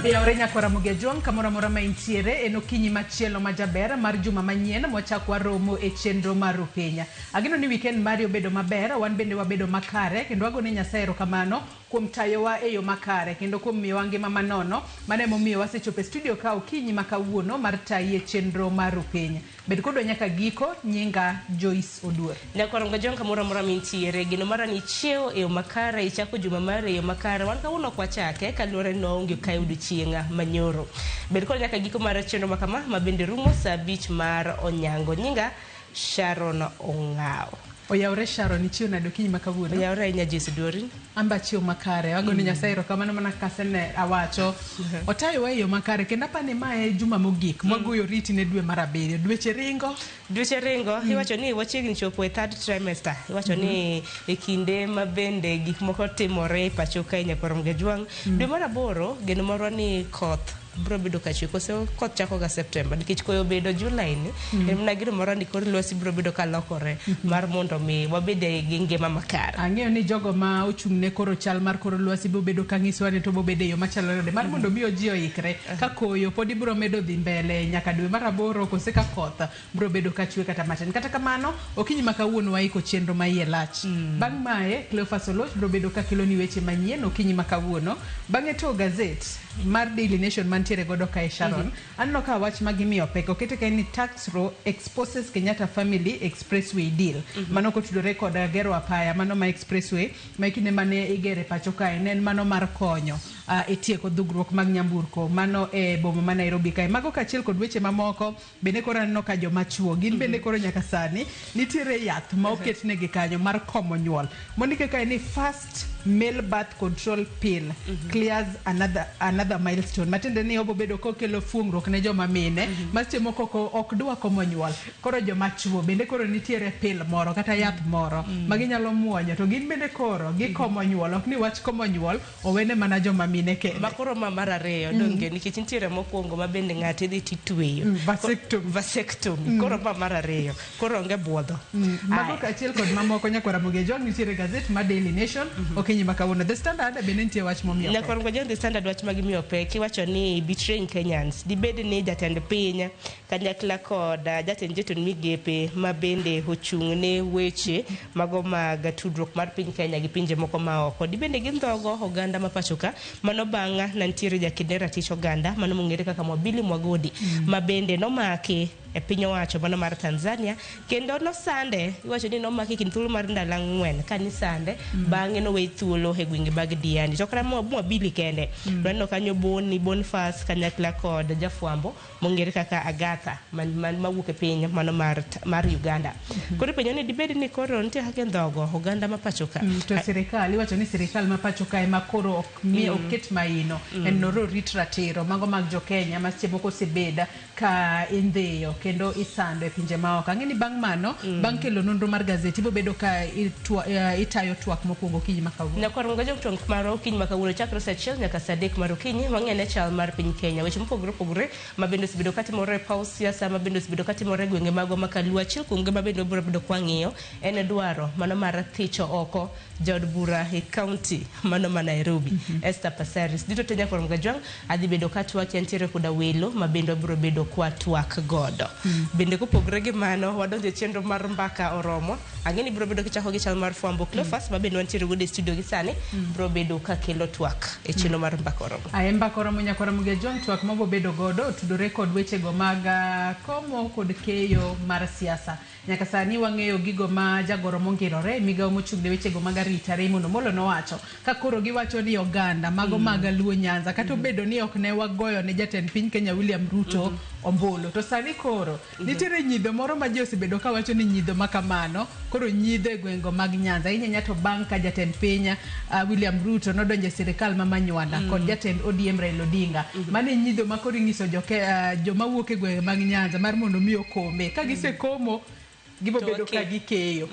Yaure nyakora mugejuang kamora mora ma intiere eno kinyi machielo majaber mar juma manyien mwachakwa romo e chenro mar Rupenya. Agino ni weekend mari obedo maber, wan bende wabedo makare kendo agone Nyasaye erokamano kuom tayowa e yo makare kendo kuom miyowa ngima manono mane momiyo wasechopo e studio ka okinyi makawuono mar tayi e chenro mar Rupenya. Bed kodo nyaka giko, nyinga Joyce Oduor. Nyakora mugejuang kamora mora ma intiere gino mara ni chiewo e yo makare ichako juma mare e yo makare wan kawuono kwachake kaluore no onge kayudo chienga manyoro. Bed kodo nyaka giko mar chenro makama mabende rumo saa 5 mar onyango. Nyinga Sharon Ongao. Oyaure Sharon ni chiwo nado kinyi makawuono. Oyaure nya Joyce Oduor. Amba chiwo makare wagoni Nyasaye erokamano mana kasene awacho. Otayo wa yo makare kendo apani mae juma mogik mwagoyo riti ne dwe mar 7. Dweche ringo iwacho ni wachiegni chopo e third trimester. Iwacho ni e kinde mabende gik moko timore pacho ka Nyakora mugejuang. Dwe mar 8 geno marwa ni koth bro bedo kachwe kose koth chako ga September nikech koyo bedo July ni emna giro moro ni kor lwasi bro bedo ka lokore mar mondo mi wabede gi ngima makare. Ang'eyo ni jogo ma ochung' ne koro chal mar kor lwasi bro bedo ka ngiswa ni to bro bedo yo machalo nade mar mondo mi oji oikre ka koyo podi bro medo dhi mbele nyaka dwe mar 8 kose ka koth bro bedo kachwe kata matin. Kata kamano okinyi makawuono waiko chenro maiye lach. Bang' mae Cleophas Oloch bro bedo ka kelo ni weche manyien okinyi makawuono. Bang'e to gazette mar Daily Nation mantiere godo ka Sharon anno ka wach magimiyo pek okete ka ni tax row exposes Kenyatta family expressway deal mano kotudore kod gero apaya mano ma expressway ma kinde mane igere pacho ka en mano mar konyo etieko dhugruok mag nyamburko mano e boma ma Nairobi kae. Mago kachiel kod weche mamoko bende koro anno ka joma chuo gin bende koro nyaka sani nitiere yath ma oketnegi kanyo mar komo nyuol monike ka ni first male birth control pill clears another milestone matende ni obo bedo kokelo fuongruok ne joma mine maseche moko ok dwa komo nyuol koro joma chuo bende koro nitiere pill moro kata yath moro maginyalo muonyo to gin bende koro gikomo nyuol ok ni wach komo nyuol owene mana joma mine ke makoro mar ariyo donge nikech nitiere mokwongo ma bende ng'ate dhi titweyo vasectomy koro mar ariyo koro onge buodho mago kachiel kod mamoko Nyakora mugejuang nitiere gazette ma Daily Nation okinyi makawuono. The Standard bende nitie wach momiyo Nyakora mugejuang The Standard wach magimiyo pek iwacho ni betraying Kenyans dibed ni jatend piny kanyakla kod jatend jeton migepe ma bende ochung' ne weche mago mag tudruok mar piny Kenya gi pinje moko maoko dibende gin dhogo oganda ma pachoka mano bang'a nantiere jakindera tich oganda mano mong'ere kaka Mwabili Mwagodi ma bende nomaki e piny owacho mano mar Tanzania kendo no sande iwacho ni nomaki kin thuolo mar ndalo 4 kani sande bang'e no we thuolo e gwenge mag Diani to kra Mwabili kende no kanyo Boniface kanyakla kod jafwambo mong'ere kaka Agatha man mawuok e piny mano mar Uganda koro penyo ni dibed ni koro nitie hake ndhogo oganda ma pachoka to sirikal iwacho ni sirikal ma pachoka ema koro oket maino en noro ritratero mago mag jo Kenya ma seche moko sebeda ka indhiyo kendo isando e pinje maoko. Ang'eni bang' mano bang' kelo nonro mar gazeti bo bedo ka itayo twak mokwongo kinyi makawuono. Nyakora mugejuang twak mar okinyi makawuono chakre saa 1 nyaka saa 3 mar okinyi wang'ene chal mar piny Kenya weche mopogore ma bende osebedo katimore paus siasa ma bende osebedo katimore gwenge mago makaluo achiel kuom ma bende obiro bedo kwang'iyo en dwaro mano mar thicho oko jod bura e county mano ma Nairobi Esther Passaris dito te Nyakora mugejuang adhi bedo katwak ntiere koda welo ma bende obiro bedo kwa twak godo bende kopogore gi mano wadonje chenro mar mbaka oromo ang'eni biro bedo kichako gi chal mar fwambo Cleophas ma bende wantiere godo e studio gi sani biro bedo ka kelo twak e chenro mar mbaka oromo mbaka oromo Nyakora mugejuang twak mabo bedo godo tudore kod weche go mag komo kod keyo mar siasa nyaka sani wang'eyo gigo ma jagoro mongirore migawo mochung' ne weche go mag arita Raymond Omolo nowacho ka koro giwacho ni oganda mago mag Luo Nyanza kata obedo ni ok ne wagoyo ne jatend piny Kenya William Ruto ombolo to sani koro nitiere nyidho moro ma ji osebedo ka wacho ni nyidho makamano koro nyidho e gwengo mag Nyanza inyanya to bang' ka jatend piny William Ruto nodonje sirikal ma Manywanda kod jatend ODM Raila Odinga mane nyidho makoro ing'iso joma wuok e gwenge mag Nyanza mar mondo mi okome ka gisekomo gibo bedo ka gikeyo.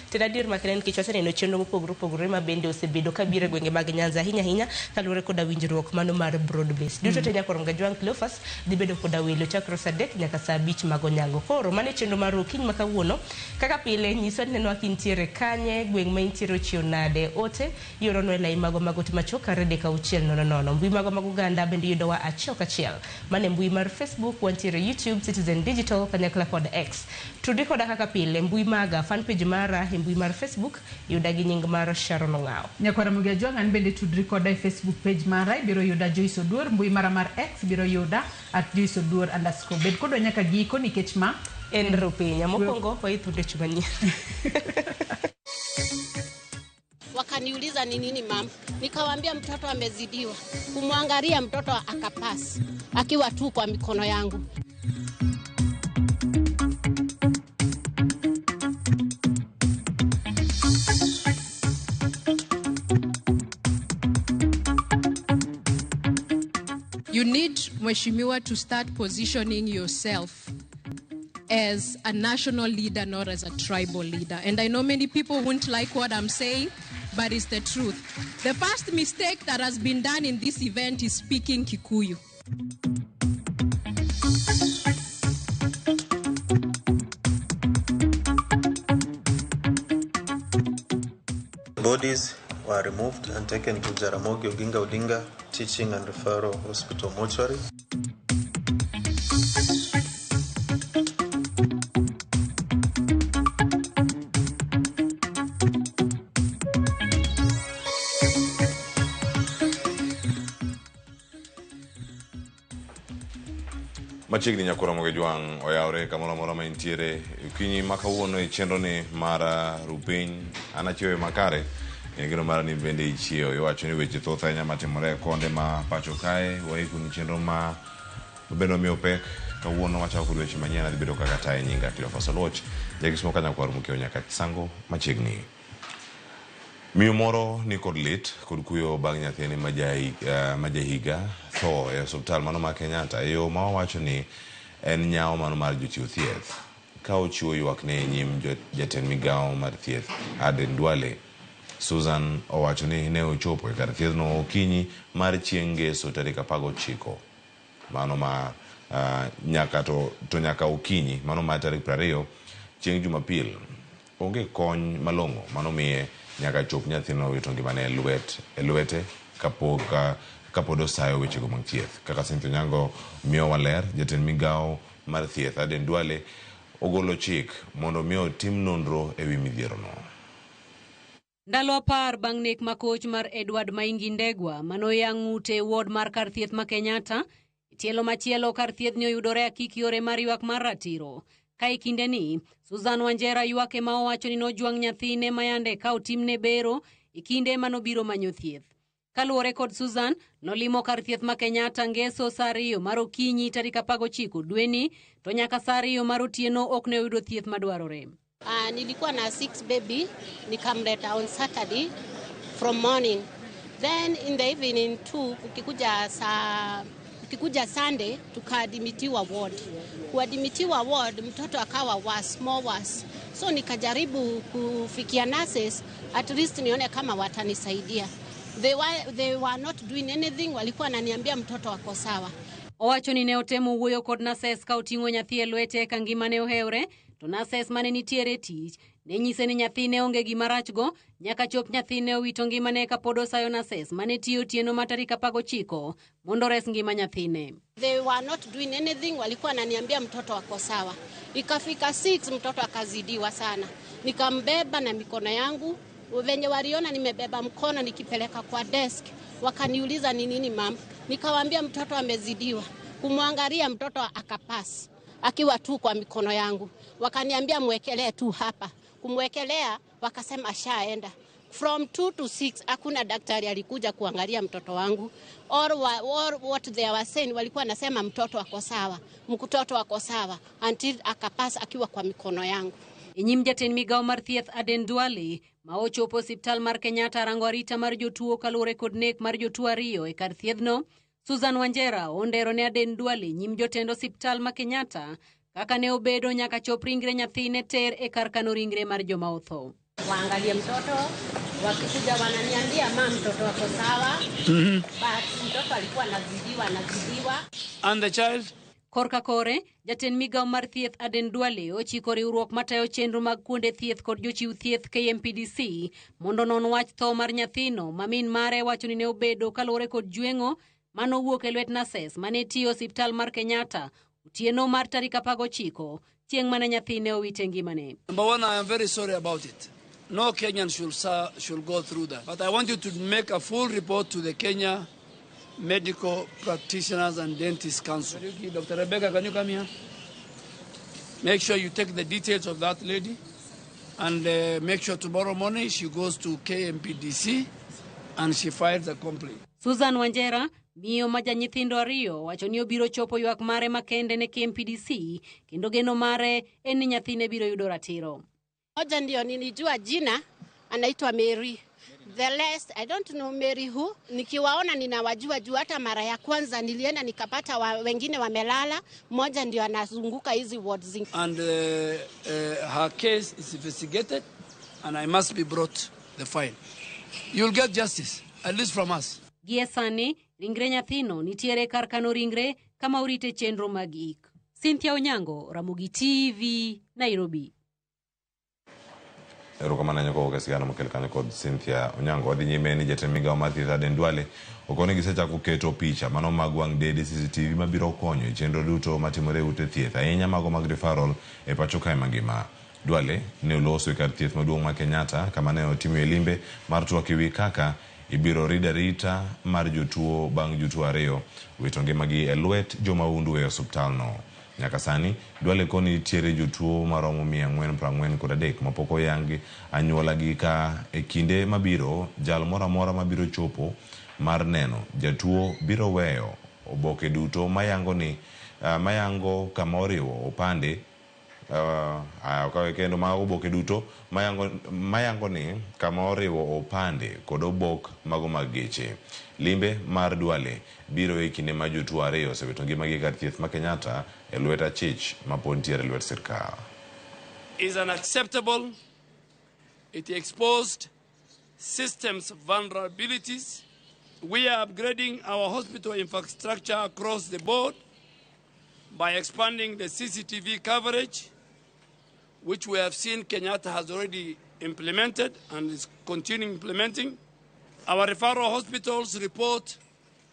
Tena dir makenen kichwase no chenro mopogore ma bende osebedo ka bire gwenge mag Nyanza hinya kalure koda winjruok mano mar broad base. Duto te nyakoro ngajwang Cleophas di bedo koda welo chakro sadek nyaka saa 5 mag onyango. Koro mane chenro mar okinyi makawuono kaka pile nyiso neno akintiere kanye gweng ma intiere chionade ote yoro no lai mago magot machoka rede ka uchiel nono mbui mago mag Uganda bende yudowa achiel mane mbui mar Facebook wantiere YouTube Citizen Digital kanyakla kod X. Tudi koda kaka pile mbui maga fanpage mara mbui mar Facebook yuda gi nying mar Sharon Ongao. Nyakwara mugia jwang an bende tudri koda e Facebook page mara biro yuda Joyce Oduor, mbui mara mar X biro yuda @JoyceOduor_ bed kodo nyaka giko nikech ma en rupinya mokongo kwa itude chumani. Wakaniuliza ni nini mama, nikawaambia mtoto amezidiwa. Kumwangalia mtoto akapasi akiwa tu kwa mikono yangu. You need, Mheshimiwa, to start positioning yourself as a national leader, not as a tribal leader. And I know many people won't like what I'm saying, but it's the truth. The first mistake that has been done in this event is speaking Kikuyu. Bodies were removed and taken to Jaramogi Oginga Odinga Teaching and Referral Hospital mortuary. Machigni nyakura mogejwang oyaure kamoro moro ma intiere kinyi makawuono e chenro ni mara rupiny anachiwe makare ngiro mara ni bende ichio iwacho ni weche thoth ahinya matimore konde ma pacho kae waiku ni chenro ma bendo miyo pek kawuono wachako kod weche manyien adhi bedo kaka tae nyinga Cleophas Oluoch jagismo kanyakwaru mukeo nyaka sango machiegni. Miyo moro ni kod lit kod kuyo bang' nyathine majahiga tho e osiptal mano ma Kenyatta yo ma wacho ni en nyao mano mar jochiw thieth ka ochiwo ywak ne nyim jatend migawo mar thieth Aden Duale. Susan owacho ni ne ochopo e kar thiethno okinyi mar chieng' ngeso tarik 19 mano ma nyaka to nyaka okinyi mano ma tarik 20 chieng' Jumapil onge kony malong'o mano miye nyaka chop nyathino wito ngimane e lwete kapod osayo wechego mag thieth. Kaka Cynthia Nyango miyo waler jatend migawo mar thieth Aden Duale ogolo chik mondo miyo tim nonro e wi midhierono. Ndalo 10 bang' nek makoch mar Edward Maingi Ndegwa manoyang' ute ward mar kar thieth ma Kenyatta, tielo machielo kar thieth ni oyudore akik yore mar ywak mar ratiro. Ka e kinde ni, Susan Wanjera ywak ema owacho ni nojwang' nyathine mayande ka otimne bero e kinde manobiro manyo thieth. Kaluwore kod Susan, nolimo kar thieth ma Kenyatta ngeso saa 2 mar okinyi tarik 19 dweni, to nyaka saa 2 mar otieno ok ne oyudo thieth madwarore. Nilikuwa na 6 baby, nikamleta on Saturday from morning. Then in the evening too, ukikuja Sunday, tukaadimitiwa ward. Kuadimitiwa ward, mtoto akawa worse. So nikajaribu kufikia nurses, at least nione kama watanisaidia. They were not doing anything, walikuwa naniambia mtoto wako sawa. Owacho ni ne otemo wuoyo kod nurses ka oting'o nyathi e lwete ka ngimane ohewre, to nurses mane nitiere tich ne nyise ni nyathine onge gima rachgo nyaka chop nyathine owito ngimane ka pod osayo nurses mane tiyo tieno ma tarik 19 mondo res ngima nyathine. They were not doing anything, walikuwa naniambia mtoto wako sawa. Ikafika 6 mtoto akazidiwa sana. Nikambeba na mikono yangu, venye waliona nimebeba mkono nikipeleka kwa desk, wakaniuliza ni nini mama. Nikawaambia mtoto amezidiwa. Kumwangalia mtoto akapasi akiwa tu kwa mikono yangu. Wakaniambia mwekelee tu hapa. Kumwekelea wakasema ashaenda. From 2 to 6 hakuna daktari alikuja kuangalia mtoto wangu. Or what they were saying, walikuwa nasema mtoto wako sawa. Mtoto wako sawa until akapasa akiwa kwa mikono yangu. Inyim jatend migawo mar thieth Aden Duale ma ochopo osiptal mar Kenyatta rango arita mar jotuo kaluwore kod nek mar jotuo 2 e kar thiethno. Susan Wanjera ondero ne Aden Duale nyim jotend osiptal ma Kenyatta kaka ne obedo nyaka chop ringre nyathine ter e kar kano ringre mar joma otho. Waangalie mtoto, wakikuja wananiambia mtoto wako sawa. But mtoto alikuwa anazidiwa. And the child? Korka kore, jatend migao mar thieth Aden Duale ochiko riwruok matayo chenro mag kuonde thieth kod jochiw thieth KMPDC mondo non wach tho mar nyathino ma min mare wacho ni ne obedo kalore kod jwengo manowuok e lwet nases mane tiyo osiptal mar Kenyatta otieno mar tarik 19 chieng' mane nyathine owite ngimane. Number one, I am very sorry about it. No Kenyan should go through that. But I want you to make a full report to the Kenya Medical Practitioners and Dentists Council. Dr. Rebecca, can you come here? Make sure you take the details of that lady and make sure tomorrow morning she goes to KMPDC and she files a complaint. Susan Wanjera, miyo ma janyithindo ariyo, wacho ni obiro chopo ywak mare makende ne KMPDC kendo geno mare en ni nyathine biro yudo ratiro. Moja ndio nilijua jina anaitwa Mary. The rest, I don't know Mary who. Nikiwaona ninawajua juu hata mara ya kwanza nilienda nikapata wengine wamelala, mmoja ndio anazunguka hizi wards. And her case is investigated and I must be brought the file. You'll get justice, at least from us. Giesani, ringre nyathino nitiere kar kano ringre kama urite chenro magik. Cynthia Onyango, Ramogi TV, Nairobi. Erokamana nyako kasigana mokel kanyo kod Cynthia Onyango wadhi nyime ni jatend migao mar thieth Aden Duale okone gisechako keto picha mano mag wang' dede CCTV mabiro konyo e chenro duto matimore ute thieth ahinya mago mag referral e pacho kae mangima. Duale ne oloso e kar thieth maduong' ma Kenyatta kama ne otimo e limbe mar twak ewi kaka ibiro rita mar jotuo bang' jotuo ariyo wito ngimagi e lwet jomaundu e osiptalno. Nyaka sani, Duale koni tiere jotuo maromo 443 mapok oyangi anyuolagi ka e kinde mabiro jal moro amora mabiro chopo mar neno jatuo biro weyo oboke duto mayango kama oriwo opande kendo ma oboke duto mayango ni kama oriwo opande kod obok mago mag geche. Limbe mar Duale biro e kinde ma jotuo ariyo osewito ngimagi kar thieth ma Kenyatta e lwet achich ma pod ntiere lwet sirkal. Is unacceptable. It exposed systems vulnerabilities. We are upgrading our hospital infrastructure across the board by expanding the CCTV coverage, which we have seen Kenyatta has already implemented and is continuing implementing. Our referral hospitals report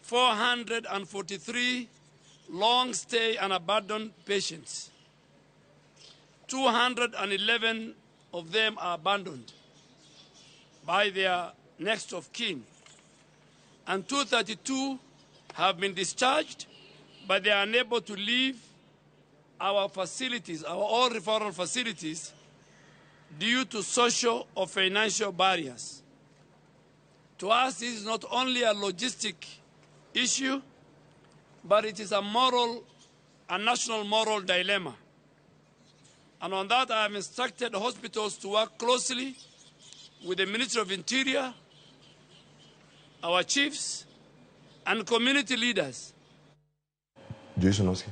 443 long-stay and abandoned patients. 211 of them are abandoned by their next of kin, and 232 have been discharged, but they are unable to leave our facilities, our all referral facilities, due to social or financial barriers. To us, this is not only a logistic issue, but it is a national moral dilemma. And on that, I have instructed hospitals to work closely with the Ministry of Interior, our chiefs, and community leaders. Jason Oski.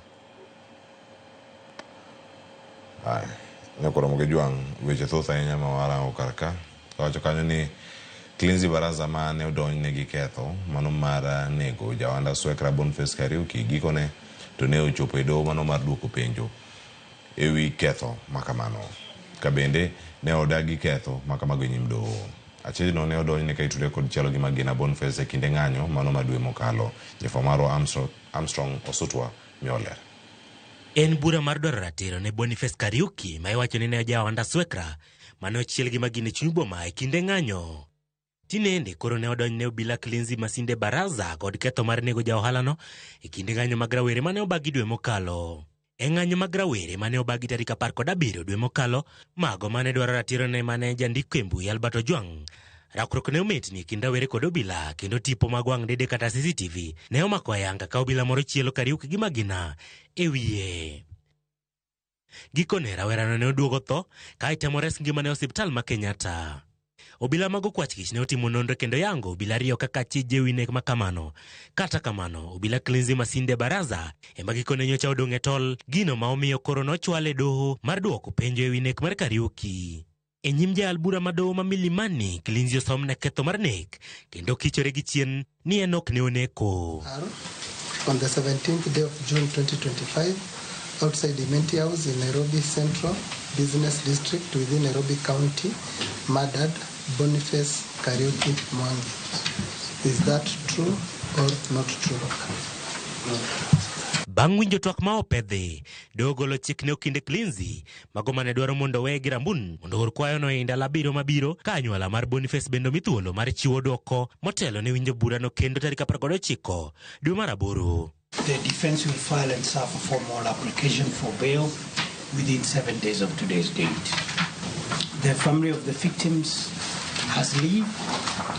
Ay, nakora mgejuang weche thotha ahinya mawara okarka. Kawacho kanyo ni Cleansy baraza ma ne odonj ne gi ketho mano mar nego jawanda Swekra Boniface Kariuki gikone to ne ochopo e doho mano mar duoko penjo ewi ketho makamano. Kabende ne odagi ketho makamago nyim doho. Achejno ne odonj ne ka itude kod chalo gi Magina Boniface e kinde ng'anyo mano madwe mokalo. Jefamaro Armstrong Osutwa Mioler. En bura mar dwaro ratiro ne Boniface Kariuki ma iwacho ni ne jawanda Swekra mane ochiel gi Magina e chuny boma e kinde ng'anyo. Tinende koro ne odonj ne obila Cleansy masinde baraza kod ketho mar nego ja ohalano e kinde ng'anyo mag rawere mane obagi dwe mokalo. E ng'anyo mag rawere mane obagi tarik 17 dwe mokalo, mago mane dwaro ratiro ne mane jandiko e mbui Albert Ojwang. Rakruok ne ometni e kind rawere kod obila kendo tipo mag wang' dede kata CCTV ne omako ayanga ka obila moro chielo Kariuki gi Magina e wiye. Gikone rawerano ne oduogo tho ka itemo res ngimane e osiptal ma Kenyatta. obila mago kwachkich ne otimo nonro kendo yango obila riyo kaka tije winek makamano. Kata kamano, obila Klinzi Masinde Baraza ema gikone nyocha odong' e tol, gino ma omiyo koro nochwale doho mar duoko penjo e winek mar Kariuki. E nyim jal bura madowo ma Milimani, Klinzi osom ne ketho mar nek kendo kichore gi chien ni en ok ne oneko. On the 17th day of June 2025, outside the Menti House in Nairobi Central Business District within Nairobi County, murdered Boniface Kariuki Mwangi. Is that true or not true? Bang' winjo twak ma opedhi, doho ogolo chik ne okinde Klinzi mago mane dwaro mondo weye gi rambun mondo or kwayono e ndalo 7 mabiro ka anyuola mar Boniface bendo mithuolo mar chiwo dwoko motelo ne winjo burano kendo tarik 19 dwe mar 8. The defense will file and serve a formal application for bail within 7 days of today's date. The family of the victims has leave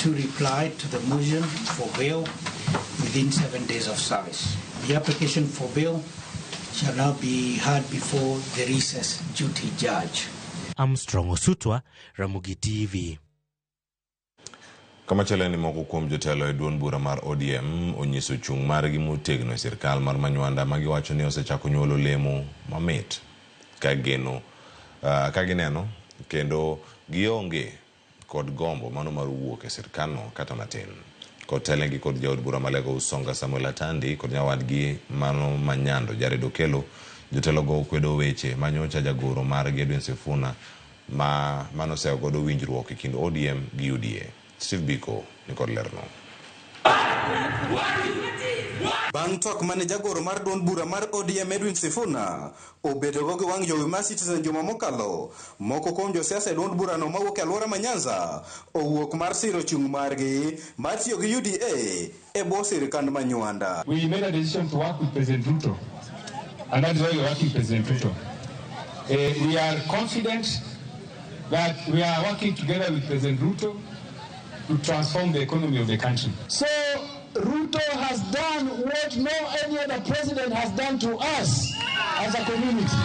to reply to the motion for bail within 7 days of service. The application for bail shall now be heard before the recess duty judge. Armstrong Osutwa, Ramogi TV. Kama chale ni moko kuom jotelo e duond bura mar ODM onyiso chung' margi motegno e sirkal mar Manywanda ma giwacho ni osechako nyuolo lemo mamit ka gineno kendo gionge kod gombo mano mar wuok e sirkalno kata matin. Kotelengi kod jaod bura malego Usonga Samuel Atandi kod nyawadgi mano Manyando Jared Okelo, jotelo go kwedo weche manyocha jagoro mar Edwin Sifuna ma mano seo godo winjruok e kind ODM gi UDA. Steve Biko ni kod lerno. Bang' twak mane jagoro mar duond bura mar ODM Edwin Sifuna obedo go gi wang' jowi mar Citizen juma mokalo, moko kuom josiasa e duond burano mawuok e alwora ma Nyanza owuok mar siro chung' margi mar tiyo gi UDA e bwo sirkand Manywanda. We made a decision to work with President Ruto, and that's why we're working with President Ruto. We are confident that we are working together with President Ruto to transform the economy of the country. So Ruto has done what no any other president has done to us as a community.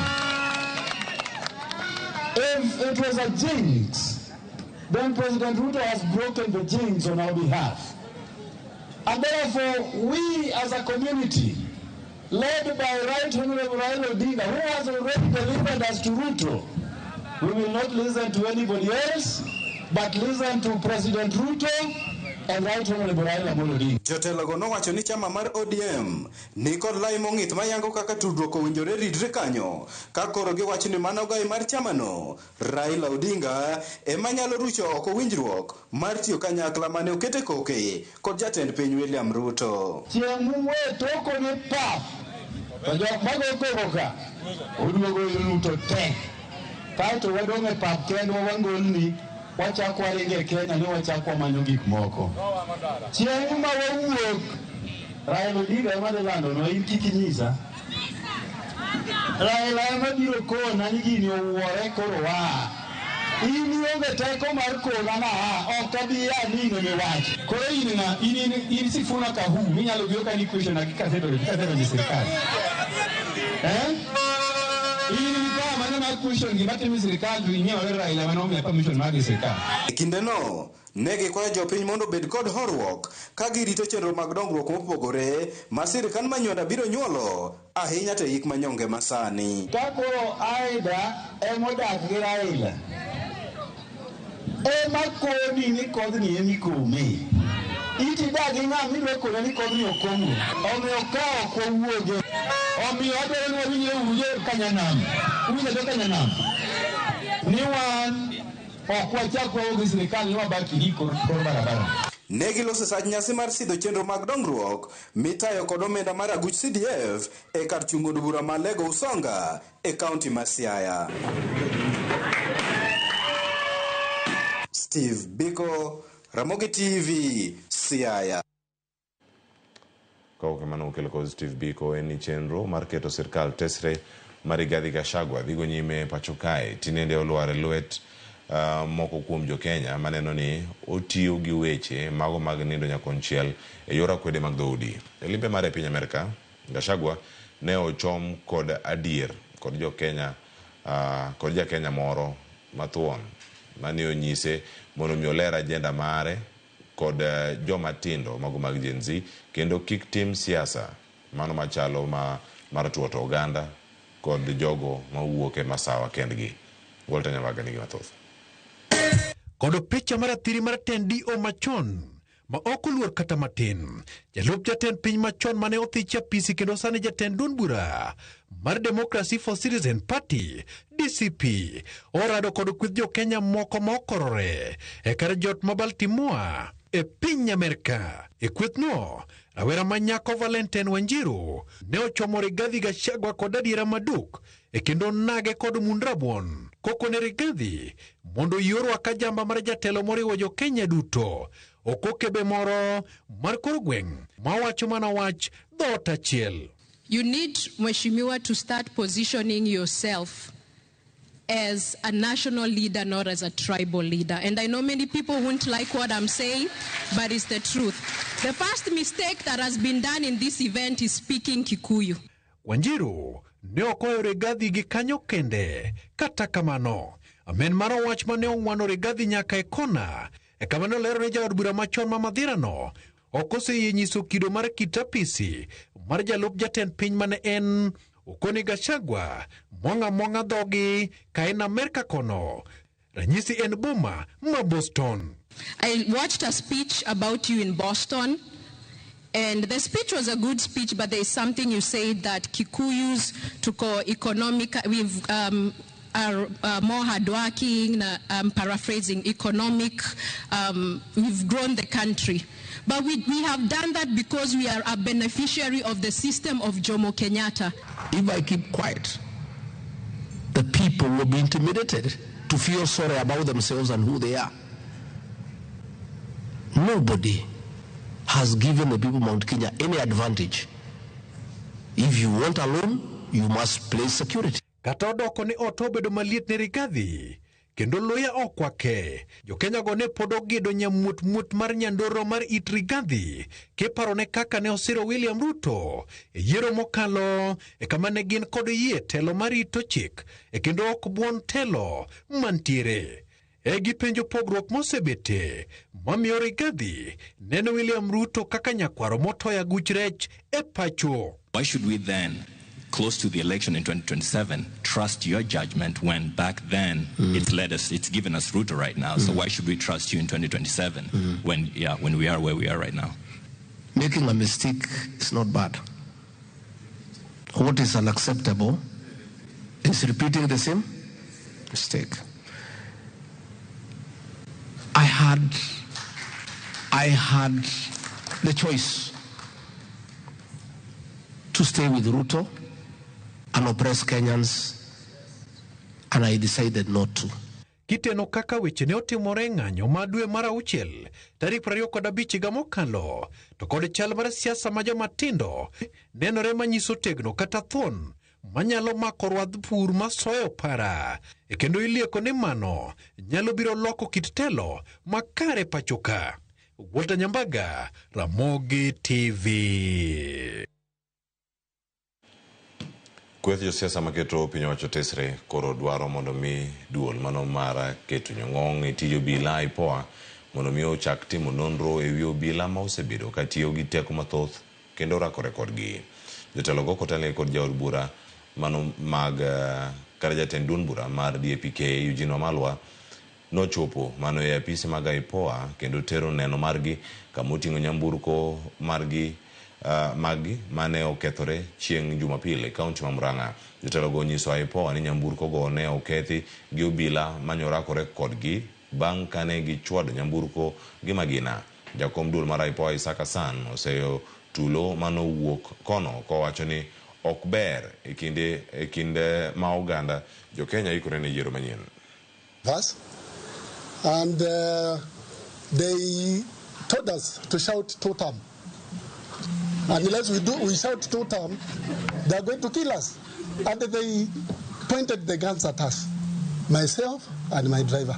If it was a jinx, then President Ruto has broken the jinx on our behalf. And therefore, we as a community, led by Right Honorable Raila Odinga, who has already delivered us to Ruto, we will not listen to anybody else, but listen to President Ruto and Right Honorable Raila Odinga. Jotelo go nowacho ni chama mar ODM ni kod lai mong'ith mayango kaka tudruok owinjore ridre kanyo, ka koro giwacho ni mano gai mar chamano Raila Odinga ema nyalo rucho oko winjruok mar tiyo kanyakla mane okete koke kod jatend piny William Ruto. Chieng' muwe toko ni pap, to jok mago koka oduogo Ruto te, kaeto wadong' e pap kendo wangolni wachako waringe Kenya ni wachako manyo gik moko. Chieng' ma wawuok Raila Odinga ema lando no in kik inyisa. Raila ema biro kona ni gini owuore koro wa. In ionge teko mar kona na ok abi ya nino mi wach. Koro in Sifuna kahu minyalo biyo kan equation hakika zedo ni serikali. Kindeno negi kwayo jopiny mondo bed kod horuok ka girito chenro mag dongruok mopogore ma sirkal Manywanda biro nyuolo ahinya to hik manyonge masani. Ka koro Aida emodak gi Raila ema koni ni kodni emi kome iti dagi ng'am ni kona ni kodni okongo omiyo kao kwa wuoge omiyo adwaro ni wawinje uje Kanyanam uje to Kanyanam ni wan okwachakwa ogi sirikal ni wabaki hiko kor barabara. Negi loso sach nyasi mar sidho chenro mag dongruok mitayo kod omenda mar aguch CDF e kar chungo bura ma Lego Usonga e kaunti ma Siaya. Steve Biko, Ramogi TV, Siaya. Kwa ukemano ukele ko Steve Biko eni chenro mar keto sirkal tesre Rigathi Gachagua dhigo nyime pacho kae tinende oluare luet moko kuom jo Kenya maneno ni otiyo gi weche mago mag nindo nyakonchiel e yora kwede mag dhoudi. E limbe mar e piny Amerika, Gachagua ne ochom kod adier kod jo Kenya kod ja Kenya moro mathuon mane onyise mondo mi oler agenda mare kod joma tindo mago mag Gen Z kendo kik tim siasa mano machalo mar tuoto oganda kod jogo mawuok e masawa kendgi. Walter Nyambaga nigi mathoth. Kod picha marathiri mar TNDO machon ma ok oluor kata matin. Jalup jatend piny machon mane othich apisi kendo sani jatend duond bura mar Democracy for Citizen Party DCP orado kod kweth jo Kenya moko ma okorore e kar jot ma Baltimore e piny Amerika. E kweth no rawera manyako Valentine Wanjiru ne ochomo Rigathi Gachagua kod adiera maduk e kendo nage kod mundrabuon koko ne Rigathi mondo yorwa ka jamba mar jatelo moriwo jo Kenya duto okokebe moro mar kor gweng' ma wacho mana wach dhot achiel. You need, Mheshimiwa, to start positioning yourself as a national leader, not as a tribal leader. And I know many people won't like what I'm saying, but it's the truth. The first mistake that has been done in this event is speaking Kikuyu. Wanjiru ne okoyo Rigathi gi kanyo kende, kata kamano amen maro wach mane ong'wano Rigathi nyaka e kona e kamano lero ne jaod bura machon ma Madhirano okoseyie nyiso kido mar kitapisi mar jalup jatend piny mane en okoni Gachagua mwang'a dhogi ka en Amerika kono. Ranyisi en boma ma Boston. I watched a speech about you in Boston, and the speech was a good speech, but there is something you said that Kikuyus took economic, are more hardworking, paraphrasing, economic, we've grown the country. But we have done that because we are a beneficiary of the system of Jomo Kenyatta. If I keep quiet, the people will be intimidated to feel sorry about themselves and who they are. Nobody has given the people of Mount Kenya any advantage. If you want a loan, you must place security. Kata odoko ni otobedo maliet ne Rigathi kendo loya okwake. Jo Kenya go ne pod ogedo nyamut mar nyandoro mar it Rigathi kiparo ne kaka ne osiro William Ruto e yiero mokalo e kama ne gin kod yie telo mar ito chik e kendo ok buon telo mantiere. E gipenjo pogruok mosebete mamiyo Rigathi neno William Ruto kaka nyakwaro motoya guch rech e pacho. Why should we then, close to the election in 2027, trust your judgment when back then it's given us Ruto right now? So why should we trust you in 2027 when we are where we are right now? Making a mistake is not bad. What is unacceptable is repeating the same mistake. I had the choice to stay with Ruto and oppress Kenyans, and I decided not to. Kiteno kaka weche ne otimore ng'anyo ma dwe mar auchiel tarik 25 higa mokalo to kod chal mar siasa ma joma tindo nenore manyiso tegno kata thuon manyalo mako rwadh pur masoyo para e kendo ilieko ni mano nyalo biro loko kit telo makare pachoka. Walter Nyambaga, Ramogi TV. Kweth josiasa maketo piny owacho tesre koro dwaro mondo mi duol mano mar keto nyong'ong e tij obila IPOA mondo mi ochak timo nonro e wi obila ma osebedo ka tiyo gi teko mathoth kendo rakore kodgi. Jotelo go kotele kod jaod bura mano mag kar jatend duond bura mar DAP-K Eugene Wamalwa nochopo mano e apisi mag IPOA kendo tero neno margi kamoting'o nyamburko margi magi mane okethore chieng' Jumapil e kaunti ma Murang'a. Jotelo go nyiso IPOA ni nyamburko go ne okethi gi obila manyorakore kodgi bang' kane gichwado nyamburko gi magina. Jakom duol mar IPOA Isaka San oseyo tulo mano wuok kono kowacho ni ok ber e kinde ma oganda jo Kenya ikore ne yiero manyien. And they told us to shout two-term. And unless we shout two-term, they are going to kill us. And they pointed the guns at us, myself and my driver.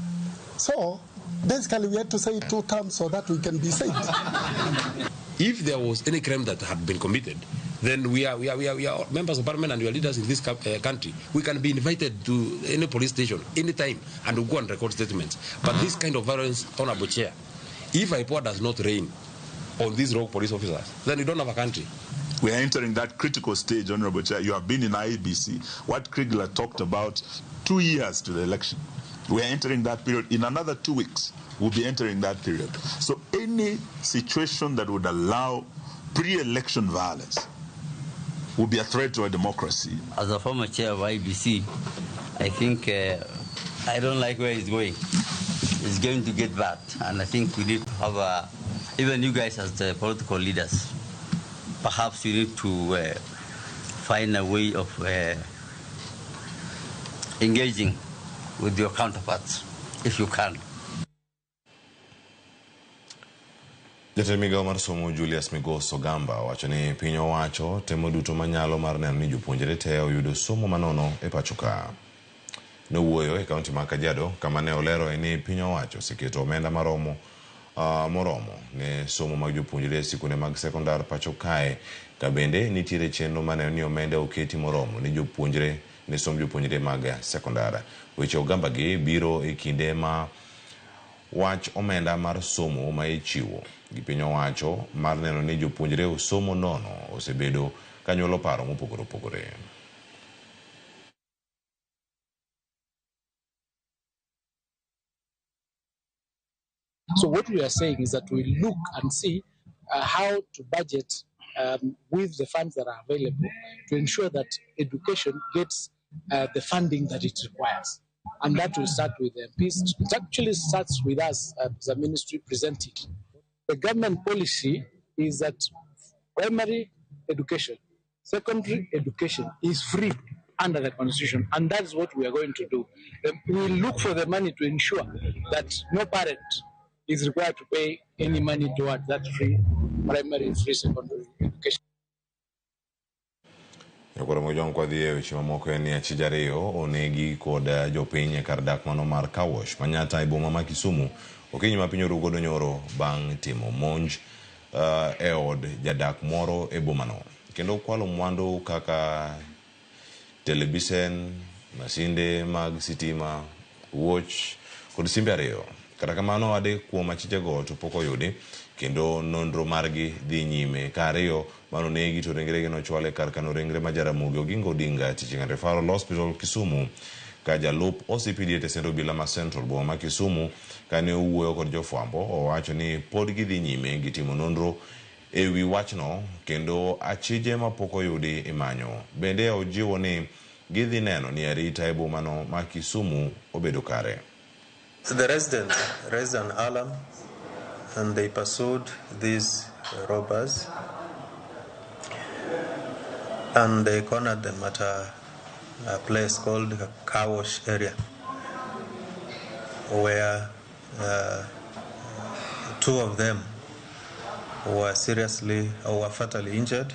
So basically we had to say two-term so that we can be safe. If there was any crime that had been committed, then we are members of parliament and we are leaders in this country. We can be invited to any police station anytime and we'll go and record statements. But this kind of violence, Honorable Chair, if IPOA does not reign on these rogue police officers, then we don't have a country. We are entering that critical stage, Honorable Chair. You have been in IEBC. What Krigler talked about, 2 years to the election. We are entering that period. In another 2 weeks, we'll be entering that period. So any situation that would allow pre-election violence will be a threat to our democracy. As a former chair of IBC, I think I don't like where it's going. It's going to get bad, and I think we need to have even you guys as the political leaders, perhaps you need to find a way of engaging with your counterparts, if you can. Jatend migao mar somo Julius Migos Ogamba wacho ni piny owacho temo duto manyalo mar neno ni jopuonjre te oyudo somo manono e pacho ka. Nowuoyo e kaunti ma Kajiado kama ne olero ni piny owacho oseketo omenda moromo ne somo mag jopuonjre sikunde mag sekondar pacho kae, ka bende nitiere chenro maneno ni omenda oketi moromo ni jopuonjre ne somo jopuonjre mag sekondar. Weche Ogamba gi biro e kinde ma wach omenda mar somo ma ichiwo gi piny owacho mar neno ni jopuonjre osomo nono osebedo kanyuolo paro mopogore opogore. So what we are saying is that we look and see how to budget with the funds that are available to ensure that education gets the funding that it requires. And that will start with the MPs. It actually starts with us as a ministry presenting. The government policy is that primary education, secondary education is free under the constitution, and that's what we are going to do. We will look for the money to ensure that no parent is required to pay any money towards that free primary, free secondary education. Yokoro mojong kwa dhiye weche mamoko ni achijariyo onegi kod jopiny kar dak mano mar Kawosh manyata iboma ma Kisumu okinyi ma piny orugodo nyoro bang' timo monj e od jadak moro e bomano kendo kwalo mwandu kaka televisen, masinde mag sitima, watch kod simbe ariyo. Kata kamano ade kuom achijego to pok oyudi kendo nonro margi dhi nyime ka ariyo mano negi to ringregi nochwale kar kano ringre ma Jaramogi Oginga Odinga Teaching and Referral Hospital Kisumu ka jalup OCPD te sendo bila ma Central boma ma Kisumu kane owuoyo kod jofwambo owacho ni pod gidhi nyime gitimo nonro e wi wachno kendo achije ma pok oyudi imanyo. Bende ojiwo ni gidhi neno ni arita e bomano ma Kisumu obedo kare. The resident raised an alarm and they pursued these robbers and they cornered them at a place called Kawosh area where two of them were seriously or were fatally injured.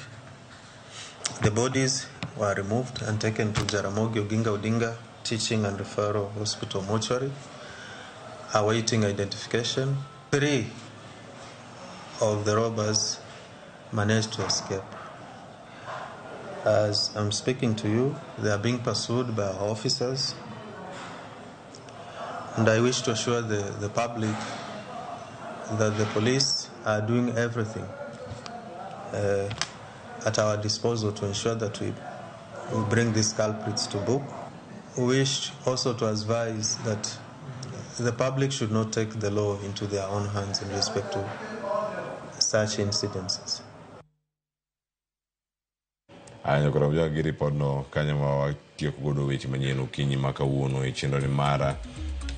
The bodies were removed and taken to Jaramogi Oginga Odinga Teaching and Referral Hospital mortuary, awaiting identification. 3 of the robbers managed to escape. As I'm speaking to you, they are being pursued by our officers, and I wish to assure the public that the police are doing everything at our disposal to ensure that we bring these culprits to book. We wish also to advise that the public should not take the law into their own hands in respect to such incidences. Anya kora mja giri podno kanya mawa tiyo kugodo wechi manyeno kinyi maka uono e chendo ni mara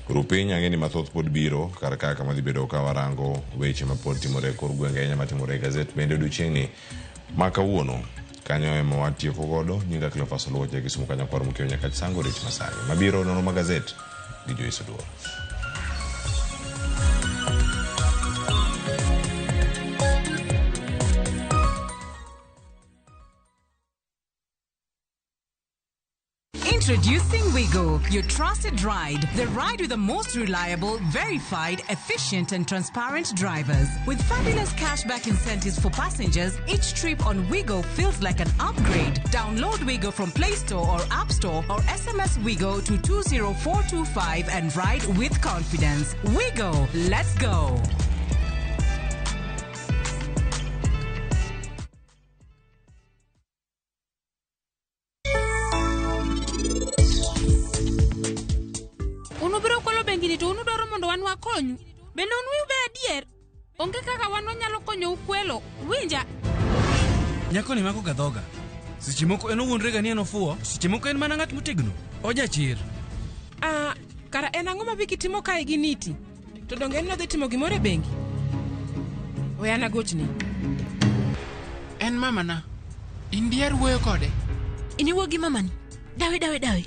Rupenya ngeni mathoth pod biro karakaka madhi bedo ka warango weche mapod timore kor gwenge nyama timore gazet bende ducheni maka uono kanyo ema watiyo kugodo nyinga Cleophas Oluoch Kisumu kanya kwar mukio nyaka chisango rich masani mabiro nono magazet gi Joyce Oduor. Introducing Wigo, your trusted ride. The ride with the most reliable, verified, efficient, and transparent drivers. With fabulous cashback incentives for passengers, each trip on Wigo feels like an upgrade. Download Wigo from Play Store or App Store or SMS Wigo to 20425 and ride with confidence. Wigo, let's go. Unubiro kwalo bengi to unudoro mondo wan wakonyu. Bende unwiu be adier. Onge kaka wan wanyalo konyo ukwelo. Winja. Nyako ni mako gadhoga. Seche moko en owuondrega ni en ofuo, seche moko en mana ng'at motegno. Oja chir. Kara en ang'o mabiki timo kae gi niti? To donge en nodhi timo gimoro e bengi? Oyana gochni. En mamana. Indier wuoyo kode. Iniwuo gi mamani? Dawe.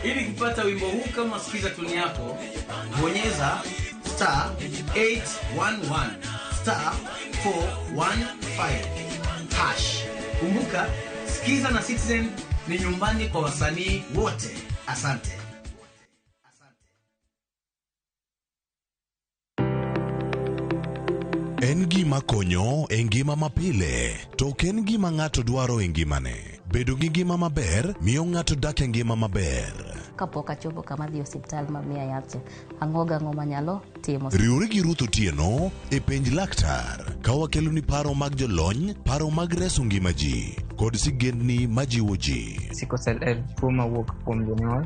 Ili kupata wimbo huu kama sikiza tuni yako, bonyeza star 811 star 415 hash. Kumbuka, sikiza na Citizen ni nyumbani kwa wasanii wote. Asante. En gima konyo e ngima mapile, to ok en gima ng'ato dwaro e ngimane. Bedo gi ngima maber miyo ng'ato dak e ngima maber. Kapok achopo kama dhi osiptal mamiya yath, ang'o manyalo timo. Riwri gi Ruth Otieno e penj laktar, ka wakelo ni paro mag jolony, paro mag reso ngima ji, kod sigendni majiwo ji. Sickle cell en tuo mawuok kuom jonyuol.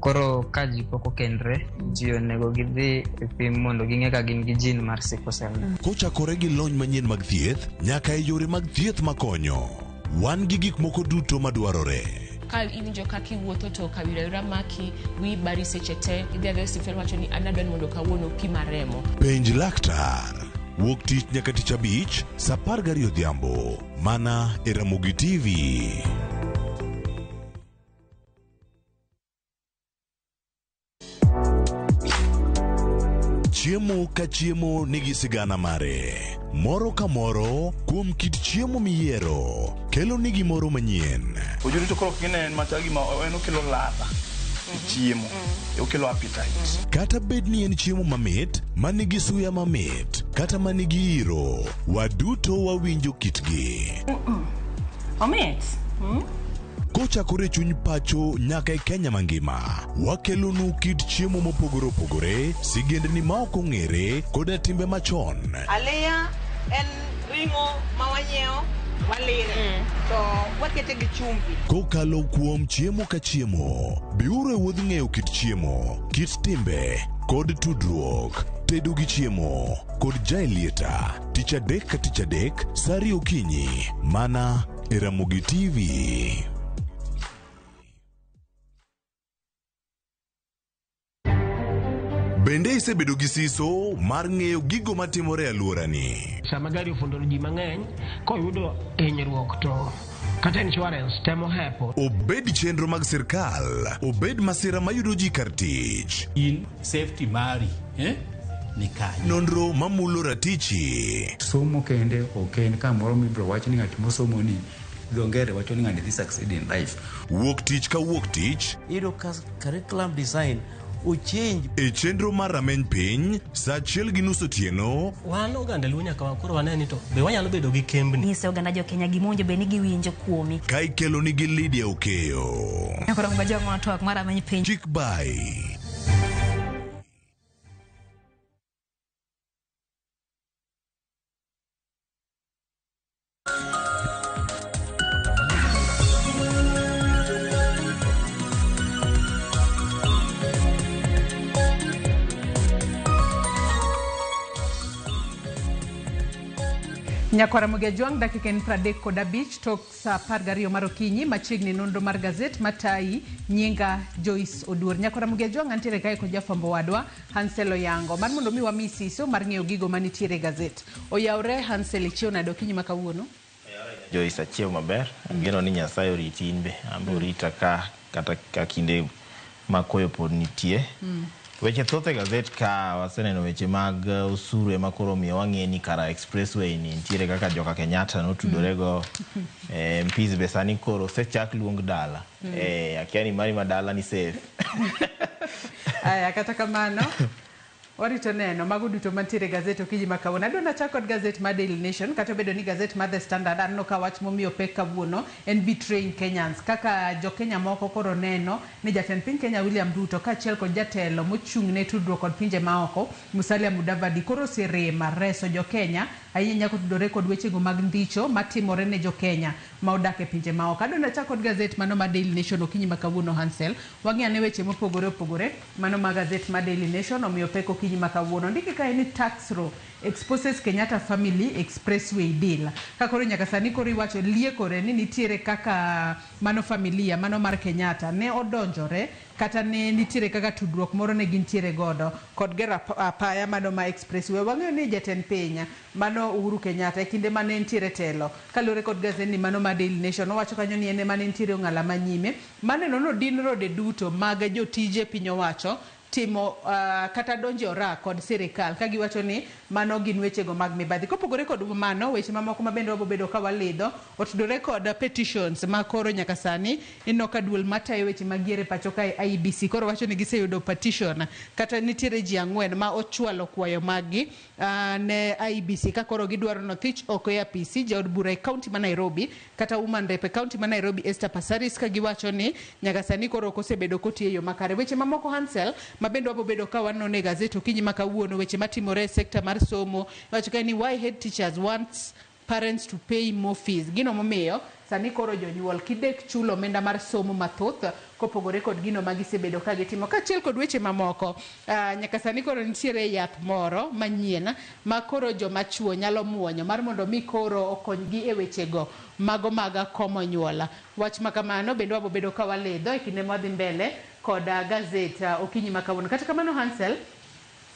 Koro ka ji pok okendre, ji onego gidhi e pim mondo ging'e ka gin gi jin mar sickle cell. Kochakore gi lony manyien mag thieth, nyaka e yore mag thieth makonyo. Wan gi gik moko duto madwarore. Ka iwinjo kaka iwuotho to kawira maki, wi bari seche te, idhi adhi osiptal wacho ni an adwani mondo kawuono pima remo. Penj laktar. Wuok tich nyaka tich abich, saa 12 odhiambo. Mana e Ramogi TV. Chiemo ka chiemo nigi sigana mare. Moro ka moro kuom kit chiemo miyiero kelo nigi moro manyien. Ojuri to koro kine matagi ma en okelo ladha. Chiemo. Okelo appetite. Kata bed ni en chiemo mamit, manigi suya mamit, kata manigi iro, waduto wawinjo kitgi. Omit. Kochakore chuny pacho nyaka e Kenya mangima, wakelonu kit chiemo mopogore opogore, sigendni ma ok ong'ere, koda timbe machon. Aleya en ringo mawanyeo walire to wakete gi chumbi. Kokalo kuom chiemo ka chiemo, biuru e wuodh ng'eyo kit chiemo, kit timbe, kod tudruok. Tedo gi chiemo kod jaelieta, tich adek ka tich adek, sari okinyi, mana e Ramogi TV. Bende isebedo gi siso mar ng'eyo gigo matimore e alworani. Sama gari ofundo ji mang'eny, koyudo hinyruok to kata insurance temo hepo. Obed chenro mag sirkal, obed masira mayudo ji kar tich. In safety mari, ni kanyo. Nonro mamulo ratichi. Somo kende ok en kamoro mibiro wach ni ng'at mosomo ni dongere wacho ni ng'ani dhi succeed in life. Wuok tich ka wuok tich. Iro curriculum design uchinj e chenro mar rameny piny saa 1:30 otieno. Wan oganda luo nyaka wakoro waneni to be wanyalo bedo gi kembni. Nyise oganda jo Kenya gimonjo be ni giwinjo kuomi. Ka ikelo ni gi Lydia Okeyo. Akoro mbajo ng'ato mar rameny piny. Chick bye. Nyakaramogi Ajwang' dakika en 35 tok sa 12 mar okinyi machiegni nonro mar gazet matai nyinga Joyce Oduor. Nyakaramogi Ajwang' antiere kae kod jafwambo wadwa Hansel Oyango mar mondo mi wami siso mar ng'eyo gigo manitiere gazet. Oyawre Hansel ichiew nade okinyi ma kawuono? Joyce achiew maber. Geno ni Nyasaye oriti inbe. Ambo rita ka kata ka kinde makoyo pod nitie. Weche thoth e gazet ka waseneno weche mag usuru ema koro miyo wang'e ni kara expressway ni nitiere kaka joka Kenyatta notudorego MPs be sani koro sechak luong dala. Akia ni mari madala ni safe. Aya kata kamano warito neno mago duto mantiere gazet okinyi ma kawuono. Adwa nachako kod gazet mar Daily Nation kata bedo ni gazet mar The Standard anno ka wach momiyo pek kawuono en betraying Kenyans. Kaka jo Kenya moko koro neno ni jatend piny Kenya William Ruto kaachiel kod jatelo mochung' ne tudruok kod pinje maoko Musalia Mudavadi koro osirema reso jo Kenya ahinya nyako tudore kod wechego mag ndicho matimore ne jo Kenya ma odak e pinje maoko. Adwa nachako kod gazet mano mar Daily Nation okinyi ma kawuono Hansel. Wang'ane weche mopogore opogore mano mar gazet mar Daily Nation omiyo pek okinyi ma kawuono. Ndiki kae ni tax row exposes Kenyatta family expressway deal. Kakoro nyaka sani koro iwacho liekore ni nitiere kaka mano familia mano mar Kenyatta ne odonjore kata ne nitiere kaka tudruok moro ne gintiere godo kod gero apaya mano ma expressway. Wang'eyo ni jatend piny mano Uhuru Kenyatta e kinde mane nitiere telo kalure kod gazet ni mano ma Daily Nation owacho kanyo ni ene mane nitiere ong'ala manyime maneno no din rode duto mag jotije piny owacho timo kata donjo ra kod sirikal ka giwacho ni mano gin wechego mag mibadhi. Kopogore kod mano weche mamoko mabende wabobedo ka walidho otudore kod petitions ma koro nyaka sani ino ka duol matayo weche magiere pacho ka IEBC koro wacho ni giseyudo petition kata nitiere ji 4 ma ochwalo kwayo magi ne IEBC ka koro gidwaro no thich oko ya PC jaod bura e county ma Nairobi kata woman rep e county ma Nairobi Esther Passaris ka giwacho ni nyaka sani koro kosebedo kotiyo makare. Weche mamoko Hansel mabendo wabobedo ka wanone gazet okinyi ma kawuono weche matimore e sekta mar somo wacho ka ni why head teachers wants parents to pay more fees. Gino momiyo sani koro jonyuol kidek chulo omenda mar somo mathoth kopogore kod gino magisebedo ka gitimo kaachiel kod weche mamoko. Nyaka sani koro nitiere yath moro manyien ma koro joma chuo nyalo muonyo mar mondo mi koro okonygi e wechego mago maga komo nyuola. Wach makamano bende wabobedo ka waledho e kinde madhi mbele kod gazet okinyi ma kawuono. Kata kamano Hansel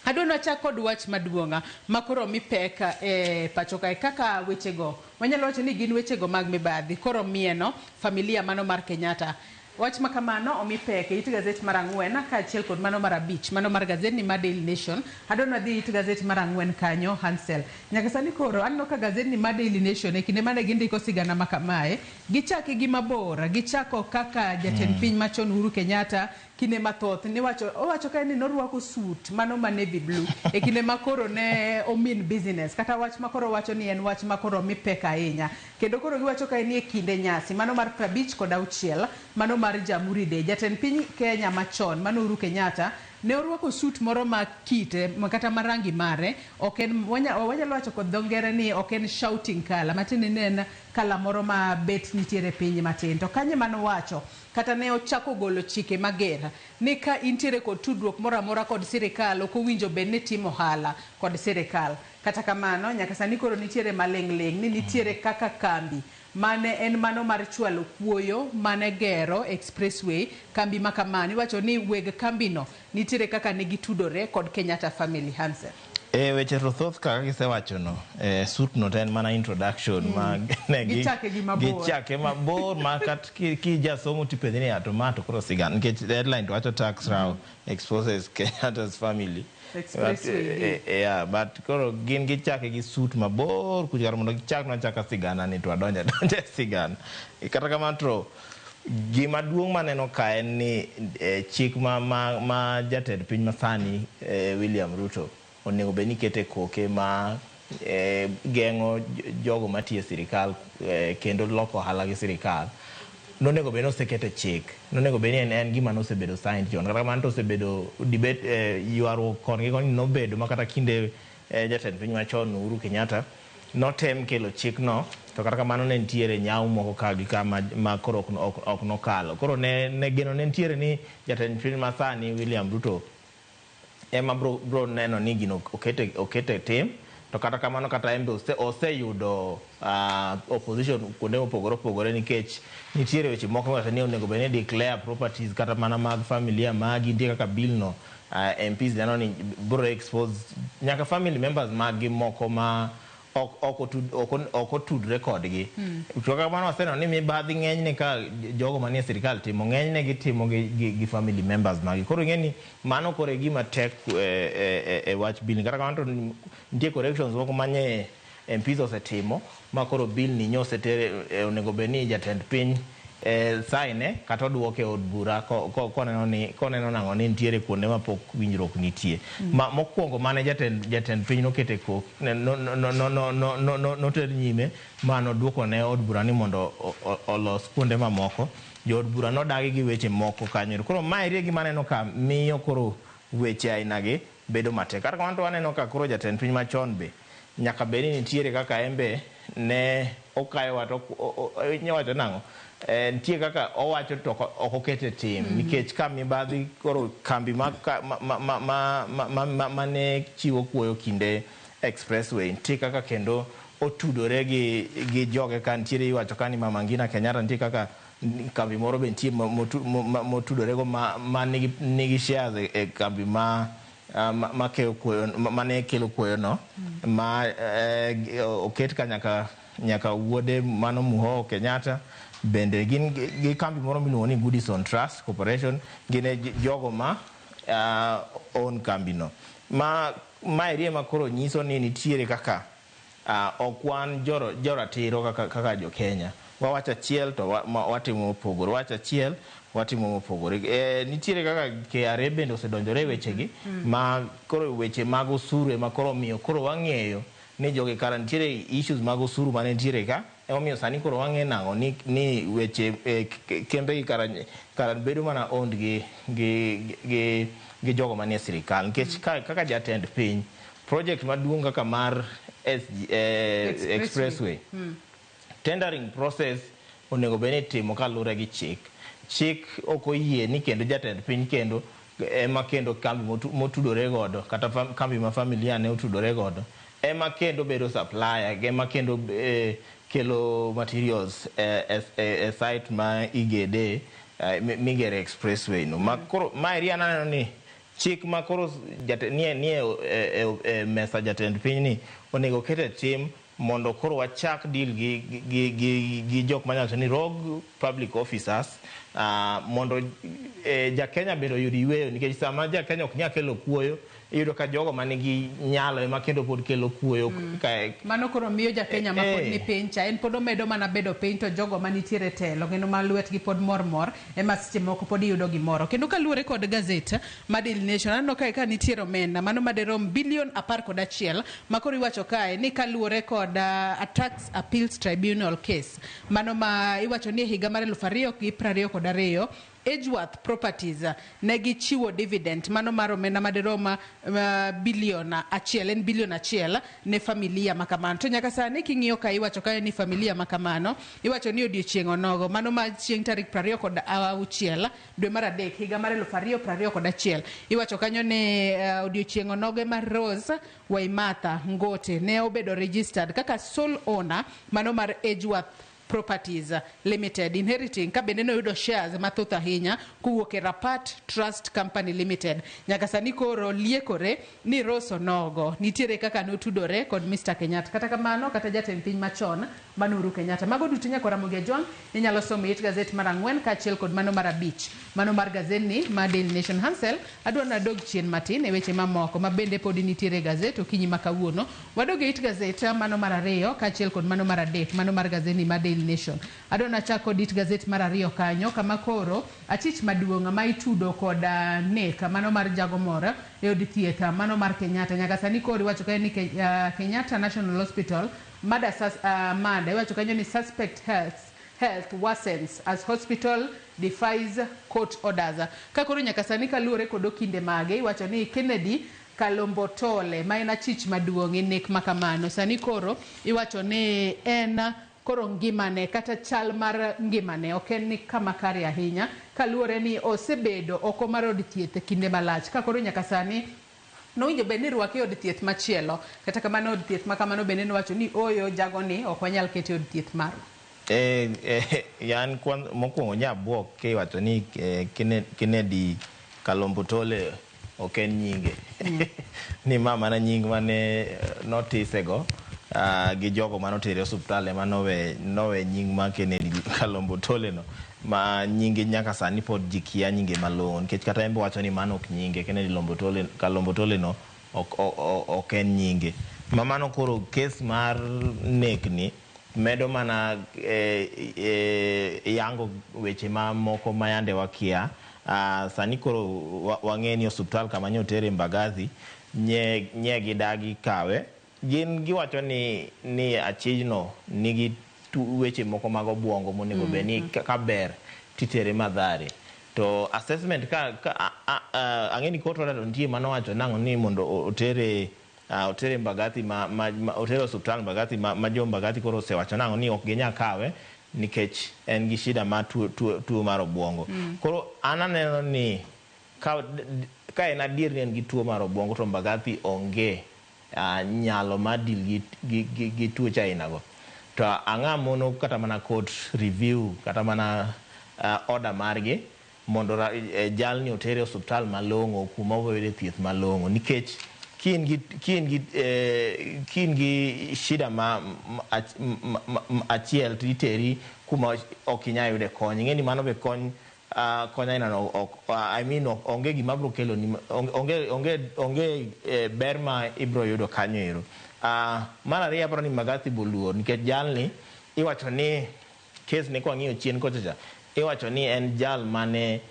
adwa nachako kod wach maduong'a makoro mi pek pacho kae kaka wechego wanyalo wacho ni gin wechego mag mibadhi koro mieno familia mano mar Kenyatta. Wach makamano omi pek it gazet mar 4 kaachiel kod mano mar 5 mano mar gazet ni mar Daily Nation. Adwa nadhi it gazet mar 4 kanyo Hansel. Nyaka sani koro anno ka gazet ni mar Daily Nation e kinde mane gindiko sigana makamae gichake gi mabor gichako kaka jatend piny machon Uhuru Kenyatta kinde mathoth ni owacho ka ni norwako suit mano ma navy blue e kinde makoro ne omin business kata wach makoro wacho ni en wach makoro mi pek ahinya kendo koro giwacho ka ni e kinde nyasi mano mar 5 kod 6 mano mar Jamhuri Day jatend piny Kenya machon mano Uhuru Kenyatta ne orwako suit moro ma kite kata marangi mare oken wanyalo wacho kod dhongere ni oken shouting color matini ne kala moro ma bet nitiere piny matin to kanye mano wacho kata ne ochako golo chike mager ni ka intiere kod tudruok moro amora kod sirikal ok owinjo bed ni timo hala kod sirikal. Kata kamano nyaka sani koro nitiere maleng' ni nitiere kaka kambi mane en mano mar chwalo kuoyo mane gero expressway kambi makamani wacho ni weg kambino nitiere kaka ne gitudore kod Kenyatta family. Hansel weche rothoth kaka gisewacho no suit no ten mana introduction ma gichake mabor ma kat ki jasomo tipedhi ni automato koro sigan nikech headline to wacho tax row exposes Kenyatta's family but koro gin gichake gi suit mabor kuchar mondo gichak no chaka sigana ni to adonja sigana kata kamano to gima duong' maneno ka en ni chik ma jatend piny masani William Ruto onego beni kete koke ma geng'o jogo matiyo sirikal kendo loko ohala gi sirikal nonego beni osekete chik nonego beni en gima nosebedo signed chon kata kamano to osebedo debate ywaruok koni nobedo makata kinde jatend piny machon Uhuru Kenyatta notem kelo chik no to kata kamano ne nitiere nyau moko ka gi kama ma koro ok nokalo koro ne geno ne nitiere ni jatend piny masani William Ruto ema bro neno ni gino okete tim to kata kamano kata embe oseyudo opposition kuonde opogore nikech nitiere weche moko mawachoni ni onego bed ni declare properties kata mana mag familia magi nitie kaka bill no MPs neno ni bro expose nyaka family members magi moko ma oko tudre kodgi. To kamano waseneno ni mibadhi ng'enyne ka jogo manie sirikal timo ng'enyne gitimo gi family members magi. Koro ing'eni mano kore gima tek e wach bill. Kata kamano to nitie corrections moko manye MPs osetimo ma koro bill ni nyosetere onego bed ni jatend piny saine kata oduoke od bura koneno nang'o ni nitiere kuonde ma pok winjruok nitie. Mokwongo mane jatend piny nokete kok noter nyime ma noduoko ne od bura ni mondo olos kuonde mamoko. Jo od bura nodagi gi weche moko kanyo. Koro ma ere gima aneno ka miyo koro weche ainagi bedo matek. Kata kamano to waneno ka koro jatend piny machon be nyaka bed ni nitiere kaka embe ne okayo wato nyawacho nang'o nitie kaka owacho to ok okete tim nikech ka mibadhi koro kambi mane chiwo kuoyo kinde expressway nitie kaka kendo otudore gi joge ka nitiere iwacho ka ni Mama Ngina Kenyatta nitie kaka kambi moro be nitie motudore go ma nigi shares e kambi mane kelo kuoyo no ma oket ka nyaka wuode mano Muhoo Kenyatta bende gin gi kambi moro miluongo ni Goodison Trust Corporation gine jogo ma own kambi no ma ere ma koro nyiso ni nitiere kaka okwan joratiro kaka jo Kenya. Wawacho achiel to watimo mopogore, wacho achiel watimo mopogore. Nitiere kaka KRA bende osedonjore wechegi ma koro weche mag osuru ma koro miyo koro wang'eyo ni jogi kara nitiere issues mag osuru mane nitiere ka emomiyo sani koro wang'e nang'o ni weche kembe gi kara bedo mana owned gi jogo manie sirikal nikech kaka jatend piny project maduong' kaka mar expressway tendering process onego bed ni timo kaluwore gi chik ok oyie ni kendo jatend piny kendo ema kendo kambi motudore godo kata kambi ma familia ne otudore godo ema kendo bedo supplier ema kendo kelo materials e site ma igede migere expressway no makoro ma area naneno ni chik makoro nie mesa jatend piny ni onego kete tim mondo koro wachak deal gi jok manyalo ni rogue public officers mondo ja-Kenya bedo yud yweyo nikech sama ja-Kenya ok nyal kelo kuoyo iyudo ka jogo manigi nyalo ema kendo pod kelo kuoyo mano koro miyo ja-Kenya ma pod ni piny cha en pod omedo mana bedo piny to jogo manitiere telo kendo ma lwetgi pod mor ema seche moko pod iyudo gimoro kendo kaluwore kod gazet ma Daily Nation aneno kae ka nitiere omenda mano madirom bilion 11 ma koro iwacho kae ni kaluwore kod Tax Appeals Tribunal case mano ma iwacho ni higa mar 2022 Edgeworth Properties negi chiwo dividend mano mar omenda madirom bilion 1 ne familia makamano to nyaka sani king'iyo ka iwacho kae ni familia makamano iwacho ni odiochieng' onogo mano ma chieng' tarik 26 dwe mar adek higa mar 2021 iwacho kanyo ni odiochieng' onogo mar Rose Waimatha Ngote ne obedo registered kaka sole owner mano mar Edgeworth Properties Limited inheriting ka bende no yudo shares mathoth ahinya kuwuok e Rapat Trust Company Limited nyaka sani koro liekore ni Rose Onogo nitiere kaka notudore kod Mr. Kenyatta kata kamano kata jatend piny machon Uhuru Kenyatta mago duto nyaka Ramogi Jwang inyalo somo it gazet mar 4 kaachiel kod mano mar 5 mano mar gazet ma Daily Nation. Hansel adwa na dog chien matin e weche mamoko ma bende pod nitiere gazet okinyi makawuono wadoge it gazet mano mar 2 kaachiel kod mano mar 3 mano mar gazet ma Daily Nation. Adona chako dit gazet mar 2 kanyo kama koro achich maduong' ma itudo kod nek mano mar jago moro e od thieth mano mar Kenyatta nyaka sani koro iwacho kae ni Kenyatta National Hospital mada iwacho kanyo ni suspect health worsens as hospital defies court orders ka koro nyaka sani kaluwore kod okinde mage iwacho ni Kennedy Kalombotole ma en achich maduong' e nek makamano sani koro iwacho ni en koro ngimane kata chal mar ngimane ok en ni kama kare ahinya kaluwore ni osebedo oko mar od thieth kinde malach ka koro nyaka sani nowinjo bed ni rwake od thieth machielo kata kamano od thieth makamano bende nowacho ni oyo jagoni ok wanyal kete od thieth maru. Yan mokwongo nyabuok kiwacho ni Kennedy Kalombotole ok en nyinge ni mama na nying mane notisego gi jogo manotere osuptal ema nowe nying ma Kennedy Kalombotole no ma nyinge nyaka sani pod jikia nyinge malong'o nikech kata embe wacho ni mano ok nyinge Kennedy Kalombotole no ok en nyinge mamano koro kes mar nek ni medo mana yango weche moko mayande wakia sani koro wang'e ni osuptal kama nyotere Mbagathi nye gidagi kawe gin giwacho ni achijno nigi weche moko mag obwongo monego be ni kaber titere Mathare to assessment ang'e ni court order nitie manowacho nang'o ni mondo otere Mbagathi otere osuptal Mbagathi ma jo Mbagathi koro osewacho nang'o ni ok ginya kawe nikech en gi shida ma tuo mar obwongo koro ananeno ni ka en adier ni en gi tuo mar obwongo to Mbagathi onge nyalo madil gi tuoche ainago to ang'a mono kata mana court review kata mana order margi mondo jalni otere osuptal malong'o kuma oyude thieth malong'o nikech kin gi shida achiel titeri kuma ok inya yude kony ing'eni mano be kony ainano onge gima bro kelo ni onge ber ma ibro yudo kanyo ero mar ariyo aparo ni Mbagathi boluor nikech jalni iwacho ni kes ne kwang'iyo chien kochacha iwacho ni en jal mane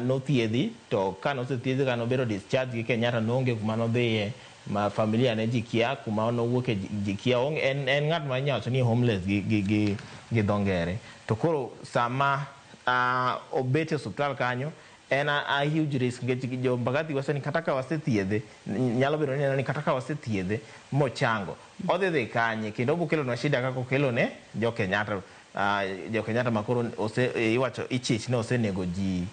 nothiedhi to ka nosethiedhi ka nobedo discharge gi Kenyatta noonge kuma nodhiye ma familia ne jikia kuma nowuok jikia en ng'at ma inyawacho ni homeless gi dhongere to koro sama obet e osuptal kanyo en a huge risk nikech jo Mbagathi wacho ni kata ka wasethiedhe nyalo bedo ni kata ka wasethiedhe mochango odhi kanye kendo obokelo na shida kaka okelo ne jo Kenyatta makoro iwacho ichich ne osenego ji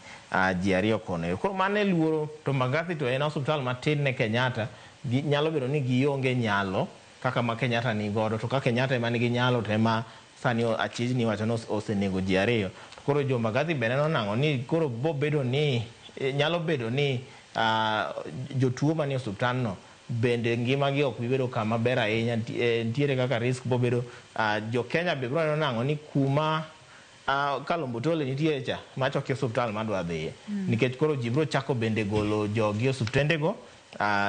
ariyo kono koro mane luoro to Mbagathi to en osuptal matin ne Kenyatta nyalo bedo ni gionge nyalo kaka ma Kenyatta ni godo to ka Kenyatta ema nigi nyalo to ema sani achich ni wacho ni osenego ji ariyo koro jo Mbagathi bende nonang'o ni koro bobedo ni nyalo bedo ni jotuo manie osuptal no bende ngimagi ok bibedo kama ber ahinya ntiere kaka risk bobedo jo Kenya be bro nang'o ni kuma Kalombotole nitie cha machoke osuptal madwa dhiye nikech koro ji bro chako bende golo jogi osuptendego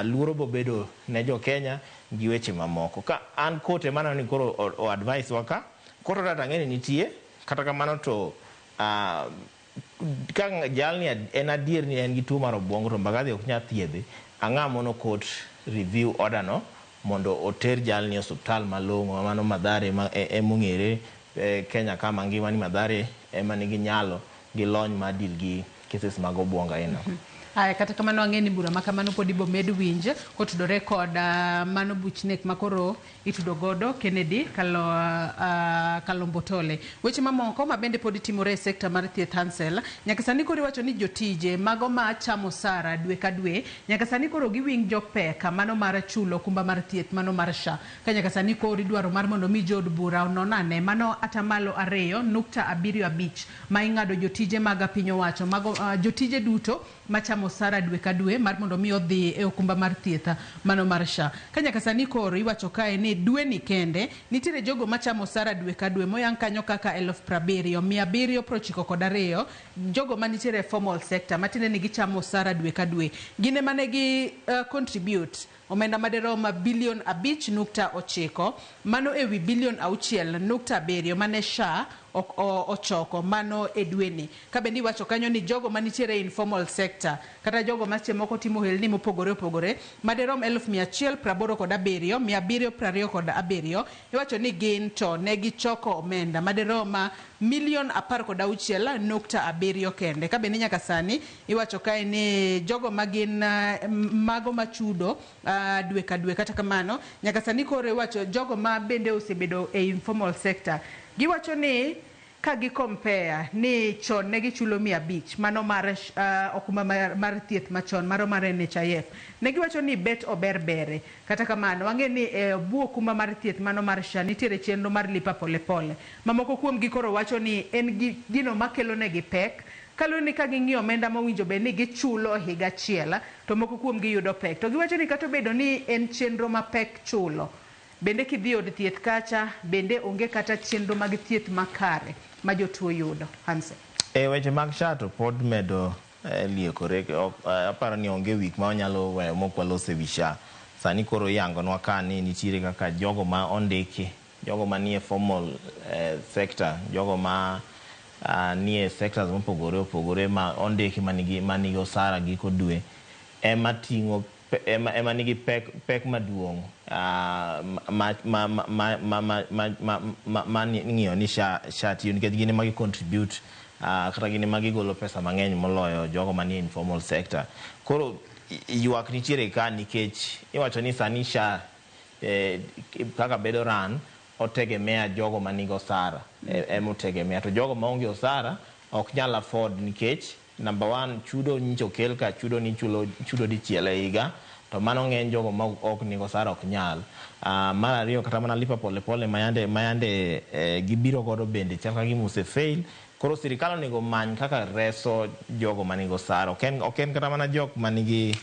luoro bobedo ne jo Kenya gi weche mamoko ka an kote mana ni koro o advice waka koro ratang'eni nitie kata kamano to ka jalni en adier ni en gi tuo mar obwongo to Mbagathi ok nya thiedhe ang'a mono court review order no mondo oter jalni osuptal malong'o mano Mathare emong'ere Kenya kama ngima ni Mathare ema nigi nyalo gi lony mar dil gi cases mag obwongo aino kata kamano ang'e ni bura makamano pod ibo med winj kotudore kod mano buchnek makoro itudo godo Kennedy Kalombotole weche mamoko ma bende pod timore e sekta mar thieth Hansel nyaka sani koro iwacho ni jotije mago ma chamo sara dwe ka dwe nyaka sani koro giwing jopeka mano mar chulo kumba mar thieth mano mar SHA ka nyaka sani koro idwaro mar mondo mi jod bura ononane mano atamalo 2.75 ma ing'ado jotije mag piny owacho mago jotije duto machamo sara dwe ka dwe mar mondo mi odhi e okumba mar thieth mano mar SHA ka nyaka sani koro iwacho kae ni dwe ni kende nitiere jogo machamo sara dwe ka dwe moyang kanyo kaka 70,792 jogo manitiere formal sector matinde ni gichamo sara dwe ka dwe gine mane gi contribute omenda maderomo bilion 5.9 mano ewi bilion 6.7 mane SHA ochoko mano e dweni ka bendi wacho kanyo ni jogo manitiere informal sector kata jogo mache moko timo helni mopogore opogore maderom 1,187,727 iwacho ni gin to ne gichoko omenda maderoma milion 16.7 kende ka bendi nyaka sani iwacho kae ni jogo magin mago machudo dwe ka dwe kata kamano nyaka sani koro iwacho jogo ma bende osebedo e informal sector giwacho ni kagi compare ni chon negi chulo 500 mano mar okuma mar thieth machon maro mar NHIF negi wacho ni bet oberbere kata kamano wang'e ni buo okuma mar thieth mano mar SHA nitiere chenro mar lipa pole pole mamoko kuom gi koro wacho ni en gino makelo negi pek kaluwore ni ka ging'iyo omenda mowinjo bed ni gichulo higa achiel to moko kuom gi yudo pek to giwacho ni kata obedo ni en chenro mapek chulo bende kidhi od thieth kacha bende onge kata chenro mag thieth makare ma jotuo yudo. Hansen. Weche mag SHA to pod medo liekore aparo ni onge wik ma onyalo weyo mokwalose wi SHA sani koro yangonwa ka ni nitiere kaka jogo ma ondiki jogo ma nie formal sector jogo ma nie sectors mopogore opogore ma ondiki manigi osara giko dwe ema ting'o ema nigi pek maduong' ma ng'iyo ni SHA tiyo nikech gin ema gi contribute kata gin ema gigolo pesa mang'eny moloyo jogo manie informal sector. Koro ywak nitiere ka nikech iwacho ni sani SHA kaka bedo ran otegemea jogo manigi osara emotegemea to jogo maonge osara ok nyal afford nikech number 1 chudo nyicho kel ka chudo ni chudo dichiel e higa to mano ng'eny jogo ma ok nigi osara ok nyal. Mar ariyo kata mana lipa pole pole mayande gibiro godo bende chal ka gimose fail koro sirikal onego many kaka reso jogo manigi osara ok en kata mana jok manigi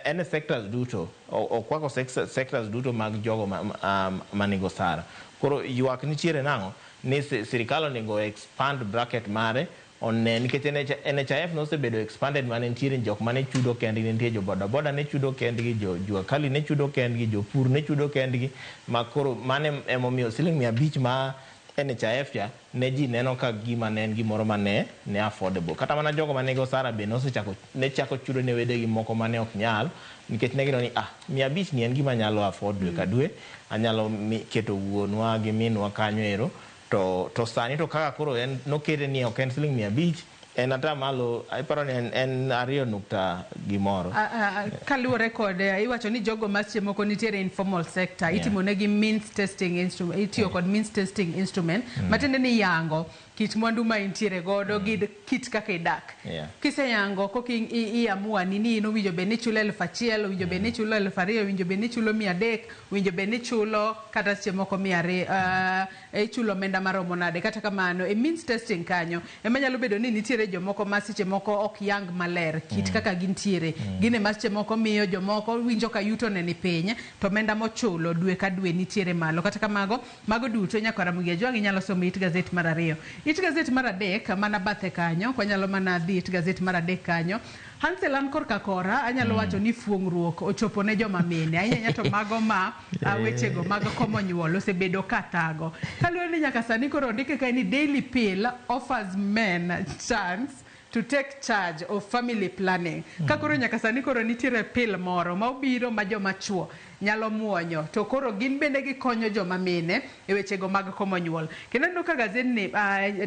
en sectors duto okwako sectors duto mag jogo manigi osara. Koro ywak nitiere nang'o ni sirikal onego expand bracket mare one nikech NHIF nosebedo expanded mane nitiere jok mane chudo kendgi nitie jo boda ne chudo kendgi jo akali ne chudo kendgi jo pur ne chudo kendgi makoro mane emomiyo siling 500 ma NHIF ya ne ji neno ka gima ne en gimoro mane ne affordable kata mana jogo mane go osara be ne chako chudo ne wedegi moko mane ok nyal nikech ne gino ni 500 ni en gima nyalo afford dwe ka dwe anyalo keto wuonwa gi minwa kanyo ero to sani to kaka koro en nokete ni ok en siling 500 en ata malo iparo ni en 2 gimoro kaluwore kod iwacho ni jogo maseche moko nitiere informal sector itimo negi means testing instrument itiyo kod means testing instrument matende ni yango kit mwandu ma intiere godo gi kit kaka idak kiseyango koki iamua ni ino winjo be ni chulo 1,000 winjo be ni chulo 2,000 winjo be ni chulo 300 winjo be ni chulo kata seche moko 200 chulo omenda maromo nade kata kamano e means testing kanyo ema nyalo bedo ni nitiere jomoko ma seche moko ok yang maler kit kaka gintiere gine ma seche moko miyo jomoko winjo ka yuto ne ni piny to omenda mochulo dwe ka dwe nitiere malo kata kamago mago duto nyaka ramugia jwangi nyalo somo it gazet mar 2 it gazet mar 3 mana bathe kanyo kwa nyalo mana dhi it gazet mar 3 kanyo Hansel an korka kora anyalo wacho ni fuong'ruok ochopo ne joma mine ahinya to mago ma wechego mag komo nyuol osebedo kathago kaluwore ni nyaka sani koro ndike ka ni Daily Pill offers men chance to take charge of family planning kakoro nyaka sani koro nitiere pill moro ma obiro ma joma chuo nyalo muonyo to koro gin bende gikonyo joma mine e wechego mag komo nyuol kendo ndo ka gazet ni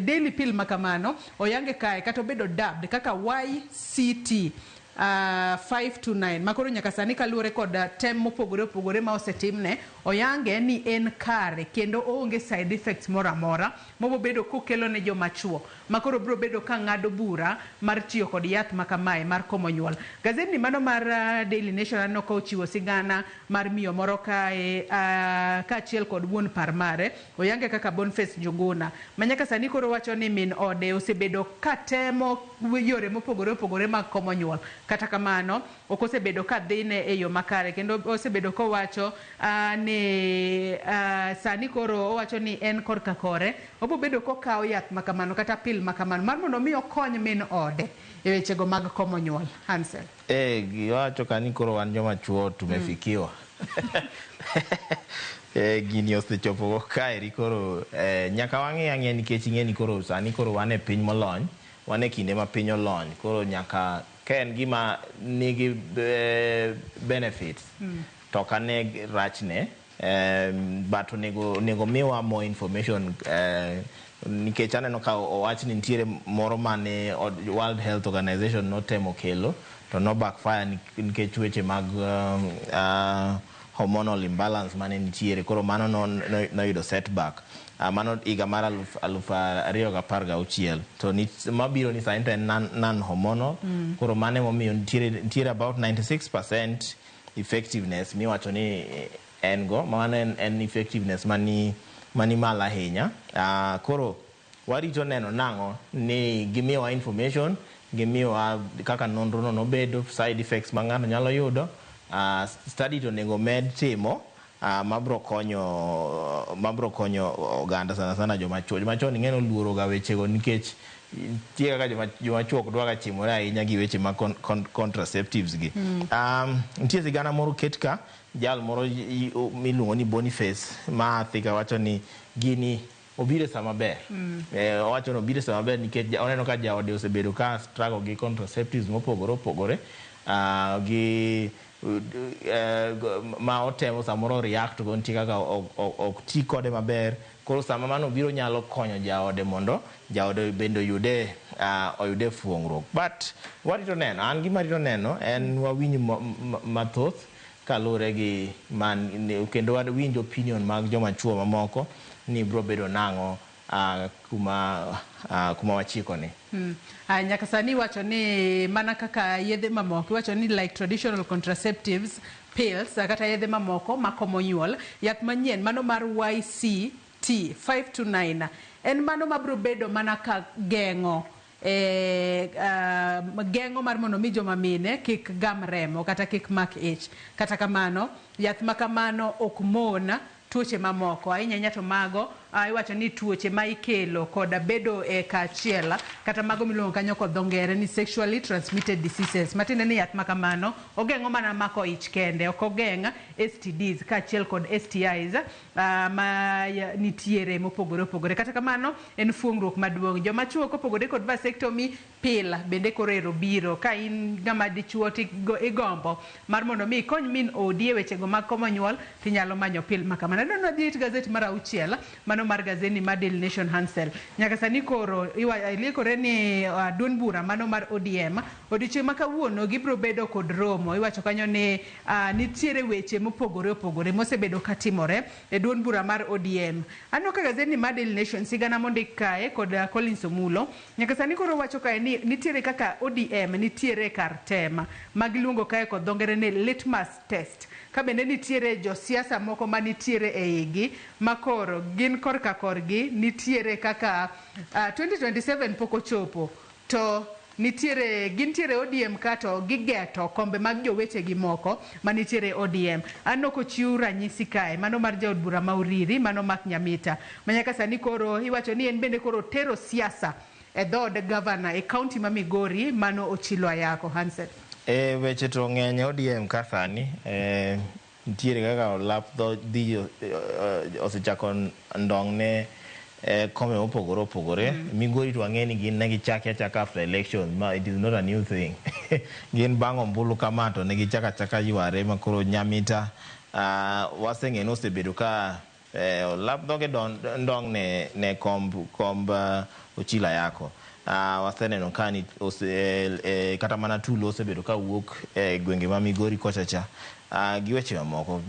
Daily Pill makamano oyange kae kata obedo dubbed kaka YCT 529 makoro nyaka sani kaluwore kod tem mopogore opogore ma osetimne oyange ni en kare kendo oonge side effects moro amora mobo bedo kokelo ne joma chuo makoro bro bedo ka ng'ado bura mar tiyo kod yath makamae mar komo nyuol. Gazet ni mano mar Daily Nation anno ka ochiwo sigana mar miyo moro kae kaachiel kod wuon par mare oyange kaka Boniface Njuguna manyaka sani koro wacho ni min ode osebedo katemo yore mopogore opogore mag komo nyuol kata kamano ok osebedo ka dhine e yo makare kendo osebedo kowacho ni sani koro owacho ni en korka kore obo bedo kokawo yath makamano kata pil makamano mar mondo mi okony min ode e wechego mag komo nyuol. Hansel giwacho kani koro wan joma chuo tumefikiwa gini osechopo kaeri koro nyaka wang'e nikech ing'e ni koro sani koro wan e piny molony wan e kinde ma piny olony koro nyaka ken gima nigi benefits to kane rachne but onego miwa more information nikech aneno ka owach ni nitiere moro mane World Health Organization notemo kelo to no backfire nikech weche mag hormonal imbalance mane nitiere, koro mano noyudo setback. Mano higa mar 2016 to mabiro ni sani to en non-hormonal, koro mane momiyo nitiere about 96% effectiveness miwacho ni en go, mano en effectiveness mani malo ahinya. Koro warito neno nang'o ni gimiyowa information, gimiyowa kaka nonro no nobedo, side effects ma ng'ato nyalo yudo. Study to nego med timo mabro konyo oganda sana joma chuo. Joma chuo ng'eno luoro ga wechego nikech tie kaka joma chuo dwa ga chimore ahinya gi weche ma contraceptives gi. Nitie sigana moro ketka jal moro miluongo ni Boniface ma Thika wacho ni gini obire sama ber. Wacho no obire sama ber nikech oneno ka jaode osebedo ka struggle gi contraceptives mopogore gi ma otemo samoro react go nitie kaka ok ti kode maber, koro sama mano biro nyalo konyo jaode mondo jaode bende oyude fuong'ruok. But warito neno, an gima rito neno en wawinj mathoth kalure gi kendo winjo opinion mag joma chuo mamoko ni bro bedo nang'o kuma wachiko ni. Nyaka sani wacho ni mana kaka yedhe mamoko, wacho ni like traditional contraceptives pills kata yedhe mamoko makomo nyuol, yath manyien mano mar YCT 529 en mano mabro bedo mana ka geng'o mar mondo mi joma mine kik gam remo kata kik mak ich. Kata kamano yath makamano ok mon tuoche mamoko ahinya to mago iwacho ni tuoche ma ikelo koda bedo kaachiel kata mago miluongo kanyo kod dho ngere ni sexually transmitted diseases. Matiende ni yath makamano ogeng'o mana mako ich kende, ok ogeng' STDs kaachiel kod STIs ma nitiere mopogore. Kata kamano en fuong'ruok maduong'. Joma chuo kopogore kod vasectomy pill bende korero biro ka in ng'ama dichuo igombo mar mondo mi ikony min odi e wechego mag komo nyuol tinyalo manyo pill makamano. Adonwa dhiit gazet mar 6 mano mar gazeni mar Daily Nation Hansel. Nyaka sani koro ilikore ni duond bura mano mar ODM odiochieng' ma kawuono gibro bedo kod romo. Iwacho kanyo ni nitiere weche mopogore mosebedo katimore e duond bura mar ODM. Ano ka gazeni mar Daily Nation sigana mondik kae kod Collins Omulo. Nyaka sani koro wacho kae ni nitiere kaka ODM nitiere kar tema magiluongo kae kod dho ngere ni litmus test. Ka bende nitiere josiasa moko manitiere e igi makoro gin korka korgi nitiere kaka 2027 poko chopo to gintiere ODM kato gigeto kombe mag joweche gi moko manitiere ODM. Anoko chiu ranyisi kae mano mar jaod bura Mauriri mano mak Nyamita manyaka sani koro iwacho ni en bende koro tero siasa e dhod governor e county ma Migori mano Ochilo Ayako. Hansel weche to ng'eny ODM ka sani nitiere kaka olap dhi osechako ndong' ne kome opogore. Migori to ang'e ni gin ne gichaki achaka after elections, it is not a new thing. Gin bang' ombulu kama to ne gichaka yware makoro Nyamita waseng'e osebedo ka olap dhoge ndong' ne komb Ochilo Ayako. Waseneno kani kata mana tulo osebedo ka wuok gwenge ma Migori kochacha gi weche mamoko.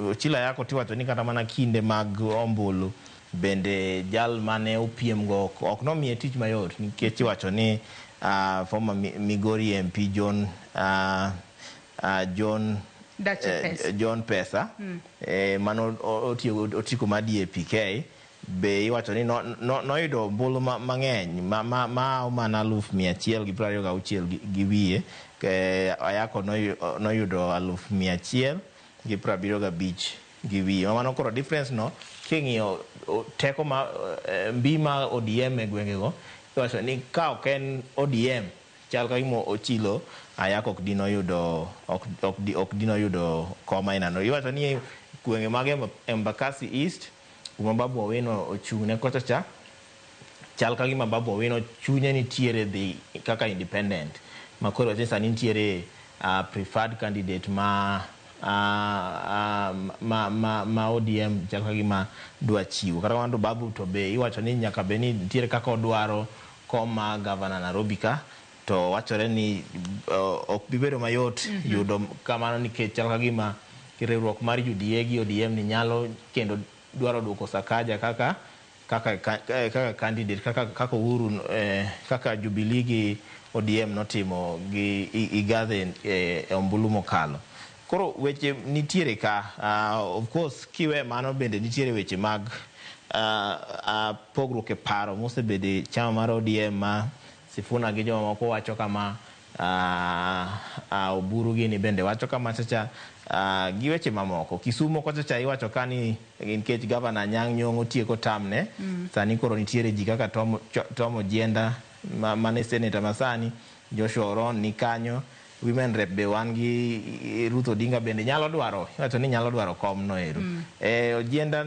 Ochilo Ayako tiwacho ni kata mana kinde mag ombulu bende jal mane opiem go ok nomiye tich mayot nikech iwacho ni former Migori MP John Pesa mano otiko ma DAPK be iwacho ni noyudo ombulu mang'eny ma mana 126 gi wiye. Ayako noyudo 175 gi wiye. Mano koro difference no king'iyo teko ma mbi ma ODM e gwengego iwacho ni ka ok en ODM chal ka gimo Ochilo Ayako ok dino yudo koma inano. Iwacho ni gwenge mag Embakasi East kuma Babu Owino ochung'ne kochacha chal ka gima Babu Owino chunye nitiere dhi kaka independent makoro sani nitiere preferred candidate ma ODM chal ka gima dwa chiwo. Kata kamano Babu to be iwacho ni nyaka be ni nitiere kaka odwaro koma gavana Nairobi ka to wachore ni ok bibedo mayot yudo kamano nikech chal ka gima riwruok mar UDA gi ODM ni nyalo kendo dwaro duoko Sakaja kaka candidate kaka Uhuru kaka Jubilee gi ODM notimo gi Igathe e ombulu mokalo. Koro weche nitiere ka of course kiwe mano bende nitiere weche mag pogruok e paro mosebede chama mar ODM ma Sifuna gi joma moko wacho kama Oburu gini bende wacho kama chacha gi weche mamoko. Kisumo kochacha iwacho kani nikech Governor Anyang' Nyong'o tieko tamne sani koro nitiere ji kaka Tom Ojienda mane senator masani, Joshua Oron ni kanyo, women rep be wan gi Ruth Odinga bende nyalo dwaro, iwacho ni nyalo dwaro kom no ero. Ojienda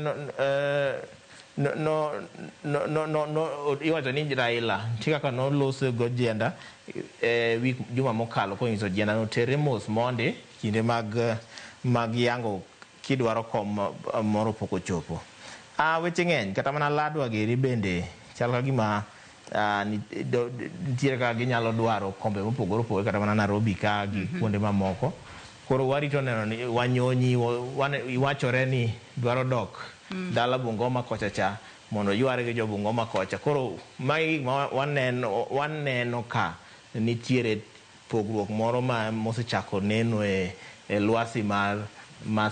iwacho ni Raila kaka nolose go Ojienda wik juma mokalo ko nyiso Ojienda no tere mos monde kinde mag yango kidwaro kom moro poko chopo. Weche ng'eny kata mana ladwa geri bende chal ka gima nitiere ka ginyalo dwaro kombe mopogore opogore kata mana Nairobi ka gi kuonde mamoko. Koro warito neno ni Wanyonyi iwachore ni dwaro dok dala Bungoma kocha cha mondo yware gi jo Bungoma kocha. Koro mai waneno ka nitiere pogruok moro mosechako neno e lwasi mar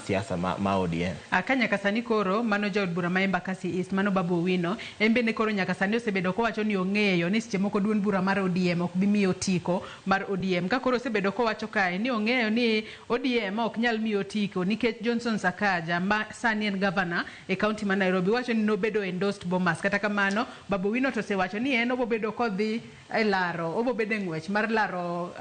siasa ma ODM. Ka nyaka sani koro mano jaod bura ma Embakasi East mano Babu Owino en bende koro nyaka sani osebedo kowacho ni ong'eyo ni seche moko duond bura mar ODM ok bi miyo tiko mar ODM. Ka koro osebedo kowacho kae ni ong'eyo ni ODM ok nyal miyo tiko nikech Johnson Sakaja ma sani en governor e kaunti ma Nairobi wacho ni nobedo endorsed Bomas. Kata kamano Babu Owino to osewacho ni en obobedo kodhi e laro, obobedo ng'wech mar laro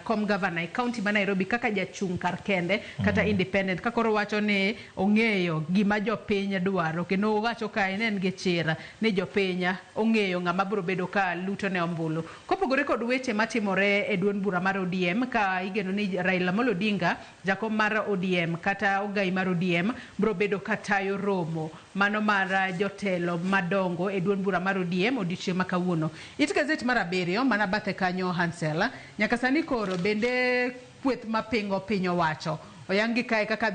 kom governor e kaunti ma Nairobi kaka jachung' kar kende kata independent. Ka koro wacho ni ong'eyo gima jopiny dwaro kendo wacho ka en gi chira ni jopiny ong'eyo ng'ama biro bedo ka luto ne ombulu. Kopogore kod weche matimore e duond bura mar ODM ka igeno ni Raila Amolo Odinga jakom mar ODM kata ogai mar ODM biro bedo ka tayo romo mano mar jotelo madongo e duond bura mar ODM odiochieng' ma kawuono. It gazet mar 7 mana bathe kanyo Hansel nyaka sani koro bende kweth mapingo piny owacho oyangi kae kaka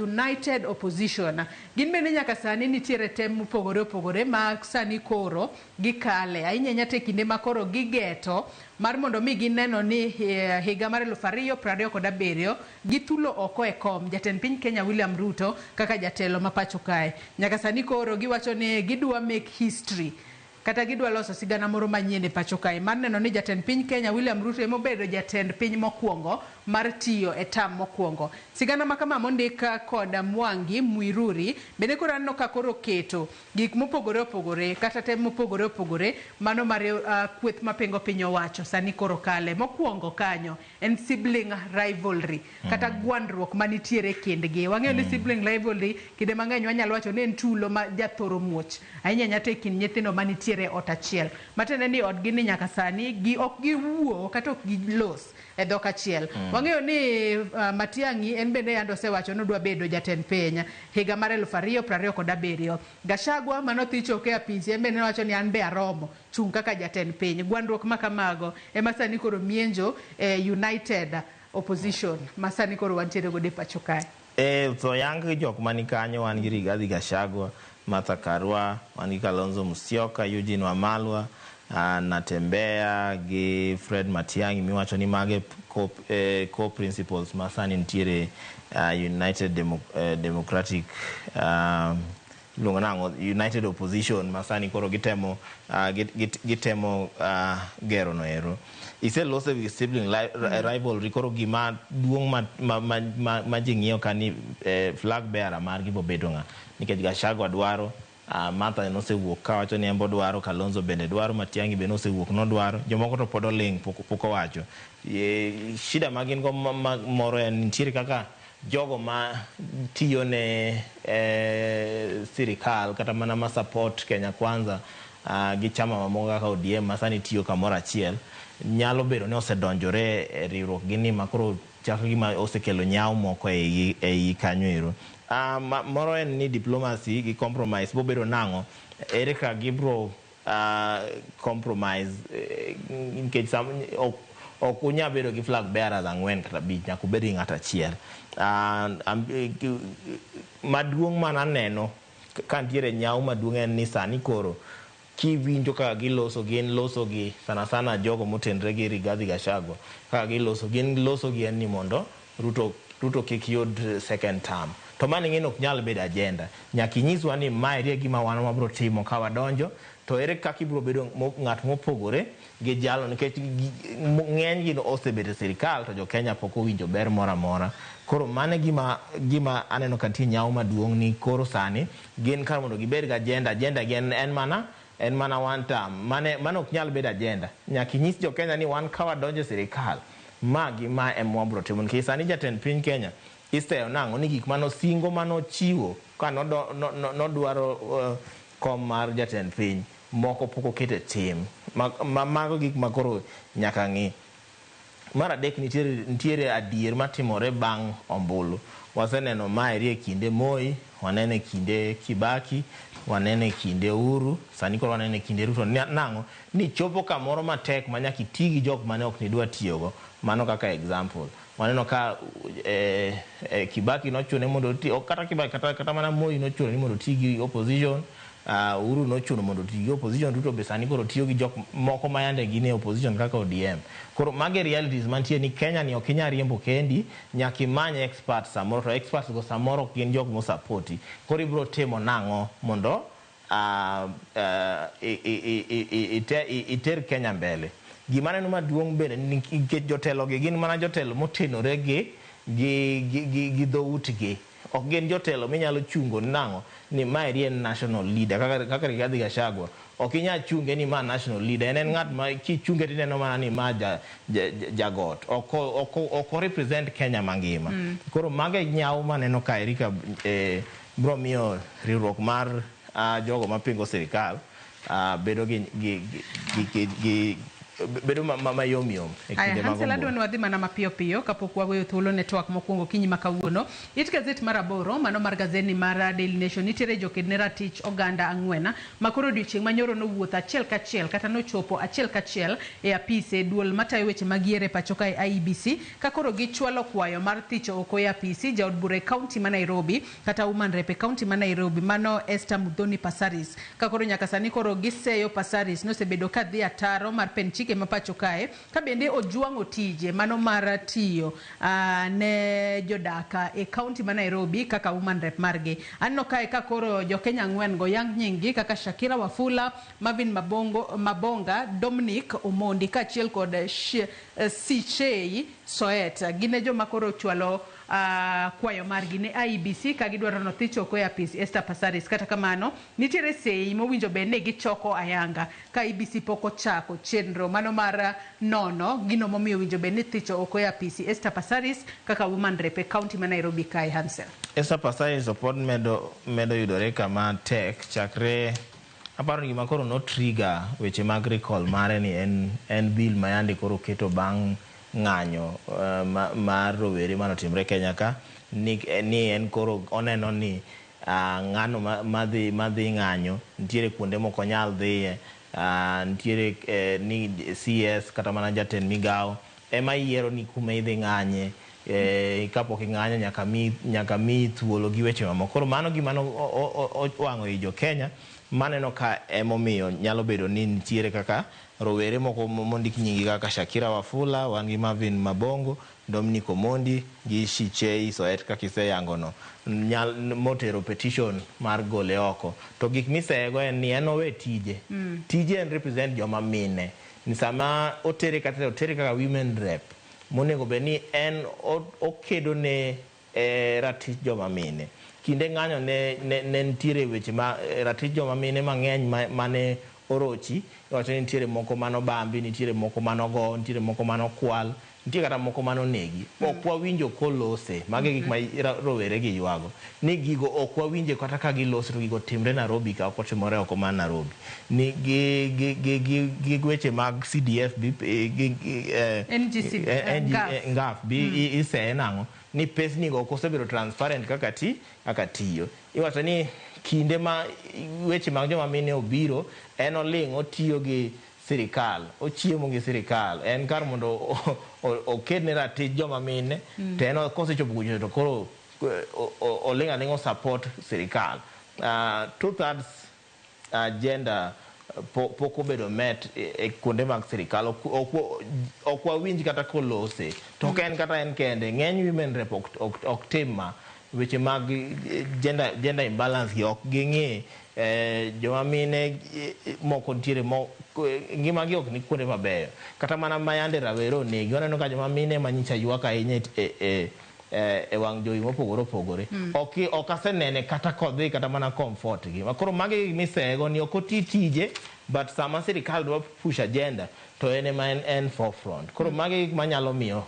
United Opposition. Gin bende nyaka sani nitiere tem mopogore opogore ma sani koro gikale ahinya nyate kinde ma koro gigeto mar mondo mi gineno ni higa mar 2027 gitulo oko e kom jatend piny Kenya William Ruto kaka jatelo ma pacho kae. Nyaka sani koro giwacho ni gidwa make history kata gidwa loso sigana moro manyien e pacho kae mar neno ni jatend piny Kenya William Ruto emobedo jatend piny mokwongo mar tiyo e tam mokwongo. Sigana makama mondika kod Mwangi Mwiruri bende koro aneno ka koro keto gik mopogore opogore kata tem mopogore opogore mano mar kweth mapingo piny owacho sani koro kale. Mokwongo kanyo en sibling rivalry kata gwandruok manitiere kindgi. Wang'eyo ni sibling rivalry kinde mang'eny wanyalo wacho ni en tulo ma jathoro muoch ahinya nyate kind nyithindo manitiere ot achiel. Matende ni odgi ni nyaka sani ok giwuo kata ok gilos e dhok achiel. Wang'eyo ni Matiang'i en bende yando osewacho ni odwa bedo jatend piny higa mar 2027. Gachagua manothicho ke apisi en bende wacho ni an be aromo chung' kaka jatend piny. Gwandruok makamago ema sani koro mienjo United Opposition ma sani koro wantiere go e pacho kae. So yang jok mani kanyo wan gi Rigathi Gachagua, Martha Karua, wan gi Kalonzo Musyoka, Eugene Wamalwa, Natembea gi Fred Matiang'i miwacho ni mage co-principals masani nitiere United Democratic United Opposition masani koro gitemo gero no ero. Iselose with sibling rivalry koro gima duong' ma jing'iyo kani flag bearer mar gibo bedo ng'a nikech Gachagua dwaro Martha nosewuok ka wacho ni embo dwaro, Kalonzo bende dwaro, Matiang'i bende nosewuok nodwaro, jomoko to pod oling pok owacho. Shida magin go moro en nitiere kaka jogo ma tiyo ne sirikal kata mana ma support Kenya Kwanza gi chama mamoko kaka ODM masani tiyo kamoro achiel nyalo bedo ni osedonjore e riwruok gini makoro chako gima osekelo nyaw moko e kanyo ero. Moro en ni diplomacy gi compromise bobedo nango ere ka gibro compromise nikech ok unya bedo gi flag bearers ang'wen kata abich, nyaka ubed gi ng'ato achiel. Maduong' mananeno ka ntiere nyau maduong' en ni sani koro kiwinjo ka giloso gi sana jogo motenre gi Rigathi Gachagua, ka gin loso gi en ni mondo Ruto kik yud second term. To mano ing'e ok nyal bedo agenda. Nyaka inyiswa ni mae rie gima wan wabiro timo ka wadonjo, to ere kaka ibiro bedo ng'at mopogore gi jalo, nikech ng'eny gi osebedo sirikal to jo Kenya pok owinjo ber moro amora. Koro mano gima aneno ka nitie nyau maduong' ni koro sani gin kar mondo gibed gi agenda gi en mana one term. Mano ok nyal bedo agenda. Nyaka inyis jo Kenya ni wan ka wadonjo sirikal, ma gima ema wabiro timo. Nikech sani jatend piny Kenya iseyo nang'o ni gik manosingo manochiwo ka nodwaro kom mar jatend piny, moko pok okete tim. Mago gik makoro nyaka ng'i. Mar adek nitiere adier matimore bang' ombulu. Waseneno maeri e kinde Moi, waneno e kinde Kibaki, waneno e kinde Uhuru, sani koro waneno e kinde Ruto. Nang'o ni chopo kamoro matek ma nyaka iti gi jok mane ok nidwa tiyogo. Mano kaka example. Waneno ka Kibaki nochune mondo oti, kata Kibaki kata mana Moi nochune ni mondo oti gi opposition. Uhuru nochuno mondo oti gi opposition. Ruto be sani koro tiyo gi jok moko ma yande gin e opposition kaka ODM. Koro mage realities mantie ni Kenya ni ok inyal riembo kendi, nyaka imany experts samoro, to experts go samoro ok gin jok mosapoti. Koro ibiro timo nang'o mondo iter Kenya mbele. Gima neno maduong' bende nikech jotelo gi gin mana jotelo motenore gi dhoutgi. Ok gin jotelo minyalo chungo nang'o ni ma en national leader kaka Rigathi Gachagua. Ok inyal chunge ni ma national leader. En ng'at ma kichunge tineno mana ni ma jagot. Ok represent Kenya mangima. Koro mage nyau maneno ka Erika bro miyo riwruok mar jogo mapingo sirikal bedo bedo mayom e kinde mag ombulu. Adwa ni wadhi mana mapiyo piyo kapok waweyo thuolo ne twak mokwongo kinyi ma kawuono. It gazet mar aboro, mano mar gazeni mar Daily Nation, nitiere joked ratich oganda ang'wena makoro odiochieng' manyoro nowuotho achiel kachiel kata nochopo achiel kachiel e apise duol matayo weche mag yiero e pacho kae IEBC, ka koro gichwalo kwayo mar thicho oko e apisi jaod bura e kaunti ma Nairobi kata woman rep e kaunti ma Nairobi, mano Esther Muthoni Passaris. Ka koro nyaka sani koro giseyo Passaris nosebedo ka dhi ataro mar penchike mapacho kae ka bende ojuang'o tije mano mar tiyo ne jodaka e kaunti ma Nairobi kaka woman rep margi. Anno kae ka koro jo Kenya ang'wen go yang nyingi kaka Shakira Wafula, Marvin Mabonga, Dominic Omondi kachiel kod Sichei Soet. Gine joma koro chwalo kwayo margi ne IEBC ka gidwaro nothicho ko e apis Esther Passaris. Kata kamano nitiere sei mowinjo bed ne gichoko ayanga ka IEBC pok ochako chenro mano mar nono gino momiyo winjo bed ni thicho oko e apis Esther Passaris kaka woman rep e kaunti ma Nairobi kae. Hansel, Esther Passaris pod medo yudore kama tek chakre aparo ni gima koro no trigger weche mag recall mare ni en bill mayande koro keto bang' ng'anyo mar rowere manotimre Kenya ka ni en koro oneno ni ng'ano madhi ng'anyo nitiere kuonde moko nyal dhiye, nitiere ni CS kata mana jatend migawo ema yiero ni kuma idhi ng'anye, kapok ing'anyo nyaka mi thuolo gi weche mamoko. Koro mano gima owang'o i jo Kenya, maneno ka emomiyo nyalo bedo ni nitiere kaka rowere moko mondik nyingi kaka Shakira Wafula, wan gi Marvin Mabongo, Dominic Omondi gi Sichei Soet kaka iseyango no motero petition mar gole oko. To gik misego en ni en owe tije. Tije en represent joma mine. Ni sama otere kaka women rep, monego be ni en okedo ne ratich joma mine. Kinde ng'anyo ne nitiere weche ma ratich joma mine mang'eny mane orochi, wacho ni nitiere moko mano bambi, nitiere moko mano go, nitiere moko mano kwal, nitiere kata moko mano negi. Ok wawinjo kolose, mage gik ma rowere gi ywago. Ni gigo ok wawinje kata ka gilose to gigo timre Nairobi ka ok otimore oko man Nairobi. Ni gi weche mag CDF ngaf bi ise nang'o ni pesni go kosebedo transparent kaka tiyo. Iwacho ni kinde ma weche mag joma mine obiro en oling' otiyo gi sirikal ochiemo gi sirikal en kar mondo okedne ratich joma mine to en kosechopo kucho to koro olinga lingo support sirikal 2/3 agenda pok obedo met e kuonde mag sirikal ok wawinj kata kolose to en kata en kende ng'eny women rep ok tim weche mag gender imbalance gi ok ging'e joma mine moko ntiere ngima gi ok ni kuonde mabeyo kata mana mayande rawero onegi waneno ka joma mine manyicha ywak ahinya e wang' jowi mopogore opogore ok asenene kata kodhi kata mana comfort gi makoro magi misego ni ok oti tije but sama sirikal dwa push agenda to en ema en forefront koro magi manyalo miyo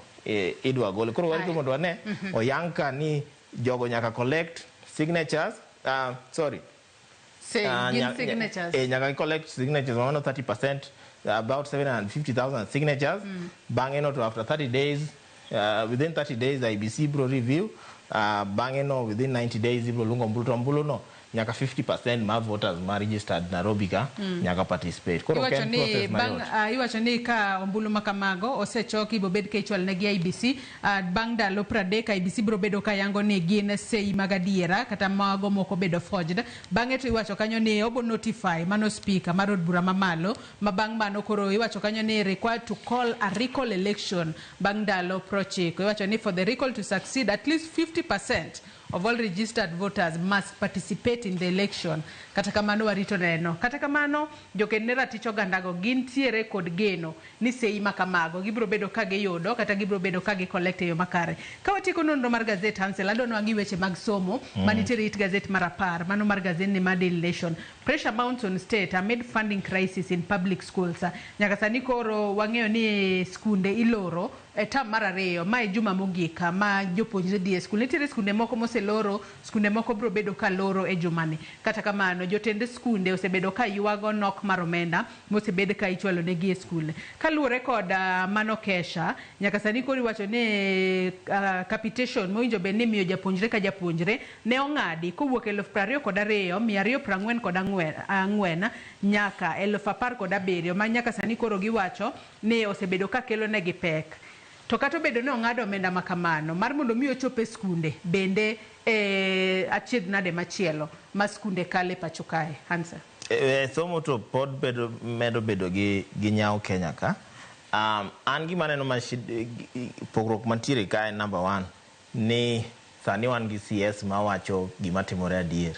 idwa gole koro warito mondo wane oyang ka ni jogo nyaka collect signatures nyaka collect signatures 30%, about 750,000 signatures bang'e no to after 30 days within 30 days IBC bro review bang'e no within 90 days ibro lungo mbulu no nyaka 50% ma voters ma registered Nairobi ka nyaka participate koro ken process mayot iwacho ni ka ombulu makamago osechoki bo bed ka ichwal ne gi IBC bang' ndalo 30 IBC bro bedo ka yango ni gin sei mag adiera kata mago moko bedo forged bang'e to iwacho kanyo ni obo notify mano speaker mar od bura mamalo ma bang' mano koro iwacho kanyo ni required to call a recall election bang' ndalo 90 iwacho ni for the recall to succeed at least 50% of all registered voters must participate in the election. Kata kamano warito neno. Kata kamano jokene ratich ogandago gintiere kod geno ni sei makamago gibro bedo ka giyudo kata gibro bedo ka gi-collect yo makare. Ka watiko nonro mar gazet Hansel adwa nwangi weche mag somo manitiere it gazet mar 10 mano mar gazet ni Daily Nation. Pressure mounts on state amid funding crisis in public schools. Nyaka sani koro wang'eyo ni skunde iloro tam mar 2 ma juma mogika ma jopuonjre dhi e skul nitiere skunde moko moseloro skunde moko bro bedo ka loro e jumani kata kamano jotend skunde osebedo ka ywago nok mar omenda mosebed ka ichwalo ne gi e skul kaluwore kod mano kesha nyaka sani koro iwacho ni capitation mowinjo bed ni miyo japuonjre ka japuonjre ne ong'adi kowuok 22,244 nyaka 17,000 ma nyaka sani koro giwacho ni osebedo ka kelo negi pek to kata bedo ni ong'ado omenda makamano mar mondo mi ochope skunde bende achiedh nade machielo ma skunde kale pacho kae Hansa somo to pod medo bedo gi nyawo Kenya ka an gima neno pogruok mantiere kae number 1 ni sani wan gi CS ma wacho gima timore adier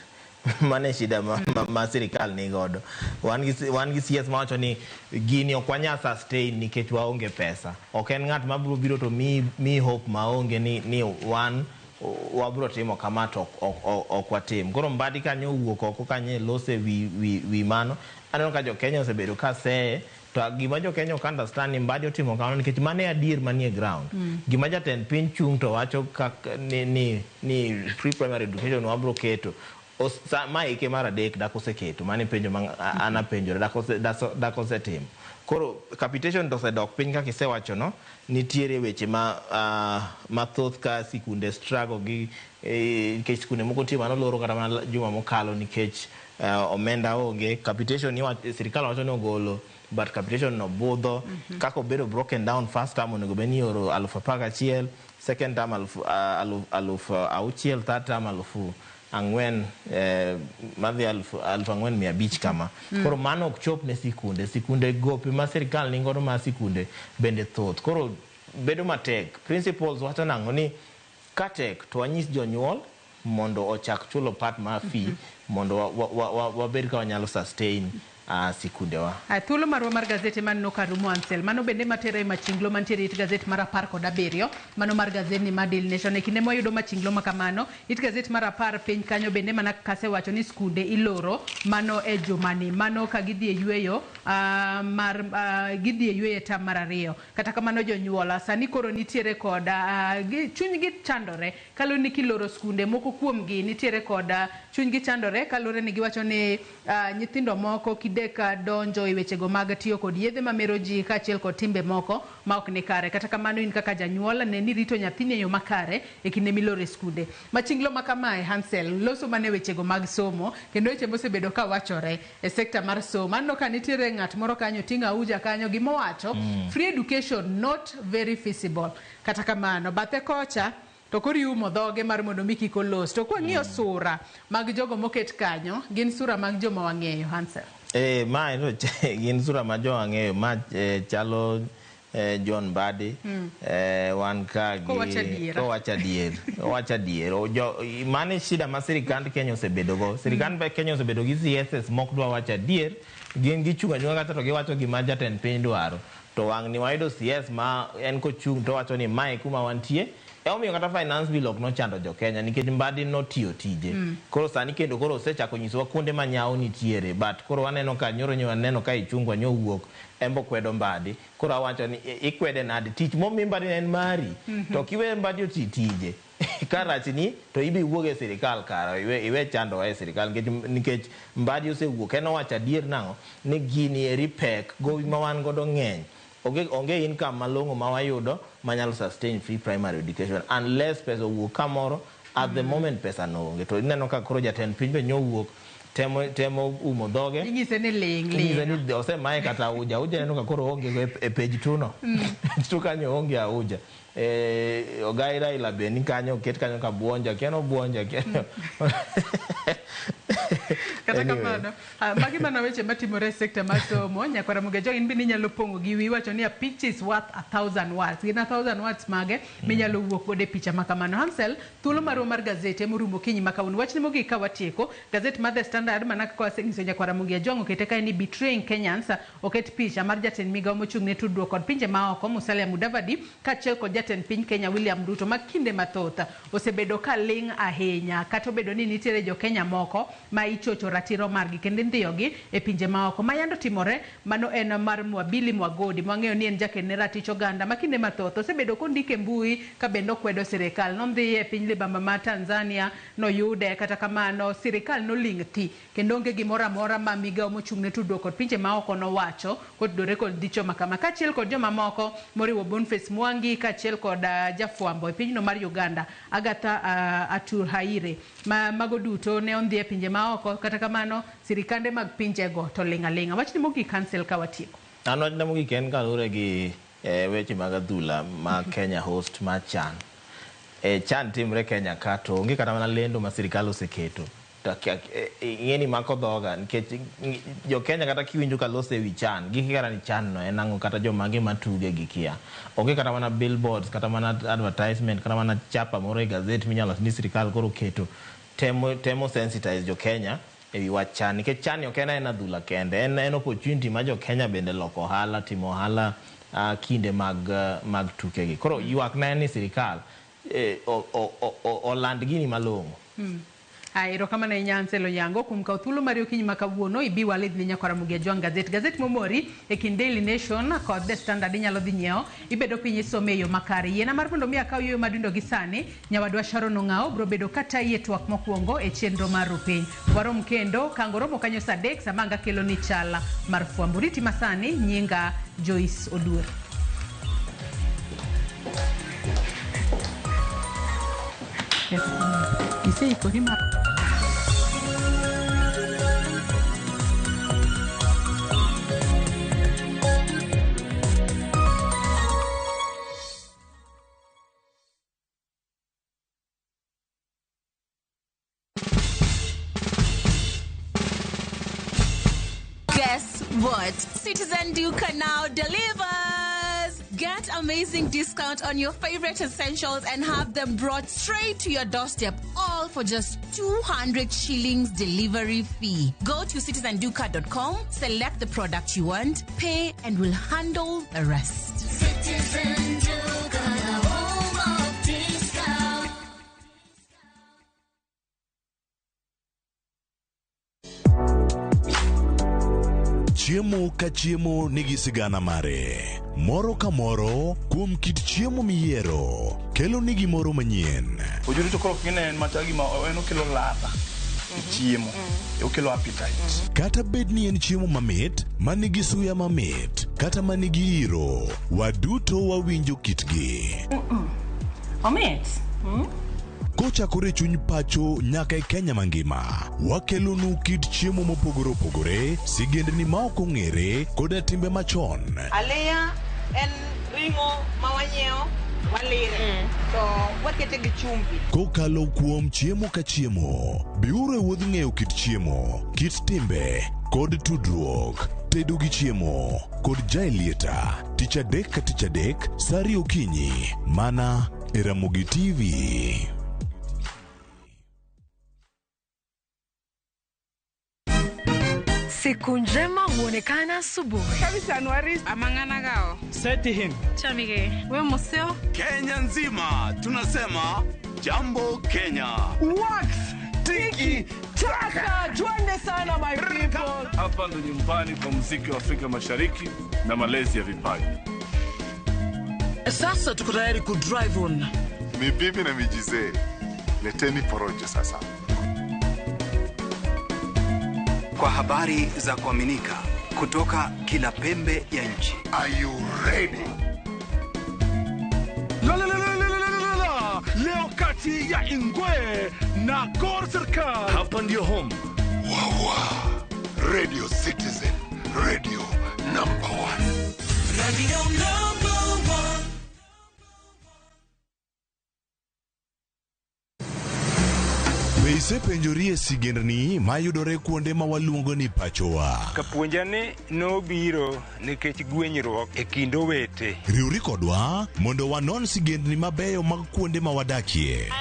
mane shida ma sirikal ni godo wan gi CS ma wacho ni gini ok wanya sustain nikech waonge pesa ok en ng'at mabiro biro to mi hope maonge ni wan wabro timo kama to ok watim koro mbadi kanyo wuok oko kanye lose wi mano aneno ka jo Kenya osebedo ka se to gima jo Kenya ok understand mbadi otimo kamano nikech mane adier manie ground gima jatend piny chung to wacho ni free primary education wabro keto ma ike mar 3 dakoseketo mane penjo ana penjo dakosetim koro capitation to sedok piny kaka isewacho no nitiere weche mathoth ka sikunde struggle gi nikech sikunde moko tie mano loro kata mana juma mokalo nikech omenda onge capitation sirikal wacho ni ogolo but capitation no budho kaka obedo broken down first term onego bed ni oro 11,000 second term 6,000 third term 4,000 madhi 4,500 kama koro mano ok chop ne sikunde gopi ma sirikal ni godo ma sikunde bende thoth koro bedo matek principals wacho nango ni katek to wanyis jonyuol mondo ochak chulo part ma fee mondo wabed ka wanyalo sustain sikunde wa thuolo marwa mar gazete man no karumo Ansel mano bende matere machinglo mantiere it gazet mar 17 mano mar gazet ni Daily Nation e kinde moyudo machinglo makamano it gazet mar 10 piny kanyo bende mana kase wacho ni skunde iloro mano e jumani mano ka gidhi e yweyo gidhi e yweyo tam mar 2 kata kamano jonyuola sani koro nitiere kod chuny gi chandore kalo ni kiloro skunde moko kuom gi nitiere kod chuny gi chandore kalore ni giwacho ni nyithindo moko iyude ka donjo e wechego mag tiyo kod yedhe mamero ji kaachiel kod timbe moko ma ok ni kare. Kata kamano in kaka janyuol ne ni rito nyathini e yo makare e kinde miloro e skunde. Machinglo ma kamae Hansel loso mane wechego mag somo kendo weche mosebedo ka wachore e sekta mar somo. Anno ka nitiere ng'at moro kanyo tinga auja kanyo gimowacho free education not very feasible. Kata kamano bathe kocha to kori umo dhoge mar mondo mi kik olos. To kwang'iyo sura mag jogo moket kanyo gin sura mag joma wang'eyo Hansel. Ma gin sura ma jo wang'eyo ma chalo John Badi wan ka gi kowacha dier mane shida ma sirikand Kenya osebedo go. Sirikand Kenya osebedo gi CSS mok dwa wacha dier gin gichung' anyuola kata to giwacho gima jatend piny dwaro to wang' ni wayudo CS ma en kochung' to wacho ni mae kuma wantie. Omiyo kata finance bill ok nochando jo Kenya nikech Mbadi notiyo tije. Koro sani kendo koro osechako nyisowa kuonde ma nyawo nitiere but koro waneno ka nyoro nyo waneno ka ichungwa nyo wuok embo kwedo Mbadi. Koro awacho ni ikwede nadi tich momi Mbadi en mari to kiwe Mbadi oti tije karachni to ibi wuog e sirikal kara iwe chando e sirikal nikech Mbadi osewuok en owacho adier nang'o ni gini eri pek gowi ma wan godo ng'eny. Onge income malongo ma wayudo manyalo sustain free primary education unless pesa wuok kamoro at the moment pesa no onge. To ineno ka koro jatend piny be nyowuok temo umo dhoge ingise ni ling ni osemaye kata auja neno ka koro onge e page tuno to kanyo onge auja. Ogaira ila be ni kanyo ket kanyo ka buonja keno kata kamano magi mana weche matimore sekta mar somo. Nyakwara Mugejo in bende inyalo pongo gi wi wacho ni a picture is worth 1,000 words. Gin 1,000 words mage minyalo wuok kode picha makamano. Hansel thuolo marwa mar gazete morumo kinyi makawuono. Wachni mogik ka watieko gazet mar The Standard manaka kwa sengiso Nyakwara Mugejo okete ka ni betraying Kenyans oket picha mar jatend migawo mochung' ne tudruok kod pinje maoko Musalia Mudavadi kaachiel kod jatend piny Kenya William Ruto ma kinde mathoth osebedo ka ling' ahinya kata obedo ni nitiere jo Kenya moko ma ichocho ratiro margi kendo ndhiyogi e pinje maoko. Mayando timore mano en mar Mwabili Mwagodi mwang'eyo ni en jaked ne ratich oganda ma kinde mathoth osebedo kondike mbui ka bendo kwedo sirikal. Nondhi e piny libamba ma Tanzania noyude kata kamano sirikal noling' thi kendo onge gimoro amora ma migawo mochung' ne tudruok kod pinje maoko nowacho kotudore kod dicho makama kaachiel kod joma moko moriwo Boniface Mwangi kaachiel kod jafwambo e pinyno mar Uganda Agatha Atuhaire mago duto ne ondhi e pinje maoko. Kata kamano sirikande mag pinjego to ling'aling'a. Wachni mogik Hansel ka watieko. An wachna mogik en kalure gi weche mag adhula ma Kenya host ma CHAN. CHAN timre Kenya ka to onge kata mana lendo ma sirikal oseketo. Ing'eni mako dhoga nikech jo Kenya kata kiwinjo ka lose wi CHAN giki kata ni CHAN no en ang'o kata jomage matuge gi kia. Onge kata mana billboards kata mana advertisement kata mana chapa moro e gazet minyalo ni sirikal koro keto temo sensitize jo Kenya e wi wach CHAN nikech CHAN ok en adhula kende en opportunity ma jo Kenya bende loko ohala timo ohala kinde mag tukegi. Koro ywak na en ni sirikal oland gini malong'o. Ero kama na Hansel yango kumka thuolo mari okinyi makawuono ibi walid ni Nyakwara Mugejo gazet momori e kin Daily Nation kod The Standard inyalo dhi nyiewo ibedo piny isome yo makare. Yiena mar mondo mi akaw yo madundo gi sani nyawadwa Sharon Ong'ao bro bedo kata yie twak mokwongo e chenro mar rupiny. Warom kendo kangoromo kanyo saa 3 samanga kelo ni chala mar fwambo. Riti masani nyinga Joyce Odur. Ise ikori mar Guess what? Citizen Duca now delivers. Get amazing discount on your favorite essentials and have them brought straight to your doorstep, all for just 200 shillings delivery fee. Go to citizenduca.com, select the product you want, pay, and we'll handle the rest. Citizen Duca, home of discount. Chiemo ka chiemo nigi sigana mare. Moro ka moro kuom kit chiemo miyiero kelo nigi moro manyien. Ojuri to koro kine en machagi ma en okelo ladha. chiemo okelo appetite. Kata bed ni en chiemo mamit, manigi suya mamit, kata manigi iro, waduto wawinjo kitgi. Omit. Kochakore chuny pacho nyaka e Kenya mangima, wakelonu kit chiemo mopogore opogore, sigendni ma ok ong'ere koda timbe machon. Aleya en ringo mawanyeo walire to wakete gi chumbi. Kokalo kuom chiemo ka chiemo, biuru e wuodh ng'eyo kit chiemo, kit timbe kod tudruok. Tedo gi chiemo kod jailieta, tich adek ka tich adek, sari okinyi, mana e Ramogi TV. Siku njema huonekana asubuhi. Kabisa Anwari amangana gao. Seti him. Chamige. We museo. Kenya nzima tunasema jambo Kenya. Wax tiki taka. Twende sana my people. Hapa ndo nyumbani kwa muziki wa Afrika Mashariki na malezi ya vipaji. Sasa tuko tayari ku drive on. Mibibi na mijize. Leteni porojo sasa. Kwa habari za kuaminika kutoka kila pembe ya nchi. Are you ready? Leo kati ya Ingwe na Gor Serikali. Hapa ndio home. Radio Citizen, radio number 1. Radio number 1. Be isepenjorie sigendni mayudore kuonde ma waluongo ni pachowa. Kapuonjani nobiro nikech gwenyruok e kind owete. Riwri kodwa mondo wanon sigendni mabeyo mag kuonde ma wadakie.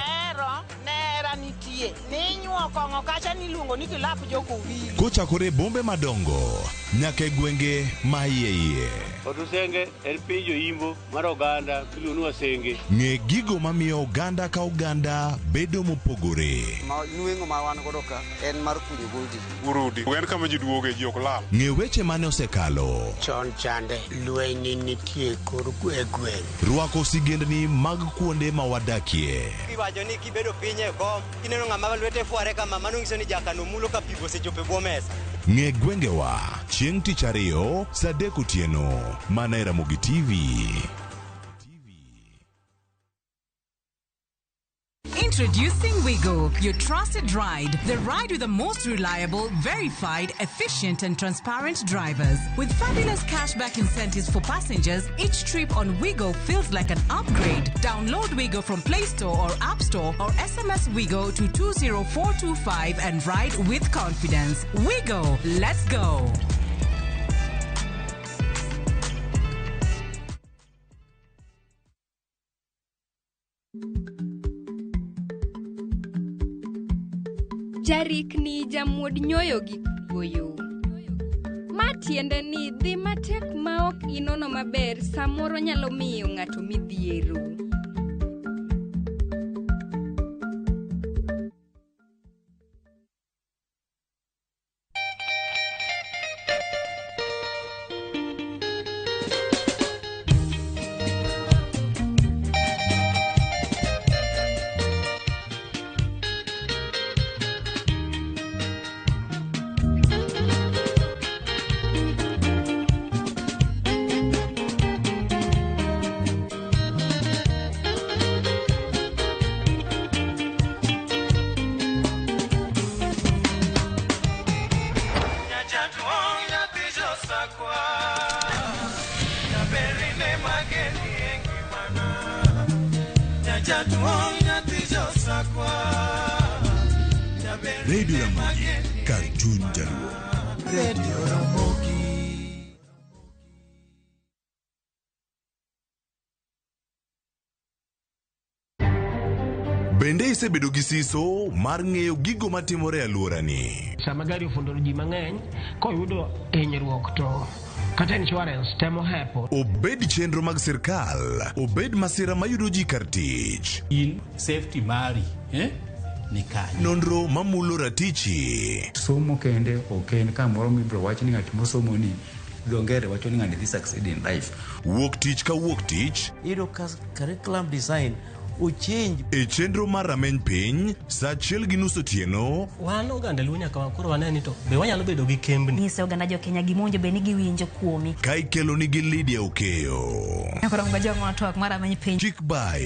Nera nitie. Ninyuo kongo kacha niluongo ni kilap joko wili. Kochakore bombe madongo nyaka e gwenge ma iye. Otusenge en pinjo imbo mar oganda kiluonu wasenge. Ng'e gigo mamiyo oganda ka oganda bedo mopogore. Nueng'o ma wan godo ka en mar kunyo goldi. Urudi. En kama ji duoge ji ok lal. Ng'e weche mane osekalo. Chon chande lweny nitie kor gweng'. Rwako sigendni mag kuonde ma wadakie. Kiwacho ni kibedo piny e kom, kineno ng'ama lwete fuare kama mano nyiso ni jakano mulo ka pigo sechope bwo mesa. Ng'e gwengewa chieng' tich ariyo saa 3 otieno mana e Ramogi TV. Introducing Wigo, your trusted ride. The ride with the most reliable, verified, efficient and transparent drivers. With fabulous cashback incentives for passengers, each trip on Wigo feels like an upgrade. Download Wigo from Play Store or App Store or SMS Wigo to 20425 and ride with confidence. Wigo, let's go. Jarik ni jamuod nyoyo gi goyo. Ma tiende ni dhi matek ma ok inono maber samoro nyalo miyo ng'ato midhiero. Radio Ramogi, Cartoon Jaluo. Radio Ramogi. Bende isebedo gi siso mar ng'eyo gigo matimore e alworani. Sama gari ofundo ji mang'eny koyudo hinyruok to kata insurance temo hepo. Obed chenro mag sirkal, obed masira mayudo ji kar tich. In safety mari, ni kanyo. Nonro mamulo ratichi. Somo kende ok en kamoro mibiro wach ni ng'at mosomo ni dongere wacho ni ng'ani dhi succeed in life. Wuok tich ka wuok tich. Iyudo ka curriculum design ochenj. E chenro mar rameny piny, sa 1:30 otieno. Wan oganda luo nyaka koro waneni to be wanyalo bedo gi kembni. Nyise oganda jo Kenya gimonjo be ni giwinjo kuomi. Ka ikelo nigi Lydia Okeyo. Koro ngajo ng'o twak mar rameny piny. Chik by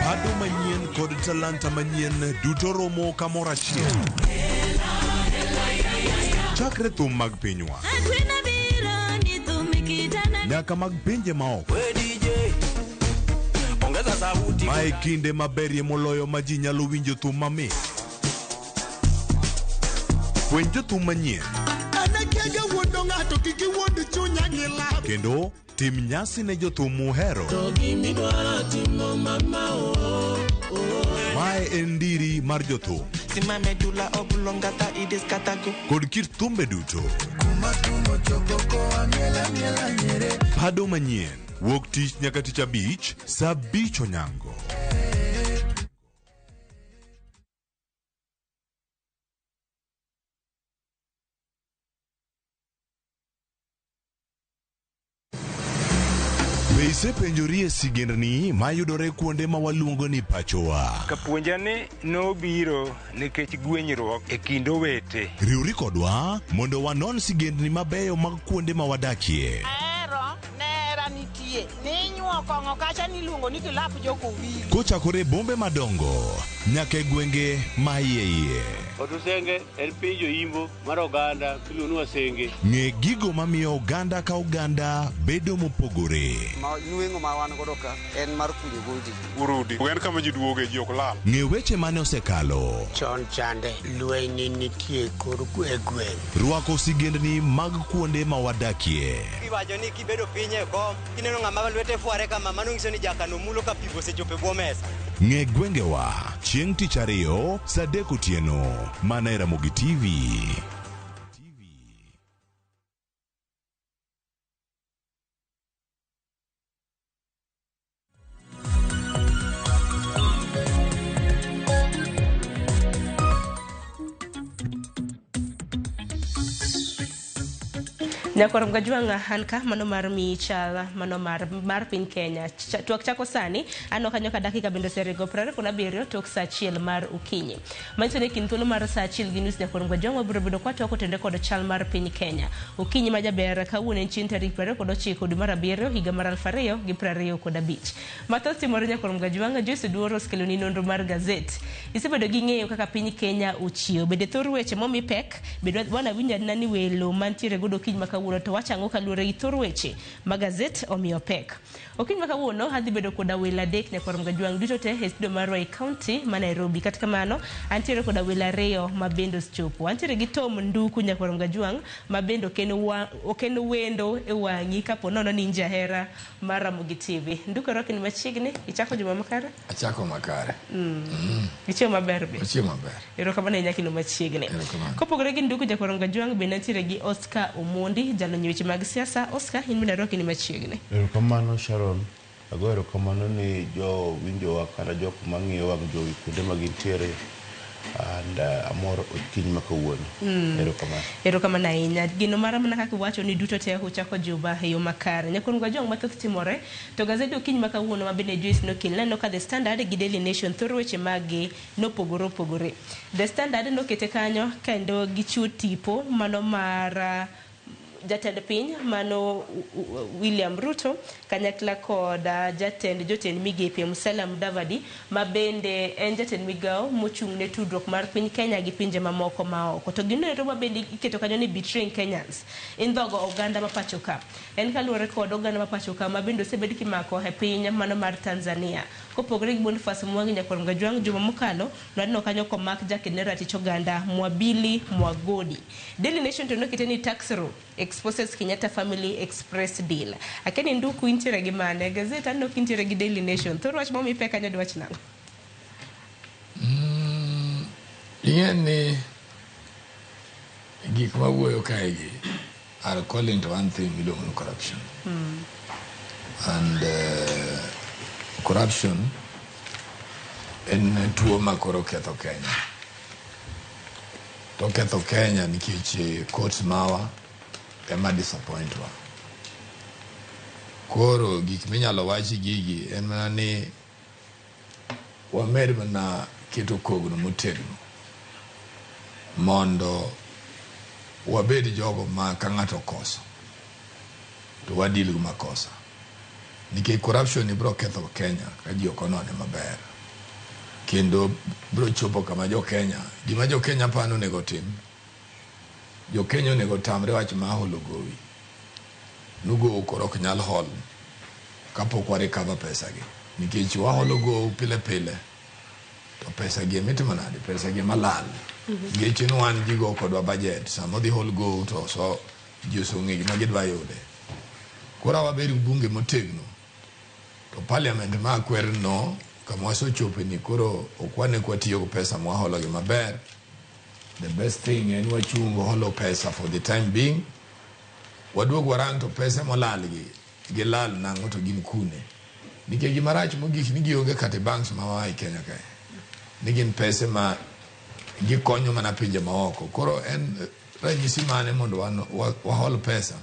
Ado manyien kod talanta manyien duto romo kamoro achiel. Chakre thum mag pinywa nyaka mag pinje maoko. Mae kinde maberie moloyo ma ji nyalo winjo thum mamit. Puonj jothum manyien kendo tim nyasi ne jothum muhero. Mae en ndiri mar jothum kod kit thumbe duto. Pado manyien wuok tich nyaka tich abich saa 5 onyango. Be isepenjori e sigendni mayudore kuonde ma waluongo ni pachowa? Kapuonjani nobiro nikech gwenyruok e kind owete. Riwri kodwa mondo wanon sigendni mabeyo mag kuonde ma wadakie. Nera nitie. Ninyuo kong'o kacha niluongo ni kilap jokowinjo. Kochakore bombe madongo nyaka e gwenge ma iye. Otusenge en piny joimbo mar oganda miluongo ni wasenge. Ng'e gigo mamiyo oganda ka oganda bedo mopogore. Nueng'o ma wan godo ka en mar kunyo goji. Urudi. En kama ji duoge ji ok lal. Ng'e weche mane osekalo. Chon chande lweny nitie kor gweng'. Rwako sigendni mag kuonde ma wadakie. Iwacho ni kibedo piny e kom, kineno ng'ama lwete fuare kama mano nyiso ni jakano mulo ka pigo osechopo e bwo mesa. Ng'e gwengewa chieng' tich ariyo saa 3 otieno mana e Ramogi TV. Nyakorom gajuanga hanka mano mar michal mano mar piny Kenya. Tuak chako sani ano kanyo ka dakika bendo serego 27 tok saa 1 mar okinyi. Manyiso ni kinthuolo mar saa 1 gi nus nyakorom gajuanga biro bedo kwa toko tende kod chal mar piny Kenya. Okinyi majaber kawuono en chieng' tarik 29 dwe mar 7 higa mar 2025. Mathoth timore nyakorom gajuanga Joyce Duoro skeloni nonro mar gazet. Isebedo gi ng'eyo kaka piny Kenya ochiew. Bende thor weche momi pek bedo wana winja nani welo mantiere godo kiny makawuono to wachango kaluore gi thor weche magazet omiyo pek. Okinyi makawuono adhi bedo koda welo adek nyakorom gajuang duto te e studio mar Ruai County ma Nairobi. Kata kamano antiere koda welo ariyo mabendo chopo. Antiere gi Tom Nduku nyakorom gajuang mabendo okeno wendo e wang'i kapo nono ni njahera mar Ramogi TV. Nduku rokin machiegni ichako juma makare? Achako makare. Ichio maber be? Ichio maber. Erokamano nyakino machiegni. Kopogore gi Nduku nyakorom gajuang be antiere gi Oscar Omondi jalony weche mag siasa. Oscar in bende rokin machiegni. Erokamano Sharon. Ago erokamano ni jo winjowa kata jok mang'iyo wang jowi kuonde ma gintiere and amor okinyi makawuono. Erokamano ahinya. Gino mara mana kaka wacho ni duto te uchako juba e yo makare. Nyakorom gajuang mathoth timore to gazeti okinyi makawuono mabende Joyce nokilneno ka The Standard gi Daily Nation thor weche magi nopogore. The Standard nokete kanyo kendo gichiwo tipo mano mar jatend piny mano William Ruto kanyakla kod jotend migepe Musalia Mudavadi mabende en jatend migao mochung' ne tudruok mar piny Kenya gi pinje mamoko maoko. To ginero mabende iketo kanyo ni betraying Kenyans in dhogo oganda ma pacho ka. En kaluwore kod oganda ma pacho ka mabende osebed kimako e piny mano mar Tanzania. Kopogore gi Boniface Mwangi nyakorom gajuang juma mokalo nwadno kanyo komak jaked ne ratich oganda Mwabili Mwagodi. Daily Nation to nokete ni tax row exposes Kenyatta Family Express deal. Akeni Nduku intiere gi mane gazeta no kintiere gi Daily Nation. Thor wach momi peka nyo dwach nango. Ingeni gik mawuoyo kaegi are calling to one thing miluongo ni corruption. And corruption en tuo makoro ketho Kenya. To ketho Kenya nikech courts mawa ema disappointwa. Koro gik minyalo wachi gigi en mana ni wamed mana keto kogno motegno mondo wabed jogo ma ka ng'ato koso to wadil gi makosa. Nikech corruption biro ketho Kenya ka ji ok onone maber. Kendo biro chopo kama jo Kenya, gima jo Kenya pano nego tim. Jo Kenya nego tamre wach ma holo gowi. Nugo koro ok nyal hol kapok warecover pesa gi. Nikech waholo go pile pile to pesa gi mitimo nade, pesa gi malal. Nikech no wan jigo kodwa budget, samo dhi hol go to so jiso ngi ma gidwa yude. Kora waberi bunge motegno to parliament ma kwer no kama waso chope ni koro okwane kwa tiyo pesa mwa holo gi maber. The best thing en wachungo holo pesa for the time being. Waduog warang to pesa molal gi lal nango to gin kune. Nikech gimarach mogik ni gionge kate banks ma wa Kenya kae. Nigin pesa ma gikonyo mana pinje maoko. Koro en ranyisi mane mondo wahol pesa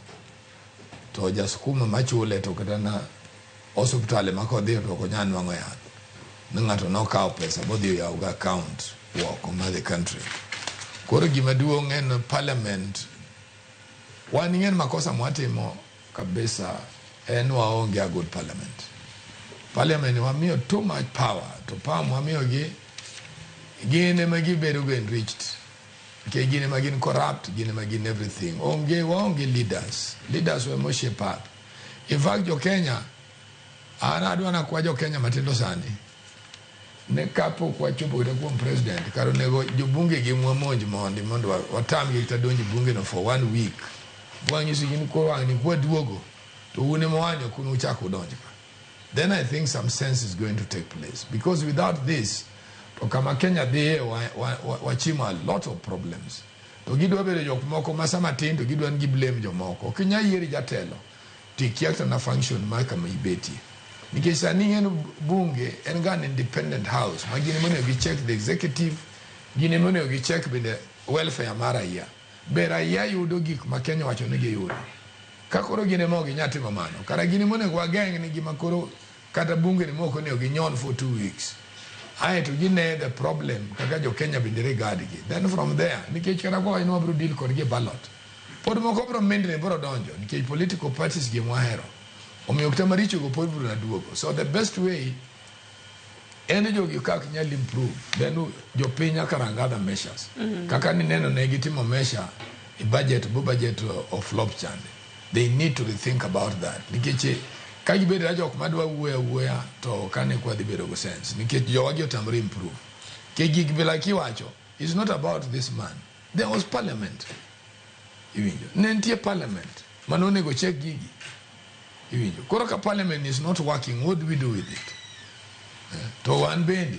to jasukuma machule to kata na hospitali makodhi to konyan wango yath. Ngato no kawo pesa bodhi ya uga account walk over the country. Koro gima duong' en parliament wan ingen makosa mwatimo kabisa en waonge a good parliament. Parliament wamiyo too much power to power wamiyo gine magi bedo go enriched. Ke gine magin corrupt, gine magin everything. Waonge leaders we mo shape up. In fact jo Kenya anadwa na kwa jo Kenya matindo sani ne kapo kwa chopo kwa president karo nego jobunge gi mwamonji mondo watam gi tadonji bunge no for 1 week. Bwanyi sigini ko wani kwa duogo to une mwanyo kunu chako donji. Then I think some sense is going to take place, because without this to kama Kenya they wachima a lot of problems. To gidwa bere jok moko masama tin to gidwa ngi blame jo moko. Kinya yeri jatelo tikiakta na function ma kama ibeti. Nikisa ni en bunge en gan independent house. Magini mone gi check the executive, gine mone gi check the welfare mara ya. Bera ya yudo gik ma Kenya wacho ne gi yudo. Kakoro gine mo gi nyati mamano. Kara gine mone kwa gang ni gima koro kata bunge ni moko ne gi nyon for 2 weeks. Aye to gine the problem kaka jo Kenya bindere gadi gi. Then from there nikech kara kwa ino bro deal kod gi ballot. Pod moko bro mendre bro donjo nikech political parties gi mwahero. Omiyokta maricho go pod bro na duogo. So the best way ene jo gi kak nyal improve. Then jo penya karanga other measures. Kaka ni neno negitimo measure a budget of flop chande. They need to rethink about that. Nikech kaji bede rajo kumadwa uwe to kane kwa di bedo go sense. Nikech jo wagi otamre improve. Kegi gibela kiwacho, it's not about this man. There was parliament. Iwinjo. Nentie parliament. Manone go check gigi. Iwinjo. Koroka parliament is not working. What do we do with it? To one bendi.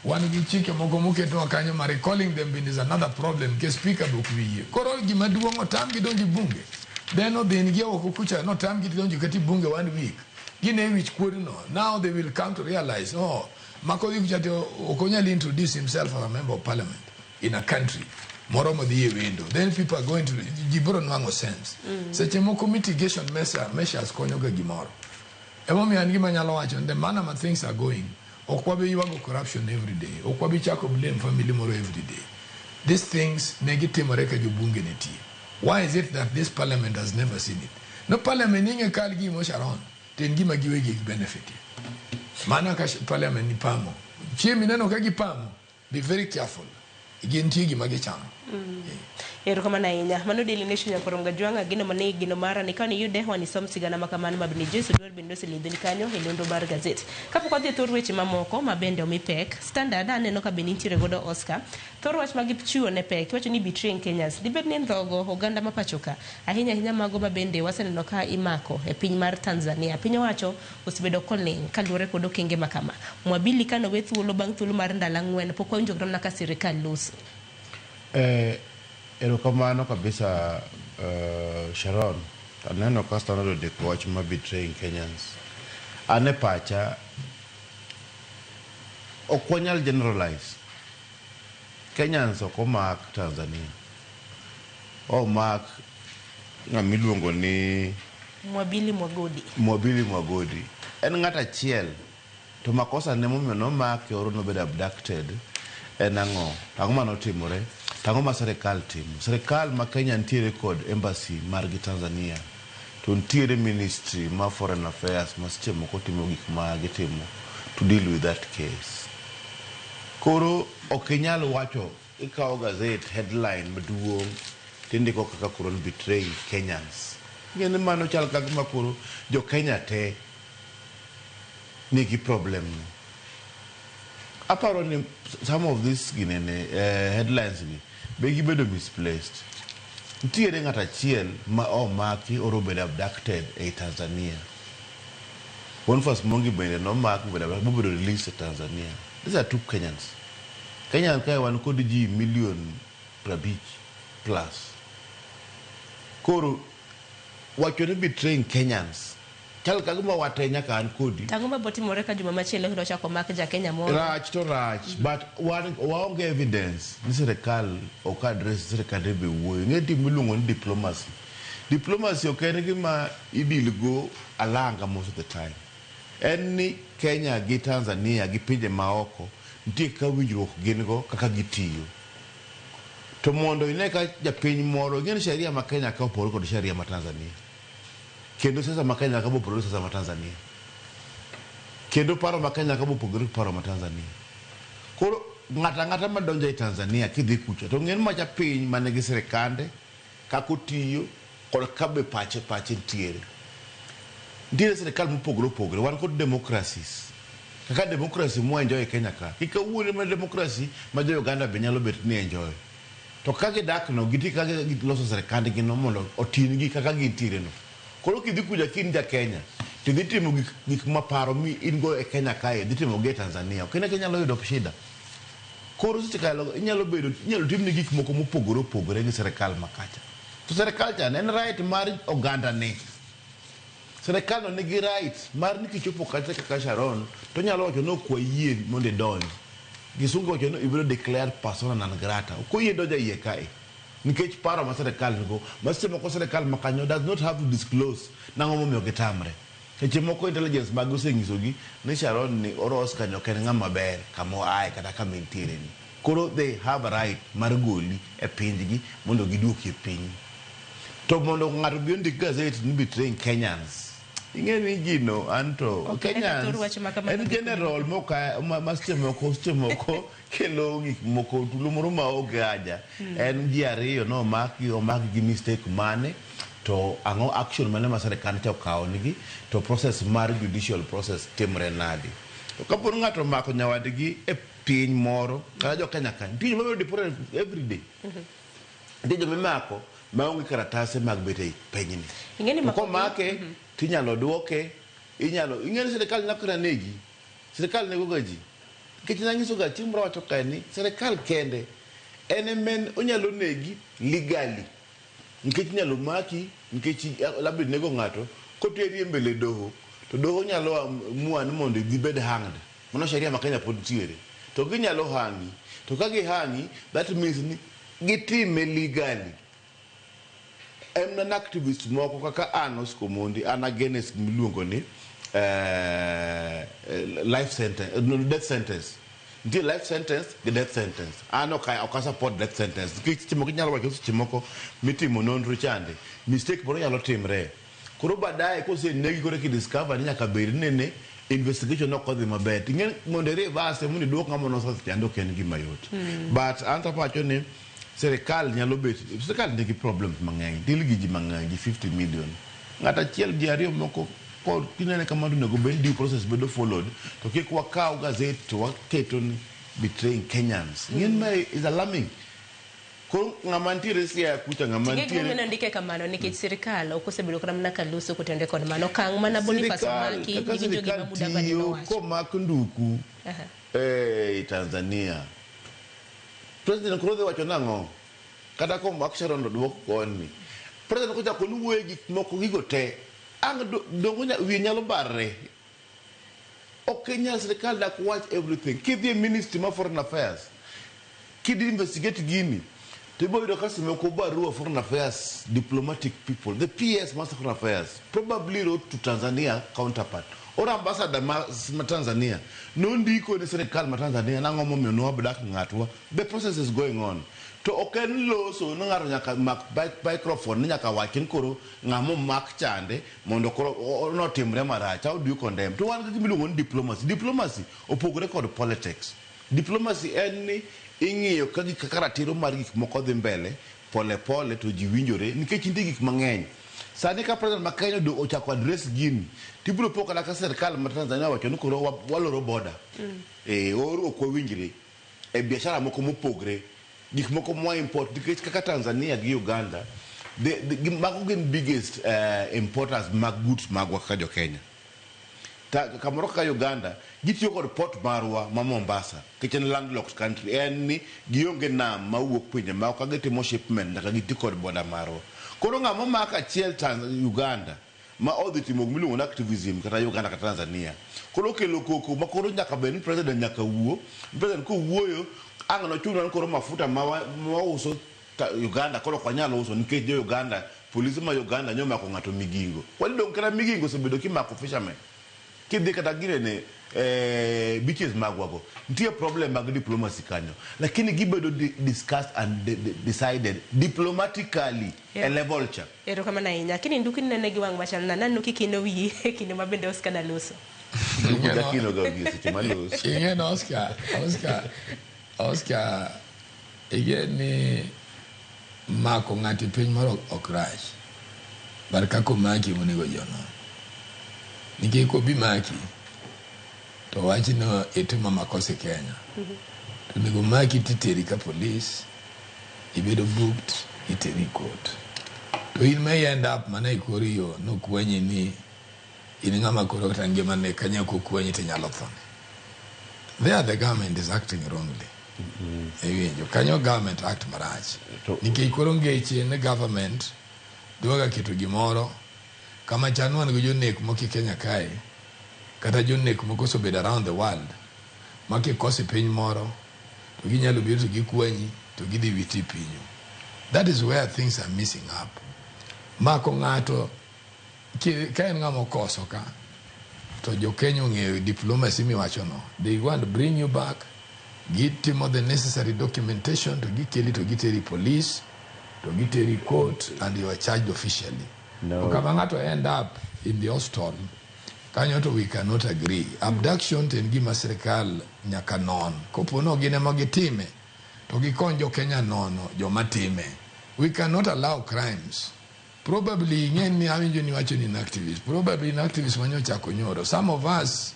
One gichike mogomuke to wakanyo ma recalling them is another problem. Ke speaker bukwiye. Koro gimaduongo tam gidonji bunge. Then no they ngia okukucha no tam gidonji kati bunge 1 week. Gine which could no. Now they will come to realize, oh, Makodi kuchate okonyali introduce himself as a member of parliament in a country. Moromo the window. Then people are going to giboro nwango sense. Such a moko mitigation measures konyoga gimoro. Emomi angima nyalo wacho the manner things are going. Okwabe yuago corruption every day. Okwabe chako blame family moro every day. These things negative moreka jubunge neti. Why is it that this parliament has never seen it? No parliament ninge kalgi mo sharon. Tengima giwegi benefit. Mana ka parliament ni pamo. Chimi neno kagi pamo. Be very careful. Igintigi magichamo. Ero kama na inya manu daily nation ya koronga juanga gino mane gino mara nikani yude wani somsiga na makamani mabini jesu dwar bindosi lidhini kanyo hilundo bar gazette kapo kwa dhie thorweche mamoko mabende omipek standard aneno ka benintire godo Oscar thorwach magipchiwo ne pek wacho ni betraying Kenyans dibed ni ndhogo oganda mapachoka ahinya mago mabende waseneno ka imako e piny mar Tanzania piny wacho osibedo koling kaluore kod okenge makama mwabili kano we thuolo bang' thuolo mar ndalo 4 pok wawinjo kata ka sirikal losi. Erokamano kabisa Sharon, aneno kastano de coach ma betraying Kenyans. Ane pacha okwanyal generalize. Kenyans oko mark Tanzania. O mark ng'amiluongo ni Mwabili Mwagodi. En ng'at achiel to makosa ne momiyo nomake oro nobedo abducted en ang'o manotimore, ang'o ma sirikal timo. Sirikal ma Kenya nitiere kod embassy margi Tanzania, to nitiere ministry ma foreign affairs ma seche moko timo gik ma gitimo to deal with that case. Koro ok inyal wacho ikawo gazet headline maduong' tindiko kaka koro betray Kenyans. Ng'eni mano chal kagima koro jo Kenya te nigi problem. Aparo ni some of these headlines be gibedo misplaced. Nitiere ng'at achiel ma omaki oro bedo abducted e Tanzania. Boniface Mwangi bende nomaki bedo released e Tanzania. These are two Kenyans. Kenya kae wan kod ji million 50 plus. Koro wacho ni betraying Kenyans chal kagima wate nyaka an kodi. Tangoma botimore ka juma machielo kendo chako mak ja Kenya moro. Rach, but waonge evidence ni sirikal ok address sirikal be wuoyo. Ng'eti miluongo ni diplomacy. Diplomacy ok en gima idil go alanga most of the time. En ni Kenya gi Tanzania gi pinje maoko nitie ka winjruok gin go kaka gitiyo. To mondo ine ka japiny moro ng'en sheria ma Kenya ka oporo kod sheria ma Tanzania. Kendo sasa ma Kenya ka oporo sasa ma Tanzania. Kendo paro ma Kenya ka opogore paro ma Tanzania. Koro ng'ata ma donjo e Tanzania kidhi kucha to ng'en ma japiny mane gi sirikande kako tiyo kod kabe pache ntiere. Ntiere sirikal mopogore wan kod democracies. Kaka democracy mo enjoy e Kenya ka. Kika wuone ma democracy ma jo Uganda be nyalo bet ni enjoy. To kage dak no giti kage loso sirikande gino mondo otin gi kaka gintiere no. Koro kidhi kuja kin ja Kenya to dhi timo gik maparo mi in go e Kenya kae dhi timo ge Tanzania. Kenya nyalo yudo shida. Koro sirikal inyalo timni gik moko mopogore gi sirikal makacha. To sirikal cha en right mar Uganda ne. Sirikal no nigi right mar ni kichopo kaka Sharon to nyalo wacho no kwa yie mondo donj. Gisungo wacho no ibiro declare persona non grata. Ko yie donja yie kae. Nikech paro ma sirikal nigo. Masema moko sirikal makanyo does not have to disclose nango momiyo gitamre. Seche moko intelligence mag osenyisogi ni Sharon ni oros kanyo ken ng'ama ber kamo ae kata kama intiere ni. Koro they have a right mar goli e pinjgi mondo giduoki e piny. To mondo ng'ato bi ondik gazet ni betraying Kenyans. Ing'eni gino anto Kenyans en general moka maste moko kelo gik moko tulo moro ma ogaja en ji ariyo no omaki gi mistake mane to ang'o action mane ma sirikal cha okawo nigi to process mar judicial process timre nadi. To kapo ng'ato mako nyawadgi e piny moro kata jo Kenya kan piny mabedo deported every day. Ndijo mimako maonge karatase mag bete penyni. Ing'eni ko make tinyalo duoke ing'eni sirikal nakra negi sirikal nego gaji kech nangiso ga timro wacho kani sirikal kende men onyalo negi legally nikech nyalo maki nikech labda nego ng'ato ko teri mbele doho to doho nyalo muan mondo dhi bed hanged mono sheria ma Kenya pod tiere to ginyalo hangi to ka gihangi that means ni gitime legally. An activist moko kaka Anos Komondi an against miluongo ni life sentence death sentence. Nti life sentence the death sentence. An ok support death sentence. Kich timo nyalo wacho seche moko mitimo nonro chande. Mistake moro nyalo timre. Koro badaye kose negi kore ki discover ni nyaka bed nene investigation no kodhi maber. Ingen mondo reverse mondo duok ngamo no sasa chando ken gi mayot. But anto pacho ni sirikal nyalo bet sirikal nigi problems mang'eny dil gi ji mang'eny ji 50 million ng'ata achiel ji ariyo moko pod kinene kamano nego bed due process bedo followed to kik wakaw gazet to waketo ni betraying Kenyans. Ng'en ma is alarming. Ko ng'ama ntiere sia kucha ng'ama ntiere ng'eno ndike kamano nikech sirikal ok osebedo kana mana kaluso kutende kod mano kang' mana Boniface Maki nigi jogi ma muda bani no wacho ko mak nduku Tanzania. President Kurode wacho nang'o kata ko mak Sharon duok koni president ko jako luwe gik moko gigo te ang dongo wi nyalo barre ok nyal sirikal dak watch everything kidhi ministry ma foreign affairs kidhi investigate gini Tibo ilo kasime ko barua foreign affairs diplomatic people. The PS Master Foreign Affairs probably wrote to Tanzania counterpart. Or ambassador ma Tanzania. Nundi ko ni serikali ma Tanzania na ngomo me no black ngatwa. The process is going on. To oken lo so ngaro nyaka microphone nyaka wakin koro ngamo mak chande mondo koro no timre marach. How do you condemn? To wan gi milungo diplomacy. Diplomacy opogore kod politics. Diplomacy en ing'iyo ka gik kaka ratiro mar gik moko dhi mbele pole pole to ji winjore nikech nitie gik mang'eny. Sani ka president ma Kenya ochako address gini tibiro po kata ka serikal ma Tanzania wacho ni koro waloro border oro ok winjre biashara moko mopogre gik moko mo import nikech kaka Tanzania gi Uganda mago gin biggest importers mag goods magwa kaka jo Kenya. Kamoro ka Uganda gitiyo kod port marwa ma Mombasa kitchen landlocked country en ni gionge nam mawuok pinje ma ka gitimo shipment nyaka giti kod border marwa. Koro ng'amo maka chiel Uganda ma odhi timo miluongo na activism kata Uganda kata Tanzania. Koro kelo koko ma koro nyaka ben president nyaka wuo president ko wuoyo ang no chuno koro mafuta ma uso Uganda koro kwanyalo uso nikech jo Uganda polisi ma Uganda nyoma ko ngato migingo. Wali dong kara migingo sebedo kimako fishermen. Kidhi kata gire ne beaches magwago ntie problem mag diplomacy kanyo lakini gibedo discussed and decided diplomatically a level cha ero kama na inya lakini nduki nene gi wang machal na nanu kikino wi kino mabende Oscar na loso jakino ga gi sicho malos ingen Oscar igeni mako ngati piny moro okrash barka ko maki unigo jono niki ko bimaki to wachi no itimo makosa Kenya to nigo maki titeri ka police ibedo booked iteri court to in may end up mana ikoriyo no kwenye ni iningama koro tange mane Kenya ko kwenye tinyalo thon there the government is acting wrongly ewenjo Kenya government act marach niki koro ngeche ne government doga kitu gimoro kama chanwan go jonek moki Kenya kai kata jonek moko so bed around the world maki kosi piny moro to ginyalo biro to gikwanyi to gidhi witi pinyu. That is where things are missing up. Mako ngato ka en ngamo koso ka to jo Kenya ng'eyo diplomacy miwacho no they want to bring you back gitimo the necessary documentation to gikeli to giteri police to giteri court and you are charged officially. No. Kama ngato end up in the hostel kanyo we cannot agree. Abduction ten gima serikal nyaka non kopono gine magitime to gikonjo Kenya nono joma time. We cannot allow crimes. Probably ngeni awinjo ni wacho ni activist probably an activist manyo chako nyoro. Some of us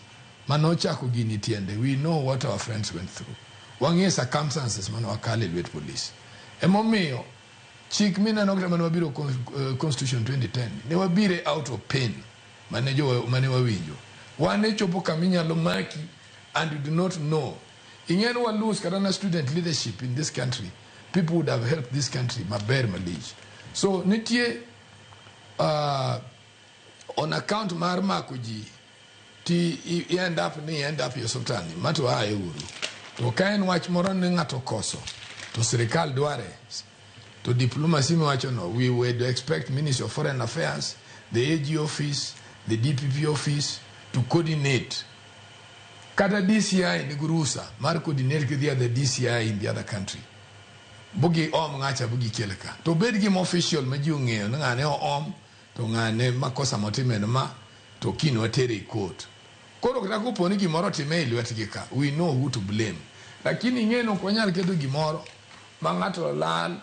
manocha ko gini tiende we know what our friends went through. Wangie circumstances mano wakale with police emomiyo chik mina nokta mane wabiro constitution 2010 ne wabire out of pain mane wawinjo wane chopo kaminyalo maki and you do not know ingeno wa lose karana student leadership in this country people would have helped this country maber malich so nitie on account mar makuji ti end up your sultani mato aye uru to kaen wach moro ne ngato koso to serikal dware to diplomacy we would expect Ministry of Foreign Affairs, the AG office, the DPP office to coordinate. Kata DCI ni gurusa, mar coordinate with the other DCI in the other country. Bugi ngacha bugi keleka. To bedgi official majiungeo ngane to ngane makosa motime ma to kino atere court. Koro kitaku poni gimoro time ilwetikika. We know who to blame. Lakini ngeno kwanyal kedo gimoro mangato lal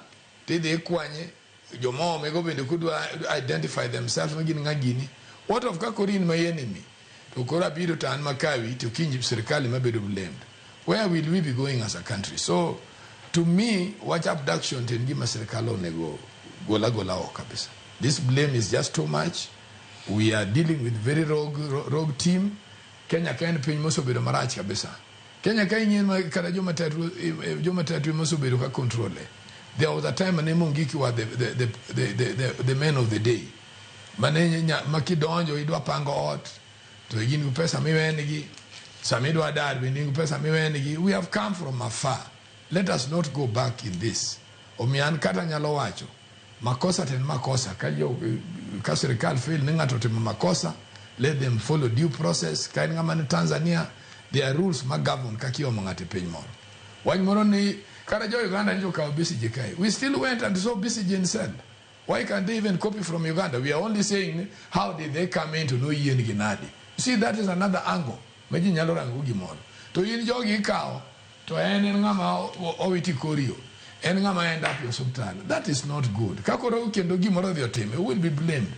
they kwanye jomo mego bende could identify themselves magini ngagini what of kakorin my enemy to kora biro tan makawi to kinji serikali mabedo blamed. Where will we be going as a country? So to me watch abduction tengima serikali onego gola kabisa. This blame is just too much. We are dealing with very rogue team. Kenya kaen piny mosobedo marach kabisa. Kenya kaen kara joma tatu mosobedo ka control. There was a time when Mungiki was the man of the day. Manenya makidonjo idwa pango ot to yini pesa miwenigi samidwa dad wini pesa miwenigi. We have come from afar. Let us not go back in this. Omian kata nyalo wacho makosa ten makosa ka serikal fail ni ng'ato timo makosa, let them follow due process. Ka in ng'ama ni Tanzania, there are rules ma govern kaka iomo ng'ato piny moro. Wany moro ni kara jo Uganda njo kawo Besigye kae. We still went and saw Besigye and said, why can't they even copy from Uganda? We are only saying how did they come in to know yien ginadi. You see, that is another angle. Meji nyalo rango gimoro. To yin jogi ikawo to en ng'ama owiti korio. En ng'ama end up your subtitle. That is not good. Kakoro kendo gimoro dhi otime, will be blamed.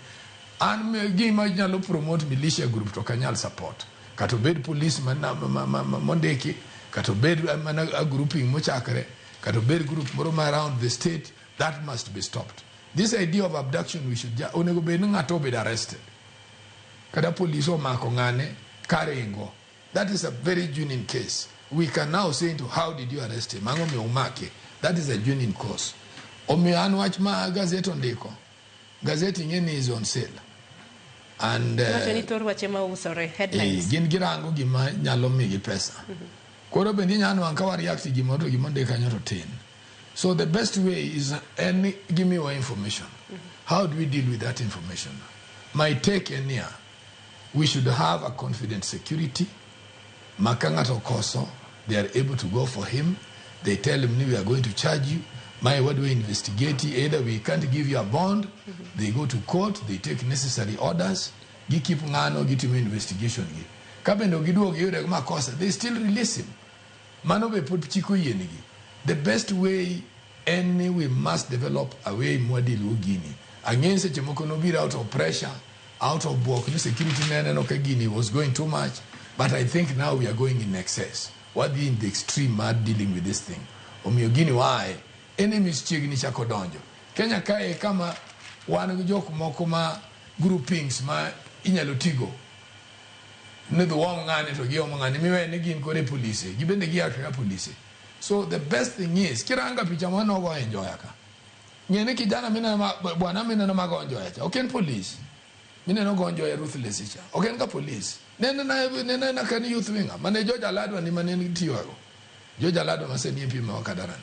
And gima nyalo promote militia group to kanyal support. Kato bed police mondeki, kato bed a grouping mochakre, kato bed group moro around the state, that must be stopped. This idea of abduction, we should onego bed ng'ato bed arrested. Kada police omako ng'ane karingo. That is a very genuine case. We can now say into how did you arrest him? Mango me umake. That is a genuine cause. Omi anwach ma gazette ondiko. Gazette ngeni is on sale. And headlines. Gin girango gima nyalo migi pesa. Koro bendi nyano ankawa react gimoto gimonde kanyoto tin. So the best way is give me your information. How do we deal with that information? My take in here, we should have a confident security. Makanga Tokoso, they are able to go for him. They tell him, we are going to charge you. What do we investigate? Either we can't give you a bond. They go to court. They take necessary orders. They keep ngano, get him investigation. They still release him. Manobe put chiku yenigi. The best way, we must develop a way more deal Guinea. Against such a mokonobir out of pressure, out of work, the security man and Okagini was going too much. But I think now we are going in excess. What in the extreme mad dealing with this thing? Omiogini why? Enemies chigni chako donjo. Kenya kae kama wan jok moko ma groupings ma inyalo tigo. Ne do wong ngane to gi wong ngane miwe ne gin kore police. Gibende gi aka police. So the best thing is kiranga picha mwana go enjoy aka. Nyene kijana mina bwana mina na magonjo acha. Oken police. Mina no gonjo ya ruthless icha. Oken ka police. Nene na kani youth winger. Mane George Ladwa ni maneni tiyo ako. George Ladwa maseni MP mawakadarana.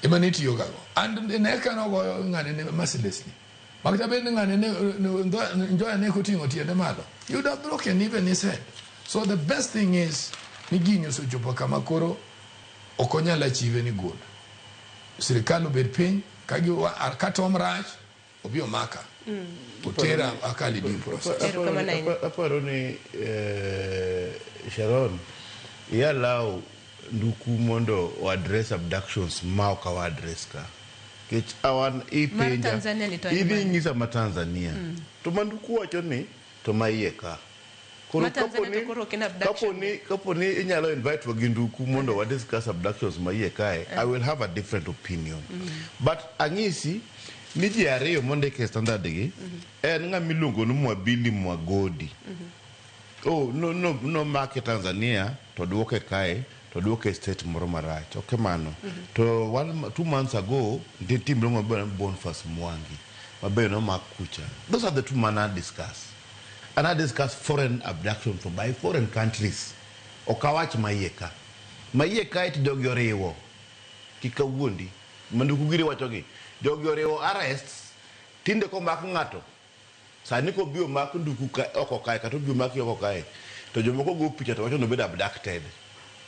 Imani tiyo ako. And neka no go ngane ne mercilessly. Makitabe ngane ne njoya ne kutingo tiye de malo. You would have broken even his head. So the best thing is niginyo so chupa kama koro okonya la chive ni good. Serikali bed pin kagi katom rach obio maka. Utera akali due process. Aparo ni Sharon, ya lao nduku mondo o address abductions mauka wa address ka. Kech awan ipenja idi ngisa ma Tanzania. To manduku wacho ni to maieka. Koro kaponi inyalo invite waginduku mondo wa discuss abductions maieka. I will have a different opinion. But angisi niji ariyo monde ke standard gi nga milungo no mwabili mwagodi. Oh no market Tanzania to duoke kae to duoke state moro marach. Okay mano. To 2 months ago the team no Boniface Mwangi mabe no makucha. Those are the two men I discuss. And I discuss foreign abduction from by foreign countries. Okawach mayeka. Mayeka it dogyorewo. Kikawundi. Mandukugiri wachogi. Dogyoreo arrests tinde ko mak ngato sani ko bio mak nduku ka oko kai ka to bio mak oko kai to jomoko go picha to wacho no be abducted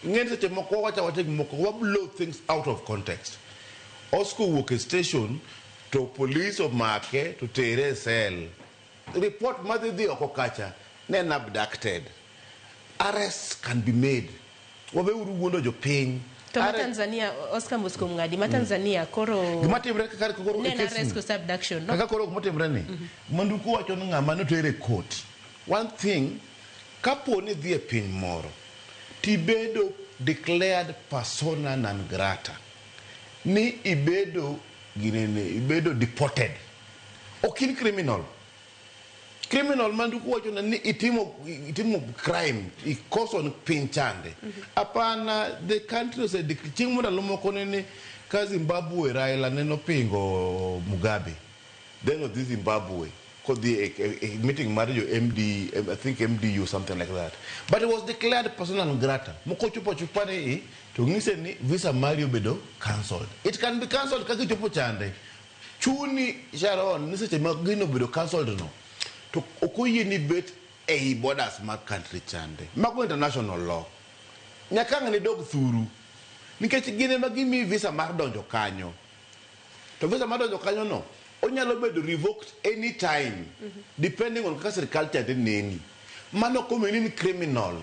ngene seche moko wacho moko blow things out of context. Osco work station to police of make to tere cell report mother the oko kacha then abducted. Arrests can be made wabe urugondo jo piny Tanzania Oscar Mosco Mngadi Tanzania koro gimatimre kaka koro nena rescue abduction no kaka koro gimatimre ni manduku wacho ngama no tere court. One thing kapo ni dhie piny moro tibedo declared persona non grata ni ibedo deported okin criminal manduku wacho ni itimo crime ikoso ni pinchande apana the country said chingmura lomoko ni ka Zimbabwe Raila neno pingo Mugabe then of this Zimbabwe could the meeting marriage MD, I think MDU, something like that. But it was declared persona non grata. Moko chupo chupane to ni visa Mario Bedo cancelled. It can be cancelled kaki chupo chande. Chuni Sharon nise che magino Bedo cancelled no. To okuyi ni bet border smart country chande. Mako international law. Nyakanga ni dog thuru. Nikechi gine magimi visa mardonjo kanyo. To visa mardonjo kanyo no. Onyalo bedo revoked any time, depending on the culture de neni. Mano community criminal.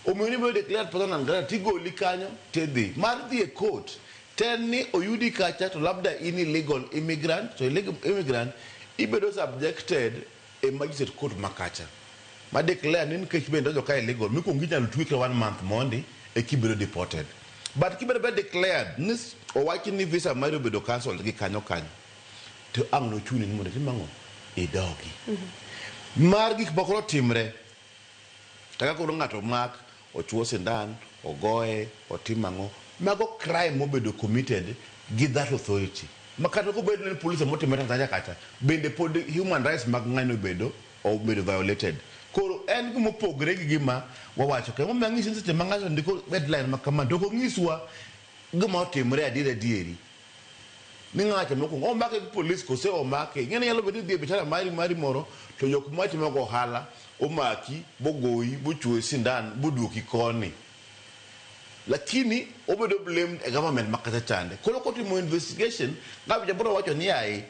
Omuni be declared person non grata tigo likanyo tedi. Mardi a court. Tell ni oyudi kacha to labda illegal immigrant, so illegal immigrant, ibedo subjected a magistrate court makacha. Ma declare nin kechbe ndo ka illegal. Miko nginya lutwike 1 month Monday e kibedo deported. But kibedo be declared nis o wakini visa Mario bedo cancel gi kanyo. To ang no chuni ni mo de mango e dogi margi bakoro timre taka ko ngato mak o chuo sindan o goe o timango mago crime mo bedo committed gi that authority makato ko bedo ni police mo timre tanja kacha bende pod human rights mag ngano bedo o bedo violated ko en mo pogre gi gima wawacho ke mo mangi sin se mangaso ndiko deadline makama to ko ngiswa gima timre adire dieri ninga che moko o make police ko se o make ngene yalo bedi de bitara mari moro to yokumati mako hala o maki bogoyi buchwe sindan buduki koni lakini obedo blamed a government makata chande ko lokoti mo investigation ngabe jabro wacho ni ai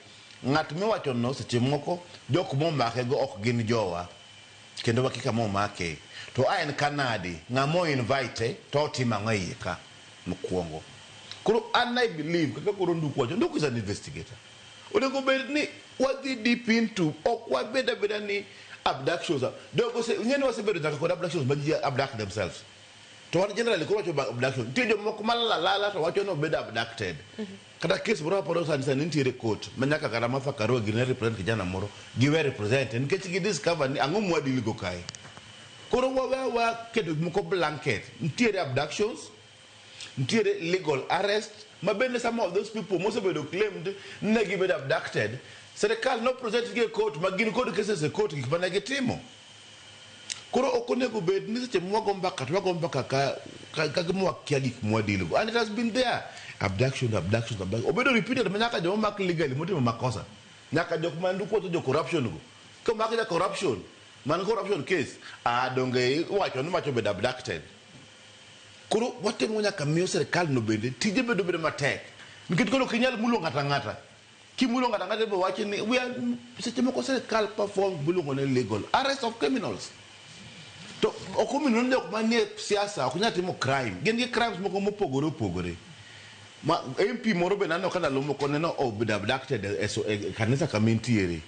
ngat me wacho no se moko jokumo make go ok gin jowa kendo bakika mo make to ayen kanadi ngamo invite to tima ngayika mkuongo. And I believe Nduku is an investigator. Odeko be what they deep into or what better ni abductions. Don't go say was better than abductions, but they abduct themselves. To what generally go about abduction. Tell them Mokumala Lala to what you know better abducted. Kada case brought for us and an interior court. Manaka Karamafa Karo, Guinea represent Kijana Moro, give a represent and get discover Angumwa Diligo Kai. Koro wa kedu moko blanket. Interior abductions. Legal arrest. Mabene some of those people most of them claimed negative abducted. So they can't not present to court. Magin court cases a court kipana getimo. Koro okone go bed ni se mwagomba kagmo kiali mwadilo. And it has been there. Abduction. Obedo repeated manaka jo mak legally moti makosa. Nyaka jo kumandu ko to corruption go. Ko mak corruption. Man corruption case. Donge wacho no macho bed abducted. Kuro wate monya kamio serikali no bende tije bedo matek mikitiko kinyal mulo ngata ki mulo ngata be wachi ni we are system ko serikali perform bulo ngone legal arrest of criminals to okomi no ndek manie siasa okunyati mo crime gengi crimes moko mopogore ma MP moro be nano kana lomo koneno o be abducted eso kanisa kamentiere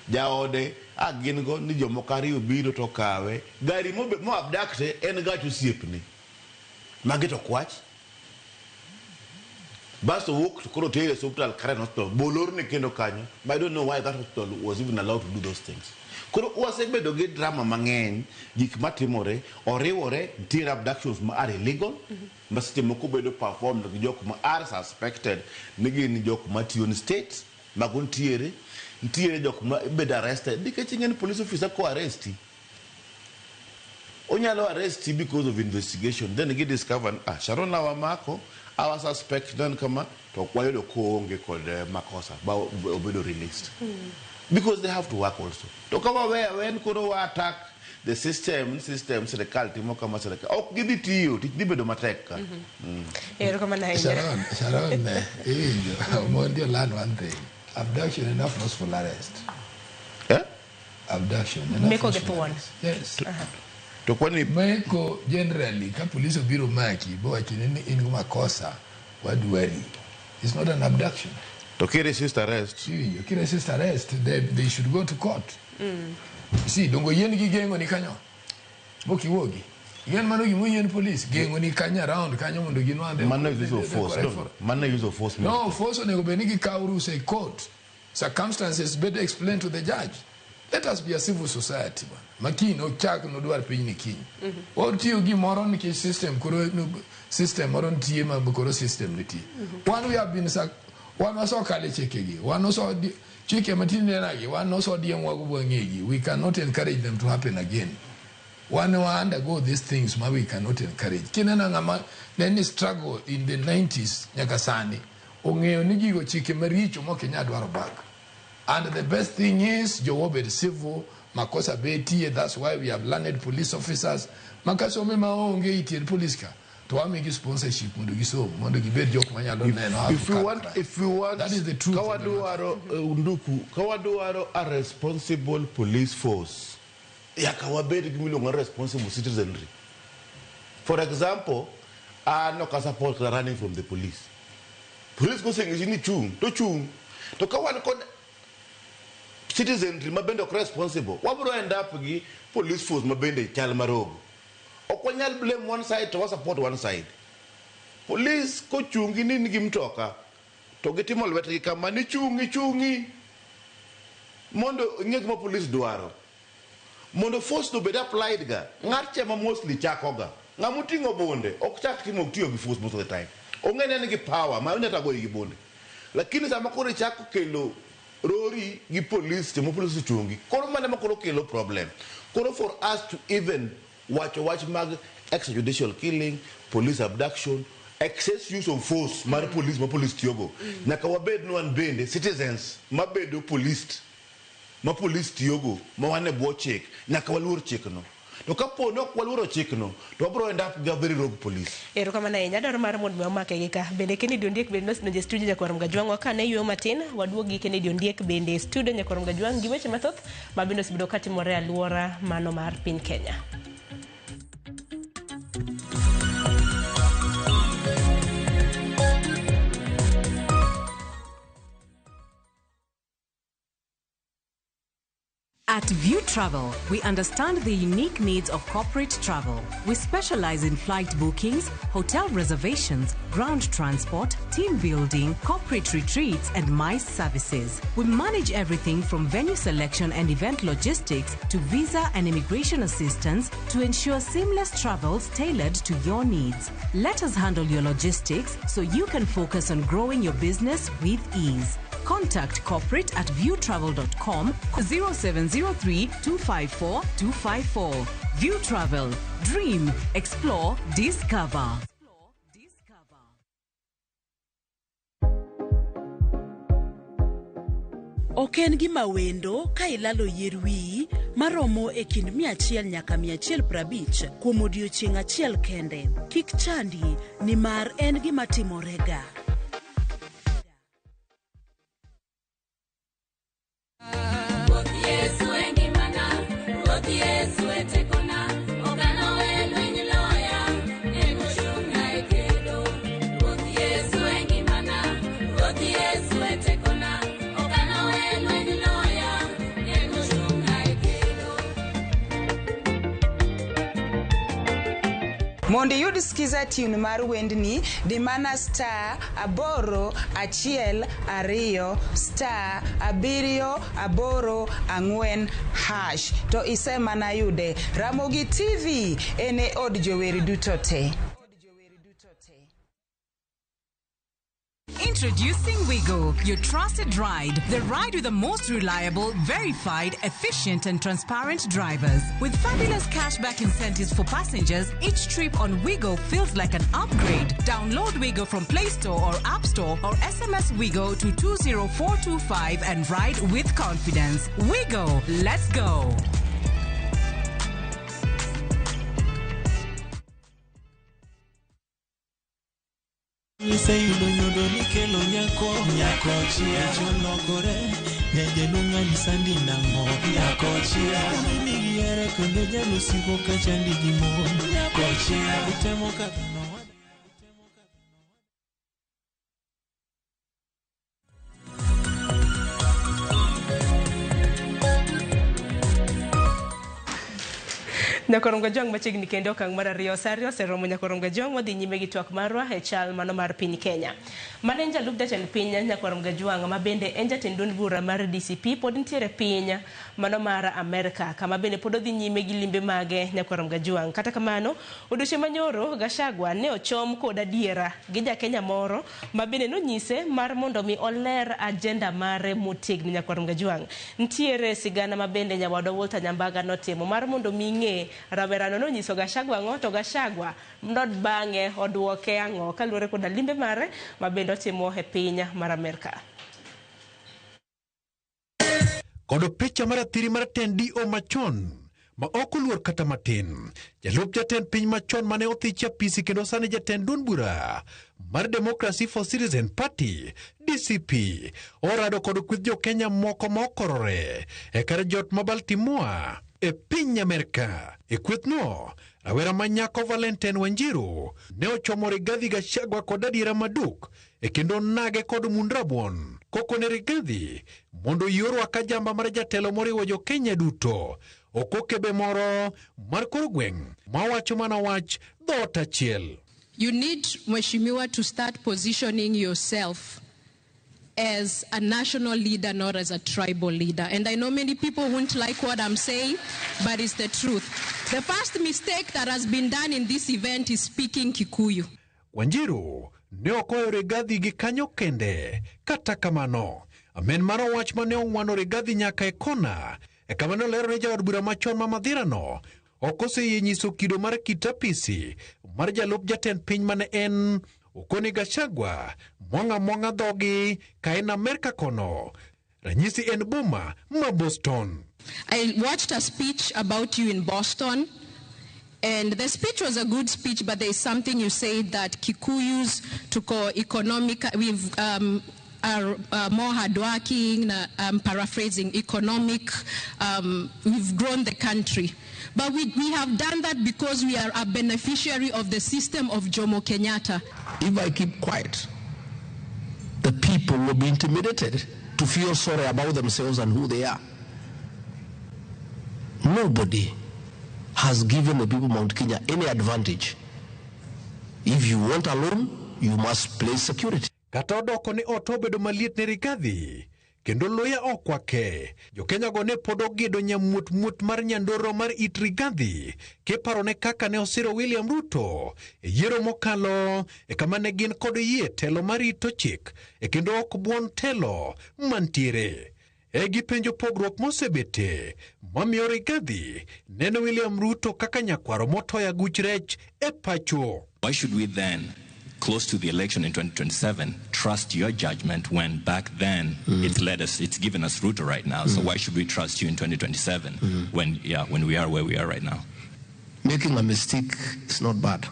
jaode agin go ni jomo kari obiro to kawe gari mo abducted en gachu siepni Mageto kwach Basto walk to Korote hospital current hospital bolor ne kendo kanyo but I don't know why that hospital was even allowed to do those things. Koro wasebe do get drama mangeny gik matimore oriwore tir abductions ma are illegal but system ko bedo perform no jok ma are suspected nigi ni jok ma tiyo ni state magun tiere jok ma bedo arrested dikech ngene police officer ko arresti Onyalo arrest because of investigation. Then get discovered. Sharon Awamako, our suspect don't come to acquire the Konge called Makosa, but obedo released. Because they have to work also. To come away when Koro attack the system, so the cult, Mokama Seleka. Oh, give it to you, it did Mateka. Sharon, I want to learn one thing. Abduction enough was for arrest. Yeah? Abduction. Meko get one. Yes. To kwani Meko generally ka police biro maki bo achini in makosa wadwari. It's not an abduction. To kill resist arrest. See, you kill resist arrest, they should go to court. See, dongo yen gi gengo ni kanyo. Boki wogi. Yen mano gi yen police gengo ni kanya around kanyo mondo ginwande. Mano use of force. Mano use of force. No, force onego benigi kauru say court. Circumstances better explain to the judge. Let us be a civil society. Maki no chak no duar piny ni kiny. Or tiyo gi moro ni system koro system moro ntie ma koro system ni tie. One we have been One also kale chekegi. One also cheke matinenagi. One also diamwagubwangegi. We cannot encourage them to happen again. One undergo these things, we cannot encourage. Kinana ngama neni struggle in the 90s nyakasani. Ongeo nigigo chike maricho mo Kenya dwaro back. And the best thing is jowobe civil makosa beti. That's why we have learned police officers. Makaso me maonge iti police ka. If you want, that is the truth. Kawaduaro a responsible police force. Yakawabedi responsible citizenry. For example, no support running from the police. Police go saying is chung to kawan citizenry mabendo responsible. What would end up with police force mabende chalmarogo? Okwanyal blame one side to support one side. Police ko chungi ni ngimtoka. To getimo lwetgi kama ni chungi. Mondo ngegmo police duaro. Mondo force to be applied ga. Ngarche ma mostly chakoga. Ngamutingo bonde. Okchak timo tiyo gi force most of the time. Ongene ni power ma uneta go gi bonde. Lakini sama kore chako kelo rori gi police timo police chungi. Kono mane makoro kelo problem. Kono for us to even watch mag extrajudicial killing, police abduction, excess use of force, ma police tiyogo. Nakawabed no one bende citizens mabedo police tiyogo ma wane bo check nakawalur check no. To kapo no kwaluro check no to bro end up ga very rogue police. Ero kama na enya dar mar mod make gi ka bende keni dondiek bende nos no studio jakwarom gajwang ka ne yo matin waduogi keni dondiek bende studio jakwarom gajwang gi weche mathoth mabendo sibido katimore aluora mano mar piny Kenya. At View Travel, we understand the unique needs of corporate travel. We specialize in flight bookings, hotel reservations, ground transport, team building, corporate retreats, and MICE services. We manage everything from venue selection and event logistics to visa and immigration assistance to ensure seamless travels tailored to your needs. Let us handle your logistics so you can focus on growing your business with ease. Contact corporate at viewtravel.com 0703 254 254. View Travel. Dream, explore, discover. Oken gima wendo ka ilalo yier wiyi maromo e kind 100 nyaka 150 kuom odiechieng' achiel kende. Kik chandi nimar en gima timorega. Mondi yud skiza tune mar wendni di mana star 812 star 784 hash to ise mana yude. Ramogi TV ene od joweri duto te. Introducing Wigo, your trusted ride. The ride with the most reliable, verified, efficient, and transparent drivers. With fabulous cashback incentives for passengers, each trip on Wigo feels like an upgrade. Download Wigo from Play Store or App Store or SMS Wigo to 20425 and ride with confidence. Wigo, let's go. Say you don't know the kelo nyako chia cholokore nyeje lunga ni sandi nango nyako chia ni yere kondo jalo siko kachandi gimo nyako chia utemo kabino. Nyakorongo jong machigni kendo kang mar ariyo sario seromo nyakorongo jong odhi nyime gi twak marwa e chal mano mar piny Kenya. Mane en jalup jatend piny nyakorongo jwang ma bende en jatend duond bura mar DCP pod nitiere piny mano mar Amerika kama bende pod odhi nyime gi limbe mage nyakorongo jwang. Kata kamano odiochieng' manyoro Gachagua ne ochom kod adiera gi jakenya moro ma bende nonyise mar mondo mi oler agenda mare motegni nyakorongo jwang. Nitiere sigana ma bende nyawadwa Walter Nyambaga notimo mar mondo mi ng'e rawerano nonyiso Gachagua ang'o to Gachagua ndod bang'e odwoke ang'o kaluwore kod limbe mare ma bende otimo e piny mar Amerika. Kodo picha mar athiri mar TNDO machon ma ok oluor kata matin. Jalup jatend piny machon mane othichi apisi kendo sani jatend duond bura mar Democracy for Citizen Party DCP orado kod kweth jo Kenya moko mokorore e kar jot ma Baltimore e piny Amerika. E kweth no rawera manyako Valentine Wanjiru ne ochomo Rigathi Gachagua kod adiera maduk e kendo nage kod mundrabuon kokone Rigathi mondo yiorwa ka jamba mar jatelo moriwo jo Kenya duto okokebe moro mar kor gweng' ma wacho mana wach dhot achiel. You need, Mheshimiwa, to start positioning yourself as a national leader, not as a tribal leader. And I know many people won't like what I'm saying, but it's the truth. The first mistake that has been done in this event is speaking Kikuyu. Wanjiru ne okoyo Rigathi gi kanyo kende, kata kamano amen mano wach mane ong'wano Rigathi nyaka e kona e kamano lero ne jaod bura machon ma Madhirano okoseyie nyiso kido mar kitapisi mar jalup jatend piny mane en okone Gachagua mwang'a dhogi ka en Amerika kono. Ranyisi en boma ma Boston. I watched a speech about you in Boston, and the speech was a good speech, but there is something you said that Kikuyus are more hardworking, paraphrasing, economic, we've grown the country. But we have done that because we are a beneficiary of the system of Jomo Kenyatta. If I keep quiet, the people will be intimidated to feel sorry about themselves and who they are. Nobody has given the people of Mount Kenya any advantage. If you want a loan, you must place security. Kata odoko ni oto bedo maliet ne Rigathi kendo loya okwake jo Kenya go ne pod ogedo nyamut mar nyandoro mar it Rigathi kiparo ne kaka ne osiro William Ruto e yiero mokalo e kama ne gin kod yie telo marito chik e kendo ok buon telo mantiere e gipenjo pogruok mosebete mamiyo Rigathi neno William Ruto kaka nyakwaro motoya guch rech e pacho. Why should we then, close to the election in 2027, trust your judgment when back then it's given us Ruto right now? So why should we trust you in 2027 when we are where we are right now? Making a mistake is not bad.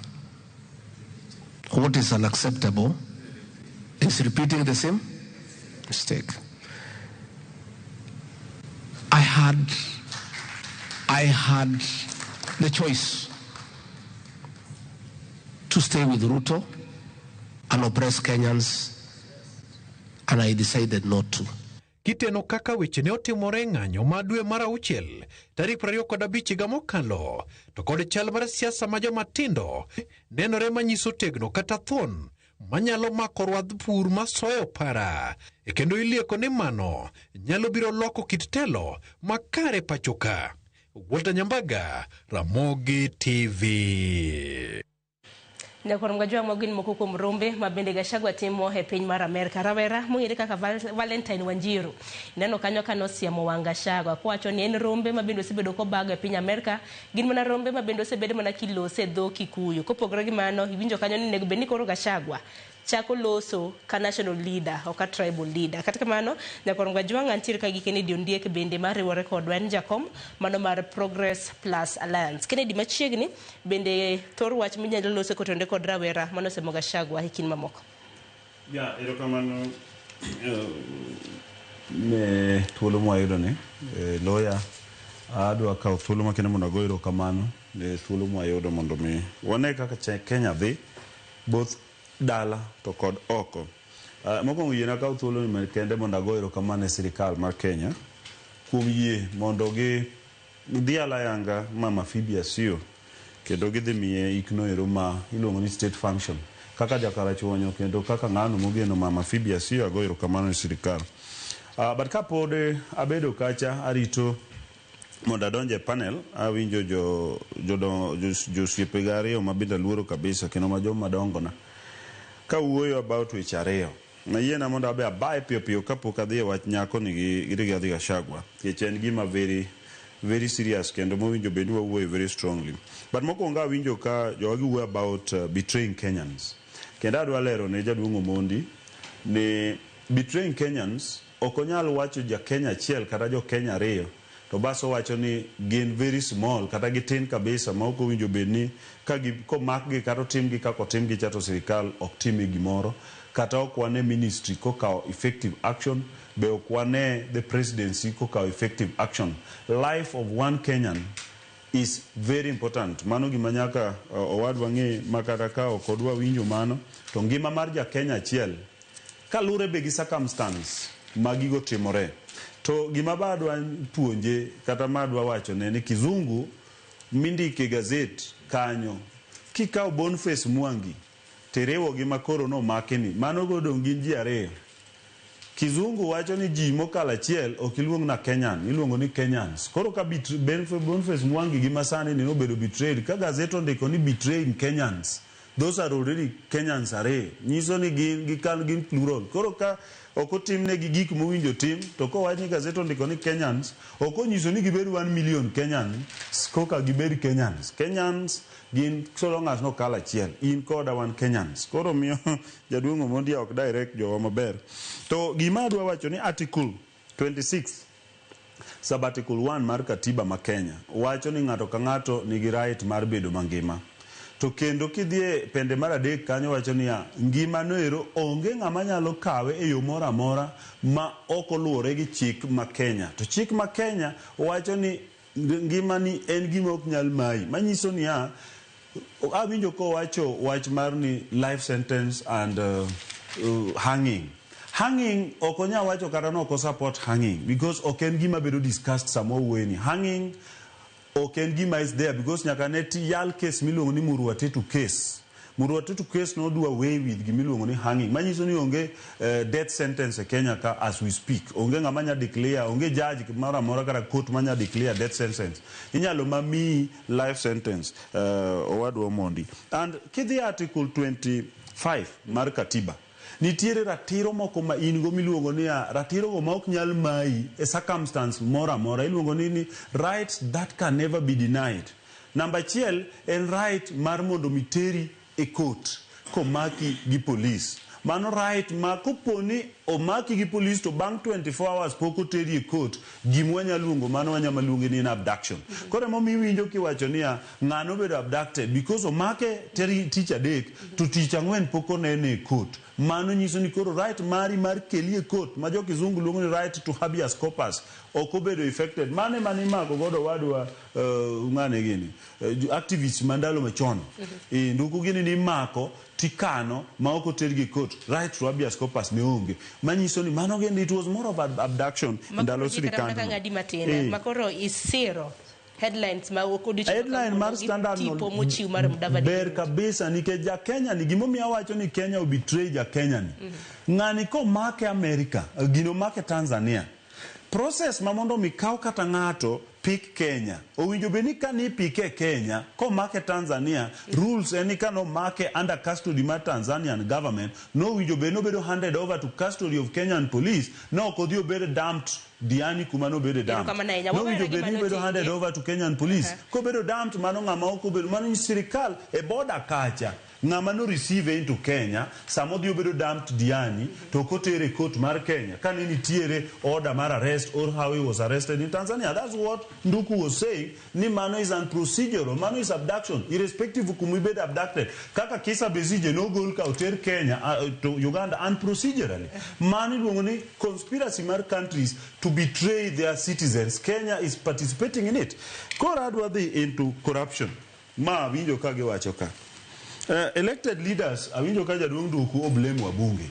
What is unacceptable is repeating the same mistake. I had the choice to stay with Ruto and oppress Kenyans, and I decided not to. Kiteno kaka weche ne otimore ng'anyo ma dwe mar auchiel tarik 25 higa mokalo to kod chal mar siasa ma joma tindo nenore manyiso tegno kata thon manyalo mako rwadh pur masoyo para e kendo ilieko ni mano nyalo biro loko kit telo makare pachoka. Walter Nyambaga, Ramogi TV. Nyakorongo jwang mogin moko kuom rombe ma bende Gachagua timo e piny mar Amerika. Rawera mong'ere kaka Valentine Wanjiru neno kanyo ka nosiemo wang' Gachagua kowacho ni en rombe ma bende osebedo kobago e piny Amerika gin mana rombe ma bende osebedo mana kilose dho Kikuyu. Kopogore gi mano iwinjo kanyo ni nego bed ni koro Gachagua chako loso ka national leader o ka tribal leader. Kata kamano Nyakorongo jwang antiere ka gi Kennedy Ondiek bende mariwore kodwa en jakom mano mar Progress Plus Alliance. Kennedy machiegni bende thor wach minyalo loso kotonde kod rawera mano semo Gachagua e kin mamoko. Ya erokamano ne thuolo mwayudo ni lawyer adwa kawo thuolo makende mondo ago erokamano ne thuolo mwayudo mondo mi wane kaka Kenya dhi both dala to kod oko. Mokwongo yiena kawo thuolo ni kende mondo ago erokamano ne sirikal mar Kenya kuom yie mondo gi dhiala yanga mama Phoebe Asio kendo gidhi miye ikno ero ma iluongo ni state function kaka jakarachuonyo kendo kaka ng'ano mogeno mama Phoebe Asio ago erokamano ne sirikal. But kapod abedo kacha arito mondo adonje panel awinjo josiepega ariyo mabende luoro kabisa kendo ma joma madongona ka wuoyo about weche ariyo nayiena mondo abe abaye piyo piyo kapok adhi e wach nyako ni gi Rigathi Gachagua nikech en gima very serious kendo mowinjo bed ni wawuoyo very strongly. But mokwongo awinjo ka jogi wuoyo about betraying Kenyans kendo adwa lero ne jaduong' Omondi ni betraying Kenyans ok onyal wacho ja Kenya achiel kata jo Kenya ariyo to baso wacho ni gin very small kata gitin kabisa ma ok owinjo bed ni komakgi kata otimgi kako timgi chato sirikal ok time gimoro kata ok wane ministry kokawo effective action be ok wane the presidency kokawo effective action. Life of one Kenyan is very important. Mano gima nyaka owadwa ng'e makata ka ok odwa winjo mano to ngima mar ja Kenya achiel kalure be gi circumstance magigo timore. To gima badwa puonje kata madwa wacho ne ni kizungu mindike gazet kanyo kikawo Boniface Mwangi terewo gi makoro no makeni mano godong gin ji ariyo. Kizungu wacho ni ji mokalo achiel ok iluong na Kenyan iluongo ni Kenyans. Koro ka Boniface Mwangi gi masani ni nobedo betrayed ka gazet ondiko ni betraying Kenyans, those are already Kenyans ariyo nyiso ni gin plural. Koro ka ok otimne gi gik mowinjo tim to kowach ni gazet ondiko ni Kenyans ok onyiso ni gibed 1 million Kenyans koka gibed Kenyans. Kenyans gin so long as no kala achiel in koda wan Kenyans. Koro miyo jaduong' Omondi ok direct jowa maber. To gima adwa wacho ni article 26 sub article 1 mar katiba ma Kenya wacho ni ng'ato ka ng'ato nigi right mar bedo mangima. To kendo kidhie pende mar adek kanyo wacho niya ngima no ero onge ng'ama nyalo kawe e yo moro amora ma ok oluwore gi chik ma Kenya. To chik ma Kenya wacho ni ngima ni en gima ok nyal mayi manyiso niya awinjo ko wacho wach mar ni life sentence and hanging ok onya wacho kata no ko support hanging because ok en gima bedo discussed samo weni hanging ok en gima is there because nyaka ne yal case miluongo ni Murwatetu case no do away with gimiluongo ni hanging manyiso ni onge death sentence e Kenya ka as we speak onge ng'ama nya declare onge judge mara mora kata court manya declare death sentence inyalo mami life sentence owadwa Omondi. And kidhi article 25 mar katiba nitiere ratiro moko ma in go miluongo ni ratiro go ma ok nyal mayi e circumstance mora mora iluongo ni rights that can never be denied. Number 1 en right mar mondo miteri e court komaki gi police. Mano right ma koponi omaki gi police to bang 24 hours poko teri e court gimwanya luongo mano wanyama luongo ni abduction. Kore mo miwinjo kiwacho niya ng'ano bedo abducted because omake teri tich adek to tich ang'wen poko nene e court. Mano nyiso ni koro right mari mar keli e court ma jo kizungu luongo ni right to habeas corpus ok obedo affected. Mane mako godo wadwa ng'ane gini activists mandalo machon nduku gini ni mako tikano ma ok otergi court right to habeas corpus ne onge manyiso ni mano gini it was more of abduction ndalo sirikal makoro is zero headlines ma headline mar standard tipo mochiw mar Mudavadi ber kabisa nikech ja Kenya ni gimomiyo awacho ni Kenya obetray ja Kenya ni ng'ani ko make America gino make Tanzania process ma mondo mikaw kata ng'ato pik Kenya owinjo beni kani pike Kenya ko make Tanzania rules eni kano make under custody mar Tanzanian government no winjo beni obedo handed over to custody of Kenyan police no kodhi obedo dumped diani kuma no bedo dumped no winjo beni obedo handed over to Kenyan police ko bedo dumped mano ng'ama ok obedo mano sirikal e border kacha ng'ama no receive into Kenya samo dhi obedo dumped diani to kotere court mar Kenya kane nitiere order mar arrest or how he was arrested in Tanzania. That's what Nduku was saying ni mano is unprocedural, mano is abduction irrespective of who be abducted. Kaka Kisa Besigye no gol ka oter Kenya to Uganda unprocedurally. Mano iluongo ni conspiracy mar countries to betray their citizens. Kenya is participating in it. Kora adwa dhi into corruption ma winjo kage wacho ka elected leaders awinjo ka jaduong' Nduku o blame wabunge.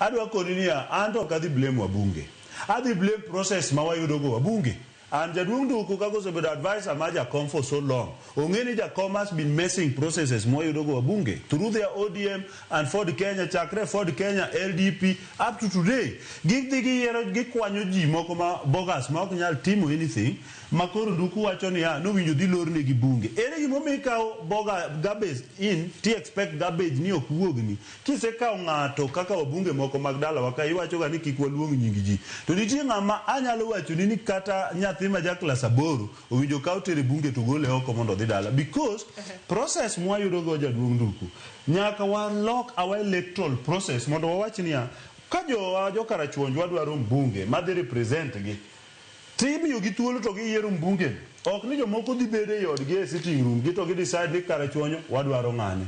Adwa koni niya anto kadhi blame wabunge. Adhi blame process ma wayudo go wabunge. And Jadwung Duku Kagoso be advisor Maja come for so long. Ongeni Jacom has been messing processes more Yodogo Abunge through their ODM and for the Kenya Chakre, for the Kenya LDP up to today. Give the Gikwanyoji Mokoma Bogas Moknyal Timo anything. Makoro Duku Wachonia, no when you dilorne Gibunge. Any momeka boga garbage in, T expect garbage ni okuogni. Kiseka ngato kaka wabunge moko Magdala wakaiwa choga ni kikwaluongi nyingiji. Tuditi ngama anyalo wacho ni kata nyathima jakla saboro owinjo kautere bunge to gole oko mondo dhi dala because process mwa yudo go Jadwong Duku nyaka wa lock our electoral process mondo wawach niya ka jo karachuonj wadwaro mbunge madhi represent gi timi yogi thuolo to giyiero mbunge ok ni jomoko dhi bede yodgi e sitting room gi to gi decide ni karachuonyo wadwaro ng'ane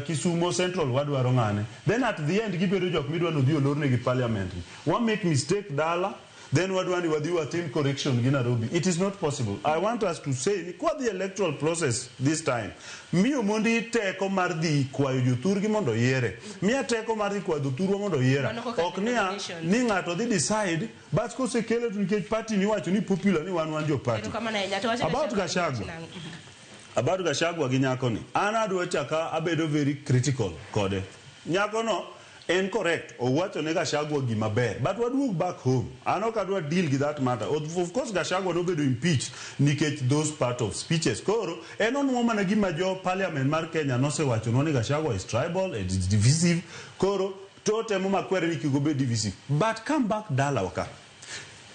Kisumo Central wadwaro ng'ane then at the end gibedo jok midwano dhi olorne gi parliament wa make mistake dala then what one was team correction in Nairobi. It is not possible. I want us to say, what the electoral process this time? Mio mondi teko mardi kwa yuturgi mondo yere. Mia teko mardi kwa duturu mondo yere. Oknia ninga to they decide, but ko se kele to party ni wacho ni popular ni one jo party. About Gachagua ginyako ni. Ana do chaka abedo very critical kode. Nyako no and correct or what on Gachagua gimaber but what look back home I know can deal with that matter of course Gachagua no be to impeach nikech those part of speeches koro and on woman agima jo parliament mar Kenya no se wacho no Gachagua is tribal it is divisive koro tote mo makwere ni kigo be divisive but come back dala waka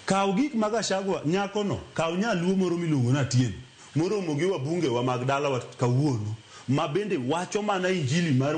kaugik Gachagua nyako no kaunya luo moro milungo na tien moro mogiwa bunge wa Magdala wa kawuono mabende wacho mana injili mar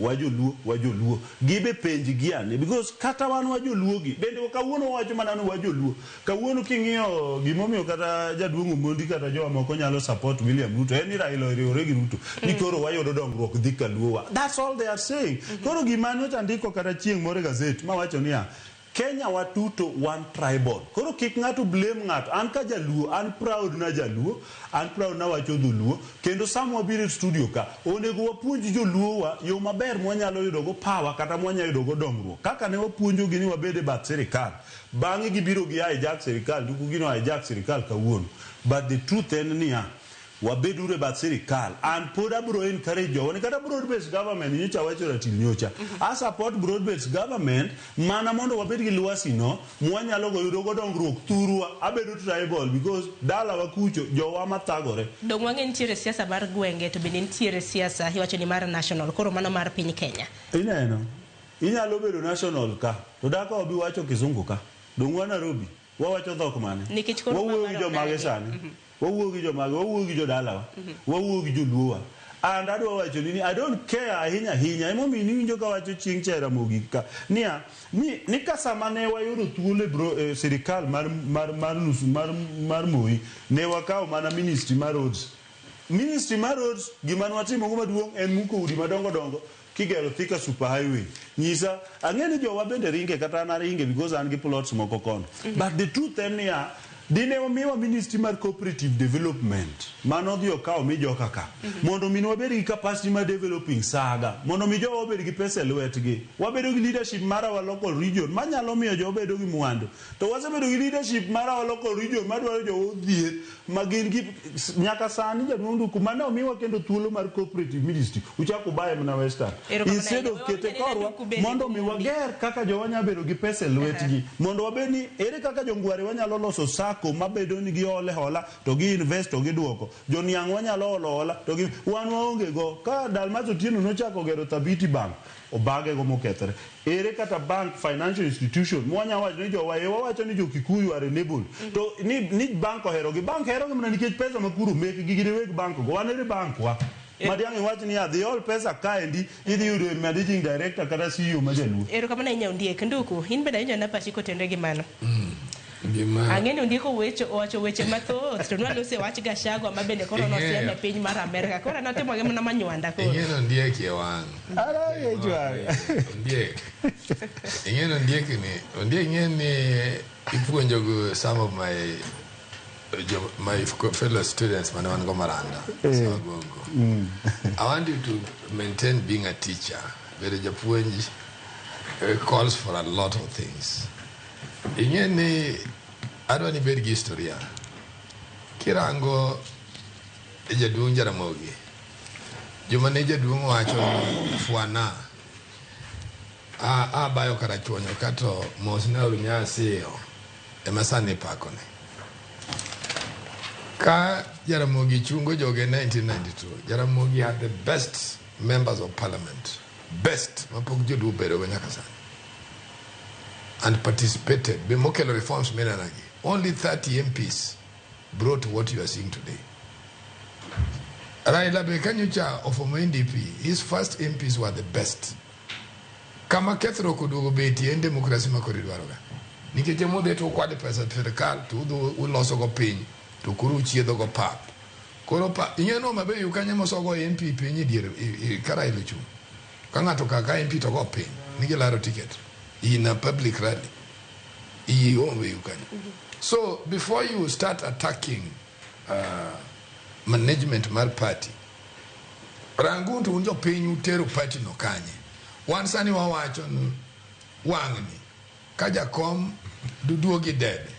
wajoluo gibe penji giane because kata wan wajoluo gi bende kawuono wacho mana no wajoluo kawuono king'iyo gimomiyo kata Jadwong Mondi kata jowa moko nyalo support William Ruto en Raila oriwore gi Ruto ni koro wayudo dongruok dhi kaluowa that's all they are saying koro gimano chandiko kata chieng' more gazette ma wacho niya Kenya watuto one tribal. Koro kik ng'ato blame ng'ato. An ka jaluo, an proud na jaluo, an proud na wacho dholuo. Kendo samwa biro studio ka, onego wapuonj joluo wa yo maber mwanyalo yudo go power kata mwanyalo yudo go dongruok. Kaka ne wapuonjo gini wabede bat serikal. Bang'e gibiro gi hijack serikal, duku gino hijack serikal kawuono. But the truth en niya, wabedure bat serikal and poda bro encourage jo ne kata broad based government nyocha wacho ratil nyocha I support broad based government mana mondo wabed gi luasi no mwanyalo go yudo go dongruok thurwa abedo tribal because dala wakucho jowa matagore dongwange ntiere siasa mar gwenge to bende ntiere siasa iwacho ni mar national koro mano mar piny Kenya ineno inyalo bedo national ka to daka obi wacho kizungu ka dongwa Nairobi wawacho dhok mane wawuoyo jo magesani wawuogi jo mag wawuogi jo dalawa wawuogi jo luowa and adwa wacho ni I don't care ahinya emomi ni winjo ka wacho chieng' chera mogik ka niya ni kasama ne wayudo thuolo bro serikal mar Moi ne wakawo mana ministry mar roads gima watimo go maduong' en muko udi madongo kigero Thika super highway nyisa ang'eni jowa bende ringe kata na ringe because an gi plots moko kono but the truth en niya dine omiwa ministry mar cooperative development mano dhi okawo mi joka ka mondo minwa bed gi capacity mar developing saga mondo mi jowa bed gi pesa lwetgi wabedo gi leadership mar our local region manyalo miyo jowa bedo gi mwandu to wasebedo gi leadership mar our local region madwaro jowa dhier magin gi nyaka sani Jadwong Duku mane omiwa kendo thuolo mar cooperative ministry uchako baye na western instead of kete korwa mondo mi wager kaka jowa nya bedo gi pesa lwetgi mondo wabed ni ere kaka jongware wanyalo loso sako mabedo ni gi ole hola to gi invest to gi duoko joniang' wanyalo olo hola to gi wan waonge go ka Dalmato Tieno nochako gero Thabiti Bank obage go mokethre ere kata bank financial institution mwanya wacho ni jowa wacho ni jo-Kikuyu are enabled to ni bank ohero gi mana nikech pesa makuru mek gi giweg bank go wanere bank wa madiang' wacho ni the all pesa kaendi idhi yudo managing director kata CEO ma jaluo kamano inyao ndiek Nduku in bende inyo na pachi kotendre gi mano ang'eni ndiko wacho weche mathoth to nwalose wach Gachagua mabende koro nosieme piny mar Amerika koro notimo gi mana manywanda koro ing'eno ndiek ye wang' ing'eno ndiek ni ipuonjo go some of my fellow students mane wan go Maranda I want you to maintain being a teacher bedo japuonj calls for a lot of things ing'eni adwa ni bed gi historia kirango jaduong' Jaramogi joma ne jaduong' wacho fuana bayo karachuonyo kato mos ne olunyasiyo emasani pakone ka Jaramogi chungo joge 1992 Jaramogi had the best members of parliament best mapok jodu bedo nyaka sani and participated be mokelo reforms menanagi only 30 MPs brought what you are seeing today. Raila Bekanyucha of NDP, his first MPs were the best. Kama kethro kudugo beti en demokrasi makoridwaroga. Nikech mode to kwade pesa federal to do uloso go piny to kuru chiedo go pap. Koro pa ingeno mabe yukanya mosogo MP piny diere kara iluchu. Kanga to kaka MP to go piny. Nige laro ticket in a public rally. So before you start attacking management mar party, ranguntu unjo penyu teru party no kanye. Wansani wawacho wangni kaja kom duduogi dede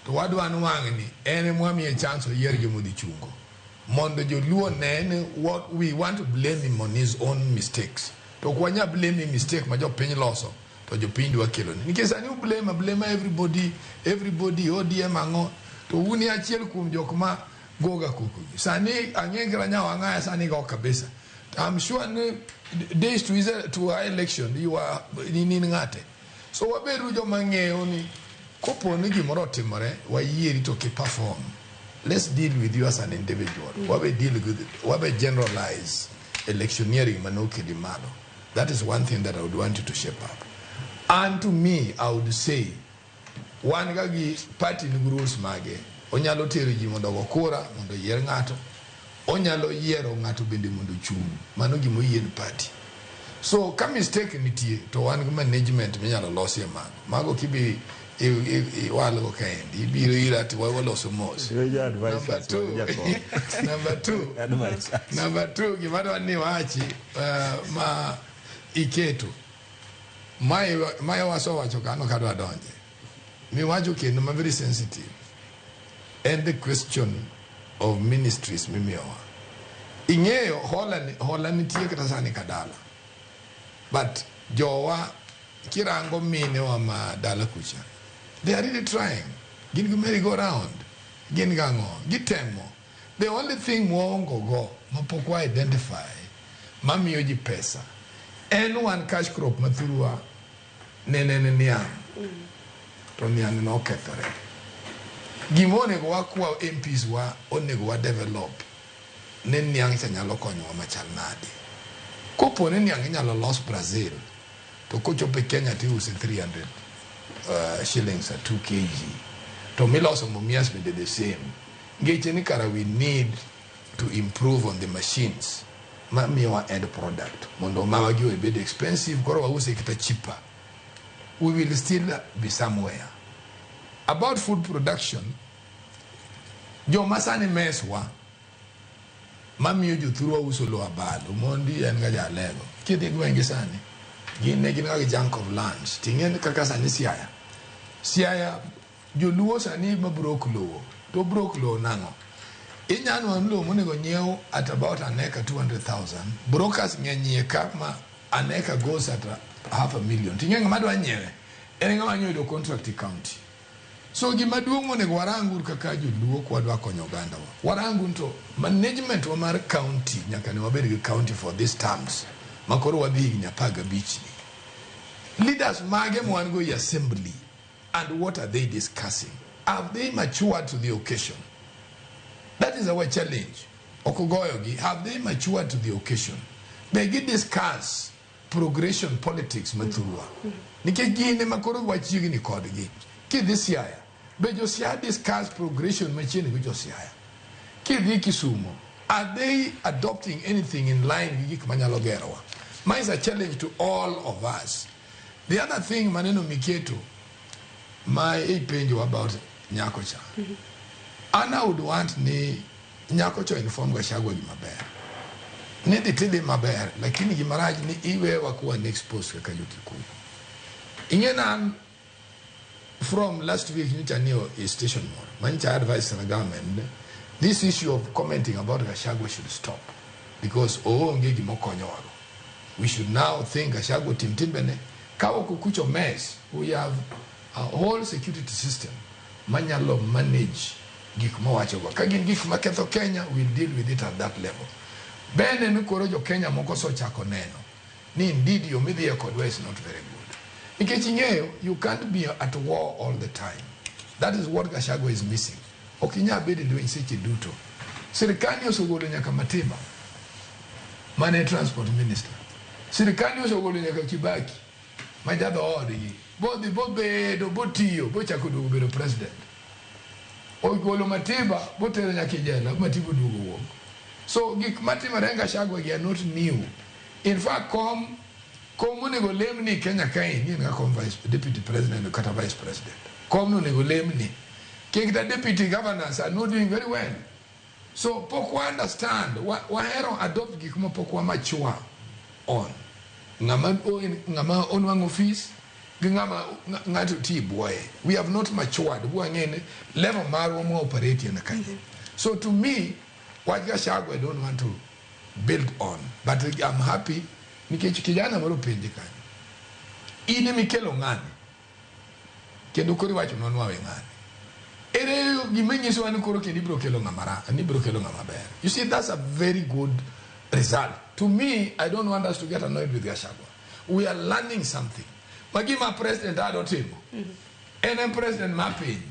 to wadwan wangni ene mwami e chance yerge mudi chungo mondo joluo nene what we want to blame him on his own mistakes to kwanya blame him mistake ma jo piny loso to jo piny dwa kelo nikech ani blame everybody ODM ango to uni achiel kuom jok ma goga kuku sani angengra nyawa ngaya sani go kabisa. I'm sure days to our election you are in ngate so waberu jo mangeo ni kopo ni gimoro timore wa yieri to ki perform. Let's deal with you as an individual. Wabe generalize electioneering manoke di malo. That is one thing that I would want you to shape up. And to me, I would say, one gagi party ni rules mage, onyalo tero ji mondo gokura, mondo yier ngato, onyalo yiero ngato bende mondo chung, mano gimo yien party. So, ka mistake nitie, to one management menyalo losi ya mago kibi walo kaendi, ibiro irati waloso mos. Number two, gimado ni wachi, ma iketu. Maya waso wacho kano kadwa donje. Mi wacho kendo ma very sensitive. And the question of ministries mimiwa. Ingeo hola nitie kata sani kadala. But jowa kirango mine wa madala kucha. They are really trying. Gin go merry go round. Gin gango. Gitemo. The only thing mwongo go mapokwa identify mami yoji pesa. And one cash crop mathurua nene niang. To niang no kethore. Gimone go wakwa MPs wa onego wa develop. Nen niang sa nyalo konyo wa machal nadi. Kopo nen niang nyalo lost Brazil. To kocho pe Kenya ti use 300 shillings at 2 kg. To miloso mumias me the same. Ngecheni kara we need to improve on the machines. Mamiwa end product. Mondo mawagi a bit expensive. Koro wa use kita cheaper. We will still be somewhere. About food production, jo masani meswa, mami yo through uso lo abalo, mondi and gaja lego. Kiti gwengi sani. Gine gina junk of lands. Tingen kakasani siaya. Siaya, jo luo sani ma broke low. To broke low nango. Inyano anlo monego nyeo at about an acre 200,000. Brokers nye kama an acre goes at 500,000. Tingenga madwa nyewe. Enenga wanyo do contract county. So gimaduong monego warangu kakajo luo kwa dwa konyo ganda wa. Warangu nto management wa mar county nyaka ne wabedi gi county for these terms. Makoro wadhi nyapaga beach ni. Leaders mage mwango yi assembly. And what are they discussing? Have they matured to the occasion? That is our challenge. Okogoyogi, have they matured to the occasion? They get discuss progression politics maturua. Nike gine makoro wachigi ni kodigi. Ki this year. But you see discuss progression machine with Josiah. Ki di Kisumo. Are they adopting anything in line with Manyalogerawa? Mine is a challenge to all of us. The other thing maneno miketo my penjo about Nyakocha. Anna would want ni Nyakocha inform Gashagwa Gimaber. Ni ditili maber, lakini Gimaraji ni iwe wakuwa next post kakajuki kuyu. Ingena from last week, Nitanio is station more. Mancha advice to the government. This issue of commenting about Gachagua should stop. Because we should now think Gachagua Timtimbene, Kawa Kukucho mess. We have a whole security system. Manyalo manage Gikmo Wachogo. Kagin Gikma Ketho Kenya, we'll deal with it at that level. Ben and Ukorojo Kenya Mokoso Chakoneno. Ni indeed your media code is not very good. You can't be at war all the time. That is what Gachagua is missing. Okinya bedi doing such a duto. Sirikani osogolo nyaka Matiba, Money Transport Minister. Sirikani osogolo nyaka Kibaki, majada odi. Bodi bobe botiyo bocha kudu bero president. Ogolo Matiba botere nyaka jela Matiba dugo wong. So gik Matiba renga Gachagua are not new. In fact, come nego lemni Kenya kain ni nga vice deputy president kata vice president. Come nego lemni. The deputy governors are not doing very well. So pokwa understand wahero adopt gikuma pokwa mature on. Ngama on office ngama ngatu ti boy. We have not matured. Buangene level maru mo operate in the country. So to me, what Gachagua I don't want to build on, but I'm happy. Nikijana maro penje kan. Ine Mikelo ngani. Kendo kuri wacho nonwa we ngani. Ere gimenyi so ani koro kedi bro kelo ngamara, ani bro kelo ngamaber. You see, that's a very good result. To me, I don't want us to get annoyed with Gachagua. We are learning something. Magima president adotimo. NM president mapping.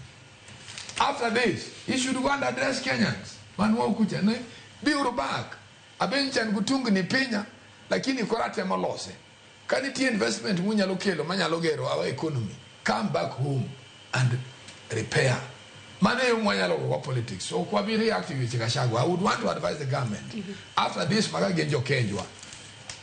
After this, he should go and address Kenyans. Manwa ukucha ne biuro back. Abenchan gutungu ni Penya. Lakini korate malose. Can it investment munya lokelo manya logero our economy? Come back home and repair. Mane mwanya logo politics. So kwa be reactive with Gachagua, I would want to advise the government. After this, magagenjo kenjwa.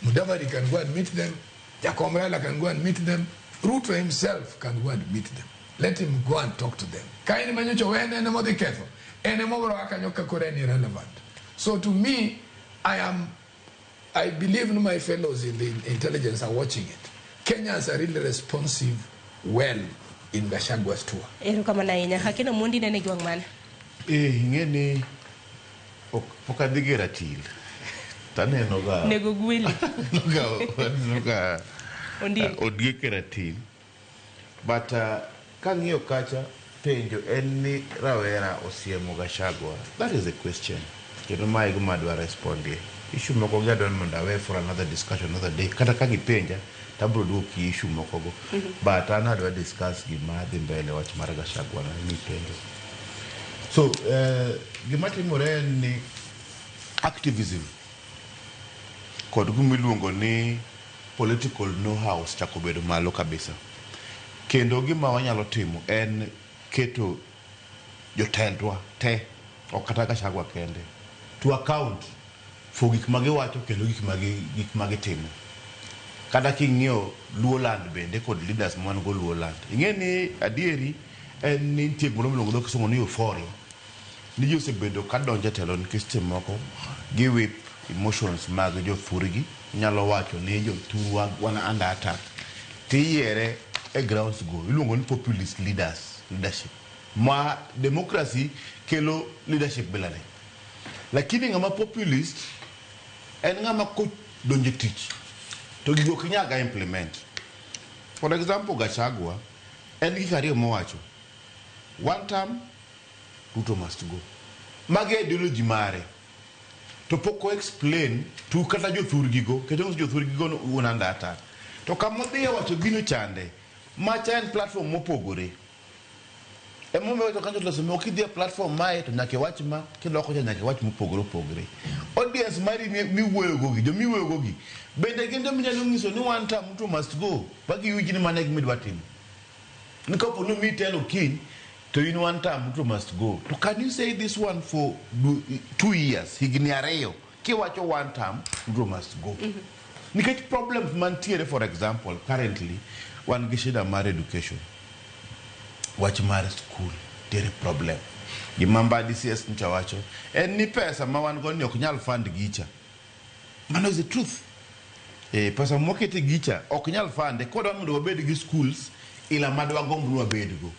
Mudavadi can go and meet them. Jakomrela can go and meet them. Ruto himself can go and meet them. Let him go and talk to them. Kaini manyocho wene ene modi ketho. Ene mobro akanyoka koreni relevant. So to me, I believe my fellows in the intelligence are watching it. Kenyans are really responsive well in Gachagua's tour. Kama na inya hakina mundi nene giwang mana. Ngeni pokadigera til. Tane noga. Nego gwili. Noga. Odigera til. But kangiyo kacha penjo eni rawera osiemo Gachagua. That is a question. Kendo mai gumadwa respond here. Issue moko ga don manda away for another discussion another day. Kata kangi penja tabro do ki issue moko go. But ana do discuss gi madhi mbele wach mara Gachagua na ni penjo. So gimati more ni activism. Kod gumiluongo ni political know-how chakobedo malo kabisa. Kendo gima wanyalo timo en keto jotendwa te okata Gachagua kende to account for gik mage wacho kendo gik mage timo. Kada king'io Luoland bende kod leaders man go Luoland. Ingeni adieri en ni tie golo mlongo do kisongo ni euphoria. Ni jose bedo kadonja telo ni kistem moko gi whip emotions mag jo furigi nyalo wacho ni jo turwa wana under attack. Tiere e grounds go ilungo ni populist leadership. Ma democracy kelo leadership belane. Lakini ngama populist en ngama ko donje tich to gigo kinyaga implement. For example, Gachagua en gikari mowacho one term Ruto must go. Mage ideology mare to poko explain to kata jo thurgigo keto jo thurgigo no unanda ata to kamodhi wacho gino chande macha en platform mopogore. Emome to kanjo loso mokidhi platform mai to nyake wach ma kiloko cha nyake wach mopogore. Audience mari mi wuoyo gogi jo mi wuoyo gogi bende gendo minyalo ngiso ni one time Ruto must go bagi wiji ni maneg midwa timo. Nikopo no mi tell king to in one time Ruto must go. To can you say this one for 2 years? Higni ariyo kiwacho one time Ruto must go. Nikech problems mantiere, for example currently one gishida mar education. Watch mar school there problem. Gimamba DCS nchawacho en ni pesa ma wan go ni ok nyal fund gicha. Mano is the truth. Pesa mokete gicha ok nyal fund ko don mondo obed gi schools ila madwa gombo nwa bedgo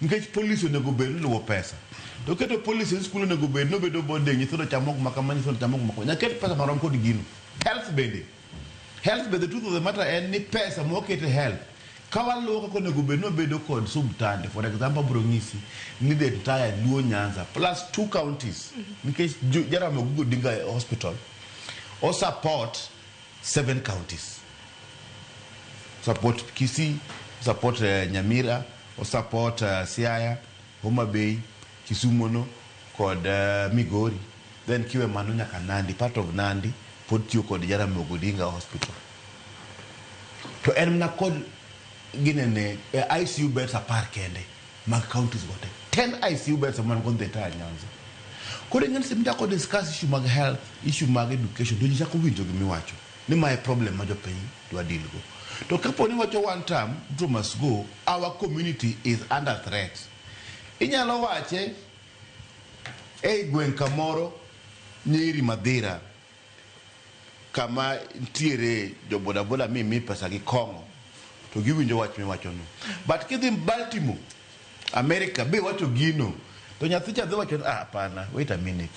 nikech police onego bed luwo pesa to keto police in school onego bed no bedo bode nyithindo chamok makamani nyithindo chamok makama nyaket pesa marom kod gino health bende the truth of the matter en ni pesa mokete health kawaluwo kako onego bed no bedo kod subtande for example bro ngisi ni the entire Luo Nyanza plus 2 counties nikech Jaramogi Odinga hospital or support 7 counties support Kisii support Nyamira or support Siaya Homa Bay Kisumu kod Migori then kiwe mano nyaka Nandi part of Nandi pod tiyo kod Jaramogi Odinga hospital to en na kod ginene ICU beds apar kende mag counties gote 10 ICU beds man kon deta Nyanza kod ng'en simja ko discuss issue mag health issue mag education to nyisa ko winjo gi miwacho ni my problem ma jopiny dwa deal go to kapo ni wacho one time we must go our community is under threat inyalo wache gweng kamoro Nyeri Madhira kama ntiere jo boda boda mi pesa gi kongo to giwinjo wach mi wacho no but kidhi Baltimore America be wacho gino to nyathi cha wacho hapana wait a minute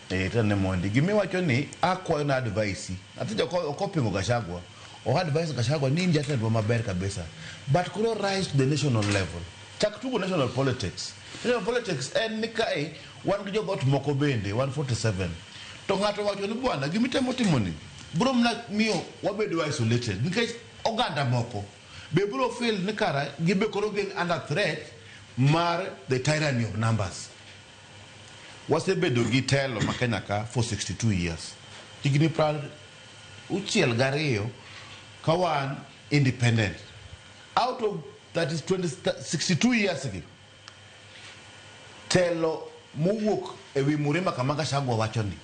tane mondi gimi wacho ni akwayo na advice nyathi jo okopingo Gachagua o advice Gachagua ni njata ndo maber kabisa but kuro rise to the national level chak tugo national politics en ni kai wan jo got moko bende 147 to ngato wacho ni bwana gimi temo timoni bro mna miyo wabedo isolated nikech oganda moko be bro feel ni kara gibe koro gen under threat mar the tyranny of numbers wasebedo gi telo makenya ka for 62 years igni pral uchiel gariyo kawan independent out of that is 62 years ago telo muwuok ewi Murima kama Gachagua wacho ni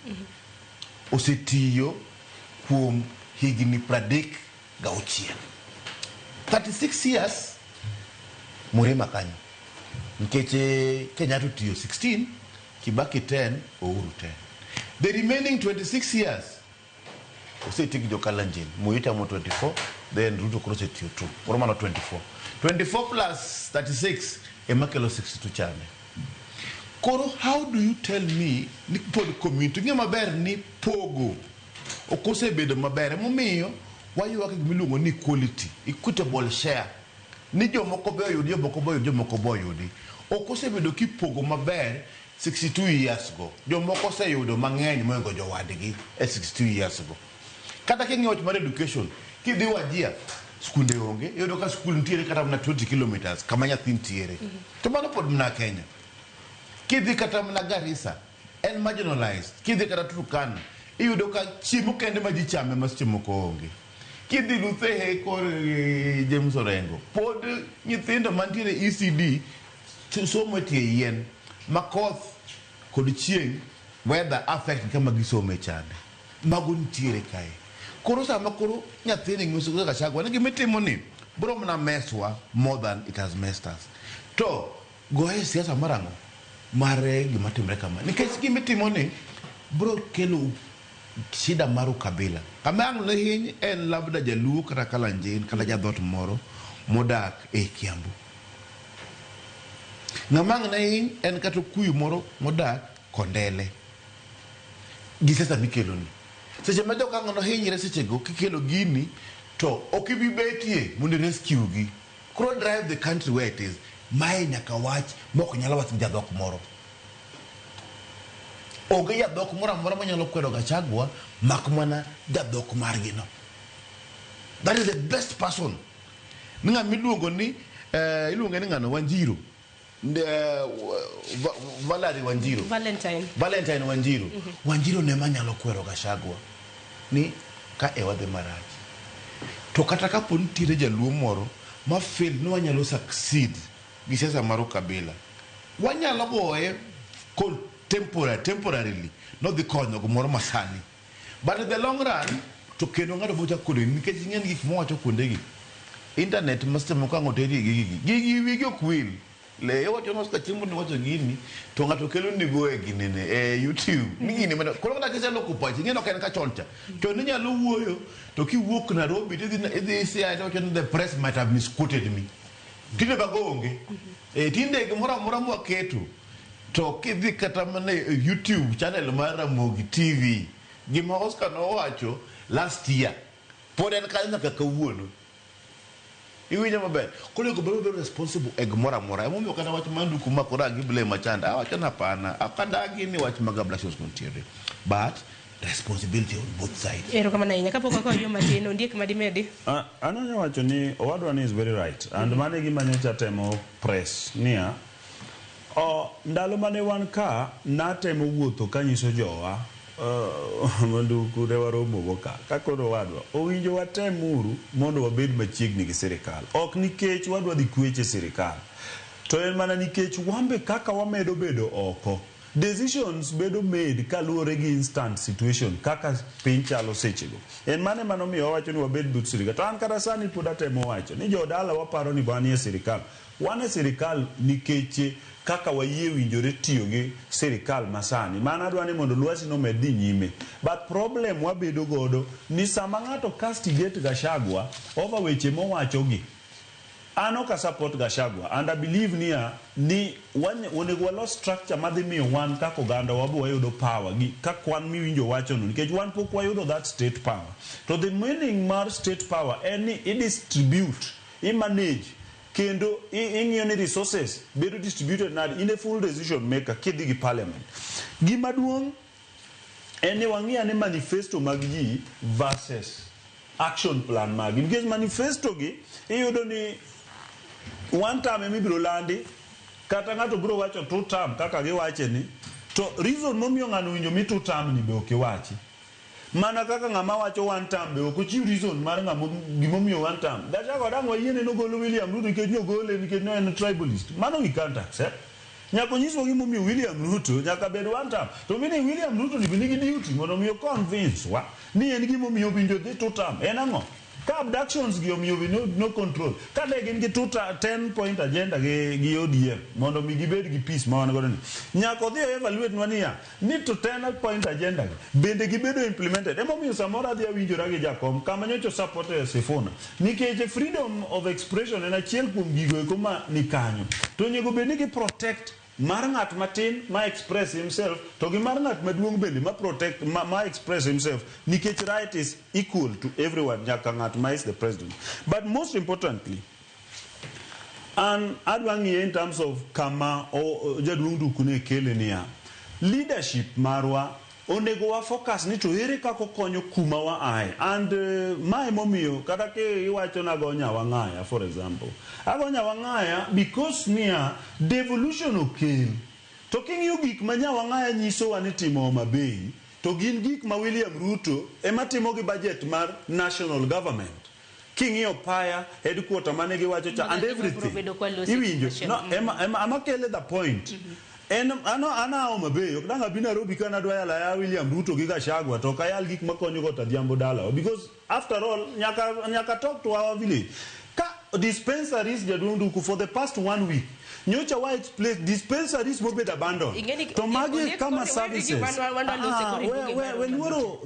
osetiyo kuom higni 36 36 years Murima kanyo nkeche Kenyatta tiyo 16 Kibaki 10 Uhuru 10 the remaining 26 years osetiyo jo Kalenjin Muita mo 24 then Ruto cross tiyo 2 Murima no 24 plus 36 emakelo 62 chane koro how do you tell me ni pod community ng'e maber ni pogo okose bedo maber momiyo wayuak gimiluongo ni equitable share ni jomoko be oyudi jomoko be oyudi okose bedo kipogo maber 62 years ago jomoko se yudo mang'eny moingo jowadgi 62 years ago kata king'eyo mar education kidhi Wajia skunde onge yudo ka skul ntiere kata mna 20 kilometers kama nyathi ntiere to mano pod mna Kenya kidhi kata mna Garissa en marginalized kidhi kata Turkana iyudo ka chiemo kende ma ji chame mas chiemo ko onge kidhi Luthehe kor James Orengo pod nyithindo mantiere ECD somo tie yien makoth kod chieng weather affect kama gisome chande mago ntiere kae koro sama koro nyathini ng'uso ka Gachagua ni gimitimo ni bro mna meswa more than it has messed us to goe siasa marango mare gimatimre kama nikech gimitimo ni bro kelo shida maru kabila kama ang lehiny en labda Jaluo kata Kalenjin kata jadhot moro modak Kiambu ng'amang lehiny en kata Kuyu moro modak Kondele gisesa mikelo ni seche ma jokang no hinyre seche go kikelo gini to okibi betie mondo rescue gi kro drive the country where it is mai nyaka wach moko nyalo wach jadhok moro oge jadhok moro manyalo kwedo Gachagua mak mana jadhok margi no that is the best person ninga miluongo ni iluongo ni ngano Wanjiru Valentine Wanjiru Wanjiru ne manyalo kwero Gachagua ni ka ewadhe marach to kata kapo nitiere Jaluo moro ma fail no wanyalo succeed gi siasa mar kabila wanyalo goye temporarily not the konyo gomoro masani but in the long run to kendo ngado bocha kode nikech ng'en gik mowacho kuonde gi internet mastemo kango teri gigi wigi okwil le wacho no ska chiemo ni wacho gini to ngato kelo ni go e ginene YouTube ni gini mana kolo kata kisa lo kupachi ngeno ken ka choncha to ni nyalo wuoyo to ki wuok Nairobi idhi say I don't know the press might have misquoted me tinde bagonge tinde gimora mora mwa ketu to kidhi kata mana YouTube channel mar Ramogi TV gima Oscar no wacho last year pod en kanyo nyaka kawuono iwinjo maber kole go bedo responsible e gimora mora emomiyo kata wach manduku makora gi blame machanda awacho na pana akadagi ni wach magablations contiere but responsibility on both sides. Ero kama nainya kapo kwa yo matino ndiye kama dimedi. Ananya wacho ni owadwa is very right and mane gima nyocha temo press nia ndalo mane wan ka natemo wuotho kanyiso jowa manduku de waromo boka kakoro wadwa owinjo watemuru mondo wabed machiegni gi sirikal ok nikech wadwa dhi kweche sirikal to en mana nikech wambe kaka wamedo bedo oko decisions bedo made kaluwore gi instant situation kaka piny chalo sechego en mane manomiyo wacho ni wabed but sirikal to an kata sani pod atemo wacho ni jodala waparo ni wanie sirikal wane sirikal nikech kaka wayie winjore tiyo gi sirikal masani mana adwa ni mondo lwasi no med dhi nyime but problem wabedo godo ni sama ng'ato castigate Gachagua over weche mowacho gi ano ka support Gachagua and I believe ni onego walo structure madhi miyo wan kako ganda wabo wayudo power gi kakwan miwinjo wacho no nikech wan pok wayudo that state power to the meaning mar state power en ni distribute manage kendo ing'iyo ni resources bedo distributed in a full decision maker kidhi gi parliament gima duong' en ni wang'iya ni manifesto mag ji versus action plan magi because manifesto gi iyudo ni one time emibiro landi kata ng'ato biro wacho two term kaka giwache ni to reason momiyo ng'ano winjo mi two term ni be ok iwachi mana kaka ng'ama wacho one term be ok ochiw reason mar gimomiyo one term Gachagua dang' wayiene nogolo William Ruto nikech nogole nikech no en tribalist mano we can't accept nyaka nyiswa gimomiyo William Ruto nyaka bed one term to mini William Ruto ni nigi duty mondo miyo convince wa ni en gimomiyo winjo dhi two term en ang'o ka abductions gi omiyo no control ka de gin gi 10 point agenda gi ODM mondo mi gibed gi peace ma wan godo ni nyaka odhi evaluate wania ni to 10 point agenda bende gibedo implemented emomiyo samora dhi awinjora gi jakom kama nyocho support Sifuna nikech freedom of expression en achiel kuom gigo eko ma ni kanyo to nego bende gi protect mar ng'at matin ma express himself to gi mar ng'at maduong' bende ma protect ma express himself nikech right is equal to everyone nyaka ng'at ma is the president but most importantly and adwa ng'iye in terms of kama jaduong' dukune kele niya leadership marwa onego wa focus ni to ere kako konyo kuma wa ae and mae momiyo kata ke iwacho na gonya wang'aya for example agonya wang'aya because niya devolution okel to king'iyo gik ma nya wang'aya nyiso wa ni timo Homabay to gin gik ma William Ruto ema timo gi budget mar national government king'iyo paya headquarter mane giwacho cha and everything iwinjo no ema kele the point ana Homabay ok danga bi Nairobi kana dwa ya William Ruto gi Gachagua to kayal gik makonyo go tadhiambo dala because after all nyaka talk to our village ka dispensaries jadundu for the past 1 week nyocha white place dispensaries mo bed abandoned to magi kama services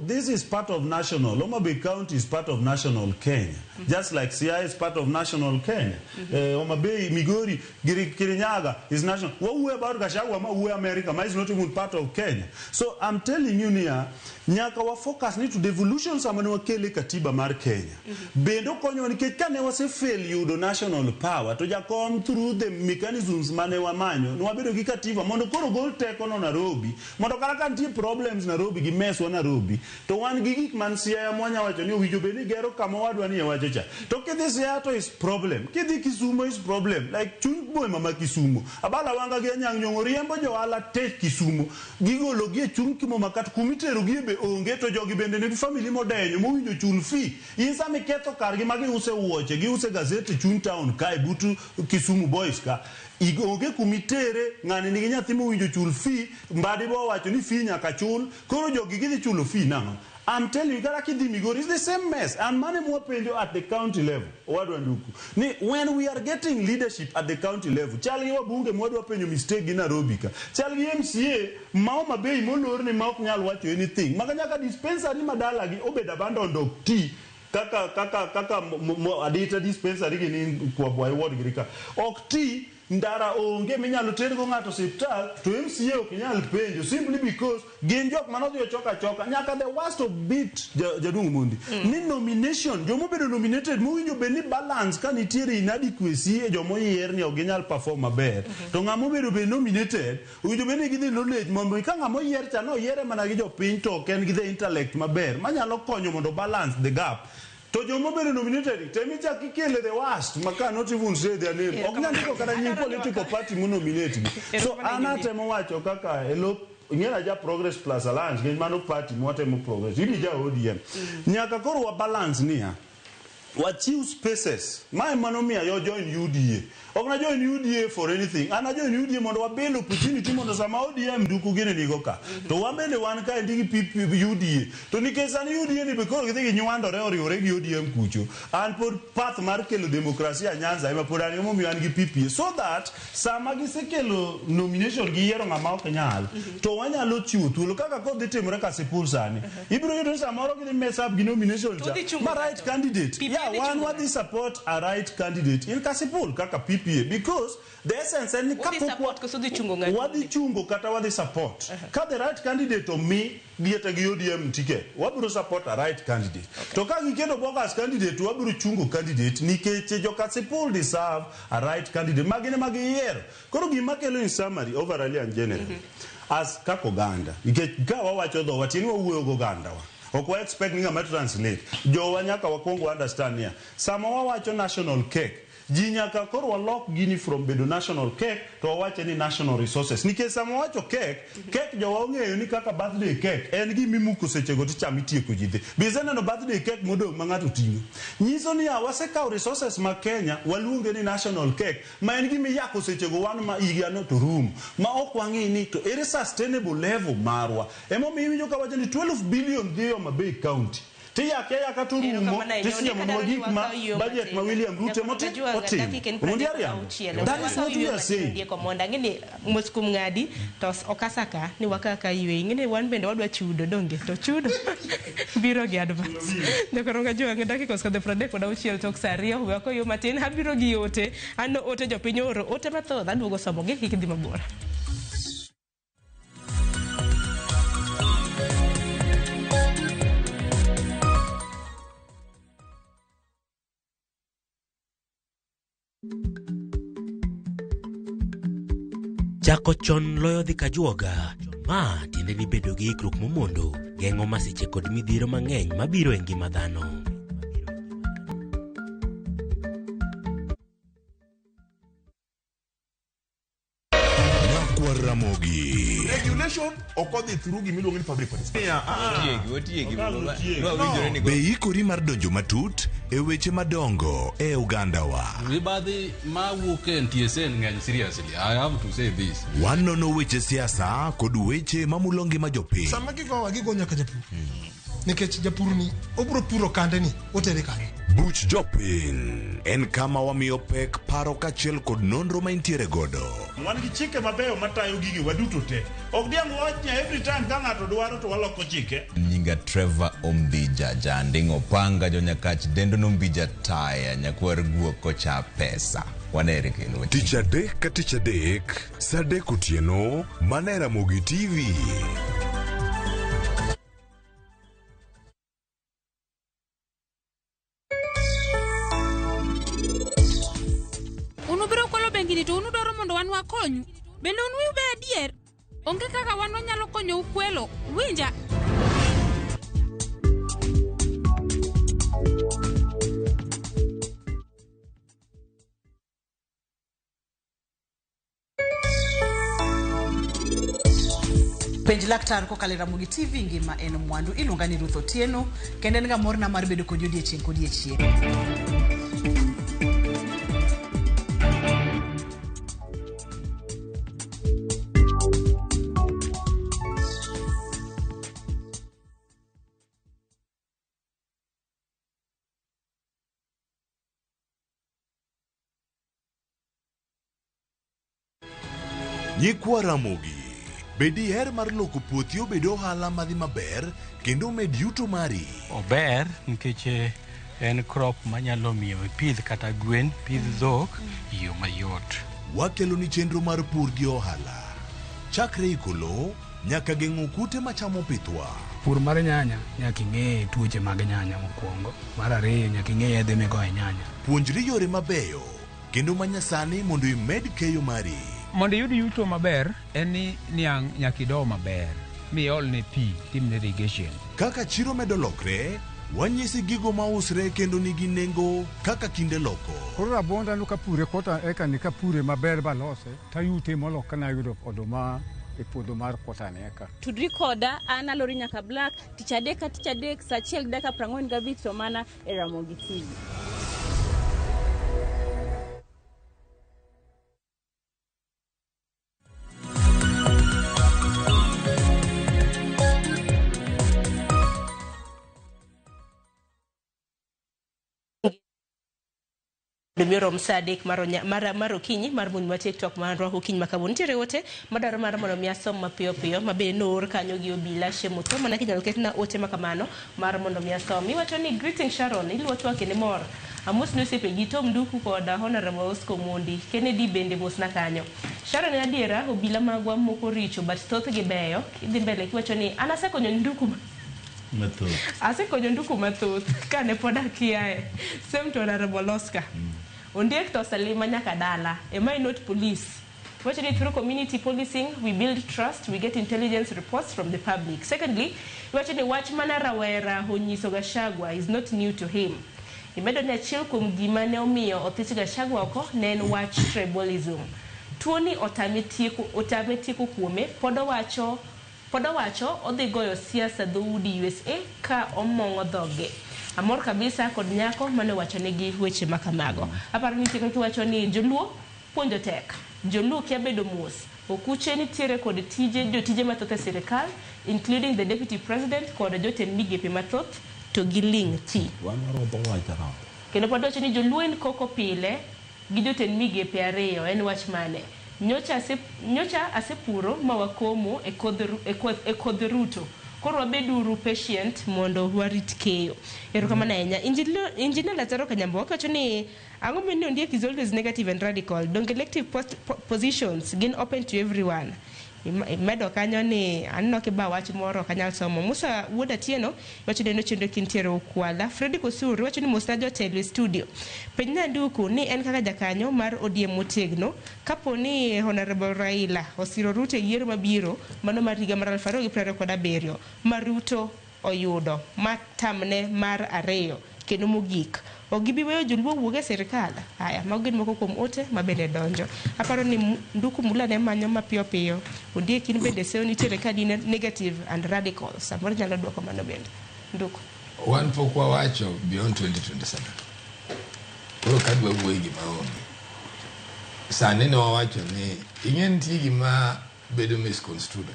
this is part of national Homabay County is part of national Kenya just like Siaya is part of national Kenya Homabay Migori Kirinyaga is national what we about Gachagua ma we America ma is not even part of Kenya so I'm telling you nia nyaka wa focus ni to devolution samani wakele katiba mar Kenya bendo konyo nikech kane wase fail yudo national power to jakom through the mechanisms mane wamanyo no wabedo gi katiba mondo koro gol teko no Nairobi mondo kara kan tie problems Nairobi gi meswa Nairobi to wan gi gik man Siaya mwanya wacho ni owinjo beni gero kama wadwa ni wacho cha to kidhi Siaya to is problem kidhi Kisumu is problem like chuny boy mama Kisumu abala wanga gi nyang nyongo riembo jo ala te Kisumu gigolo gi chuny kimo makat kumitero gi be onge to jogi bende ne family modenyo mowinjo chul fee insa me ketho kargi magi use wuoche gi use gazeti chuny town kai butu Kisumu boys ka igonge kumitere ng'ani nigi nyathi mowinjo chul fee mbadi bo wacho ni fee nyaka chul koro jogi gidhi chulo fee nang'o I'm telling you kara kidhi Migori is the same mess and mane mwapenjo at the county level wadwa nduku ni when we are getting leadership at the county level chalgi wabunge mwadwa penjo mistake gi Nairobi ka chalgi MCA ma Homabay molor ni ma ok nyal wacho anything maganyaka dispensary madala gi obed abandoned ok ti kaka adita dispensary gini kwa boy ward girika okti ndara onge minyalo ter go ng'ato hospital to MCA ok nyal penjo simply because gin jok manodhi choka nyaka the worst of bit jadung mundi ni nomination jomo bedo nominated mowinjo be ni balance ka nitiere inadequacy e jomo yier ni ok nyal perform maber to ng'amo bedo be nominated owinjo be ni gidhi knowledge mondo ka ng'amo yier cha no yiere mana gi jopiny to ken gi the intellect maber manyalo konyo mondo balance the gap. To jomo bedo nominated, temi cha kikele the worst, maka not even say their name. Oknyandiko kada nying political party mu nominate. So anatemo wacho kaka elo ngera ja Progress Plus Alliance ngi mano party mu watemo Progress. Ili ja ODM. Nyaka koro wa balance niya. Wachiu spaces. My manomia yo join UDA. Okna join UDA for anything. Ana join UDA mondo wabelo opportunity mondo sama ODM duku gene nigo ka. To wabende wan ka ndigi UDA. To nikesa ni UDA ni because gidhi nywandore oriwore gi ODM kucho. An pod path mar kelo demokrasia Nyanza ema pod an momi an gi PPA so that sama gisekelo nomination gi yiero ng'ama ok nyal to wanyalo chiwo thuolo kaka kodhi timore ka sipul sani. Ibiro yudo samoro gidhi mess up gi nomination cha. Ma right candidate. One what they support a right candidate in Kasipul kaka PPA because the essence and what the chungo kata what they support ka the right candidate to me dieta gi ODM ticket wabiro support a right candidate to ka gikendo bogus candidate wabiro chungo candidate nikech jo Kasipul deserve a right candidate magine magiyiero koro gima kelo in summary overall and general as kako ganda nikech ka wawacho dho watini wawuoyo go ganda wa okwa expect ninga ma translate jo wanyaka wakongo understand ya sama wawacho national cake jinyaka koro walok gini from bedo national cake to wawache ni national resources nikech sama wacho cake jo waong'eyo ni kaka birthday cake en gimi muko sechego ticham itieko jidhe bizena no birthday cake modong ma ng'ato ting'o nyiso ni wasekawo resources ma Kenya waluonge ni national cake ma en gimi yako sechego wan ma igano to room ma ok wang'i ni to ere sustainable level marwa emomiyo winjo ka wacho ni 12 billion dhiyo Mabei County tiyake yakaturumo tisiya mwagik ma budget ma William Ruto motim that is what we are saying komonda ngini moskum ngadi to okasaka ni wakaka ywe ngini wan bende wadwa chudo donge to chudo biro gi advance nekoronga jo ngida ki koska de frade koda uchiel tok sario wako yo matin habiro gi yote ano ote jopiny oro ote mathoth aduogo somo gi kidhi mabor. Chako chon loyo dhi kajuoga, ma tiende ni bedo gi ikruok momondo, geng'o masiche kod midhiero mang'eny mabiro e ngima dhano. Ramogi. Regulation okodhi through gimiluongo ni public participation. Be ikori mar donjo matut e weche madongo e Uganda wa. Mibadhi ma wuok e TSN ng'eny seriously. I have to say this. Wanono weche siasa kod weche mamulo ngima jopiny. Sama gigo nyaka japur. Nikech japur ni obro puro kande ni otere kande. Buch jopiny en kama wamiyo pek paro kachiel kod nonro ma intiere godo. Wan gi chike mabeyo matayo gigi waduto te. Ok diango wachnya every time ka ng'ato dwaro to waloko chike. Nyinga Trevor Ombija jandingo panga jo nyakach dendo nombija taya nyakwar guok kocha pesa. Wanere kelo. Tich adek ka tich adek, sa adek otieno, mana Ramogi TV. Unubiro kwalo bengini to unudoro mondo wan wakonyu. Bende unwiu be adier. Onge kaka wan wanyalo konyo ukwelo. Winja. Penj laktar kokalo Ramogi TV ngima en mwandu iluonga ni Ruth Otieno kendo en ga morna mar bedo kod odiechieng' kod odiechieng'. Nyikwa Ramogi, bedi her mar loko puothi obedo ohala madhi maber kendo med yuto mari. Ober nikech en crop manyalo miyo pidh kata gwen, pidh dhok yo mayot. Wakelo ni chenro mar pur gi ohala. Chakre ikolo nyaka geng'o kute machamo pithwa. Pur mar nyanya nyaka ing'e tuoche mag nyanya mokwongo. Mar ariyo nyaka ing'e yedhe migoyo nyanya. Puonjri yore mabeyo kendo manyasani mondo imed keyo mari. Mondo iyud yuto maber en ni niang' nyaka ido maber miol ne pi timne irrigation. Kaka chiro medo lokre, wanyisi gigo mausre kendo nigi nengo kaka kinde loko. Koro rabonda no kapure kota eka ni kapure maber balose tayute molok kana yudo oduma e puodho mar kota ne eka. Tudri koda an Alori nyaka Black tich adek sa achiel dakika 45 to mana e Ramogi TV. Demirom Sadik marokinyi mar mun ma TikTok mar roho kinyi makabun ntiere ote madaro mar mondo miasom mapiyo piyo mabe noor kanyo gi obila shemuto mana kinyalo ketna ote makamano mar mondo miasom. Iwacho ni greeting Sharon iluo twake ni mor amos no sepe gi Tom Duku koda Honorable Osco Mondi Kennedy bende mosna kanyo. Sharon en adiera obila magwa moko richo but thoth gi beyo idhi mbele kiwacho ni anasekonyo Nduku asekonyo Nduku mathoth kane pod akiaye same to Honorable Oscar. Ondiek to Salima nyaka dala. Am I not police? Watching it through community policing, we build trust, we get intelligence reports from the public. Secondly, watching the watchman Rawera Honyiso Gachagua is not new to him. He made an achil kum gimane omiyo otich Gachagua oko nen watch tribalism. Tuoni otametiku kuome podo wacho odhi goyo siasa dhoudi USA ka omongo dhoge. Amor kabisa kod nyako mane wacho negi weche makamago. Aparo ni tiko kiwacho ni joluo puonjo tek. Joluo kia bedo mos. Okuche ni tiere kod jotije mathoth e sirikal, including the deputy president kod jotend migepe mathoth to giling ti. Kendo pod wacho ni joluo en koko pile gi jotend migepe ariyo en wach mane. Nyocha asepuro mawakomo e kodh ruto. Koro wabeduru patient mondo warit keyo. Erokamano ahinya. Engineer Lazaro Kanyambo wacho ni ang'o mene Ondiek is always negative and radical. Don't elective positions gin open to everyone. Medo kanyo ni anno ke ba wach moro kanyal somo. Musa Wuoda Tieno wacho ni nochendo kintiere Okwala. Freddy Kosuru wacho ni mosna jotelo studio. Penjna Nduku ni en kaka jakanyo mar ODM motegno kapo ni Honorable Raila osiro Ruto yiero mabiro mano mar higa mar 2027 maruto oyudo matamne mar ariyo kendo mogik ogibi weyo joluo wuoge serikal. Haya mago gin moko kuom ote mabende donjo. Aparo ni Nduku mula ne manyo mapiyo piyo Ondiek in bende seyo nitiere kadi negative and radical samoro nyalo duoko mano bende Nduku wan pok wawacho beyond 2027 koro kadwa wuoyi gima onge sani ne wawacho ni ing'en ti gima bedo misconstrued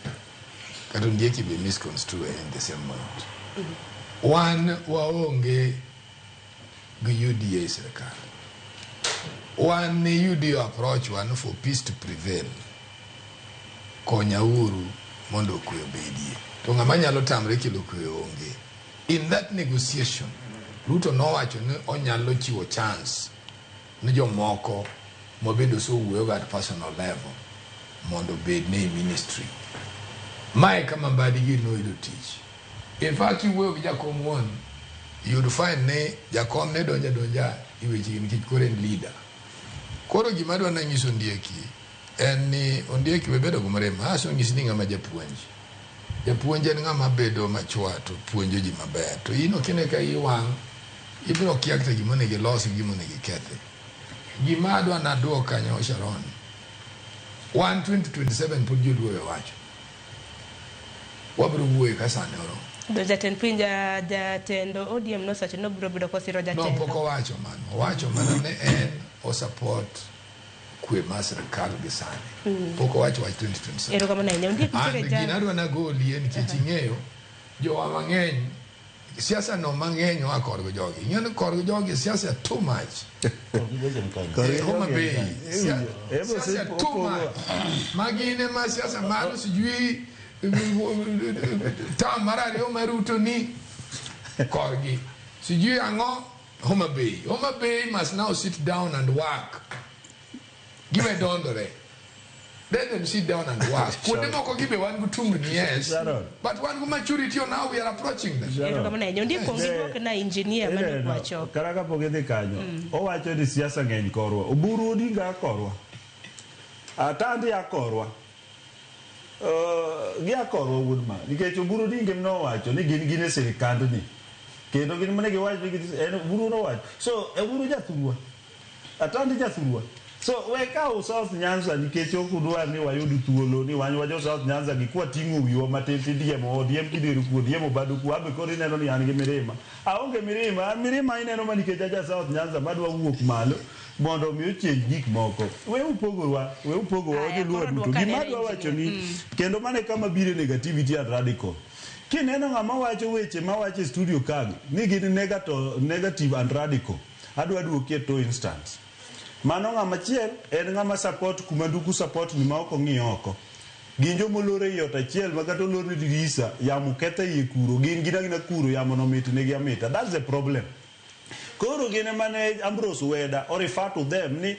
kata Ondiek be misconstrued in the same moment. Wan waonge gi UDA serikal. Wan ne UDA approach one for peace to prevail. Konya uru mondo kwe obedie. To ng'ama nyalo tamre kelo kwe onge. In that negotiation, Ruto nowacho ni onyalo chiwo chance ni jomoko mobedo so wuoyo at personal level mondo bed ne ministry. Mae kama mbadigi noyudo tich. In fact, you work Jakom one, you'd find ne Jakom ne donja iwechi nikech kore leader. Koro gimadwa na nyiso Ondieki en ni Ondieki bebedo gumrema aso nyisi ni ng'ama japuonj. Japuonj en ng'ama bedo machwa to puonjo ji maber. To ino kine ka iwang' ibiro kia kata gimone gi losi gimone gi kethe. Gimadwa na duo kanyo Sharon. 2027 pod joluo wacho. Wabro wuoye ka sane oro. Do jatend pinja jatendo ODM no sacho no bro bido kosiro jatendo. No poko wacho man. Wacho man ne en o support kwe masirikal gi sane. Poko wacho 2027. Ero kama na nya Ondiek nitiere jana. Ginadwa na goli en nikech ing'eyo jowa mang'eny siasa no mang'eny wa korgo jogi. Ing'eyo korgo jogi siasa too much. Homa Bay. Siasa too much. Magine ma siasa malo sijui ta marari o maruto ni korgi sijui ang'o Homa Bay must now sit down and work. Give a dondore. Let them sit down and work. Could them all give one good 2 years? But one maturity now we are approaching them. Karaka pogede kanyo. Owacho ni siasa ng'eny korwa. Oburu Odinga korwa. Atandi akorwa. Gi akorwa wuodma. Nikech Oburu Odinga nowacho ni gin e sirikand ni. Kendo gin mane giwacho ni Oburu nowacho. So Oburu jathurwa. Atandi jathurwa. So weka South Nyanza nikech okudwa ni wayud thuolo ni wanyo wajo South Nyanza gikwa ting'o wiwa matin diemo kidero kuo diemo bado ku abe kori neno ni an gi mirima. Aonge mirima ineno manikech aja South Nyanza madwa wuok malo mondo mi ochenj gik moko. We upogowa oluo duto. Gima dwa wacho ni kendo mane kama bire negativity and radical. Kineno ng'ama wacho weche mawacho studio kagi ni gin negative and radical. Adwa duokie to instance. Mano ng'ama chiel en ng'ama support kumanduku support ni ma oko ng'iyo oko. Ginjo molore yot achiel magato lorne dirisa yamo ketha ye kuro gin gina kuro yamo no mit ne gi amita. That's the problem. Koro gine mane Ambrose Weda or refer to them ni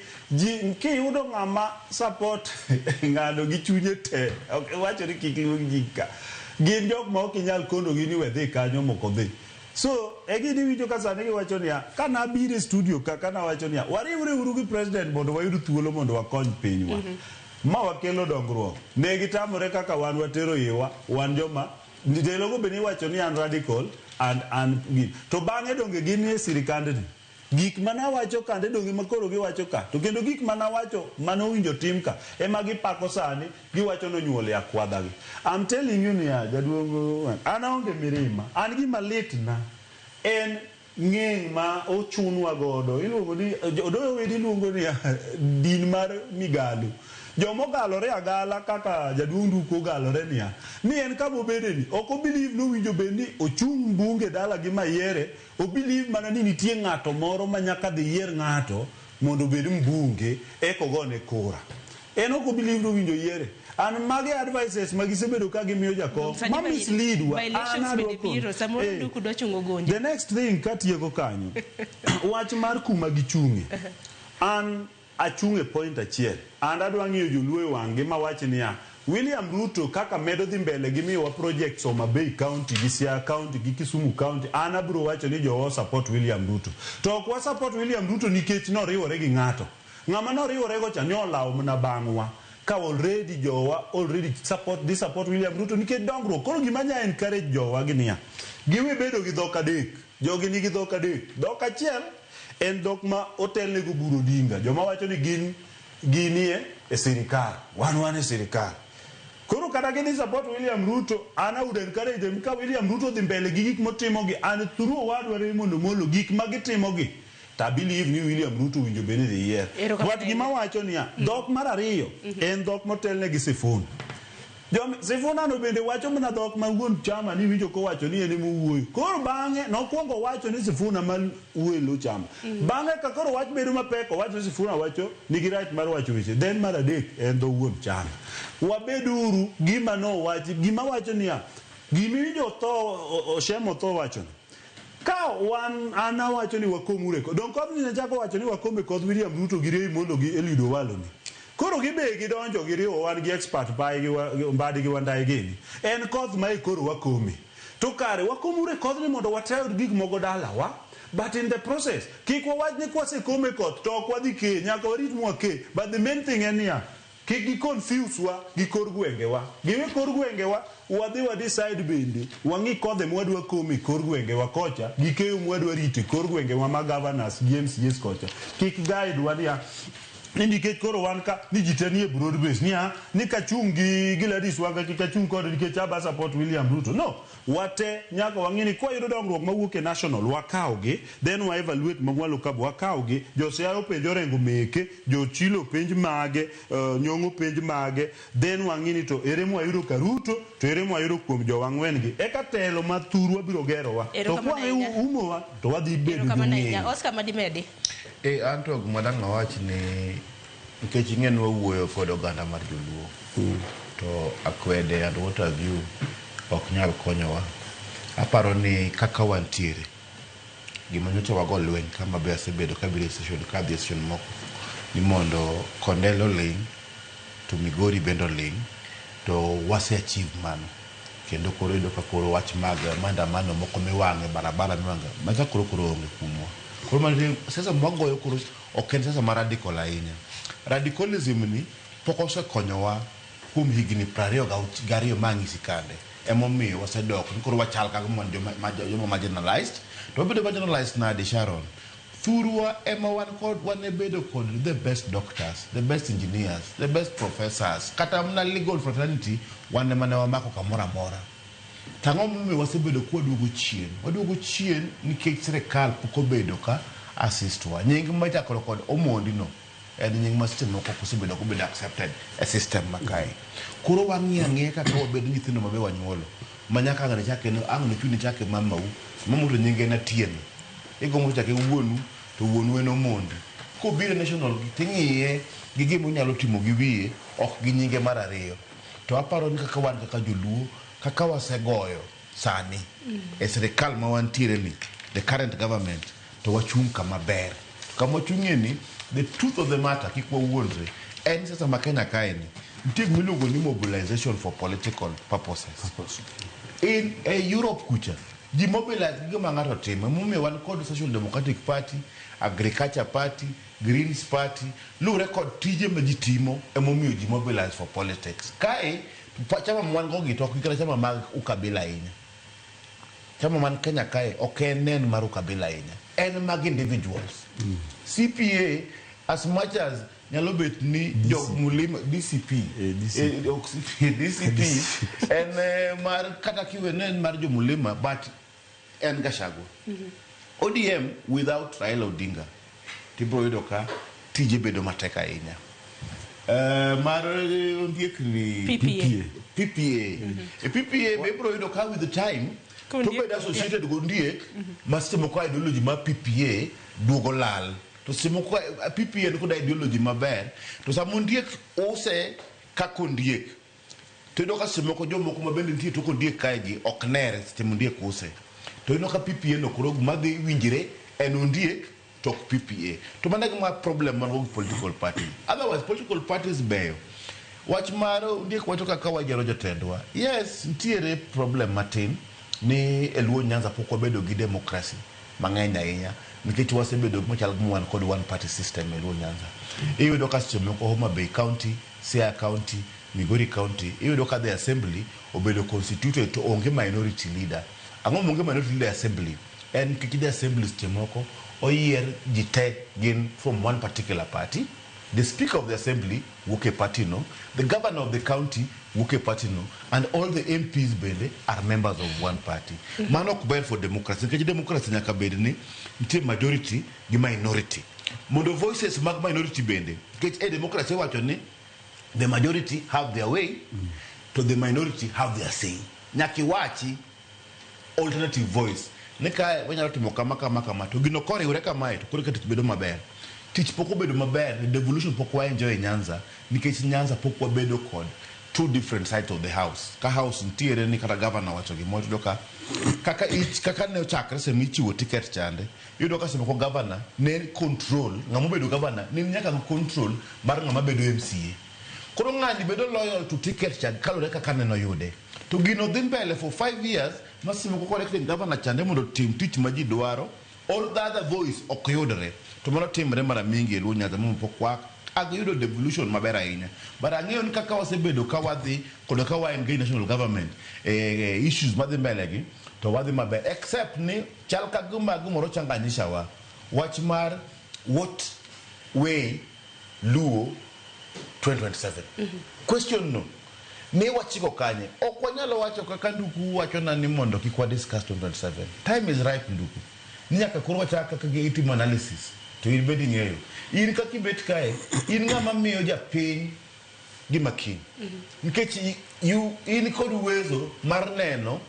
ki yudo ng'ama support ng'ano gi chunye te. Wacho ni kik lugika. Gin jok ma ok nyal kondo gini wedhi kanyo moko dhi. So, egini wicho kasane giwacho niya, kana bire studio kana wacho niya, wariwre uru gi president mondo wayud thuolo mondo wakony pinywa. Ma wakelo dongruok. Ne gitamore kaka wan watero yewa, wan joma ndelogo beni wacho ni an radical and to bang'e donge gin e sirikandni. Gik mana wacho kande donge makoro giwacho ka. To kendo gik mana wacho mano winjo tim ka ema gipako sani giwacho no nyuole akwadha gi. I'm telling you niya jaduong' an aonge mirima. An gima litna en ng'eng ma ochunwa godo. Iluongo ni odoyo wedi luongo ni din mar migalu. Jomo galore agala kaka jaduong' Nduko galore niya ni en kamo bede ni oko believe no winjo bendi ochung' bunge dala gi mayere o believe mana ni nitie ng'ato moro manyaka dhi yier ng'ato mondo bed mbunge eko gone kura. En oko believe no winjo yiere. An mage advices magisebedo ka gimiyo jakom ma mislead wa. The next thing katieko kanyo wach mar kuma gichung'e. An achunge point achiel. And adwa ng'iyo joluo wange ma wach niya William Ruto kaka medo dhi mbele gi miwa projects Homa Bay County gi Siaya County gi Kisumu County an abro wacho ni jowa support William Ruto. To ok wa support William Ruto nikech noriwore gi ng'ato. Ng'ama noriwore go cha nyolawo mna bang'wa. Ka already support William Ruto nikech dongruok. Koro gima nya encourage jowa gi niya giwe bedo gi dhok adek. Jogi nigi dhok adek. Dhok achiel en dhok ma otelne go Oburu Odinga. Joma wacho ni ginie e sirikal. Wan e sirikal. Koro kata gini support William Ruto, ana would encourage them ka William Ruto dhi mbele gi gik motimogi and through wadware mondo molo gik magitimogi. Ta believe ni William Ruto winjo bene dhi yier. But gima wacho niya, dhok mar ariyo en dhok motelne gi Sifuna. Sifuna no bende wacho mana dhok ma wuon chama ni winjo ko wacho ni en mowuoyo. Koro bang'e nokwongo wacho ni Sifuna mal wuelo chama. Bang'e ka koro wach bedo mapek wacho ni Sifuna wacho nigi right mar wacho weche. Then mar adek en dho wuon chama. Wabeduru gima no wachi gima wacho niya gimiwinjo tho Oshemo tho wacho. Ka wan ana wacho ni wakomure ko. Don kodh ni chako wacho ni wakome kod William Ruto gi rei mondo gi Eliud Owalo ni. Koro gibe gidonjo giriwo wan gi expert pai gi mbadi gi wandai gini. En koth ma ikoro wakome. To kare wakomure kodh ni mondo watayud gik mogo dala wa. But in the process, kik wawach ni kwasekome koth to ok wadhi ke nyaka warit mwake. But the main thing en niya kik gi confuse wa gi kor gwengewa. Giwe kor gwengewa wadhi wa decide bende wangi kodhe mwadwa kome kor gwengewa kocha gi keyo mwadwa rite kor gwengewa ma governors GMCs kocha. Kik guide wania nikech koro wan ka ni jitanie broad base niya ni kachung gi Gladys Wanga kachung kod nikech aba support William Ruto. No, wate nyaka wang'ini kwa yudo dongruok mawuok e national wakawgi then wa evaluate magwalo kabo wakawgi josiayo penjo rengo meke jochilo penj mage nyong'o penj mage then wang'ini to ere mwa yudo ka Ruto to ere mwa yudo kuom jowang'wen gi eka telo mathurwa biro gerowa to kwa umowa to wadhi bedo gi Oscar Madimedi. Anto gmadang' awach ni nikech ing'en wawuoyo kod oganda mar joluo to akwede and what have you ok nyal konyowa. Aparo ni kaka wantiere gima nyocha wago lweny kama be asebedo kabiro session kadhi session moko ni mondo Kondelo ling to Migori bendo ling to wase achieve mano kendo koro ido ka koro wach mag maandamano moko miwang'e barabara miwang'e macha koro onge kumwa koro man sasa mwagoyo koro ok en sasa ma radical ahinya. Radicalism ni pok osekonyowa kuom higni 22 mang'isi kande emomiyo wasedok koro wachal kaka mon joma marginalized to bedo marginalized nade Sharon thurwa ema wan bedo kod the best doctors, the best engineers, the best professors, kata mna legal fraternity wan ema ne wamako kamora mora. Tang'o momiyo wasebedo waduogo chien nikech sirikal pok obedo ka assistwa. Nying machakore kod Omondi no en nying ma seche moko kosebedo kobedo accepted a system makae. Koro wang'iye kaka wabedo nyithindo mabe wanyuolo manyaka ng'ane chake no ang'ne chuni chake mamau to nyinge na Tieno igomo chake wuonu to wuonu en Omondi kobiro national ting'iye gi gima unyalo timo gi wiye ok gi nyinge mar ariyo. To aparo ni kaka wan kaka joluo kaka wasegoyo sani e sirikal ma wantiere ni the current government to wachung' kama ber kama wachung'ie ni the truth of the matter kik wawuondre en sasa ma Kenya kae ni nitie miluongo ni mobilization for political purposes. In Europe kucha ji mobilize gima ng'ato timo momiyo wan kod Social Democratic Party, Agriculture Party, Greens Party lure kod tije ma ji timo emomiyo ji mobilize for politics. Kae chama mwan gogi to kikala chama mag ukabila ahinya. Chama man Kenya kae ok en mar ukabila ahinya en mag individuals. CPA as much as nyalo bet ni jo mulima DCP en mar kata kiwe en mar jo mulima but en Gachagua. ODM without Raila Odinga tibro yudo ka tije bedo matek ahinya. Mar ondiek ni PPA be bro yudo ka with the time to be associated go ndiek masimo kwa ideology ma PPA duogo lal to simo kwa PPA ko da ideology maber to samondiek ose ka kondiek to yudo ka simo ko jomo kuma bende ntie to kondiek kaegi ok ner simondiek ose to yudo ka PPA no koro madhi winjire en ondiek to PPA to manage my problem man with political party. Otherwise political parties beyo wach maro ndiek wacho kaka wajero jotendwa. Yes ntiere problem matin ni eluo Nyanza pok wabedo gi democracy mang'eny ahinya nikech wasebedo machal gimwan kod one party system eluo Nyanza. Iyudo ka seche moko Homa Bay County, Siaya County, Migori County iyudo ka the assembly obedo constituted to onge minority leader. Ang'o monge minority leader assembly en kiki the assembly seche moko oyier ji te gin from one particular party. The speaker of the assembly wuok e party no, the governor of the county wuok e party no, and all the MPs bende are members of one party. Mano ok ber for democracy. Nikech democracy nyaka bed ni nitie majority gi minority. Mondo voices mag minority bende. Nikech democracy wacho ni the majority have their way to the minority have their say. Nyaki wachi alternative voice. Nika wanyalo timo kama to gino kore ure kama to kore kati bedo maber. Tich poko bedo maber, the devolution poko wa enjoy Nyanza, nikech Nyanza poko bedo kod two different sides of the house. Ka house ntiere ni kata governor wacho gimo doka kaka ne ochakre se michiwo ticket chande. Yudo ka sema ko governor ne control, ngamo bedo governor, ni nyaka control mar ngama bedo MCA. Koro ng'ani bedo loyal to ticket chande kalore kaka neno yude. To gino dhi mbele for 5 years, masimo ko electing governor chande mondo tim tich ma ji dwaro, all the other voice ok yudre. To mano timre mara mingi eluo Nyanza pok agiyudo devolution maber ahinya. But ang'eyo ni kaka wasebedo ka wadhi kodo ka wa engage national government issues madhi mbele gi to wadhi maber except ni chal ka gimoro changanyisha wa wach mar what way Luo 2027 question no ne wachiko kanye ok wanyalo wacho kaka nduku wacho na ni mondo kik wa discuss 2027. Time is ripe nduku ni nyaka koro wachaka kaka itimo analysis to in bedi ng'eyo in kaka ibet kae in ng'ama miyo japiny gima kin nikech in kod uwezo mar neno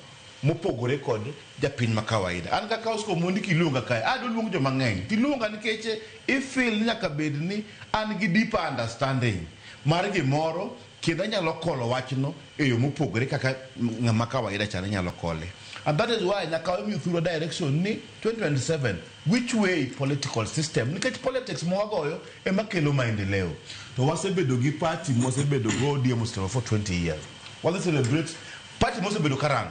mopogore kod japiny ma kawaida. An kaka Oscar Omondi kiluonga kae ado luong joma ng'eny tiluonga nikech ifeel nyaka bed ni an gi deep understanding mar gimoro kendo nyalo kolo wachno e yo mopogore kaka ng'ama kawaida chane nyalo kole. And that is why Nakawemi through a direction ni 2027 which way political system nikech politics mwagoyo emakelo maendeleo to wasebedo gi party mosebedo go ODM for 20 years what they celebrate party mosebedo karan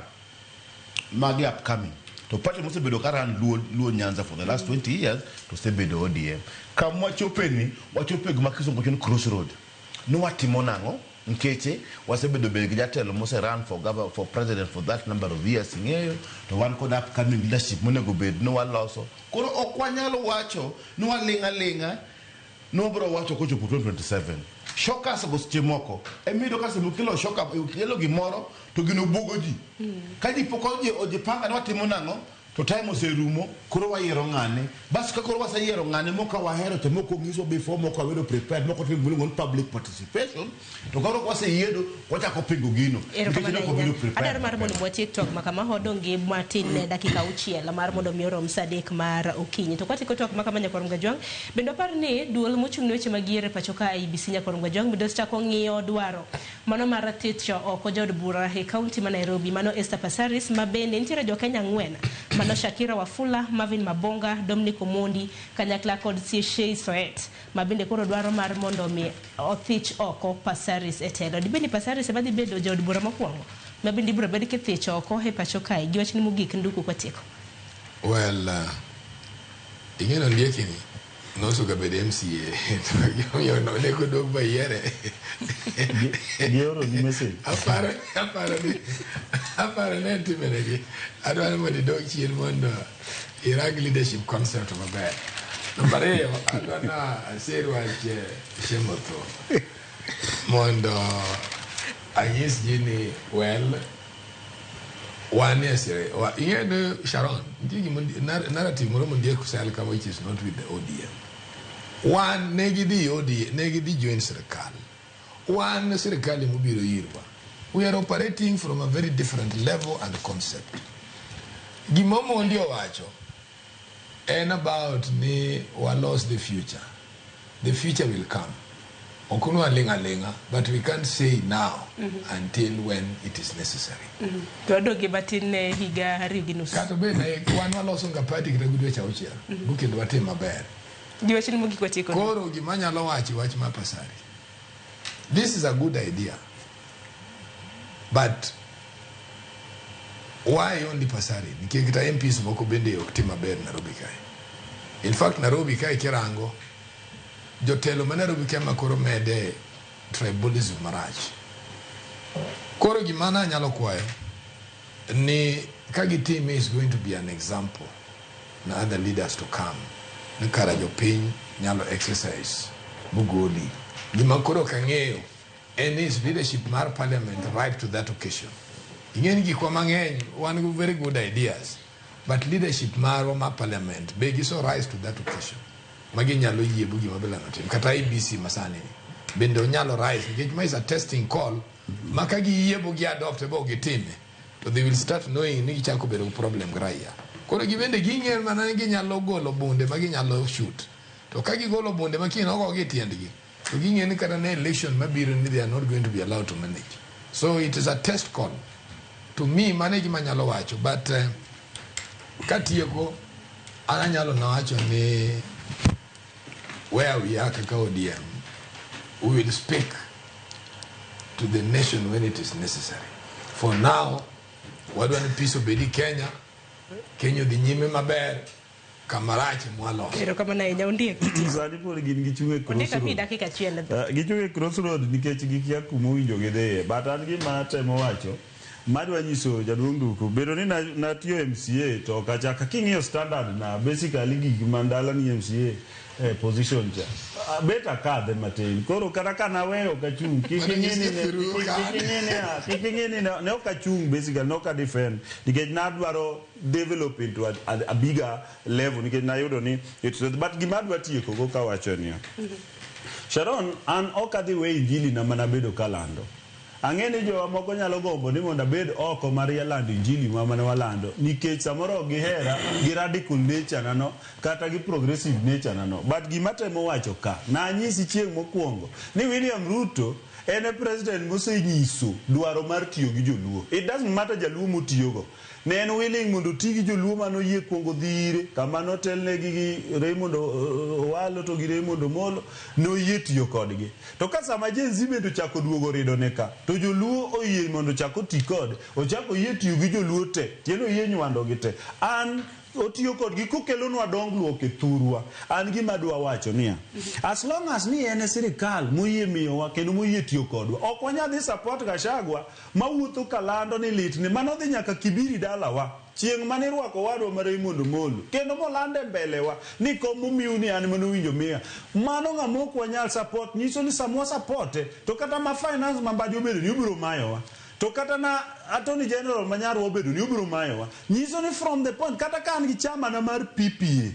magi upcoming to party mosebedo karan luo Nyanza for the last 20 years to sebedo ODM kam wachopeni wachope gima kisongo chon crossroad no watimo nango nkeche wasebedo begi jatelo mose run for president for that number of years ng'eyo to one kod upcoming leadership monego bed no waloso koro okwanyalo wacho no walinga no bro wacho kocho 2027 shokas go chemoko emido kase mukilo shoka kelo gimoro to gino bugoji kaji pokoje ojipanga no watimo nango to time oserumo koro wayiero ng'ane bas ka koro waseyiero ng'ane moko wahero to moko ngiso before moko wedo prepared moko to ngulungo public participation to koro waseyiedo wachako pingo gino adar mar mondo mo TikTok makama hodonge matin dakika 6 mar mondo mioro msadek mar okinyi to kwati TikTok makama nyakor mgajwang bendo par ni duol mochung'ne weche magiere pachoka IBC nyakor mgajwang bendo chako ng'iyo dwaro mano mar ticho oko jod bura e county ma Nairobi mano Esther Passaris mabende nitiere jo Kenya ng'wen mano Shakira Wafula, Marvin Mabonga, Dominic Omondi, Kanyakla kod Sieshe Soet. Mabende koro dwaro mar mondo mi othich oko Passaris etelo. Dibeni Passaris ebadhi bedo jaod bura mokwongo. Mabende biro bedo kithich oko he pacho kae. Giwach ni mugik nduku kwa tieko. Well, ingeno ndiekini noso kabede MCA. Yo no neko dog ba yere. Dioro ni message. Apara neti menegi. Adwana mo di dog chien mondo irag leadership concept of a bad. Number 8 adwana aseru ache shemoto. Mondo anyis jini well one yesterday or ingeno Sharon ndigi narrative mo ndiye kusal kama which is not with the ODM. One negidi ODM negidi join serikali. One serikali mubiro yirwa. We are operating from a very different level and concept. Gimomo ndio wacho and about ni wa lost the future. The future will come. Okuno lenga but we can't say now until when it is necessary. Todo gibatine higa hariginus. Kato be na wan waloso nga party kitagudwe cha uchia. Bukendo watema ber. Giwachini mugi kwa tiko. Koro gimanya lo wachi mapasari. This is a good idea. But why only Pasari? Nikikita MPs moko bende oktima ber Nairobi kai. In fact Nairobi kai kirango jotelo ma Nairobi kai makoro mede tribalism marach. Koro gimana nyalo kwayo ni kagitime is going to be an example na other leaders to come. Nikara jopiny nyalo exercise bugoli. Gimakoro kang'eyo and his leadership mar parliament right to that occasion. Ingeni gi kwa mang'eny one very good ideas but leadership mar parliament be giso rise to that occasion. Magi nyalo yie bugi mabela notim kata IBC masani bendo nyalo rise because ma is a testing call makagi yie bugi adopt bo gitime so they will start knowing ni chako bedo problem graya. Koro gibende ging'er mana gi nyalo golo bunde magi nyalo shoot to kagi golo bunde makino go gitiendgi. So any kind of election, maybe they are not going to be allowed to manage. So it is a test call. To me, manage manyalo wacho, but katieko ananyalo na wacho ni where we are kaka ODM, we will speak to the nation when it is necessary. For now, wadwa ni piso bedi Kenya di nyime maber. Kamarachi mwalo. Pero kama na ina undia kiti. Zani pole gini gichunge crossroad. Undika mi dakika chiele. Gichunge crossroad nikechi gikia kumuinjo gedeye. But angi maate mwacho. Madwa nyiso jadunduku. Bero ni na tiyo MCA to kachaka kingyo standard na basically gigi mandala ni MCA position cha. Beta kadhe matin. Koro karaka na weo kachung. Kikingini ne okachung basically no ka defend. Nikechi nadwaro develop into a bigger level. Nikechi na yudo ni but gimadwa tiye kogo kawacho niya. Sharon, an okadhi we injili na manabedo kalando. Ang'eni jo moko nyalo gombo ni mondo abed oko mar lando injili ma mane walando nikech samoro gihera gi radical nature nano kata gi progressive nature nano but gima temo wacho ka na anyisi chieng' mokwongo ni William Ruto en president mosenyiso dwaro mar tiyo gi joluo. It doesn't matter jaluo motiyogo ne en willing mondo tigi joluo mano yie kuongo dhire kama notelne gi Raymond Owalo to gi Raymond Omolo no yie tiyo kodgi to ka sama Gen Z bende chako duogo rido ne ka to joluo oyie mondo chako ti kode ochako yie tiyo gi joluo te tieno yie nywando gi te an otiyo kodgi kokelonwa dongruok e thurwa an gima dwa wacho niya as long as ni en sirikal moyie miyowa kendo moyie tiyo kodwa ok wanyadhi support Gachagua mawuotho kalando ni litni manodhi nyaka Kibiri dalawa chieng' mane rwako wadwa ma Raymond Omolo kendo molande mbelewa ni komo miu ni an manowinjo miya mano ng'amok wanyal support nyiso ni samwa support to kata ma finance mambadi obedo ni obiro mayowa to kata na Attorney General manyaro obedo ni obiro mayowa nyiso ni from the point kata kan gi chama na mar PPA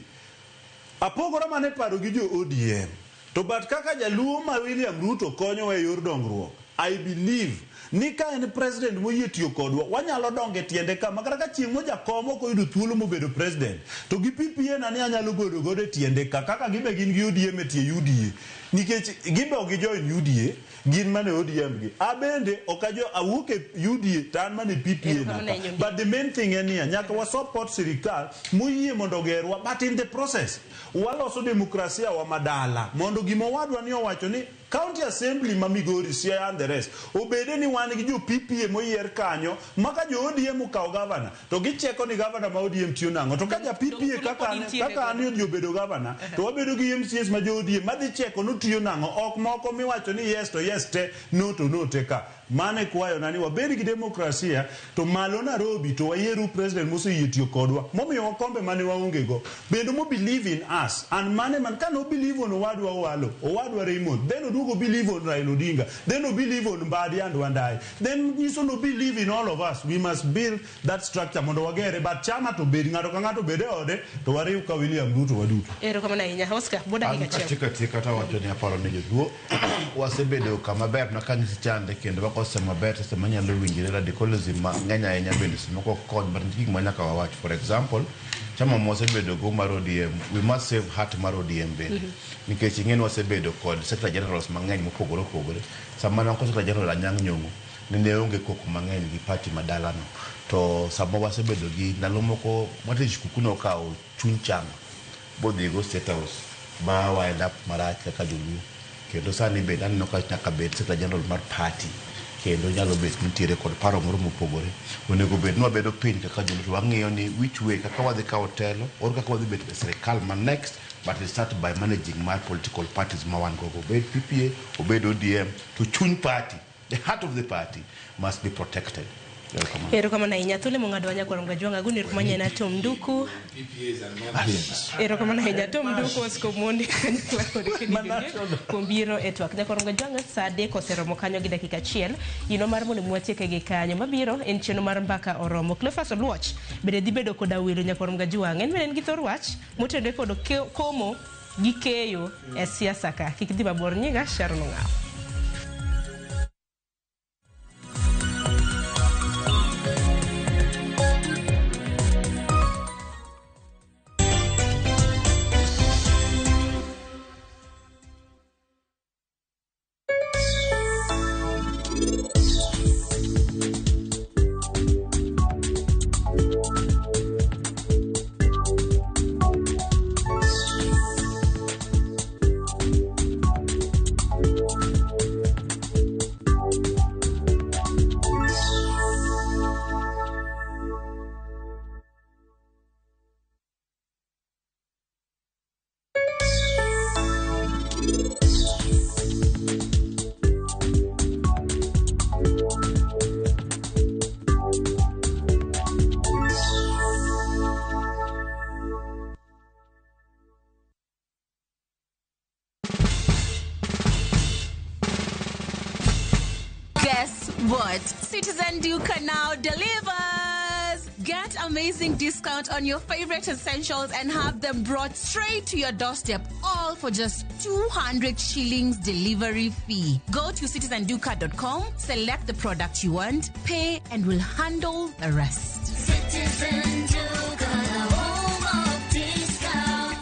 apogora mane paro gi jo ODM to but kaka jaluo ma William Ruto konyo e yor dongruok I believe ni ka en president moyie tiyo kodwa wanyalo donge tiende kama kata ka chieng' moja komo ko yudo thuolo mobedo president to gi PPA na ni anyalo godo tiende kaka gibe gin gi ODM tie UDA nikech gibe ok join UDA gin mane ODM gi abende okajo awuke UDA tan mane PPA na but the main thing en ni nyaka wa support sirikal moyie mondo gerwa but in the process waloso demokrasia wa madala mondo gimo wadwa ni owacho ni County Assembly ma Migori Siaya and the rest obede ni wan gi jo PPA moyier kanyo maka jo ODM ukaw governor to gicheko ni governor ma ODM tiyo nango to ka ja PPA kaka ani obedo governor to wabedo gi MCS ma jo ODM madhi cheko no tiyo nango ok moko miwacho ni yes to yes te no to no te ka mane kwayo nani wabedi gi demokrasia to malo Nairobi to wayieru president mosoyie tiyo kodwa momiyo wakombe mane waonge go bendo mo believe in us and mane man kano believe on Owadwa Owalo Owadwa Raymond then odugo believe on Raila Odinga then o believe on Mbadi and Wandai then nyiso no believe in all of us we must build that structure mondo wagere but chama to bedi ng'ato ka ng'ato bede ode to wariw ka William Ruto waduto kama na inya Oscar boda higa tika ta wacho ni aparo ni joduo wasebedo kama ber na kanisi chande kendo osema better sema nyalo winjire radicalism nganya enya bende sema ko kon bar ndiki manya ka wach for example chama mosebedo go mar ODM we must save heart mar ODM bende nikech ng'en wasebedo kod secretary generals mang'eny mopogore sama na ko secretary general anyang nyongo ne onge koko mang'eny gi party madala no to sama wasebedo gi ndalo moko matich kukuno ka o chunchama bodi go state house ba wa end up marach ka julu kendo sani be dan no ka nyaka bet secretary general mar party kendo nyalo bet nitiere kod paro moro mopogore onego bed no bedo piny kaka joluto wang'iyo ni which way kaka wadhi ka hotelo or kaka wadhi bet sirikal ma next but we start by managing my political parties ma wan go obed PPA obed ODM to chuny party the heart of the party must be protected. Ero kama na inya tule mongado wanya kwa mgajwanga guni rukumanya na Tom Duku ero kama na inya Tom Duku wasiko mundi kanyakla kodikini kumbiro etwak na kwa mgajwanga sade ko sero mokanyo gi dakika chiel yino mar mone mwate kege kanyo mabiro en cheno mar mbaka oromo Cleophas Oluoch bede dibedo koda wilo nyakwa mgajwanga en menen githor wach mutende kodo komo gikeyo e siasa ka kikidhi mabor nyiga Sharon Ngao. Guess what? Citizen Duca now delivers! Get amazing discount on your favorite essentials and have them brought straight to your doorstep, all for just 200 shillings delivery fee. Go to citizenduca.com, select the product you want, pay, and we'll handle the rest. Citizen Duca, home of discount.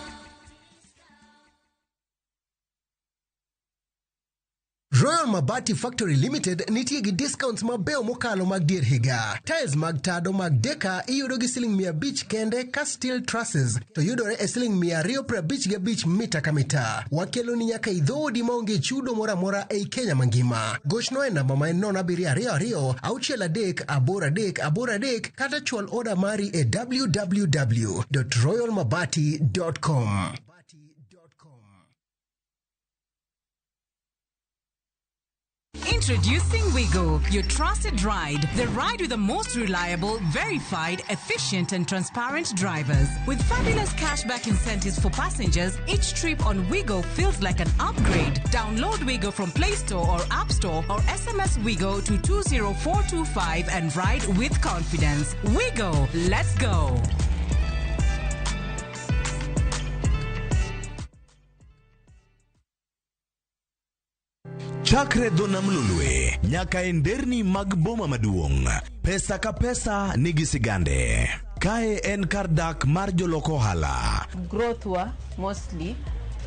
Royal Mabati Factory Limited nitie gi discounts mabeo mokalo mag dier higa. Tiles mag tado mag deka iyudo gi siling 500 kende, ka steel trusses to yudore e siling 255 mita ka mita. Wakelo ni nyaka idhodi maonge chudo moramora ei Kenya mangima. Gochno e namba ma en 0722 638 kata chwal order mari e www.royalmabati.com. Introducing Wigo, your trusted ride. The ride with the most reliable, verified, efficient and transparent drivers. With fabulous cashback incentives for passengers, each trip on Wigo feels like an upgrade. Download Wigo from Play Store or App Store or SMS Wigo to 20425 and ride with confidence. Wigo, let's go. Chakre Donam Lulwe, nyaka enderni mag boma maduong'. Pesa ka pesa nigi sigande. Kae en kardak mar joloko hala. Growth wa mostly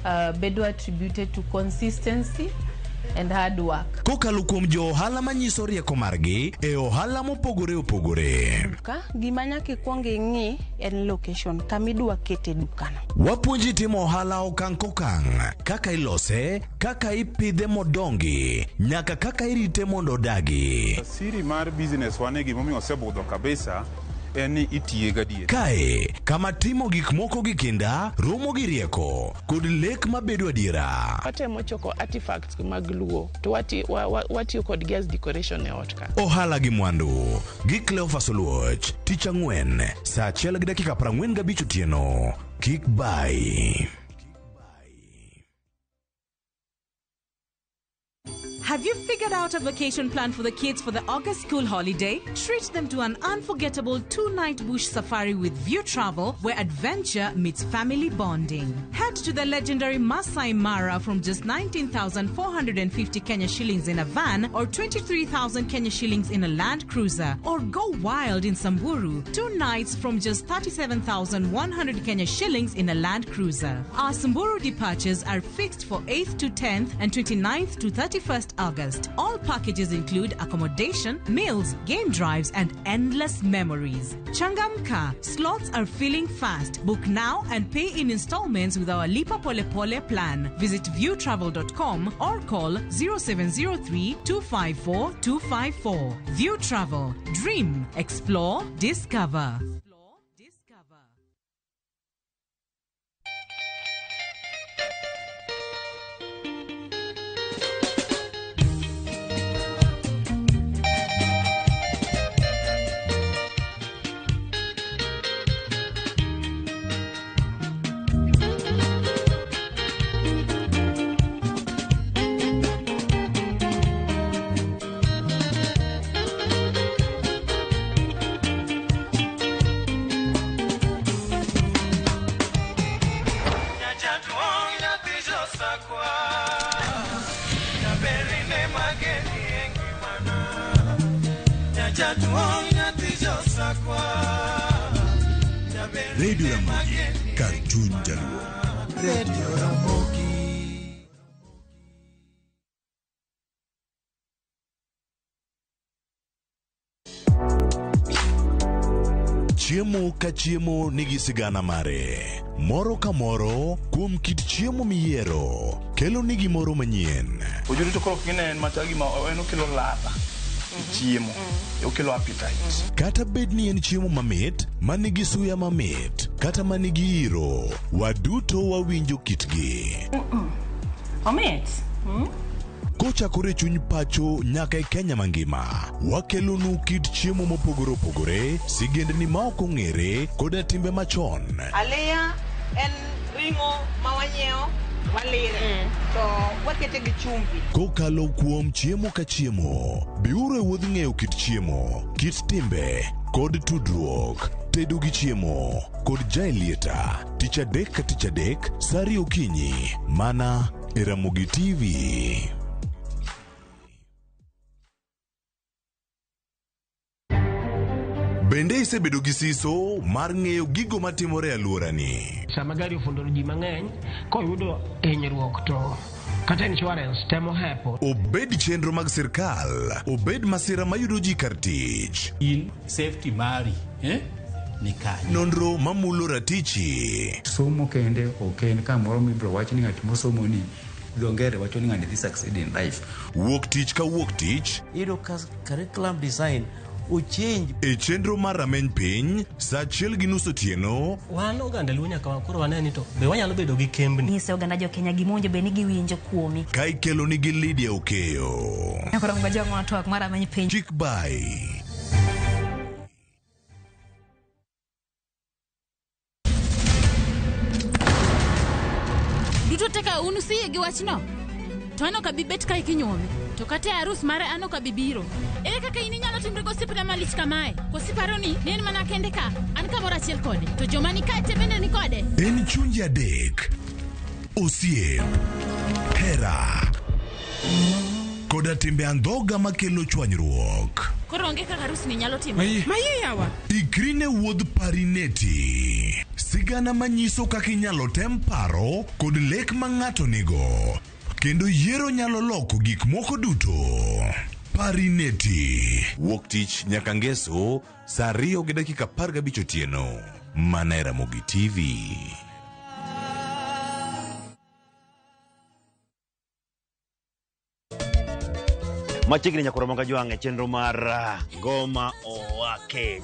bedo attributed to consistency and hard work. Kokalo kuom jo ohala manyiso rieko margi e ohala mopogore opogore. Ka gima nyaka ikwongo ing'i en location kamidwa kete dukano. Wapuonji timo ohala okang' kokang', kaka ilose, kaka ipidhe modongi, nyaka kaka irite mondo odagi. Siri mar business wane gimomiyo osebudho kabisa eni itiye gadier. Kae, kama timo gik moko gi kinda, romo gi rieko, kod lek mabedo adiera. Watemo choko artifacts mag luo, to watiyo kod gas decoration e ot ka. Ohala gi mwandu, gi Cleophas Oluoch, tich ang'wen, saa 1:45 otieno. Kik bai. Have you figured out a vacation plan for the kids for the August school holiday? Treat them to an unforgettable 2-night bush safari with View Travel, where adventure meets family bonding. Head to the legendary Masai Mara from just 19,450 Kenya shillings in a van or 23,000 Kenya shillings in a Land Cruiser. Or go wild in Samburu, 2 nights from just 37,100 Kenya shillings in a Land Cruiser. Our Samburu departures are fixed for 8th to 10th and 29th to 31st August. All packages include accommodation, meals, game drives, and endless memories. Changamka, slots are filling fast. Book now and pay in installments with our Lipa Pole Pole plan. Visit viewtravel.com or call 0703 254 254. View Travel. Dream, explore, discover. Radio Ramogi, Cartoon Jaluo. Radio Ramogi. Chiemo ka chiemo nigi sigana mare. Moro ka moro kuom kit chiemo miyiero kelo nigi moro manyien. Ojudo to koro kine en matagi ma en okelo ladha. Chiemo okelo appetite. Kata bed ni en chiemo mamit, manigi suya mamit, kata manigi iro, waduto wawinjo kitgi. Omit. Kochakore chuny pacho nyaka e Kenya mangima, wakelonu kit chiemo mopogore opogore, sigendni ma ok ong'ere koda timbe machon. Alea en ringo mawanyeo walire to wakete gi chumbi. Kokalo kuom chiemo ka chiemo, biuru e wuodh ng'eyo kit chiemo, kit timbe kod tudruok. Tedo gi chiemo kod jaelieta, tich adek ka tich adek, sari okinyi, mana e Ramogi TV. Bende isebedo gi siso mar ng'eyo gigo matimore e alworani. Sama gari ofundoro ji mang'eny, koyudo hinyruok to kata insurance temo hepo. Obed chenro mag sirkal, obed masira mayudo ji kar tich. In safety mari, ni kanye. Nonro mamulo ratichi. Somo kende oken kamoro mibro wach ni ng'at mosomo ni dongere wacho ni ng'ani dhi succeed in life. Wuok tich ka wuok tich. Iro curriculum design o change. E chenro mar rameny piny, sa achiel gi nus otieno. Wan oganda luo nyaka koro waneni to be wanyalo bedo gi kembni. Nyise oganda jo Kenya gimonjo be ni giwinjo kuomi. Ka ikelo nigi Lydia Okeyo. Nyakoro ngajo ng'ato twak mar rameny piny. Chik by Duto teka unusiye gi wachno. To ano ka bibet ka ikinyuome. To kata arus mare ano ka bibiro. Ere kaka inyalo timre gosipna malich kamae. Kosiparo ni en mana kende ka. An kamoro achiel kode. To joma ni kae bende ni kode. En chunje adek. Osiep, hera, koda timbe andhoga makelo chwanyruok. Koro onge kaka arus ni nyalo timo. Maye yawa. Ikri ne wuodh parineti. Sigana manyiso kaka inyalo tem paro kod lek ma ng'ato nigo. Kendo yiero nyalo loko gik moko duto. Parineti. Wuok tich nyaka ngeso, saa 2:15 otieno. Mana e Ramogi TV. Machiegni nyakoro monga jwange chenro mar ngoma owake.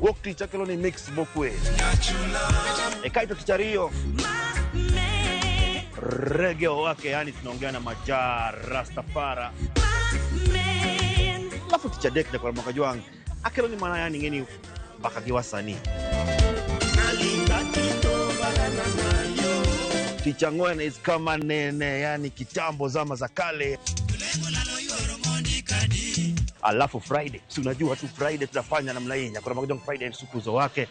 Wuok tich akelo ni mix mokwe. Kaito tich ariyo. Reggae owake, yani tunaongea na majar Rastafara. Alafu tich adek nyakoro monga jwange akelo ni mana yani ngeni baka gi wasanii. Tich ang'wen is kama nene, yani kitambo zama za kale. Alafu Friday, si unajua tu Friday tunafanya namna hii, nyakora magojong Friday sukuzo wake.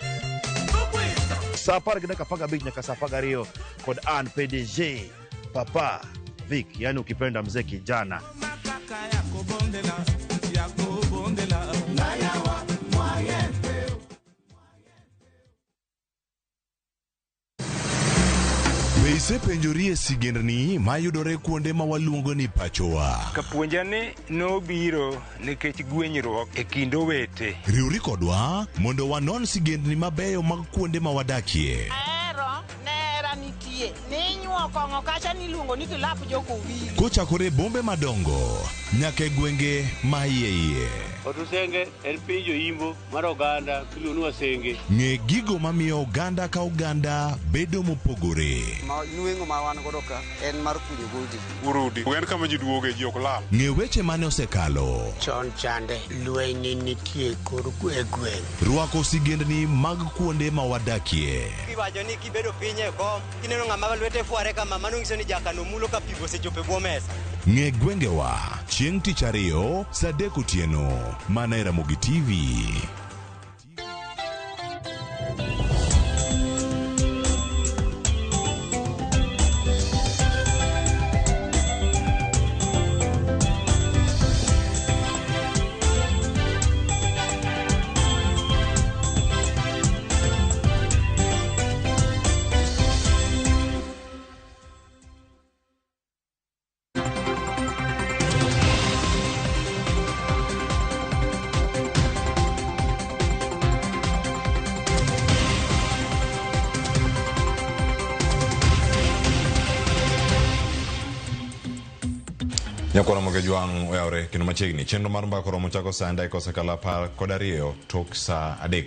Sapara kidaka paga beach nyaka sapaga Rio kod Ann PDG Papa Vic, yani ukipenda mzee kijana. Beise penjorie sigendni mayudore kuonde ma waluongo ni pachowa. Kapuonjani nobiro nikech gwenyruok e kind owete. Riwri kodwa mondo wanon sigendni mabeyo mag kuonde ma wadakie. Nera nitie. Ninyuo kong'o kacha niluongo ni kilap joko wili. Kochakore bombe madongo nyaka e gwenge ma iye. Otusenge en piny joimbo mar oganda kiluonu wasenge. Ng'e gigo mamiyo oganda ka oganda bedo mopogore. Nueng'o ma wan godo ka en mar kunyo gudi. Urudi. En kama ji duoge ji ok lal. Ng'e weche mane osekalo. Chon chande lweny nitie kor gweng'. Rwako sigendni mag kuonde ma wadakie. Kiwacho ni kibedo piny e kom, kineno ng'ama lwete fuare kama mano nyiso ni jakano mulo ka pigo sechope bwo mesa. Ng'e gwengewa chieng' tich ariyo saa 3 otieno. Mana e Ramogi TV. Nyakora moge juang oyawre kendo machiegni chenro mar mbaka romo chako saa 2:12 tok saa 3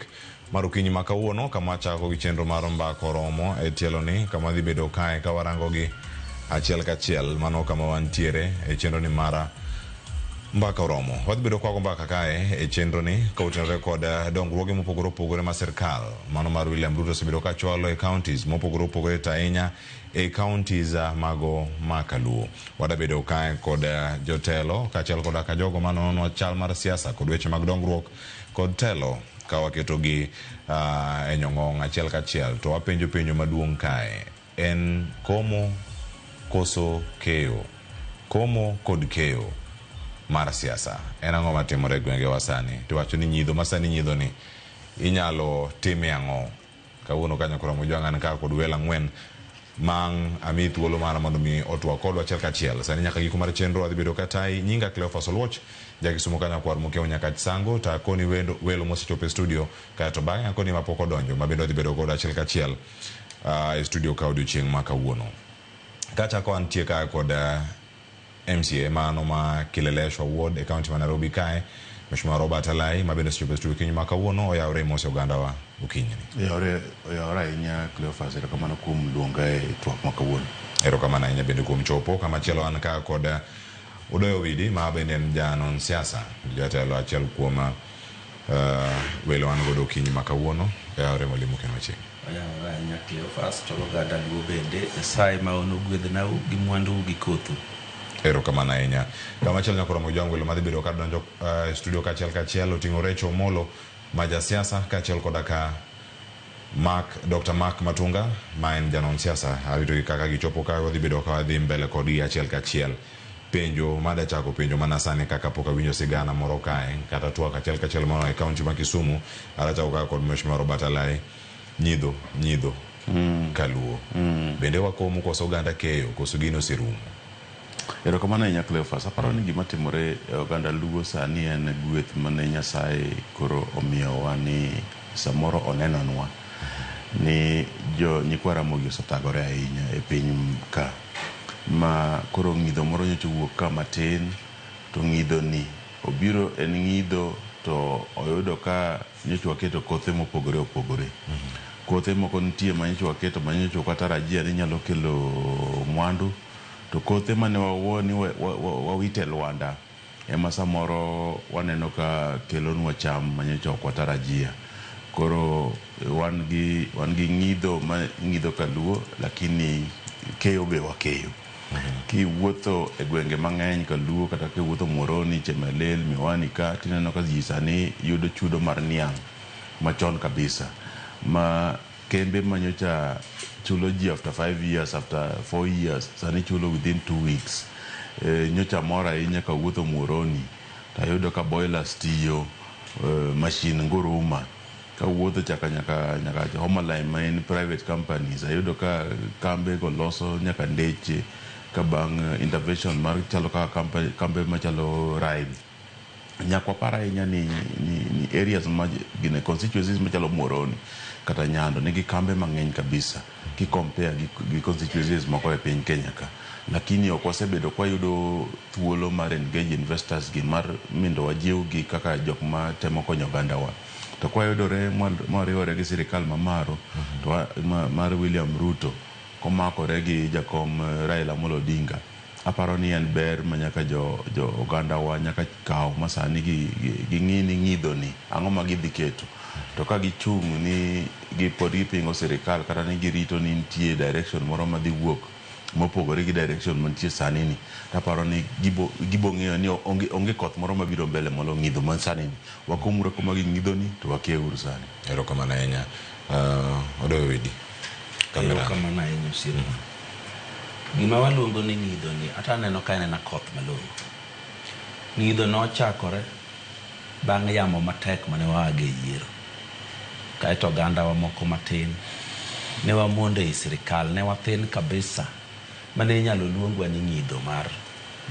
mar okinyi ma kawuono, kama chako gi chenro mar mbaka romo e tielo ni kama dhi bedo kae ka warango gi achiel kachiel mano kama wantiere e chenro ni mara mbaka romo. Wadhi bedo kwa mbaka kae e chenro ni ka utenore kod dongruoge mopogore opogore ma sirkal mano mar William Ruto osebedo ka chwalo e counties mopogore opogore tainya e counties mago makaluo. Wada bedo kae kod jotelo kachiel kod ka jogo manono chal mar siasa kod weche mag dongruok kod telo ka waketo gi e nyong'ong achiel kachiel. To wapenjo penjo maduong' kae en komo koso keyo, komo kod keyo mar siasa en ang'o matimore gwenge wasani. To wacho ni nyidho masani nyidho ni inyalo time ang'o. Kawuono kanya kora mojwang'an ka kod wela ng'wen mang ami thuolo mar mondo mi otwa kodwa achiel kachiel. Sani nyaka giko mar chenro adhi bedo katai nyinga Cleophas Oluoch jakisumo kanya kwar mokeo nyaka sango ta koni welo mosechopo e studio kato bang'e koni mapok odonjo mabendo adhi bedo koda achiel kachiel e studio ka odiochieng' ma kawuono. Kachako antie ka kod MCA mano ma Kileleshwa Ward e county ma Nairobi kae Mheshimiwa Robert Alai mabendo sechopo e studio kinyi ma kawuono oyawre mose oganda wa ukinyini. Oyawre ahinya Cleophas, erokamano kuom luonga e twak ma kawuono. Erokamano ahinya bende kuom chopo kama chielo an ka kod Udoyo Widi ma bende en janon siasa jatelo achiel kuom welo an godo kinyi ma kawuono oyawre molimo kendo chieng'. Oyawre ahinya Cleophas to oganda luo bende Nyasaye ma ono gwedhna gi mwandu gi kothu. Erokamano ahinya. Kama chielo nyakoro mojango welo madhi bedo ka donjo studio kachiel oting'o Recho Omolo ma jasiasa kachiel koda ka Dr. Mark Matunga ma en janon siasa arito kaka gichopo ka wadhi bedo ka dhi mbele kodi achiel kachiel. Penjo mada chako penjo manasani kaka poka winjo sigana moro kae kata twak achiel kachiel mono e county ma Kisumu aracha ka kod Mheshimiwa Robert Alai nyido kaluo bende wakomo koso oganda keyo koso gino sirumo. Erokamano ahinya Cleophas, aparo ni gima timore e oganda luo sani en gweth mane Nyasaye koro omiyowa ni samoro onenonwa ni jo nyikwa Ramogi osethagore ahinya e piny ka ma koro ng'idho moro nyocha wuok ka matin to ng'idho ni obiro en ng'idho to oyudo ka nyocha waketo kothe mopogore opogore. Kothe moko nitie ma nyocha waketo ma nyocha watarajia ni nyalo kelo mwandu to kothe mane wawuoni wawite Lwanda ema samoro waneno ka kelonwa cham ma nyocha ok watarajia. Koro wan gi ng'idho kaluo lakini keyo be wakeyo. Kiwuotho e gwenge mang'eny kaluo kata kiwuotho Muhoroni, Chemelil, Miwani ka tineno ka ji sani yudo chudo mar niang' machon kabisa ma kembe manyocha chulo ji after 5 years, after 4 years sani chulo within 2 weeks. Nyocha mora ahinya ka wuotho Muhoroni tayudo ka boilers tiyo, machine nguruma ka wuotho chaka nyaka Homaline ma en private companies ayudo ka kambe go loso nyaka ndeche ka bang intervention mar chalo ka kambe machalo ride nyakwa para ahinya ni areas ma gine constituencies machalo Muhoroni kata Nyando nigi kambe mang'eny kabisa ki compare gi constituencies moko e piny Kenya ka, lakini ok wasebedo kwa yudo thuolo mar engage investors gi mar mindo wajiw gi kaka jok ma temo konyo oganda wa to kwa yudore moriwore gi sirikal mamaro to mar William Ruto komakore gi jakom Raila Amolo Odinga. Aparo ni en ber manyaka jo oganda wa nyaka kaw masani gi ng'idho ni ang'o ma gidhi keto to ka gichung' ni gipod gipingo sirikal kata ni girito ni nitie direction moro madhi wuok mopogore gi direction mantie sani ni taparo ni gibo ng'eyo ni onge koth moro mabiro mbele molo ng'idho man sani ni wakomura kuma gi ng'idho ni to wakeuru sani. Erokamano ahinya. Udoyo Widi kamera. Erokamano ahinya osiepa. Gima waluongo ni ng'idho ni ata neno ka en koth malong'o. Ng'idho nochakore bang' yamo matek mane waage yiero kaeto oganda wa moko matin ne wamonde i sirikal ne wathin kabisa mane inyalo luongwa ni ng'idho mar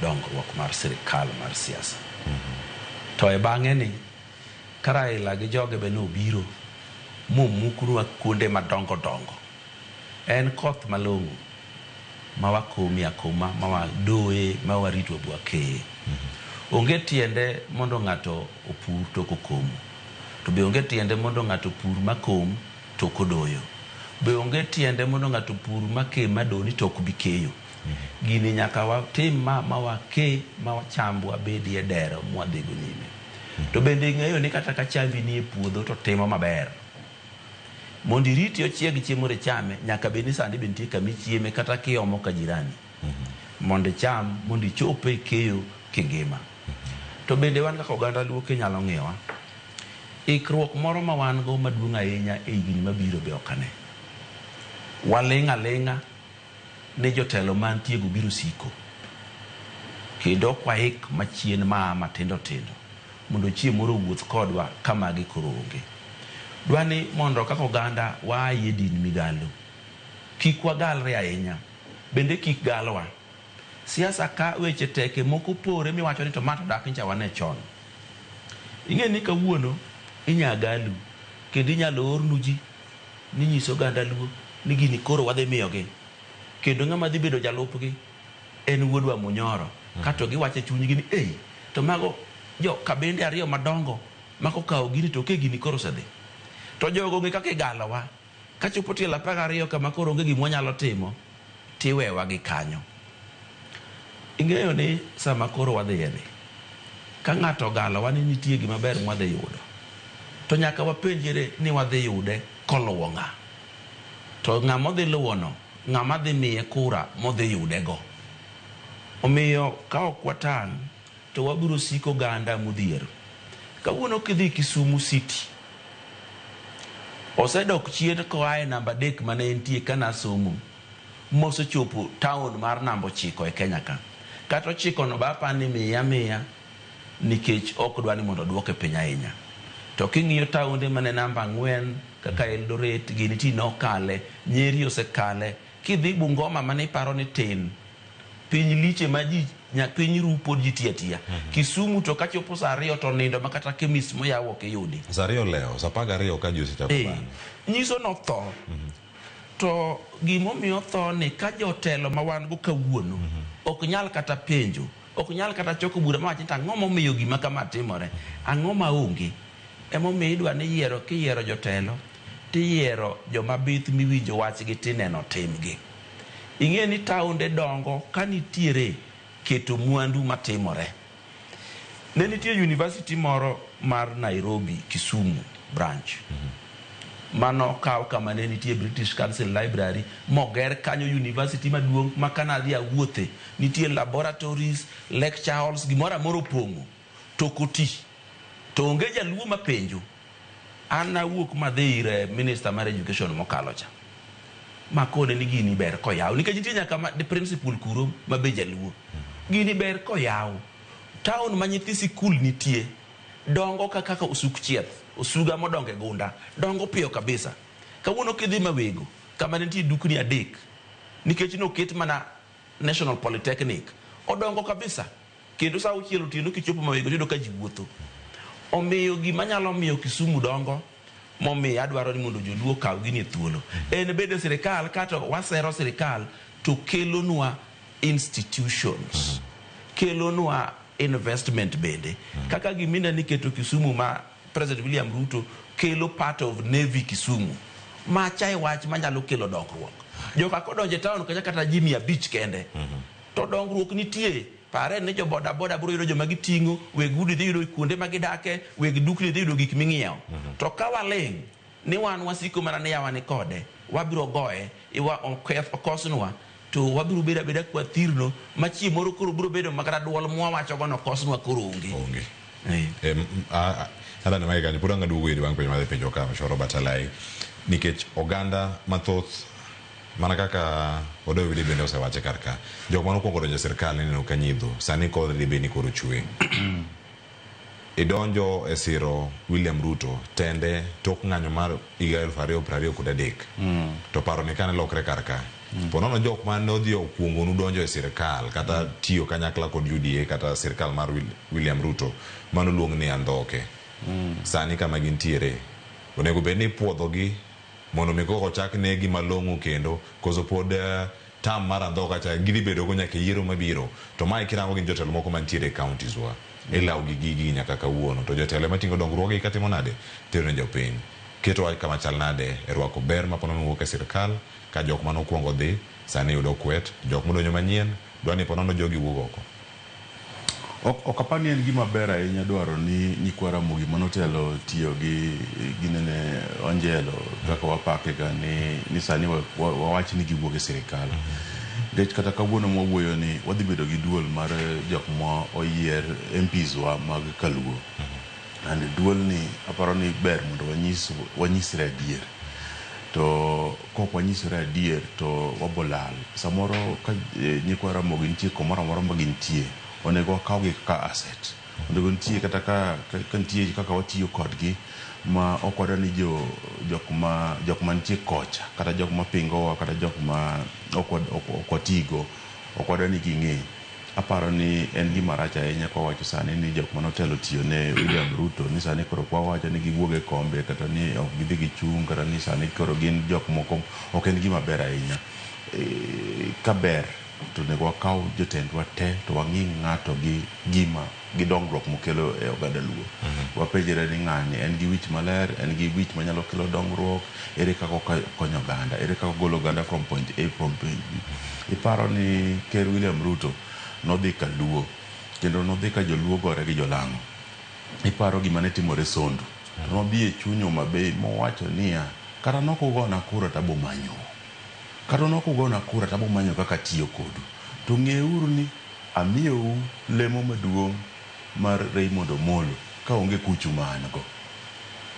dongruok mar sirikal mar siasa. To e bang'e ni ka Raila gi joge be nobiro momuknwa kuonde madongo dongo en koth malong'o ma wakomi akoma ma wadoye ma warito bwakeye. Onge tiende mondo ng'ato opur to kokomo to be onge tiende mondo ng'ato pur makom to kodoyo, be onge tiende mondo ng'ato pur make madoni to kubikeyo. Gini nyaka watim ma wake ma wachambwa bedi e dero mwadhigo nyime. To bende ng'eyo ni kata ka chambi ni e puodho to timo maber mondo iriti ochieg chiemo re chame nyaka be ni sandi bentie kami chieme kata kiomo ka jirani mondo cham mondo ichope keyo kingima. To bende wan kaka oganda luo kinyalo ng'ewa ikruok moro ma wan go maduong' ahinya e higni mabiro be okane. Waling'a ling'a ne jotelo mantie go biro siko kendo kwaik machien matindo tindo mondo chieng' moro wuoth kodwa kama gi koro onge. Dwani mondo kaka oganda waaye din migalo kik wagalre ahinya, bende kik galwa. Siasa ka weche teke moko pore miwacho ni tomato dak ncha wane chon. Ing'e ni kawuono inya galu kendo inyalo ornu ji ni nyiso oganda Luo ni gini koro wadhi miyogi, kendo ng'ama dhi bedo jalupgi en wuodwa Munyoro. Kato giwacho chunygi ni ei to mago jo kabinde ariyo madongo mako kawo gini to ke gini koro sedhi. To jogo ng'e kaka igalowa, kachopo tielo 12 kama koro onge gima wanyalo timo, tiwewa gi kanyo. Ing'eyo ni sama koro wadhi yedhi, ka ng'ato ogalowa ni nitie gima ber mwadhi yudo, to nyaka wapenjire ni wadhi yude koluwo ng'a. To ng'a modhi luwono, ng'ama dhi miye kura modhi yude go. Omiyo ka ok watang' to wabiro siko ganda modhier. Kawuono kidhi Kisumu City, osedok chien koae namba 3 mane entie kana somo, mosechopo town mar namba 9 e Kenya ka. Kata 9 no bapa ni miya nikech ok dwa ni mondo duoke piny ahinya. To king'iyo taunde mane namba 4 kaka Eldoret, gini ti nokale, Nyeri osekale, kidhi Bungoma mane paro ni tin, piny liche ma ji piny rupo ji tiatia. Kisumu to kachopo saa 2 to nindo makata kemis moyaw ok yudi. Saa 2 leo, saa 12 ka ji osechako bang'. Nyiso no tho. To gimomiyo tho ni ka jotelo ma wan go kawuono ok nyal kata penjo, ok nyal kata choko bura mawacho ni ang'o momiyo gima kama timore, ang'o maonge. Emomiyo idwa ni yiero, kiyiero jotelo tiyiero joma bith miwinjo wachgi tineno timgi. Ing'e ni taunde dongo ka nitiere keto mwandu matimore. Ne nitie university moro mar Nairobi, Kisumu branch, mano kaw kama ne nitie British Council Library, moger kanyo university maduong' ma kana dhi awuothe, nitie laboratories, lecture halls, gimora moro pongo to koti. To onge jaluo mapenjo. An nawuok madhi ir Minister mar Education mokalo cha, makone ni gini ber koyaw, nikech nitie nyaka the principal kuro mabe jaluo. Gini ber koyaw. Town ma nyithi sikul nitie dongo kaka osuk chieth, osuga modonge gunda, dongo piyo kabisa. Kawuono kidhi Mawego kama nitie dukni 3, nikech noket mana National Polytechnic, odongo kabisa. Kendo saa 6 otieno kichopo Mawego tido ka ji wuotho. Omiyo gima nyalo miyo Kisumu dongo, momiyo adwaro ni mondo joluo kaw gini thuolo, en bedo sirikal kata wasero sirikal to kelonwa institutions, kelonwa investment bende. Kaka gimina niketo Kisumu ma President William Ruto kelo part of Navy Kisumu, macha wach manyalo kelo dongruok. Joka kodonje town kata ji 500 kende, to dongruok nitie. Pare ne jo boda boda bro yudo joma gitingo, weg udi dhi yudo kuonde ma gidake, weg dukni dhi yudo gik ming'iewo. To ka waling ni wan wasiko mana ne yawani kode, wabiro goye, iwa okosnwa, to wabiro beda kwa thirno, ma chieng' moro koro biro bedo makata duol mwawacho gono okosnwa koro onge. Hata ni mai kanyo, pura nga dugo ili wang penyo madhe penjo kama shoro batalai, nikech oganda mathoth, mana kaka odo wili bende osewache karka, jok mano kuongo donjo sirkal ni no kanyidho, sani kodhi di beni koro chwe. Idonjo e siro William Ruto tende tok ng'anyo mar 2023 to paro ni kane lokre karka. Ponono jok man odhi okuongo nudonjo e sirkal kata tiyo kanyakla kod UDA kata sirkal mar William Ruto mano luong ni andhoke. Sani kama gintiere, onego bed ni puodhogi mondo mi koko chak negi malong'o kendo, koso pod tam mar andhoka cha gidhi bedo go nyaka yiero mabiro. To mae kirango gin jotelo moko mantiere e counties wa, ilaw gi gigi nyaka kawuono. To jotelo matingo dongruoge katimo nade tero ne jopiny, keto wach kama chal nade e rwako ber mapono wuok e sirkal, ka jok mano kuongo dhi sani yudo kwet, jok modonjo manyien dwani ponono jogi wuok oko. Ok apani en gima ber ahinya dwaro ni nyikwa Ramogi manotelo tiyo gi ginene Onjelo kaka wapake ga ni sani wawach ni giwuok e sirikal. Nikech kata kawuono mwawuoyo ni wadhi bedo gi duol mar jok ma oyier MPs wa mag Kaluo. And duol ni aparo ni ber mondo wanyisre adier. To kok wanyisre adier to wabolal. Samoro ka nyikwa Ramogi nitie komoro moro ma gintie, onego wakawgi ka asset. onego nitie kata ka nitie kaka watiyo kodgi ma okwada ni jok ma nitie kocha kata jok ma pingowa kata jok ma okwatigo okwada ni ging'e. Aparo ni en gima rach ahinya kwa wacho sani ni jok manotelo tiyo ne William Ruto ni sani koro kwa wacho ni giwuoge kombe kata ni ok gidhi gichung' kata ni sani koro gin jok moko ok en gima ber ahinya. Ka ber to nego wakaw jotendwa te to wang'i ng'ato gi gima gi dongruok mokelo e oganda Luo. Wapenjre ni ng'ani en gi wich maler, en gi wich manyalo kelo dongruok, ere kaka konyo oganda, ere kaka golo oganda from point A from point B. Iparo ni Ker William Ruto nodhi ka Luo kendo nodhi ka joluo gore gi jolang'o. Iparo gima ne timore Sondu, nodhi e chuny Homa Bay mowacho niya, kata nokugona kura tabo manyo, kata nokugona kura tabo manyo kaka tiyo kodu, to ng'euru ni amiyou lemo maduong' mar Raymond Omolo ka onge kuchu man go.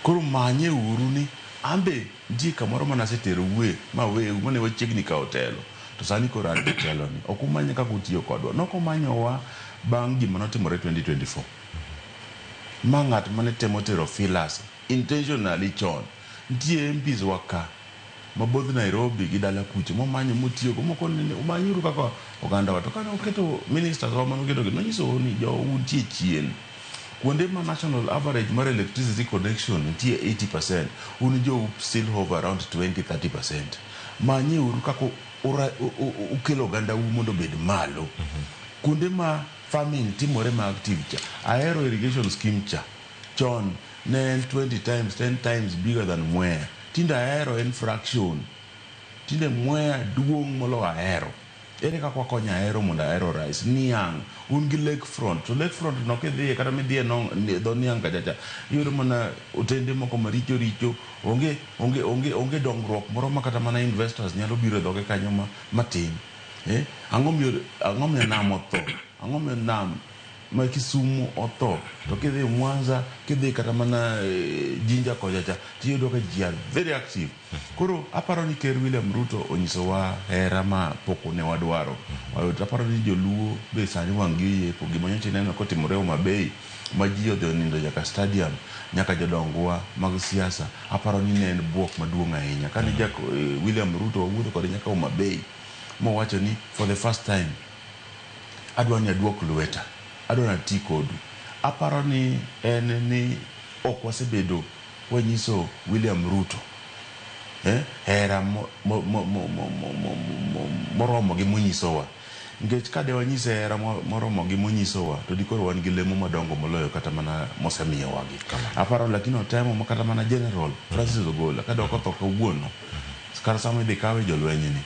Koro manye uru ni ambe nitie kamoro manasetero uwe ma weu mane wachiegni ka otelo, to sani koro an telo ni ok umanye kaka utiyo kodwa. Nokomanyowa bang' gima notimore 2024 ma ng'at mane temo tero filas intentionally chon. Nitie MPs waka mabodh Nairobi gi dala kucho momanyo motiyogo moko umanyuru kaka oganda wa, to kane oketo ministers wa manoketo nonyiso ni jo untie chien kuonde ma national average mar electricity connection nitie 80%, un jo still hover around 20-30%. Manyeuru kaka ukelo oganda u mondo bed malo. Kuonde ma farming timore ma active cha, aero irrigation scheme cha chon ne 20 times 10 times bigger than Mwea. Tinde aero en fraction, tinde Mwea duong' molo aero. Ere kaka wakonyo aero mondo aero rise. Niang' un gi lakefront, to lakefront no kidhiye kata midhiye dho Niang' kachacha iyudo mana otende moko maricho richo, onge dongruok moro ma kata mana investors nyalo biro dhoge kanyo matin. Ang'o miyo nam otho, ang'o miyo nam ma Kisumu otho, to kidhi Mwanza, kidhi kata mana Jinja kochacha tiyudo ka ji are very active. Koro aparo ni Ker William Ruto onyisowa hera ma pok ne wadwaro. Aparo ni joluo be sani wang' gi yepo gima nyocha ineno kotimore Homa Bay ma ji odhi onindo nyaka stadium, nyaka jodongwa mag siasa. Aparo ni ne en buok maduong' ahinya kane William Ruto owuotho kode nyaka Homa Bay mowacho ni for the first time adwa ni aduok lweta, adwa nati kodu. Aparo ni en ni ok wasebedo wanyiso William Ruto hera moromo gi monyisowa. Nikech kade wanyise hera moromo gi monyisowa to dikoro wan gi lemo madongo moloyo kata mana mosemiyowa gi. Aparo lakini otemo ma kata mana General Francis Ogola kadok otho kawuono, kata sama idhi kawe jolweny ni,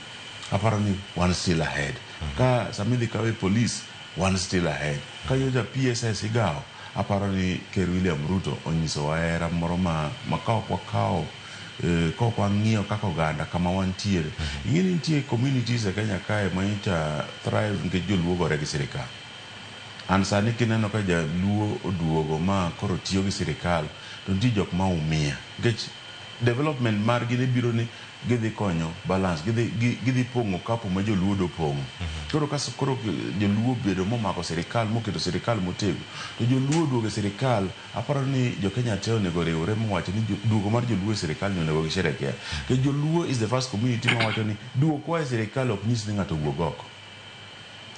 aparo ni one still ahead. Ka sama idhi kawe police, one still ahead. Ka yoja PSS igao, aparo ni Ker William Ruto onyisowa hera moro ma kaok wakawo kok wang'iyo kaka oganda kama wantiere. Ing'e ni nitie communities e Kenya kae ma nyocha thrive nikech joluo gore gi sirikal. An sani kineno ka jaluo oduogo ma koro tiyo gi sirikal, to nitie jok ma umia nikech development margi ne biro ni gidhi konyo balance, gidhi pong'o kapo ma joluo do pong'o. Koro joluo bedo momako sirikal, moketo sirikal motego, to joluo duogo e sirikal. Aparo ni jo Kenya te onego riwre mowacho ni duogo mar joluo e sirikal ni onego gisherekea. Ke joluo is the first community mowacho ni duoko e sirikal ok nyis ni ng'ato wuog oko.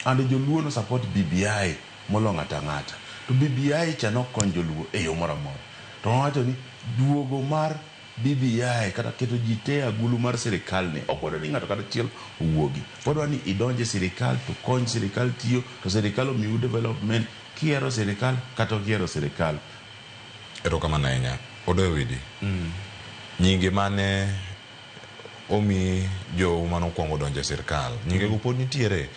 And joluo no support BBI molo ng'ata ng'ata. To BBI cha nokony joluo e yo moro amora. To wacho ni duogo mar BBI kata keto ji te agulu mar sirikal ni ok wadwa ni ng'ato kata achiel owuogi. Wadwa ni idonje sirikal to kony sirikal tiyo, to sirikal omiyu development kiero sirikal kata okiero sirikal. Erokamano ahinya. Odoyo Widi. Nyinge mane omi jo manokwongo donjo e sirikal, nyinge go pod nitiere.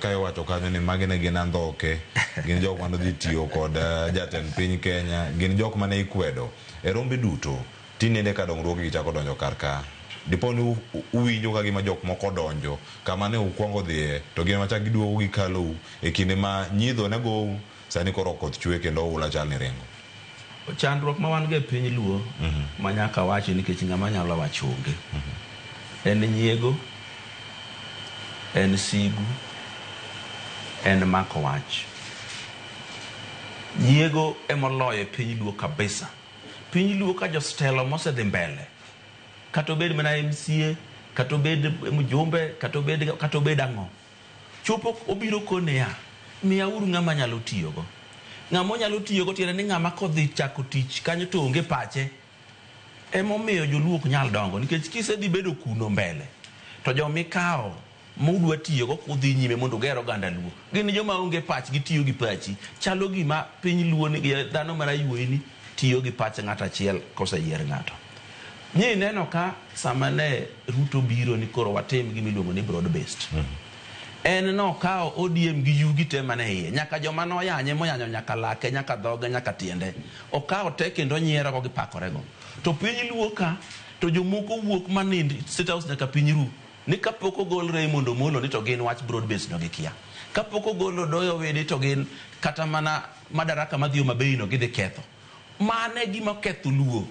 Ka iwacho kanyo ni magi ne gin andhoke, gin jok mane dhi tiyo kod jatend piny Kenya, gin jok mane ikwedo e rombe duto. Tinende ka dongruok gi chako donjo kar ka. Dipo ni uwinjo ka gima jok moko donjo kama ne ukwongo dhiye, to gima chak giduogo gikalo e kinde ma nyidho ne go sani koro koth chwe kendo ula chal ni ringo. Chandruok ma wan go e piny Luo ma nyaka wachi nikech ng'ama nyalo wacho onge. En nyiego, en sigu, en mako wach. Nyiego emoloyo piny luo kabisa. Piny luo ka jostelo mosedhi mbele. Kata obed mana MCA, kata obed mjumbe, kata obed ang'o. Chopo obiro kone ya. Miya uru ng'ama nyalo tiyogo. Ng'ama nyalo tiyogo tiende ni ng'ama kodhi chako tich kanyo to onge pache. Emomiyo joluo ok nyal dongo nikech kisedhi bedo kuno mbele. To jomikawo mudwa tiyogo kudhi nyime mondo ger oganda luo. Gin joma onge pach gitiyo gi pachi. Chalo gima piny luo ni dhano mara yueni tiyo gi pach ng'ato achiel koseyier ng'ato. Ni neno ka sama ne Ruto biro ni koro watim gimiluongo ni broad based. En no kao ODM gi yugi te mane iye. Nyaka joma noyanye moyanyo nyaka lake, nyaka dhoge, nyaka tiende. Okao te kendo nyiero go gi pakorego. To piny luo ka, to jomoko wuok manind State House nyaka piny ru. Ni kapoko gol Raymond Omolo ni to gin wach broad based no gikia. Kapoko golo Doyo Wede to gin kata mana madaraka madhiyo mabei no gidhi ketho. Mane gima ketho luo.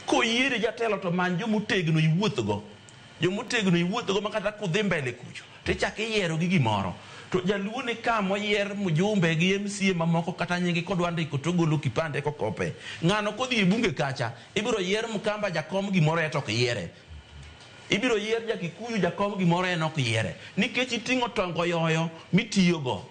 Koyiere jatelo to man jomotegno iwuotho go makata kudhi mbele kucho. Tichaki yiero gi gimoro. To jaluo ni ka moyier mjumbe gi MCA mamoko kata nyingi kodwa ndiko to golo kipande kokope. Ng'ano kodhi e bunge kacha, ibiro yier Mkamba jakom gimoro eto kiyiere. Ibiro yier Jakikuyu jakom gimoro enok yiere. Nikech iting'o tongo yoyo mitiyogo,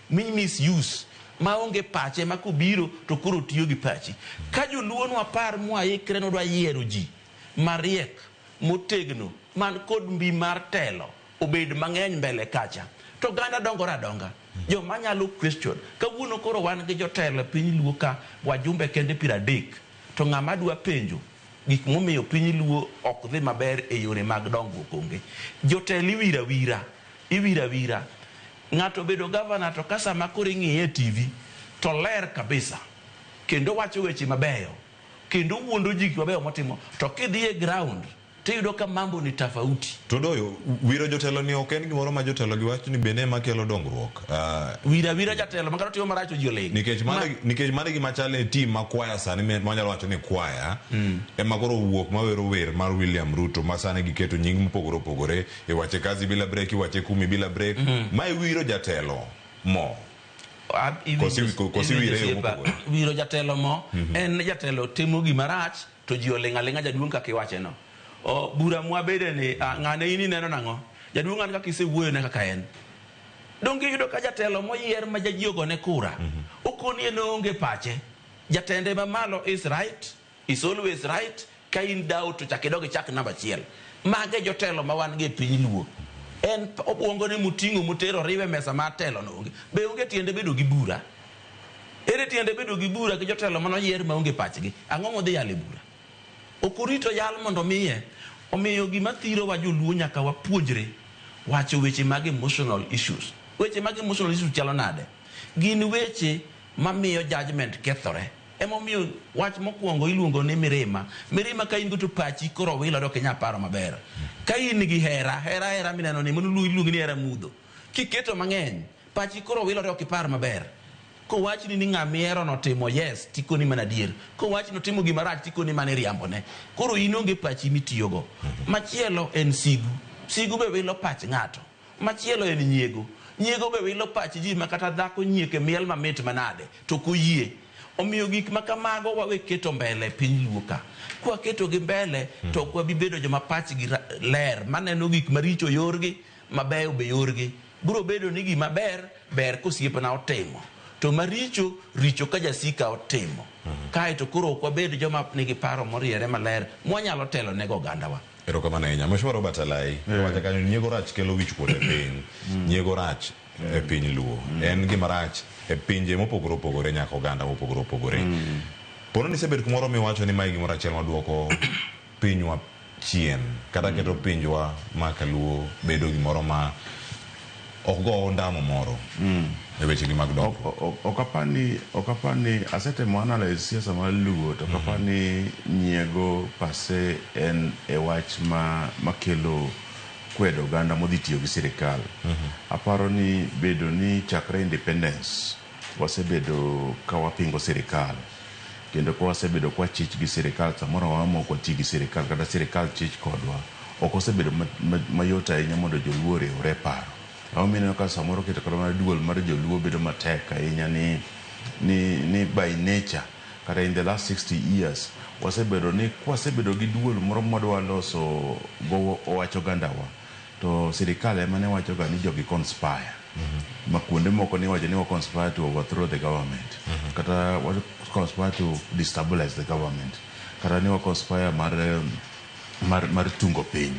misuse, maonge pache makubiro to koro tiyo gi pachi. Ka joluo nwa par mwaikre nodwa yiero ji, mariek, motegno, man kod mbi mar telo, obed mang'eny mbele kacha. To ganda dongora donga. Jo manyalo question. Kawuono koro wan gi jotelo piny luo ka wajumbe kende 30. To ng'ama dwa penjo gik momiyo piny luo ok dhi maber e yore mag dongruok onge. Jotelo iwira wira. Ng'ato bedo governor to kasa makoro ing'iye TV to ler kabisa. Kendo wacho weche mabeyo. Kendo wuondo ji mabeyo motimo. To kidhi e ground tiyudo ka mambo ni tofauti. To Doyo, wiro jotelo ni ok en gimoro ma jotelo giwacho ni bende makelo dongruok. Wira jatelo makata tiyo maracho ji oling. Nikech mane gima chal e team makwaya sani manyalo wacho ni kwaya ema koro wuok mawero wer mar William Ruto ma sani giketo nying mopogore opogore e wache kazi bila break, wache kumi bila break. Ma wiro jatelo mo. Kosi Wiro jatelo mo en jatelo timo gima rach to ji oling jaduong' kaka iwache no. Bura mwabede ni ng'ane ini neno nang'o jaduong' an kaka isewuoyo ne kaka en donge yudo ka jatelo moyier ma jajiogo ne kura okoni en onge pache jatende mamalo is right, is always right. Ka in doubt to chakidogi chak namba 1 mage jotelo ma wan gi piny luo en obwongo ni muting'o mutero riwe mesa mar telo no onge be onge tiende bedo gi bura. Ere tiende bedo gi bura gi jotelo manoyier ma onge pachgi ang'o modhi yale bura. Okurito yal mondo miye omiyo gima thiro wa joluo nyaka wapuonjre wacho weche mag emotional issues. Weche mag emotional issues chalo nade? Gin weche mamiyo judgment kethore. Emomiyo wach mokwongo iluongo ni mirima. Mirima ka in go to pachi koro wilo dok nya paro maber. Ka in gi hera mineno ni mono iluongo ni hera mudho. Kiketo mang'eny pachi koro wilo dok ipar maber. Ko wach ni ng'amiero no timo yes tikoni mana dier. Ko wach no timo gima rach tikoni mana riambo ne. Koro inonge pachi mitiyogo. Machielo en sigu. Sigu be wilo pach ng'ato. Machielo en nyiego. Nyiego be wilo pach ji makata dhako nyieke miel mamit manade to koyie. Omiyo gik makamago wawe keto mbele piny luo ka. Kwa keto gi mbele to kwa bibedo joma pach gi ler maneno gik maricho yorgi mabeyo be yorgi. Bro bedo ni gima ber kosiepna otimo. To maricho richo ka jasika otimo. Kae to koro kwa bedo joma nigi paro moriere maler mwanyalo telo nego gandawa. Erokamano ahinya. Mheshimiwa Robert Alai, wacha kanyo nyiego rach kelo wich kuot e piny. Nyiego rach e piny luo. En gima rach e pinje mopogore opogore nyaka oganda mopogore opogore. Pono ni sebed kumoro miwacho ni mae gimoro achiel maduoko pinywa chien. Kata keto pinjwa ma kaluo bedo gimoro ma ok go ndamo moro. E weche gi mag dongo. Okapani asetemo analyze siasa mar luo to okapani nyiego pase en e wach makelo kwedo oganda modhi tiyo gi sirikal. Aparo ni bedo ni chakre independence wasebedo ka wapingo sirikal kendo kwa wasebedo kwa chich gi sirikal samoro wamo kwa ti gi sirikal kata sirikal chich kodwa ok osebedo mayota ahinya mondo joluo riwre paro. Awamino ka samoro keto kama duol mar joluo bedo matek ahinya ni ni by nature kata in the last 60 years wasebedo gi duol moro mwadwa loso go owacho gandawa to sirikal ema ne wacho ga ni jogi conspire ma kuonde moko ni wacho ni conspire to overthrow the government kata conspire to destabilize the government kata ni conspire mar tungo piny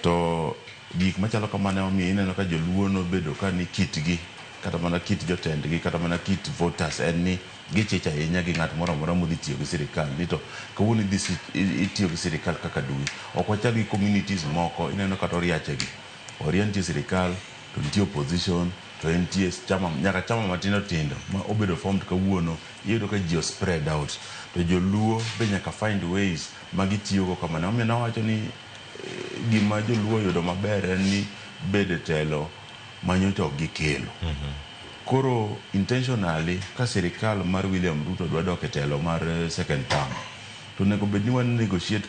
to gik machalo kamane omiyo ineno ka joluo nobedo ka ni kitgi kata mana kit jotendgi kata mana kit voters en ni gichicha ahinya gi ng'at moro amora modhi tiyo gi sirikal ni to kawuono itiyo gi sirikal kaka dui ok wachal gi communities moko ineno kata oriachegi oria nitie sirikal to nitie opposition to nitie nyaka chama matindo tindo ma obedo formed kawuono iyudo ka ji spread out to joluo be nyaka find ways ma gitiyogo kamano omiyo nawacho ni gima joluo yudo maber en ni bede telo manyocha ok gikelo koro intentionally ka sirikal mar William Ruto dwa dok e telo mar second term to nego bed ni wan negotiate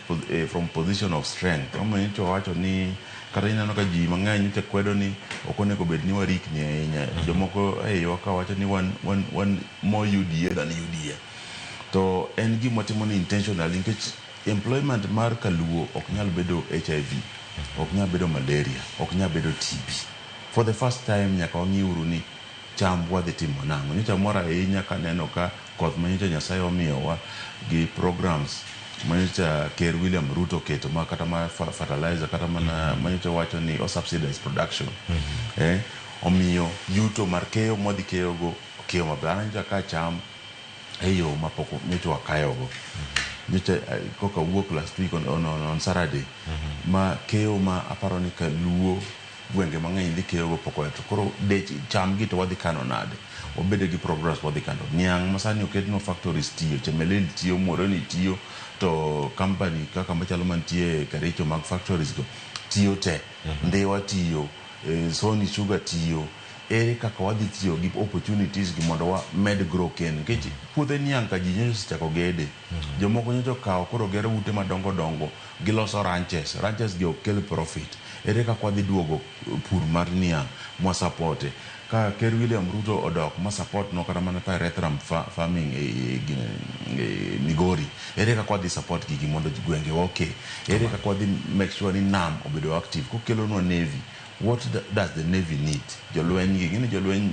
from position of strength omiyo wacho ni kata ineno ka ji mang'eny te kwedo ni ok onego bed ni warikni ahinya jomoko ka wacho ni wan more UDA than UDA to en gima timo ni intentionally nikech employment mar kaluo ok nyal bedo HIV ok nyal bedo malaria ok nyal bedo TB for the first time nyaka wang'iuru ni cham wadhi timo nang'o nyocha moro ahinya kaneno ka koth manyocha Nyasaye omiyowa gi programs manyocha Ker William Ruto keto ma kata ma fertilizer kata mana manyocha wacho ni o subsidize production omiyo yuto mar keyo modhi keyogo keyo maber nyocha ka cham eyo mapok nyocha wakayogo nyocha koka wuok last week on Saturday ma keyo ma aparo ni kaluo gwenge mang'eny dhi keyogo pok oeto koro cham gi to wadhi kano nade wabedo gi progress wadhi kano niang' masani oketno factories tiyo Chemelil tiyo Moroni tiyo to company kaka machalo mantie Kericho mag factories go tiyo te Ndiwa tiyo Sony Sugar tiyo ere kaka wadhi tiyo gi opportunities gi mondo wa med grow ken nikech puothe niang' ka ji nyocha chako gede jomoko nyocha kawo koro gero ute madongo dongo giloso ranches gi ok kel profit ere kaka wadhi duogo pur mar niang' mwa supporte ka Ker William Ruto odok ma support no kata mana pyrethrum farming Migori ere kaka wadhi support gigi mondo gwenge okay ere kaka wadhi make sure ni nam obedo active kokelo no navy what does the navy need jolweny gi ng'eni jolweny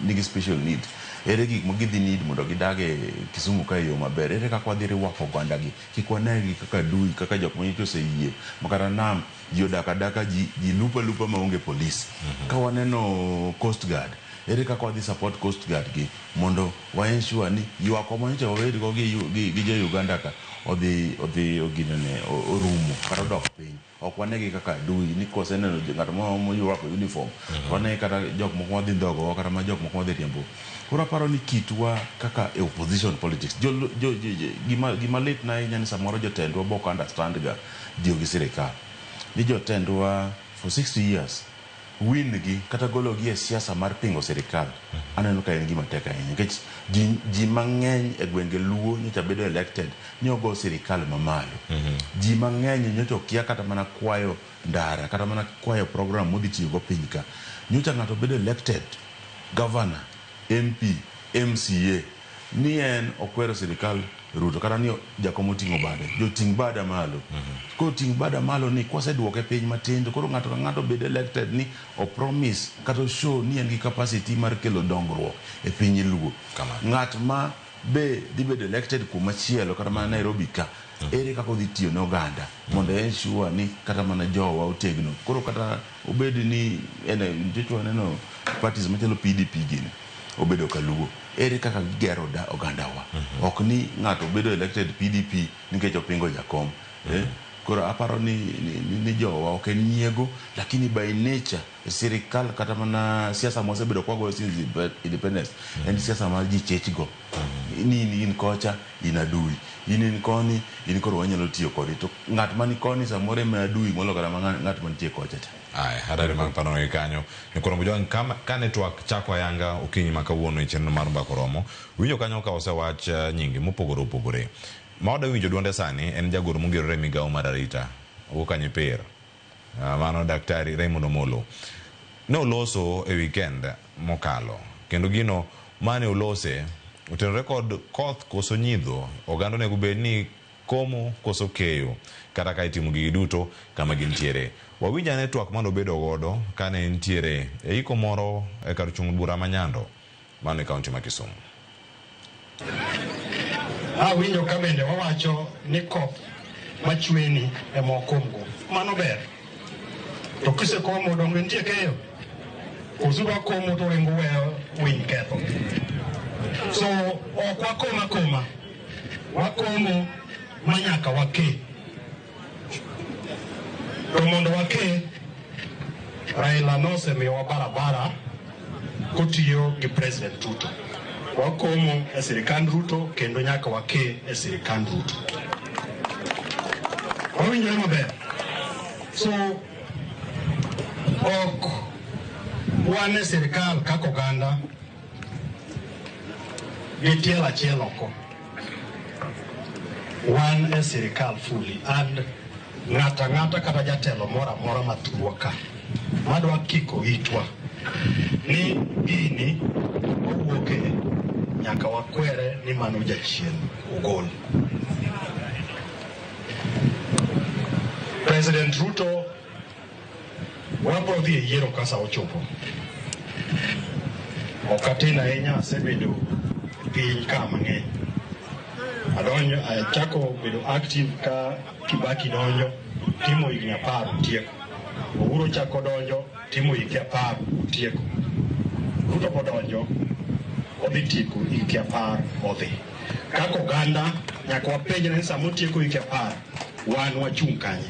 nigi special need ere gik ma gidhi need mondo gidage Kisumu ka yo maber ere kaka wadhi riwako oganda gi kik wanegi kaka dui kaka jok manyocha oseyie makara nam ji odak adaka ji lupa maonge police ka waneno Coast Guard ere kaka wadhi support Coast Guard gi mondo wa ensure ni ywak manyocha wawed go gi jo Uganda ka odhi oginene orumo kata odok piny ok wanegi kaka dui ni koseneno ng'at moywako uniform wane kata jok moko wadhi ndhogo kata ma jok moko wadhi riembo koro aparo ni kitwa kaka opposition politics gima lit na ahinya ni samoro jotendwa bok understand ga tiyo gi sirikal ni jotendwa for 60 years win gi kata golo gi e siasa mar pingo sirikal aneno ka en gima tek ahinya nikech ji mang'eny e gwenge luo nyocha bedo elected ni ogo sirikal mamalo ji mang'eny nyocha okia kata mana kwayo ndara kata mana kwayo program modhi tiyo go piny ka nyocha ng'ato bedo elected governor MP MCA ni en okwero sirikal Ruto kata ni jakom oting'o bade joting' bada malo ko ting' bada malo ni kwaseduoke piny matindo koro ng'ato ka ng'ato bedo elected ni o promise kata show ni en gi capacity mar kelo dongruok e piny luo ng'at ma be dhi bedo elected kuma chielo kata mana Nairobi ka ere kaka odhi tiyo ne oganda mondo ensure ni kata mana jowa otegno koro kata obed ni nchochwa neno parties machalo PDP gini obedo kaluo ere kaka gigero ogandawa ok ni ng'ato bedo elected PDP nikech opingo jakom koro aparo ni jowa ok en nyiego lakini by nature sirikal kata mana siasa mosebedo kwago since independence en siasa mar ji chechgo ni in kocha inadui in koni in koro wanyalo tiyo kodi to ng'at mani koni samore ma adui molo kata ng'at mantie kocha ta hadari mag pano e kanyo ni koro mujwan ka network chako ayanga okinyi makawuono e chenro mar mbako romo winjo kanyo ka osewach nyingi mopogore opogore ma oda winjo duonde sani en jagoro mogerore migawo mar arita wuokanyi pir mano daktari Raymond Omolo ne oloso e weekend mokalo kendo gino mane olose otenore kod koth koso nyidho. Oganda onego bed ni komo koso keyo kata ka itimo gigi duto kama gintiere. Wawinja ne twak mano bedo godo kane ntiere e iko moro e kar chung' bura manyando mano e kaunti ma Kisumu. Awinjo ka bende wawacho ni koth machweni e mokomgo mano ber. To kisekomo donge nitie keyo. Usuba komo to ringo weyo winy ketho. So ok wakoma wakomo manyaka wake. To mondo wake, Raila nosemiyowa barabara kotiyo gi President Ruto. Wakomo e sirikand Ruto kendo nyaka wake e sirikand Ruto. Wawinjore maber. So ok wan e sirikal kaka oganda gi tielo achiel oko. Wan e sirikal fully and ng'ata kata jatelo moro amora mathurwa ka madwa kiko itwa ni gini owuoke nyaka wakwere ni mano jachien ogol. President Ruto wabro dhi e yiero kasa ochopo. Okatin ahinya asebedo piny ka mang'eny. Adonjo achako bedo active ka Kibaki donjo timo higni 10 tieko. Uhuru chako donjo timo higni 10 tieko. Ruto podonjo odhi tieko higni 10 odhi. Kako oganda nyaka wapenjre ni sama otieko higni 10 wan wachung' kanye.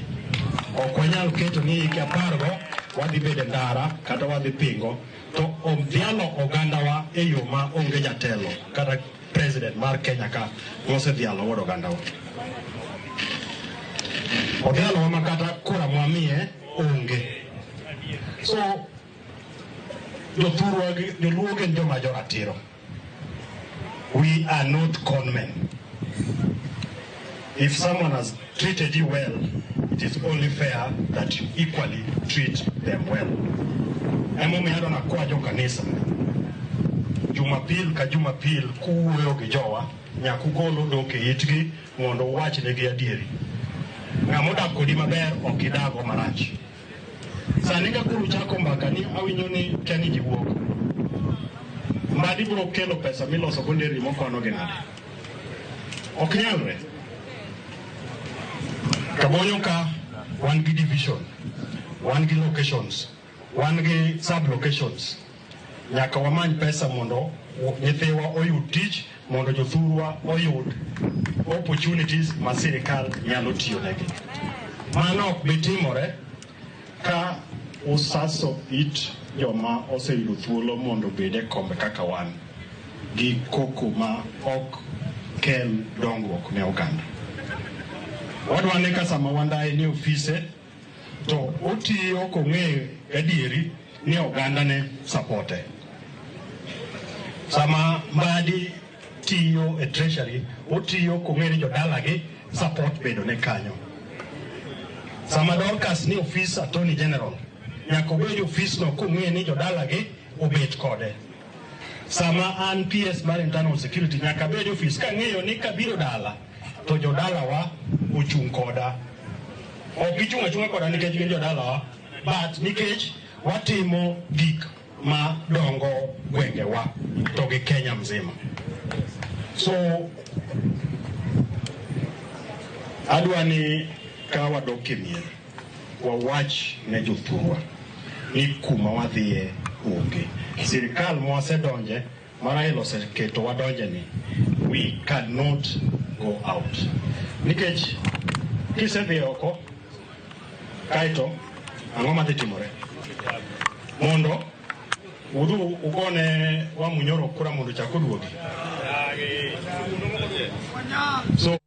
Ok wanyal keto ni higni 10 go wadhi bedo ndara kata wadhi pingo to omdhialo ogandawa e yo ma onge jatelo kata president mar Kenya ka mosedhialo wuod ogandawa. Odhialo ma kata kura mwamiye onge. So jothurwa joluo gin joma joratiro. We are not conmen. If someone has treated you well, it is only fair that you equally treat them well. Emomiyo adona kwajo kanisa Jumapil ka Jumapil kuwuoyo gi jowa nyaka ugol odok e itgi mondo uwach negi adieri. Ng'ama odak kodi maber ok idago marach. Sani ka koro chako mbaka ni awinjo ni keni ji wuok. Mbadi biro kelo pesa miloso go nderi mokono gi nade. Ok nyalre. Kabonyo ka wan gi division, wan gi locations, wan gi sub locations. Nyaka wamany pesa mondo nyithiwa oyud tich, mondo jothurwa oyud opportunities ma sirikal nyalo tiyo negi. Mano ok bitimore ka usaso it joma oseyudo thuolo mondo bede kombe kaka wan gi koko ma ok kel dongruok ne oganda. Wadwane ka sama wandaye ni ofise to otiyo kong'eyo adieri ni oganda ne sapote. Sama Mbadi tiyo e treasury otiyo kong'eyo ni jodalagi support bedo ne kanyo. Sama Dorcas ni office attorney general nyaka obed office no kong'eyo ni jodalagi obet kode. Sama an PS mar internal security nyaka bed office kang'eyo ni kabiro dala to jodalawa ochung' koda. Ok gichung' achung'a koda nikech gin jodalawa, but nikech watimo gik ma dongo gwengewa to gi Kenya mzima. So adwa ni ka wadok e mier wawach ne jothurwa ni kuma wadhiye onge. Sirikal mwasedonje Raila oseketo wadonje ni we cannot go out. Nikech kisedhi oko kaito ang'o madhi timore? Mondo udhu ugone wa Munyoro kura mondo chak oduogi. So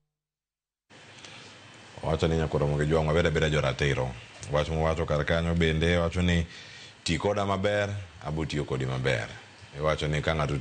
wacho ni nyakoro moge jwang' mabeda beda joratiro. Wacho kar kanyo bende wacho ni ti koda maber abo tiyo kodi maber. Wacho ni ka ng'ato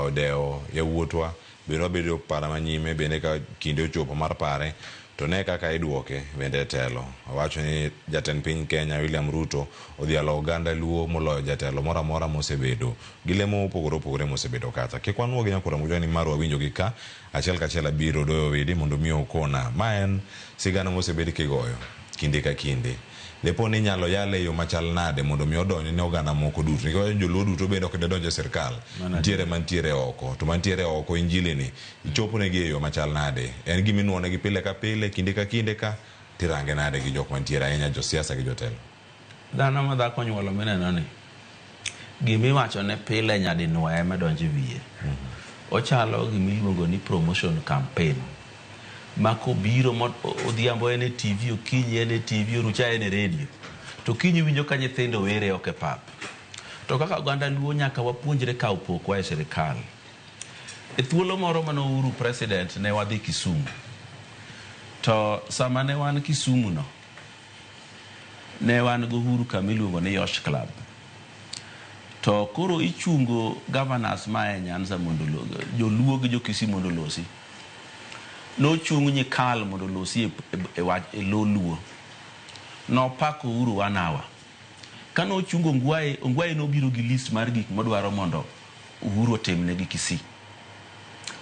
odewo yawuotwa biro bedo para manyime bende ka kinde ochopo mar pare to ne kaka idwoke bende telo. Owacho ni jatend piny Kenya William Ruto odhialo oganda luo moloyo jatelo moro amora mosebedo gi lemo opogore mosebedo kacha. Kik wanuo gi nyakura mujani mar wawinjo gi ka achiel kachiel abiro doyo widi mondo mi okona. Ma en sigana mosebedi kigoyo kinde ka kinde. Lepo ni nyalo yale yo machal nade mondo mi odonjo ne oganda moko duto. Nikech joluo duto bedo kod donjo sirkal. Ntiere mantiere oko. To mantiere oko injili ni ichopo ne gi yo machal nade. En gimi nuone gi pile ka pile kinde ka tirange nade gi jok mantiere ahinya josiasa gi jotelo. Dhano ma dhako nyuolo mineno ni gimi wacho ne pile nyadi nuoye medonjo wiye. Ochalo gimi luongo ni promotion campaign. Mako biro odhiambo ene TV, okinyi ene TV, orucha ene radio. To kinyi winjo ka nyithindo were oke pap. To kaka oganda luo nyaka wapuonjre kawo pokwa e sirikal. E thuolo moro mane Uhuru president ne wadhi Kisumu. To sama ne wan Kisumu no, ne wan go Uhuru kamiluongo ni Yosh Club. To koro ichungo governors ma e Nyanza mondo joluo gi jo Kisumu mondo losi. No chung nyikal mondo losi e lo luo. No pako Uhuru 1 hour. Kano chungo Ongwae no biro gi list mar gik modwaro mondo Uhuru otimne gi Kisii.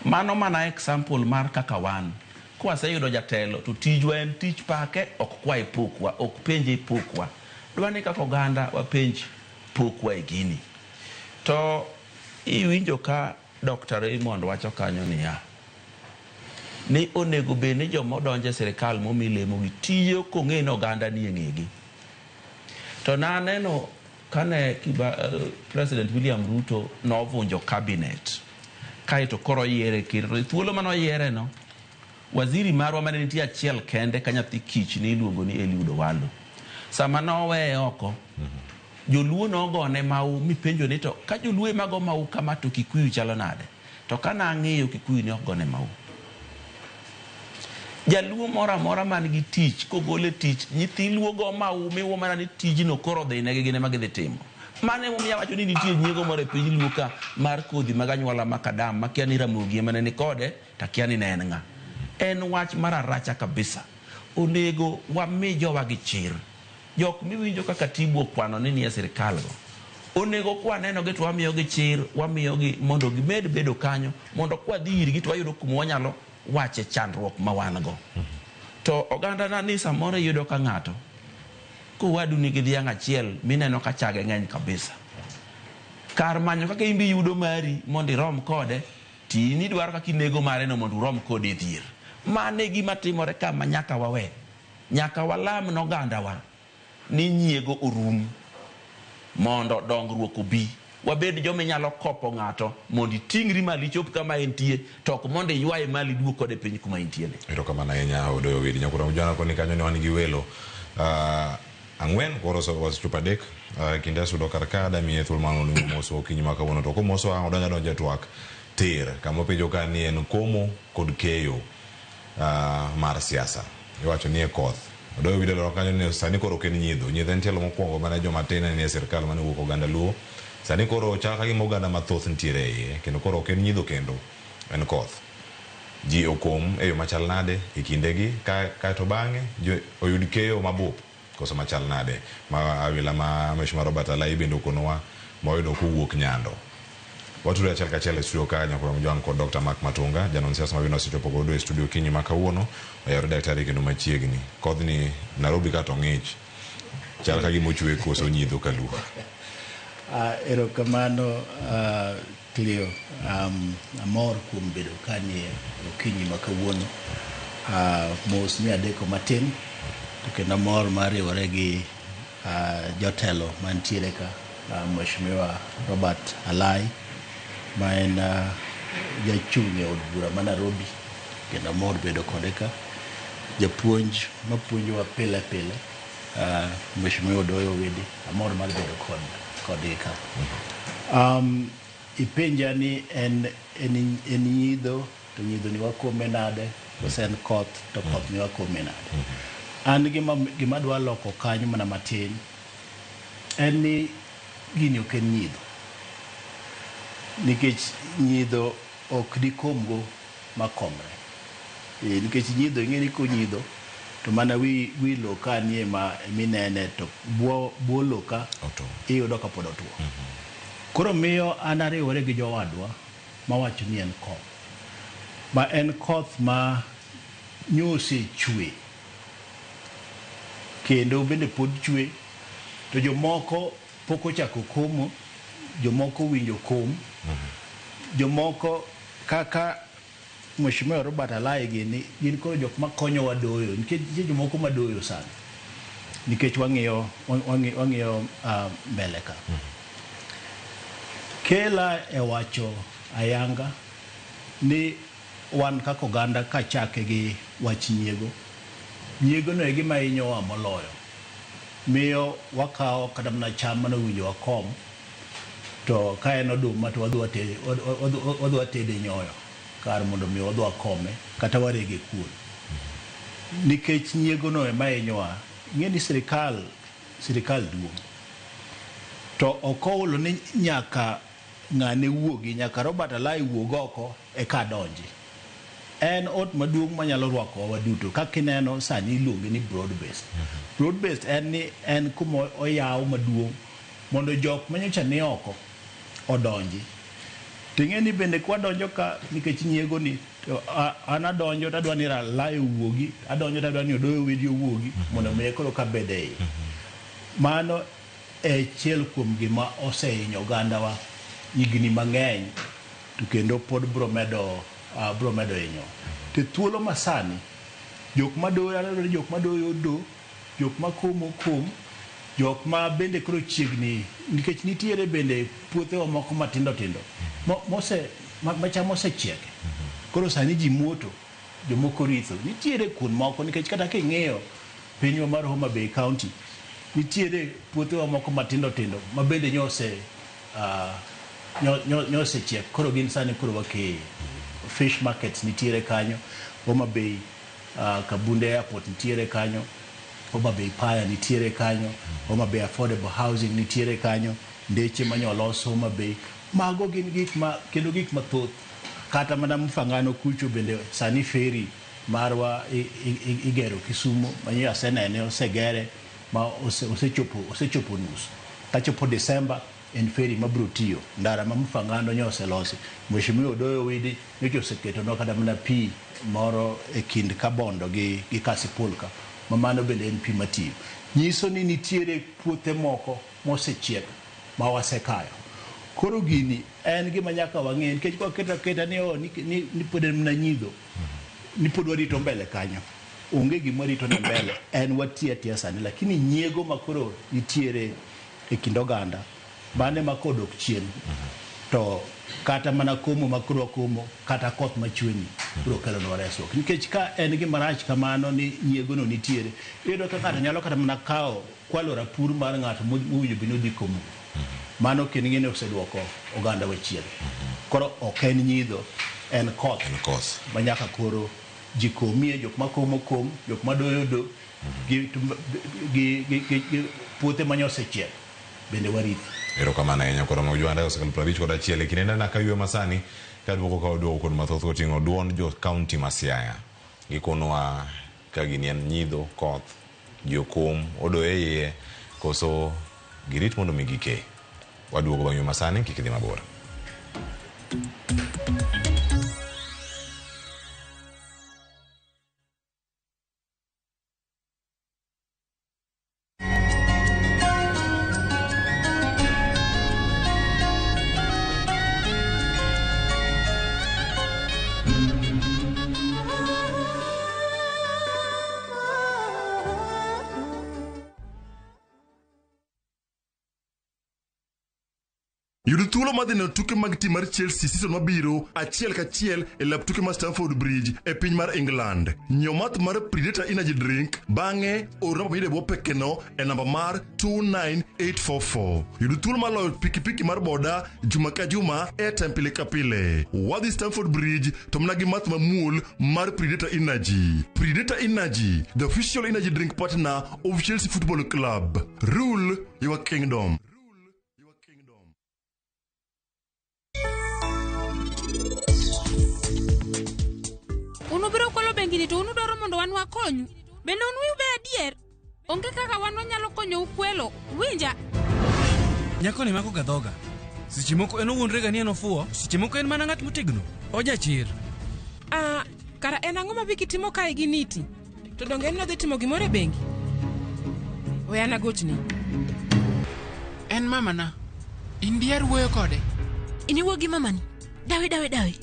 Mano mana example mar kaka wan kwa sayudo jatelo to tijwa en tich pake ok kwae pokwa, ok penje pokwa. Dwani kaka oganda wapenj pokwa e gini. To iwinjo ka Dr. Raymond wacho kanyo niya, ni onego bene jomo donje sirikal momilemo gi tiyo kong'e no oganda ni e ng'egi. To naneno kane President William Ruto novunjo cabinet kaito koro yiere kiro thuolo mano yiere no waziri marwa mane nitie achiel kende ka nyathi kich ni iluongo ni Eliud Owalo. Sama nowe oko joluo nogone mau mipenjo ni to ka joluo emago mau kama to Kikuyu chalo nade. To kana ang'eyo Kikuyu ni ogone mau. Jaluo mora mora man gi tich kogole tich nyithi luo go mau miwo mana ni tijino koro dhi ne gine magidhi timo. Mane momiya wacho ni nitie nyiego moro e piny luo ka mar kodhi mag anyuola makadam makia ni Ramogi mane ni kode takia ni en ng'a. En wach mararacha kabisa. Onego wami jowa gi chir. Jok miwinjo kaka Tibu kwano ni nie sirikal go. Onego kwa neno gi to wamiyo gi chir, wamiyo gi mondo gimed bedo kanyo, mondo kwa dhiri gi to wayudo kuma wanyalo wache chandruok ma wan go. To oganda na ni samoro yudo ka ng'ato ko wadu ni gi dhiang' achiel mineno ka chage ng'eny kabisa. Kar manyo kaka imbi yudo mari mondo irom kode, tini dwaro kaka inego mare no mondo urom kode dhier. Mane gima timore kama nyaka wawe. Nyaka walam no oganda wa ni nyiego orum mondo dongruok obi. Wabed joma nyalo kopo ng'ato mondo itingri mali chop kama entie to ok mondo ywaye mali duok kode piny kuma entie ne. Ero kama na enya odoyo widi nyakura mujana koni kanyo ni wan gi welo ang'wen koro so chupa dek kinde sudo karkada mi ethul mano ni moso kinyi maka wono to ko moso odanya donje twak tir kama penjo ka ni en komo kod keyo mar siasa. Iwacho ni e koth. Odoyo widi loro kanyo ni sani koro ken nyidho entielo mokwongo mana joma tin ni e sirkal mane wuok oganda luo. Sani koro chaka gi moganda mathoth ntiere iye kendo koro ok en nyidho kendo en koth. Ji okom e yo machal nade e kindegi ka to bang'e oyud keyo mabup koso machal nade ma awila ma Mheshimiwa Robert Alai bende okonowa moyudo kowuok Nyando. Waturo achiel kachiel e studio ka nyakura mjwan kod Dr. Mark Matunga janon siasa mabino sechopo godo e studio kinyi ma kawuono oyaro daktari kendo machiegni kodh ni Nairobi ka to ng'ich chal ka gimochwe koso nyidho kaluo. Erokamano Cleo, amor kuom bedo kanie okinyi ma kawuono. Mos mi adeko matin to kendo amor mar riwore gi jotelo mantiere ka, Mheshimiwa Robert Alai ma en jachung' e od bura ma Nairobi kendo amor bedo kode ka. Japuonj mapuonjowa pile pile Mheshimiwa Odoyo Widi, amor mar bedo kode ka. Ipenja ni en nyidho to nyidho ni wakome nade, kose en koth to koth ni wakome nade. An gima dwa loko kanyo mana matin en ni gini ok en nyidho, nikech nyidho ok dikomgo makomre. nikech nyidho ing'eni konyidho to mana wi lo ka nie ma minene to bwo lo ka iyudo ka pod otuo. Koro miyo an ariwore gi jowadwa mawacho ni en koth ma en koth ma nyose chwe kendo bende pod chwe to jomoko pok ochako komo, jomoko winjo kom, jomoko kaka Mheshimiwa Robert Alai gini gin koro jok makonyowa doyo nikech jomoko madoyo sana nikech wang'iyo mbele ka. Kela e wacho ayanga ni wan kaka oganda kachake gi wach nyiego. Nyiego no e gima hinyowa moloyo. Miyo wakawo kata mana cham mane owinjo wakom to ka en oduma to wadwa tede nyoyo kar mondo mi wadwa kome kata warege kuon. Nikech nyiego no ema hinyowa. Ng'eni sirikal duong'. To okowulo ni nyaka ng'ane wuogi, nyaka Robert Alai wuog oko e ka donji. En ot maduong' manyalo rwako waduto. Kaka ineno sani iluonge ni broad based. Broad based en kuma oyaw maduong' mondo jok manyocha ni oko odonji. Ting'eni bende kwa donjo ka nikech nyiego ni an adonjo tadwa ni Alai wuogi, adonjo tadwa ni Odoyo wedi wuogi mondo miye koro ka bede yi. Mano e chiel kuom gima osehinyo ogandawa higni mang'eny to kendo pod bro medo hinyo. To thuolo masani jok madoyo do, jok makomo kom, jok ma bende koro chiegni nikech nitiere bende puothewa moko matindo tindo macham osechiek. Koro sani ji moto, jomoko ritho. Nitiere kuon moko nikech kata king'iyo pinywa mar Homa Bay County nitiere puothewa moko matindo tindo ma bende nyose chiek. Koro gin sani koro wake fish markets nitiere kanyo, Homa Bay Kabunde Airport nitiere kanyo, Homa Bay Paya nitiere kanyo, Homa Bay Affordable Housing nitiere kanyo, ndeche manyolos Homa Bay. Mago gin gik mathoth. Kata mana Mfangano kucho bende sani ferry marwa igero Kisumu manyo asenene osegere ma osechopo nus. Kachopo December en ferry mabro tiyo ndara ma Mfangano nyose losi. Mheshimiwa Odoyo wedi nyocha oseketo no kata mana pi moro e kind Kabondo gi Kasipulka ma mano bende en pi matiyo. Nyiso ni nitiere puothe moko mosechiek ma wasekayo. Koro gini en gima nyaka wang'e nikech kwa keta ni pod en mna nyidho ni pod warito mbele kanyo. Onge gima rito na mbele en watia sani, lakini nyiego makoro nitiere e kind oganda bane makodok chien to kata mana komo makoro komo kata koth machweni bro kelo no resruok. Nikech ka en gima rach kamano ni nyiego no nitiere, iyudo ka ng'ato nyalo kata mana kawo kwalo rapur mar ng'ato mowinjo bino dhi komo. Mano keningene oseduoko oganda wachien. Koro ok en nyidho, en koth manyaka koro jikomie, jok makomo kom, jok madoyo do gi puothe manyose chiek bende warithi. Erokamano ahinya koro mojwanda osekalo 51 kinenda na kaywe masani kaduoko ka oduoko kod mathoth koting'o duond jo county ma Siaya. Gikonwa ka gini en nyidho, koth, jokom, odoye iye koso girit mondo mi gike. Waduoko bang'yo masani kik idhi mabor. Yudo thuolo madhi ne tuke mag tim mar Chelsea season mabiro achiel kachiel e lap tuke mar Stamford Bridge e piny mar England. Nyiew math mar Predator Energy Drink bang'e or namba miyude bwo pekeno e namba mar 29844. Yudo thuolo mar loyo pikipiki mar boda juma ka juma airtime pile ka pile. Wadhi Stamford Bridge to mna gi math mamuol mar Predator Energy. Predator Energy, the official energy drink partner of Chelsea Football Club. Rule your kingdom. ubiro kwalo bengi ni to unudoro mondo wan wakonyu. Bende unwiu be adier. Onge kaka wan wanyalo konyo ukwelo. Winja. Nyako ni mako gadhoga. Seche moko en owuondre ga ni en ofuo, seche moko en mana ng'at motegno. Oja chir. Kara en ang'o ma biki timo kae gi niti? To donge en nodhi timo gimoro e bengi? We an agochni. En mamana. Indier wuoyo kode. Iniwuo gi mamani. Dawe.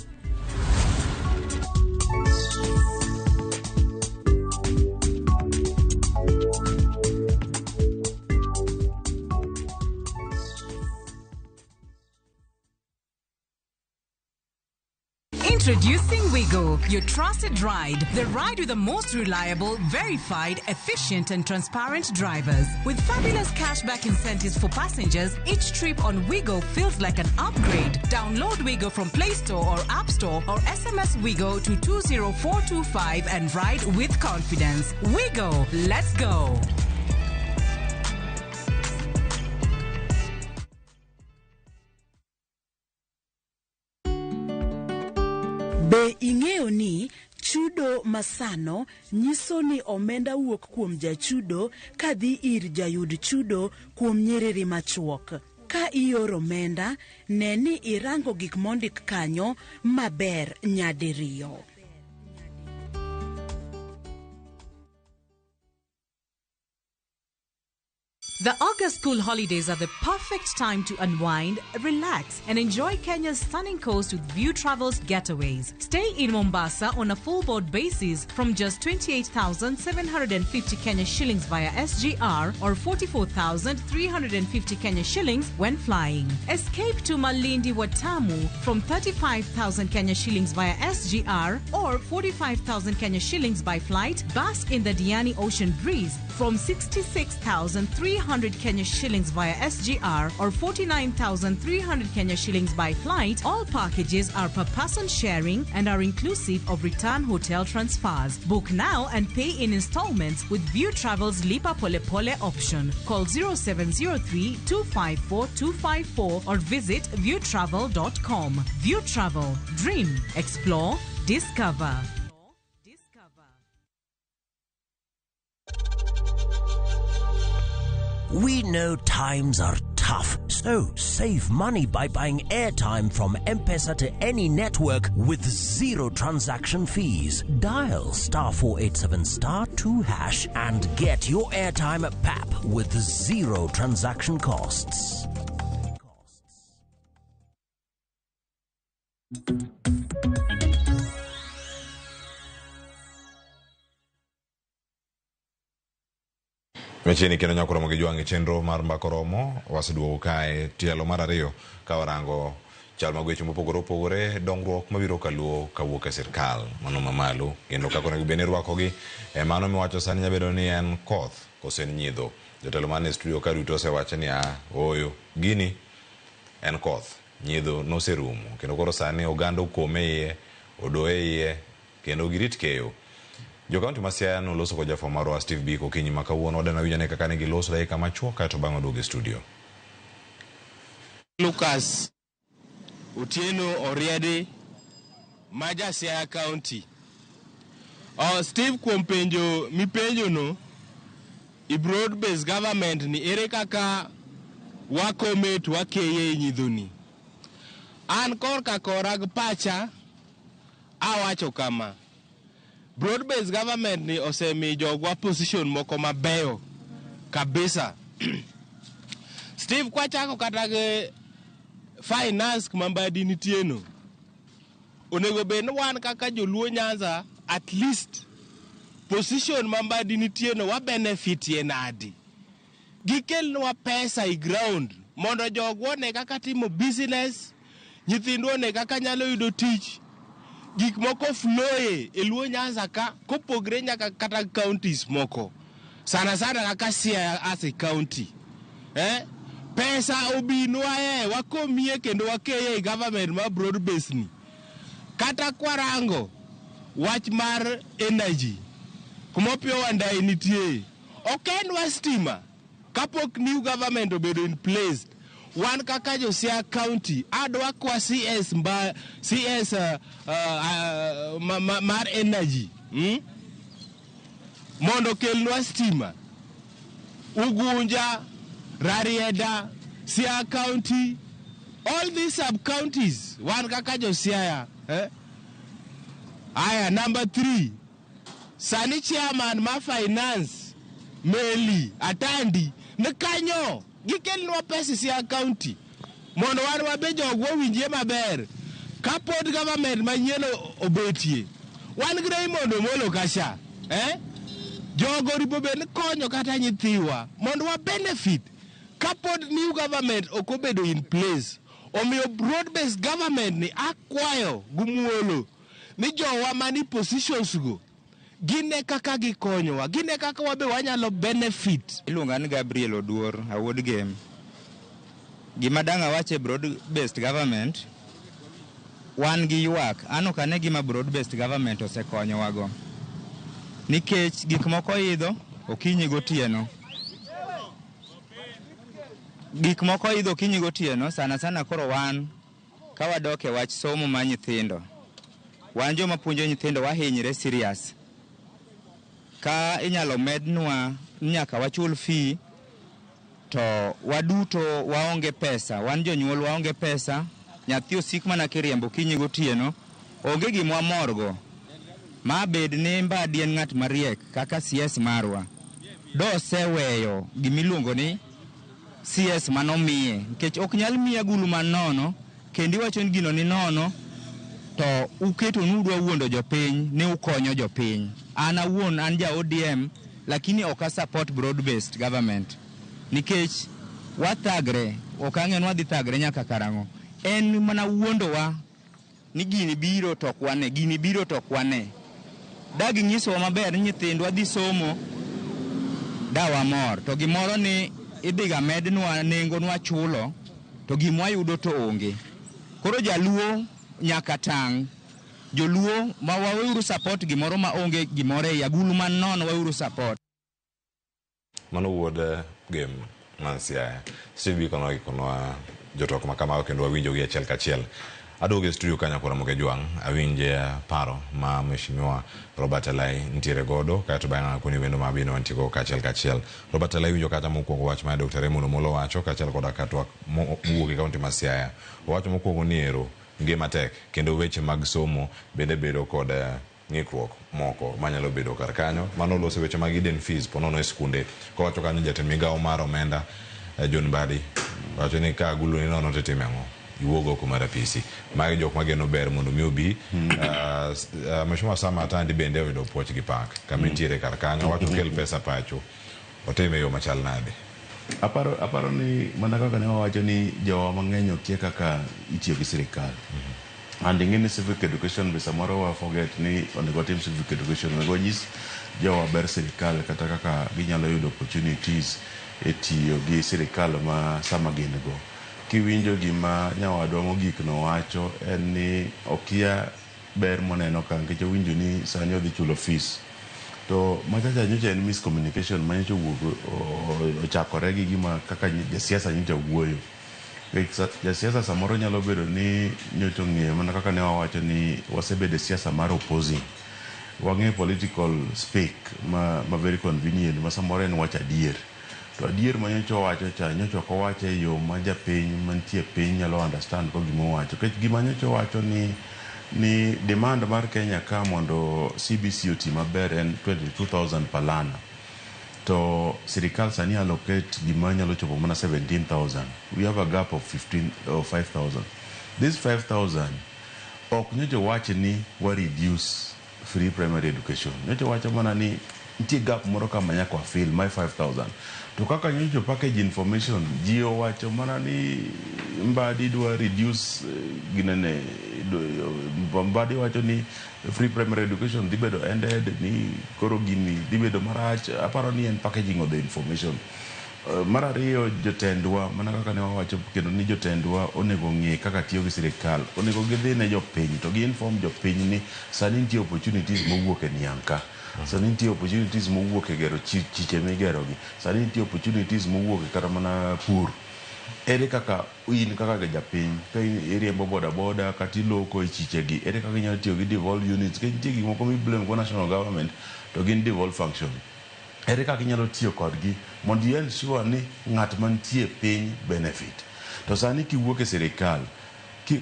Introducing Wigo, your trusted ride. The ride with the most reliable, verified, efficient and transparent drivers. With fabulous cashback incentives for passengers, each trip on Wigo feels like an upgrade. Download Wigo from Play Store or App Store or SMS Wigo to 20425 and ride with confidence. Wigo, let's go. Be ing'eyo ni chudo masano nyiso ni omenda wuok kuom jachudo kadhi ir jayud chudo kuom nyiriri machuok. Ka ioro omenda, ne ni irango gik mondik kanyo maber nyadiriyo. The August school holidays are the perfect time to unwind, relax, and enjoy Kenya's stunning coast with View Travel's getaways. Stay in Mombasa on a full board basis from just 28,750 Kenya shillings via SGR or 44,350 Kenya shillings when flying. Escape to Malindi Watamu from 35,000 Kenya shillings via SGR or 45,000 Kenya shillings by flight. Bask in the Diani Ocean Breeze from 66,300 Kenya shillings via SGR or 49,300 Kenya shillings by flight. All packages are per person sharing and are inclusive of return hotel transfers. Book now and pay in installments with View Travel's Lipa Pole Pole option. Call 0703 254 254 or visit viewtravel.com. View Travel. Dream. Explore. Discover. We know times are tough, so save money by buying airtime from M-Pesa to any network with zero transaction fees. Dial *487*2# and get your airtime PAP with zero transaction costs. Mecheni kendo nyakoro mogi juangi chenro mar mbakoromo waseduogo kae tielo mar ariyo ka warango chal magwecho mopogore opogore dongruok mabiro kaluo kawuok e sirkal mano mamalo kendo kako nego bene rwakogi mano miwacho sani nyabedo ni en koth kosen nyidho. Jotelo man e studio ka duto osewacho ni oyo gini en koth nyidho noserumo kendo koro sani oganda okome iye odoe iye kendo girit keyo. Jo kaunti ma Siaya noloso ko jafo marwa Steve Biko kinyi makawuono odana winjane kaka ne giloso dakika machuok kae to bang'o duogo e studio. Lucas Otieno Oriede maja Siaya County. Steve kuom penjo mipenjo no i broad based government ni ere kaka wakome to wakeye nyidhoni. An korka korag pacha awacho kama broad-based government ni osemi jogwa position moko mabeyo kabisa. Steve kwa chako kata ge finance kumambadi nitieno. Onego bed wan kaka joluo Nyanza at least position mambadi nitieno wa benefit ye nadi. Gikelnwa pesa i ground mondo jogwa ne kaka timo business, nyithindwa ne kaka nyalo yudo tich. Gik moko floye Luo Nyanza ka kopogre nyaka kata counties moko sana kaka Siaya as a county pesa obinwa wakomie kendo wakeye government ma broad base ni kata kwarango wach mar energy kumopio wandai nitie okenwa stima kapok new government obedo in place wan kaka Josia County adwa kwa CS mar energy mondo kelnwa stima Ugunja, Rarieda, Siaya County, all these sub-counties, one kaka Josia. Aya, number 3, Sani chairman ma finance, Meli, Atandi, Nekanyo, gikelnwa pesa Siaya County. Mondo wan wabejo winjie maber. Kapod government manyien obetie. Wan grei mondo molo kasha. Jogo ribobe konyo kata nyithiwa mondo wa benefit kapod new government okobedo in place omiyo broad based government ni akwayo gumuolo ni jowa mani positions go gine kaka gikonyowa gine kaka wabe wanyalo benefit. Iluonga ni Gabriel Oduor awuod game gima danga wache broad based government wan gi ywak ano kane gima broad based government osekonyowa go nikech gik moko idho okinyi gotieno sana koro wan ka wadok e wach somo ma nyithindo wan joma puonjo nyithindo wahinyre serious ka inyalo mednwa nyaka wachul fee to waduto waonge pesa wan jonyuol waonge pesa nyathi osik mana kiriembo kinyi gotieno onge gimwa morgo ma bed ni mbadien ng'at mariek kaka CS marwa doseweyo gimiluongo ni CS manomiye nikech ok nyal miya gulu man nono kendo iwacho ni gino ni nono to uketo nudwa wuondo jopiny ne ukonyo jopiny an awuon an ja ODM lakini ok support broad based government nikech wathagre ok ang'en wadhi thagre nyaka karang'o en mana wuondowa ni gini biro to kwane dagi nyiso maber nyithindwa dhi somo dawa mor to gimoro ni idhiga mednwa nengo nwa chulo to gimwa yudo to onge koro jaluo nyaka tang joluo ma waweuru support gimoro ma onge gimoro e agulu man nono waweuru support mano wuod game man Siaya Steve kono jotok makama kendo wawinjo gi achiel kachiel adoge studio kanya kora moge juang awinje paro ma mheshimiwa Robert Alai ntiere godo kato bana kuni wendo mabino antiko kachiel Robert Alai winjo kata mokwongo wach ma Dr. Raymond Molo wacho kachiel koda katwa muoge kaunti ma Siaya wacho mokwongo ni ero ngima tek kendo weche mag somo bende bedo kod ng'ikruok moko manyalo bedo kar kanyo mano lose weche mag hidden fees ponono e skunde ko wacho kanyo jatend migawo mar omenda John Badi wacho ni ka agulu ni nono tetime ang'o iwogo kuma rapisi magi jok mageno ber mondo mi obi mheshimiwa Sama Atandi bende oyudo puoch gi pak kama ntiere kar kanyo wacho kel pesa pacho otime yo machal nade. Aparo ni mana kaka ne wawacho ni jowa mang'eny okia kaka itiyo gi sirikal and ing'eni civic education be samoro wa forget ni onego tim civic education onego nyis jowa ber sirikal kata kaka ginyalo yudo opportunities e tiyo gi sirikal ma sama gin go. Kiwinjo gima nyawadwa mogik no wacho en ni okia ber moneno ka nikech owinjo ni sani odhi chulo fees to machacha nyocha en miscommunication manyocha ochakore gi gima kaka jasiasa nyocha wuoyo jasiasa samoro nyalo bedo ni nyocha ng'eyo mana kaka ne wawacho ni wasebedo siasa mar opposing wang'e political speak ma very convenient ma samoro en wach adier to adier ma nyocha wacho cha nyocha ko wacho e yo ma japiny mantie piny nyalo understand ko gima wacho kech gima nyocha wacho ni demand mar Kenya ka mondo CBC oti maber en 22,000 per learner to sirikal sani allocate gima nyalo chopo mana 17,000 we have a gap of 5,000 this 5,000 ok nyocha wacho ni wa reduce free primary education nyocha wacho mana ni ntie gap moro kama nyako fill my 5,000 to kaka nyocha package information jio wacho mana ni Mbadi dwa reduce ginene Mbadi wacho ni free primary education dibedo ended ni koro gini dibedo marach aparo ni en packaging of the information mara riyo jotendwa mana kaka ne wawacho kendo ni jotendwa onego ng'e kaka tiyo gi sirikal onego gidhi ne jopiny to gi inform jopiny ni sani nitie opportunities mowuok e nianka sani nitie opportunities mowuok e gero chiche migerogi sani nitie opportunities mowuok e kata mana pur ere kaka in kaka japiny ka iriembo boda boda kata iloko e chichegi, ere kaka inyalo tiyo gi devolved units, ka nitie gik moko miblame go national government to gin devolved function. Ere kaka inyalo tiyo kodgi mondo i ensure ni ng'at mantie piny benefit. To sani kiwuok e sirikal,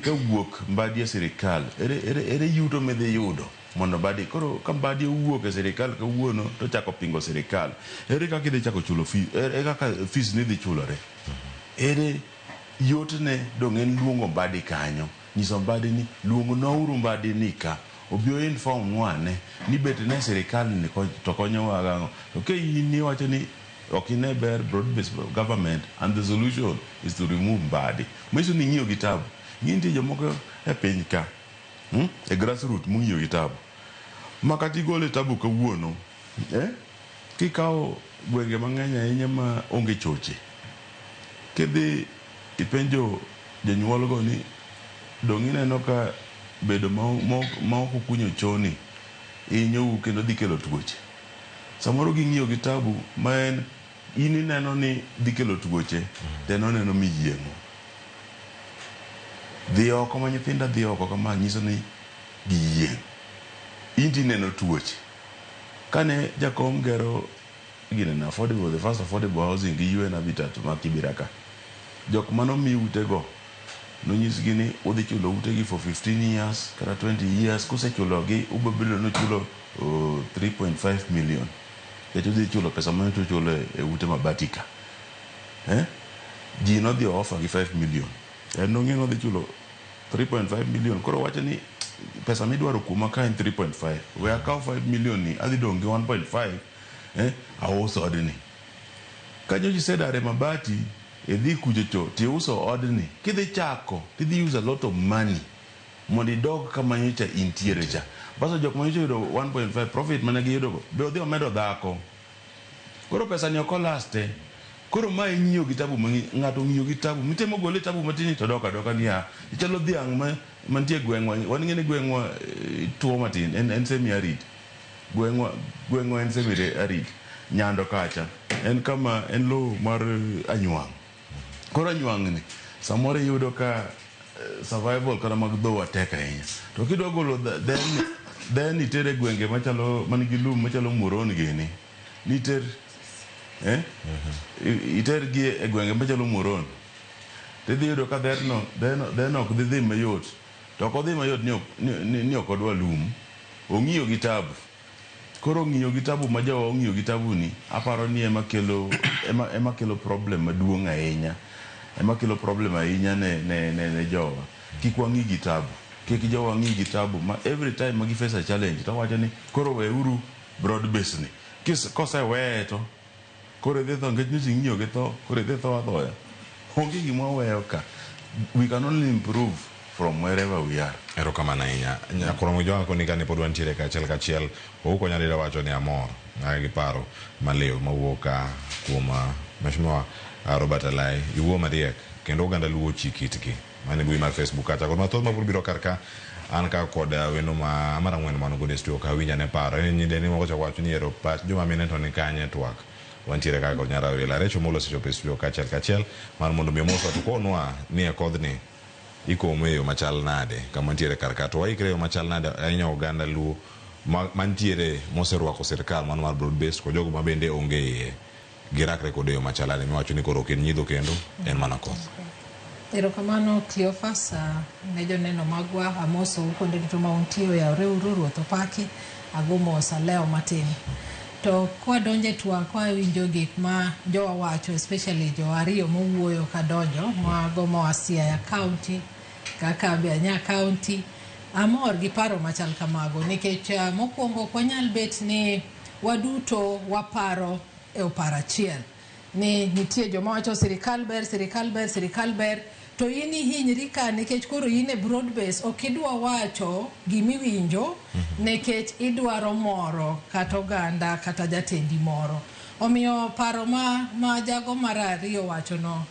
ka wuok mbadi e sirikal, ere yuto midhi yudo mondo mbadi, koro ka mbadi owuok e sirikal kawuono to chako pingo sirikal, ere kaka idhi chako chulo fees, ere kaka fees ni dhi chulore, ere yotne dong' en luongo mbadi kanyo, nyiso mbadi ni luongo nouru mbadi ni ka obio inform nwane ni bete ne sirikal ni to konyo wagang'o, to ke in iwacho ni ok ine ber broad based government and the solution is to remove mbadi, mwiso ni ng'iyo kitabu. Nitie jomoko e piny ka e grassroots mung'iyo kitabu makati gole tabu kawuono, kikawo gwenge mang'eny ahinya ma onge choche, kidhi ipenjo jonyuol go ni dong' ineno ka bedo ma ok okunyo choni hinyou kendo dhi kelo tuoche. Samoro ging'iyo kitabu ma en in ineno ni dhi kelo tuoche, to noneno miyieng'o. Dhi oko ma nyithinda dhi oko kama nyiso ni giyieng', inti neno tuoche. Kane jakom gero gine affordable, the first affordable housing gi UN Habitat ma Kibiraka, jok manomiyi utego nonyisgi ni udhi chulo utegi for 15 years kata 20 years, kusechulogi ubabilo nochulo 3.5 million. Kecho udhi chulo pesa mane to chulo e ute mabatika. Ji nodhi offer gi 5 million. Nong'e nodhi chulo 3.5 million. Koro wacho ni pesa midwaro kuma ka en 3.5. We akaw 5 million ni adhi dong' gi 1.5 auso odni. Ka joji sedare mabati idhi kuchocho ti uso odni, kidhi chako tidhi use a lot of money mondo idog kama nyocha intiere cha. Baso jok manyocha yudo 1.5 profit mane giyudogo be odhi omedo dhako. Koro pesa ni oko laste. Koro ma ing'iyo kitabu, ng'ato ng'iyo kitabu, mitemo gole tabu matini to doka niya, ichalo dhiang' mantie gweng'wa, wan ng'eni gweng'wa tuo matin, en semi arid. Gweng'wa en semi arid. Nyando kacha, en kama en lo mar anywang'. Koro anywang' ni samoro yudo ka survival kata mag dhowa tek ahinya. To kidwa golo then itere gwenge machalo manigi lum machalo Muron gini. Niter iter gi e gwenge machalo Muron. Tidhi yudo ka then ok dhi mayot. To ok odhi mayot ni ok odwa lum. Ong'iyo kitabu. Koro ng'iyo kitabu ma jawa ong'iyo kitabu ni, aparo ni ema kelo problem maduong' ahinya. Ema kelo problem ahinya ne jowa. Kik wang'i kitabu. Kik jowa ng'i kitabu ma every time ma face a challenge to wacho ni koro weuru broad base ni. Kose weye to koro idhi tho nikech nisi ng'iyo gi tho, koro idhi tho athoya. Onge gima weyo ka. We can only improve from wherever we are. Erokamano ahinya. Nyakoromo jowa koni kane pod wantiere kachiel ouko nyalida wacho ni amor gi paro maliw mawuok kuom Mheshimiwa Robert Alai, iwuo mariek kendo oganda luwo chikitgi mane bui mar Facebook kacha kod mathoth mabiro biro karka an ka kod weno mar ang'wen mano gode studio ka winja ne paro en nyinde ni moko wacho ni ero pach joma mine to ni kanye twak wantiere kaka kod nyara wila recho molo sechopo studio kachiel mar mondo mi moso to konwa ni e kodhni ikomo yo machal nade kama ntiere karka to waikre yo machal nade ahinya oganda luo mantiere moserwako sirikal mano mar broad based ko jogo mabende onge girakre kod yo machalane miwacho ni koro ken nyidho kendo en mana koth. Erokamano Cleophas ne joneno magwa amoso kuonde duto ma untie oyawre uru ruoth opaki agomo saleo matin. To kwa donje twak kwa winjo gik ma jowa wacho, especially jo ariyo mowuoyo ka donjo magomo Siaya County kaka Bianya County, amor gi paro machal kamago nikech mokwongo kwanyal bet ni waduto waparo e opara achiel ni nitie joma wacho sirikal ber to ini hinyri ka nikech koro ine broad base ok idwa wacho gimiwinjo nikech idwaro moro kata oganda kata jatendi moro. Omiyo paro ma jago mar ariyo wacho no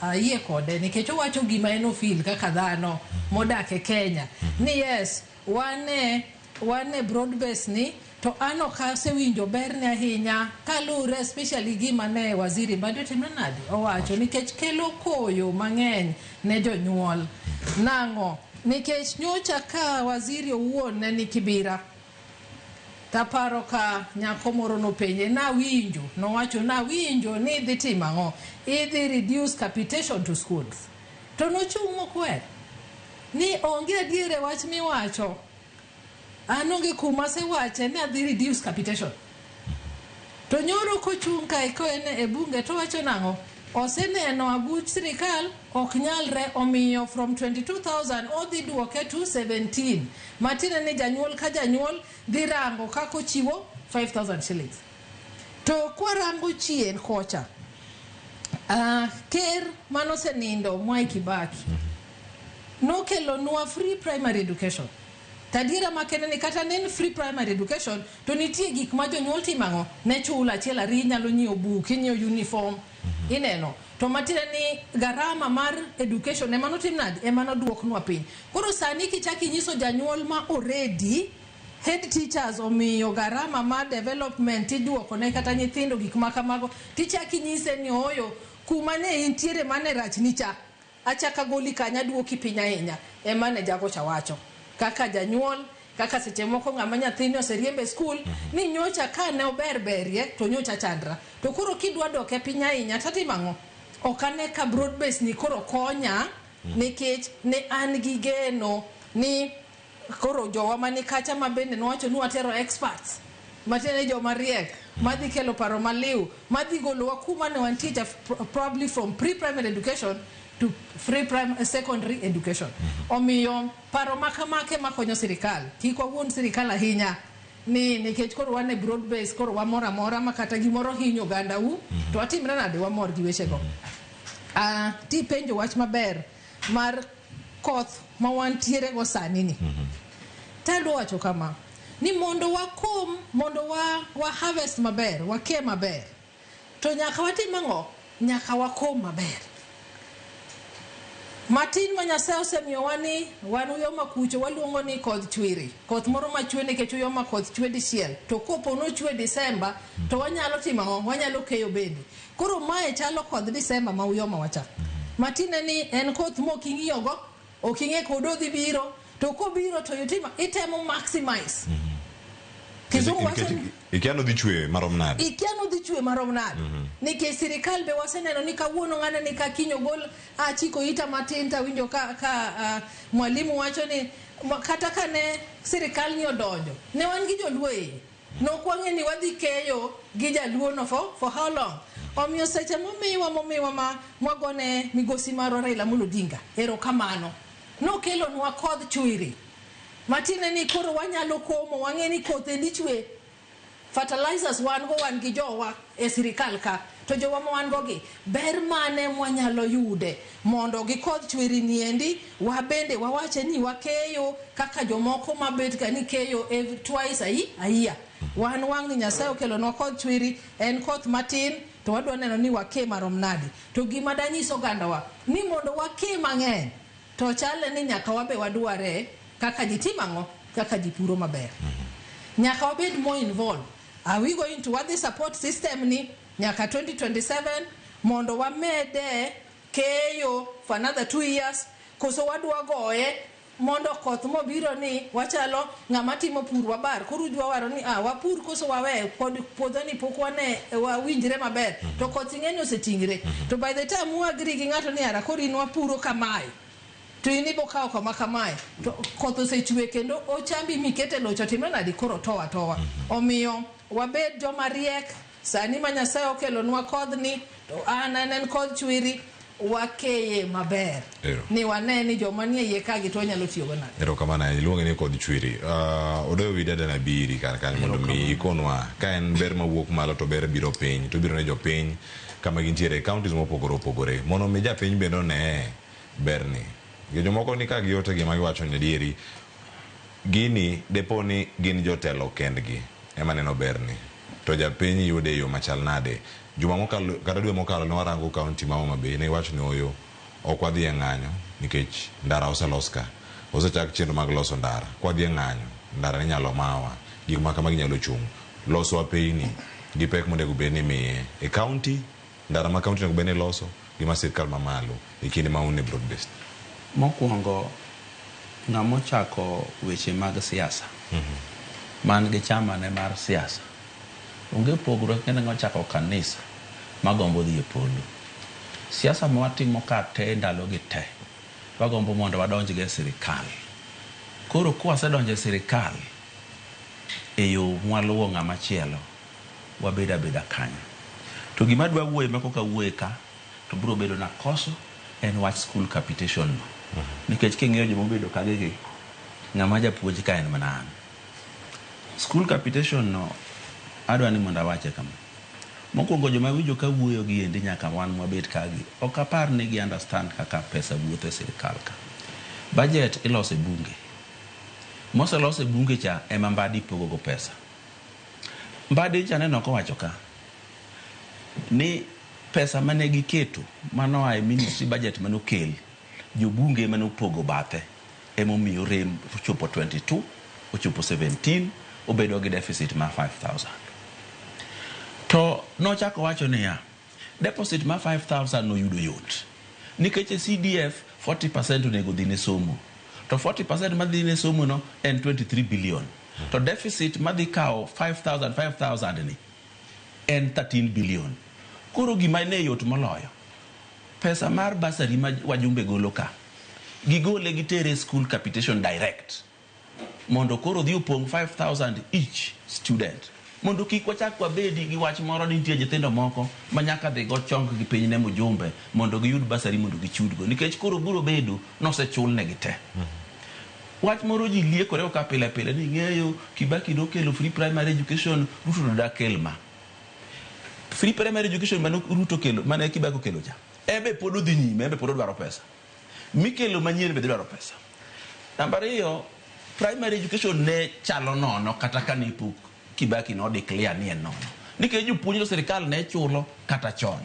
ayie kode nikech owacho gima eno feel kaka dhano modak e Kenya ni yes wane broad base ni to ano kasewinjo berne ahinya kalure especially gima ne waziri Mbadi Timnadi owacho nikech kelo koyo mang'eny ne jonyuol. Nang'o? Nikech nyocha ka waziri owuon ne ni Kibira, taparo ka nyako moro nopenje nawinjo, nowacho nawinjo ni idhi timo ang'o, idhi reduce capitation to schools. To nochung' mokwer ni onge adiere wach miwacho, anonge kuma sewache ni adhi reduce capitation. To nyoro kochung' kae koene e bunge to wacho nang'o, oseneno aguch sirikal ok nyalre omiyo from 22,000 odhi duoke to 17. Matine ni janyuol ka janyuol dhi rango kako chiwo 5,000 shillings. To kwarango chien kocha, ker manosenindo Mwai Kibaki nokelo nwa free primary education. Tadiera makene ni kata nen free primary education to nitie gik ma jonyuol timang'o ne chula achiel ariyo nyalo nyiewo buk, inyiewo uniform, ineno. To matire ni garama mar education ema notim nadi, ema noduoknwa piny. Koro sani kichaki nyiso janyuol ma already head teachers omiyo garama mar development iduoko ne kata nyithindo gik makamago, tichaki nyise ni oyo kuma ne intiere mane rach nicha, achaka goli kanya duoki piny ahinya, ema ne jago chawacho. Kaka janyuol, kaka seche moko ng'ama nyathini oseriembe skul, ni nyocha ka ne oberberie to nyocha chandra. To koro kidwa doke piny ahinya tatimang'o, okane ka broad base ni koro konya, nikech ne an gi geno ni koro jowa mani kacha mabende nowacho ni watero experts, matene joma riek, madhi kelo paro maliw, madhi golowa kuma ne wantiere probably from pre-primary education to free secondary education. Omiyo paro makamake makonyo sirikal. Kiko wuon sirikal ahinya ni nikech koro wane broad base, koro wamora mora makata gimoro hinyo ganda to atimre nade wamor gi wechego. Ti penjo wach maber mar koth ma wantiere go sani ni. Tado wacho kama ni mondo wakom, mondo wa harvest maber, wake maber, to nyaka watim ang'o, nyaka wakom maber. Matin ma Nyasaye osemiyowa ni wan uyo makucho waluongo ni kodh chwiri. Koth moro machwe nikech uyo ma koth chwe dichiel. To kopo nochwe Disemba to wanyalo timo ang'o, wanyalo keyo bende. Koro mae chalo kodh Disemba ma uyo ma wacha. Matine ni en koth moking'iyogo, oking'e kodo dhi biro, to kobiro to itemo maximize. Kizungu wacho ikiano dhi chwe marom nade. Ikiano dhi chwe marom nade. Nikech sirikal be waseneno ni kawuono ng'ane ni kakinyo gol achiko ita matinta winjo ka mwalimu wacho ni kata ka ne sirikal ni odonjo ne wan gi joluo nokwang'e ni wadhi keyo gi jaluo no for how long. Omiyo seche momiwa ma mwagone migosi mar Raila Amolo Odinga erokamano nokelo nwa kodh chwiri. Matine ni koro wanyalo komo, wang'e ni kothe ndichwe. Fertilizers wan gi jowa e sirikal ka, to jowa ma wan go gi ber mane mwanyalo yude mondo gi kodh chwiri niendi wabende wawache ni wakeyo kaka jomoko mabet ka ni keyo twice a year. Wan wang' ni Nyasaye okelo no kodh chwiri, en koth matin to wadwa neno ni wake marom nadi. To gima danyiso gandawa ni mondo wake mang'eny to chale ni nyaka wabe wadware kaka jitimang'o, kaka jipuro maber. Nyaka wabed more involved. Are we going to what the support system ni nyaka 2027 mondo wamede keyo for another 2 years, koso wadwa goye mondo koth mobiro ni wachalo ng'ama timo pur wabar koro jwa waro ni wapur koso wawe puodho ni pok wane wawinjre maber to koth ing'eni osetingre to by the time agree gi ng'ato ni ara koro in wapuro kamae to inibo kawo kama kamae to koth osechwe kendo ochambi mikete locho timre nadi koro towa. Omiyo wabed joma riek sani ma Nyasaye okelo nwa kodh ni to en kodh chwiri wakeye maber. Ni wane ni joma nie iye kagi to nyalo tiyo go nade. Erokamano iluonge ni kodh chwiri. Odoyo wi dada na biri kan mondo mi ikonwa ka en ber mawuok malo to ber biro piny to biro ne jopiny kama gintiere counties mopogore opogore mondo mi japiny bendo ne berni. Jomoko ni ka giote gima giwacho ni dieri gini depo ni gin jotelo kendgi ema neno berni to japiny yude yo machal nade. Juma mokalo kata dwe mokalo ne warango county ma Homa Bay ne wacho ni oyo ok wadhi e ng'anyo nikech ndara oselos ka osechak chenro mag loso ndara. Kwadhi e ng'anyo ndara ne nyalo mawa gik ma kama ginyalo chung' loso apeyni gi pek monego bed ni miye e county ndara ma county onego bed ni loso gi ma sirkal mamalo e kinde ma un e broad based. Mokwongo ng'amo chako weche mag siasa man gi chama ne mar siasa onge pogruok kendo ng'o chako kanisa magombo dhi e polo. Siasa mwatimo ka te ndalo gi te wagombo mondo wadonj gi sirikal. Koro kwa sedonje sirikal e yo mwaluwo ng'ama chielo wabeda beda kanyo. To gima dwa wuoye mako ka wuoye ka to biro bedo na koso en wach school capitation no. Nikech king'eyo joma bedo ka gi ng'ama japuonj ka en mana an. School capitation no adwa ni mondo awache kama. Mokwongo joma winjo ka wuoyo gi ende nyaka wan mwabet kagi ok apar ni gi understand kaka pesa wuotho e sirikal ka. Budget ilose bunge. Moselose bunge cha ema Mbadi pogogo pesa. Mbadi cha neno kowacho ka ni pesa mane giketo mano ai ministry budget manokel jo bunge manopogo bathe emomiyo rem ochopo 22 ochopo 17 obedo gi deficit ma 5,000. To nochako wacho niya deposit ma 5,000 no yudo yot nikech CDF 40% onego dhi ne somo to 40% madhi ne somo no en 23 billion to deficit madhi kao 5,000 ni en 13 billion. Koro gima ne yot moloyo pesa mar basari ma wajumbe golo ka gigole gitere school capitation direct mondo koro dhi opong 5,000 each student mondo kik wachak wabedi gi wach moro ni nitie nyithindo moko ma nyaka dhi go chong gi piny ne mujumbe mondo giyud basari mondo gichudgo nikech koro biro bedo nosechul ne gite. Wach moro ji liekore ka pile pile ni ng'eyo Kibaki nokelo free primary education Ruto da kelma. Free primary education mano Ruto kelo mane Kibaki okelo ja ebe podo dhi nyime ebe podo dwaro pesa mikelo manyien be dwaro pesa. Namba 2 primary education ne chalo nono kata kanipuk Kibaki no declare ni en nono nikech jopuonj sirikal ne chulo kata chon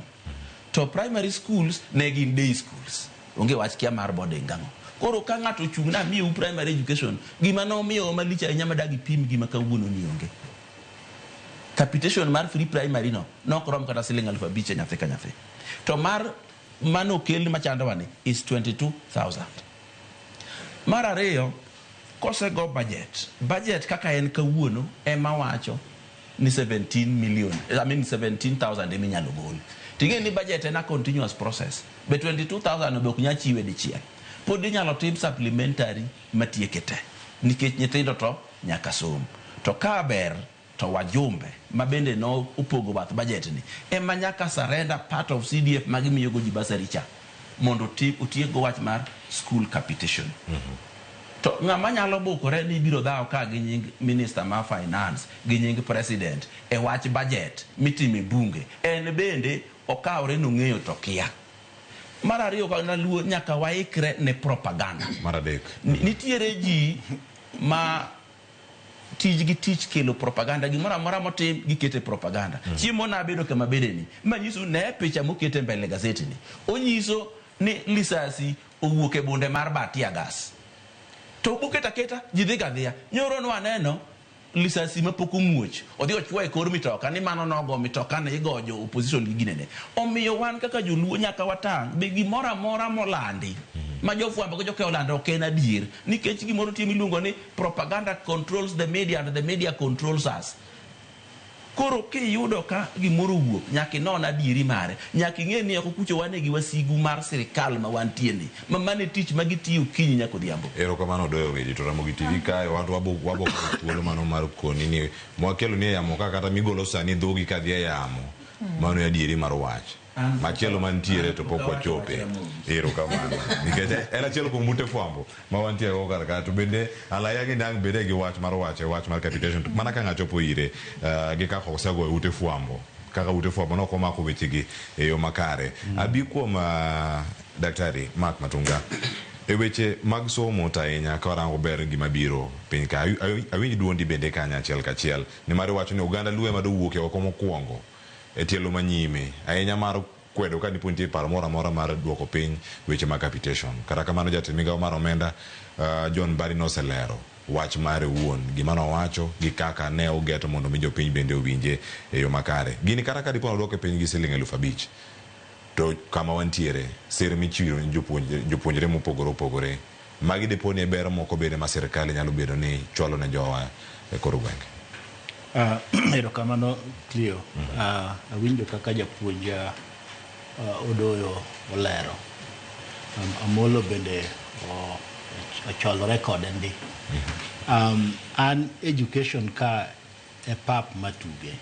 to primary schools ne gin day schools onge wach kia mar boarding gango. Koro ka ng'ato chung' na miyo primary education gima no miyo malicha inyama dagi pim gima kawuono ni onge. Capitation mar free primary no krom kata siling 5,000 nyathi ka nyathi to mar mano kel machando wani is 22,000. Mar 2 kose go budget kaka en kawuono ema wacho ni 17 million 17,000 eminyalo gol. Ting'e ni budget en a continuous process be 22,000 be ok nya chiwe dichiel pod inyalo tim supplementary matieke te nikech nyithindo to nyaka som to ka ber to wajumbe mabende no upogo bath budget ni ema nyaka surrender part of CDF magimiyo go jibasari cha mondo utiego wach mar school capitation. To ng'ama nyalo bukore ni biro dhaw ka gi nying minister ma finance gi nying president e wach budget mitime bunge en bende okawre no ng'eyo to kia. Mar 2 ka luo nyaka waikre ne propaganda. Mar 3 nitiere ji ma tich kelo propaganda gimora mora motim gikete propaganda. Chiemo na bedo kama bedeni manyiso ne picha mokete mbele gazeti ni onyiso ni lisasi owuok e bunde mar Batia gas to buketa keta jidhi gadhia nyoro no aneno lisasi mapoko muoch odhi ochwoe kor mitoka ni mano nogo mitoka ne igojo opposition gi ginene. Omiyo wan kaka joluo nyaka watang' be gimora mora molandi ma jofwambo jo keolando ok en adier nikech gimoro tim iluongo ni propaganda controls the media and the media controls us. Koro kiyudo ka gimoro wuok nyaka non adieri mare nyaka ing'e ni ok kucho wane gi wasigu mar sirikal ma wantie ni mane tich magitiyo kinyi nyaka odhiambo. Erokamano doyo weji to Ramogi TV kae wantu wabo thuolo mano mar koni ni mwakelo ni yamo kata migolo sani dhogi kadhi e yamo mano ya adieri mar wach machielo mantiere to pok wachope. Erokamano nikech en achiel kuom ute fwambo ma wantie go kar to bende alaya gi ndang bede gi wach mar capitation mana ka ngachopo ire gi kaka osego ute fwambo kaka ute fwambo no komako weche gi e yo makare. Abi kuom Daktari Mark Matunga e weche mag somo ta enya ka warango ber gima biro piny ka awinj duondi bende kanya achiel kachiel ni mare wacho ni Uganda luwe ma dowuok e oko mokwongo e tielo manyime ahinya mar kwedo ka dipo nitie paro moro amora mar duoko piny weche mag capitation. Kata kamano jatend migawo mar omenda John Mbadi noselero wach mare wuon gima nowacho gi kaka ne ogeto mondo mi jopiny bende owinje e yo makare. Gini kata ka dipo nodwoke piny gi siling 5,000 to kama wantiere sir michiwo ni jopuonjre mopogore opogore magi dipo ni bero moko bende ma sirkal nyalo bedo ni chwalo ne jowa e kor gwenge. Erokamano Clio. Awinjo kaka japuonj Odoyo olero. Amolo bende ocholore kode ndi. An education ka e pap matuge.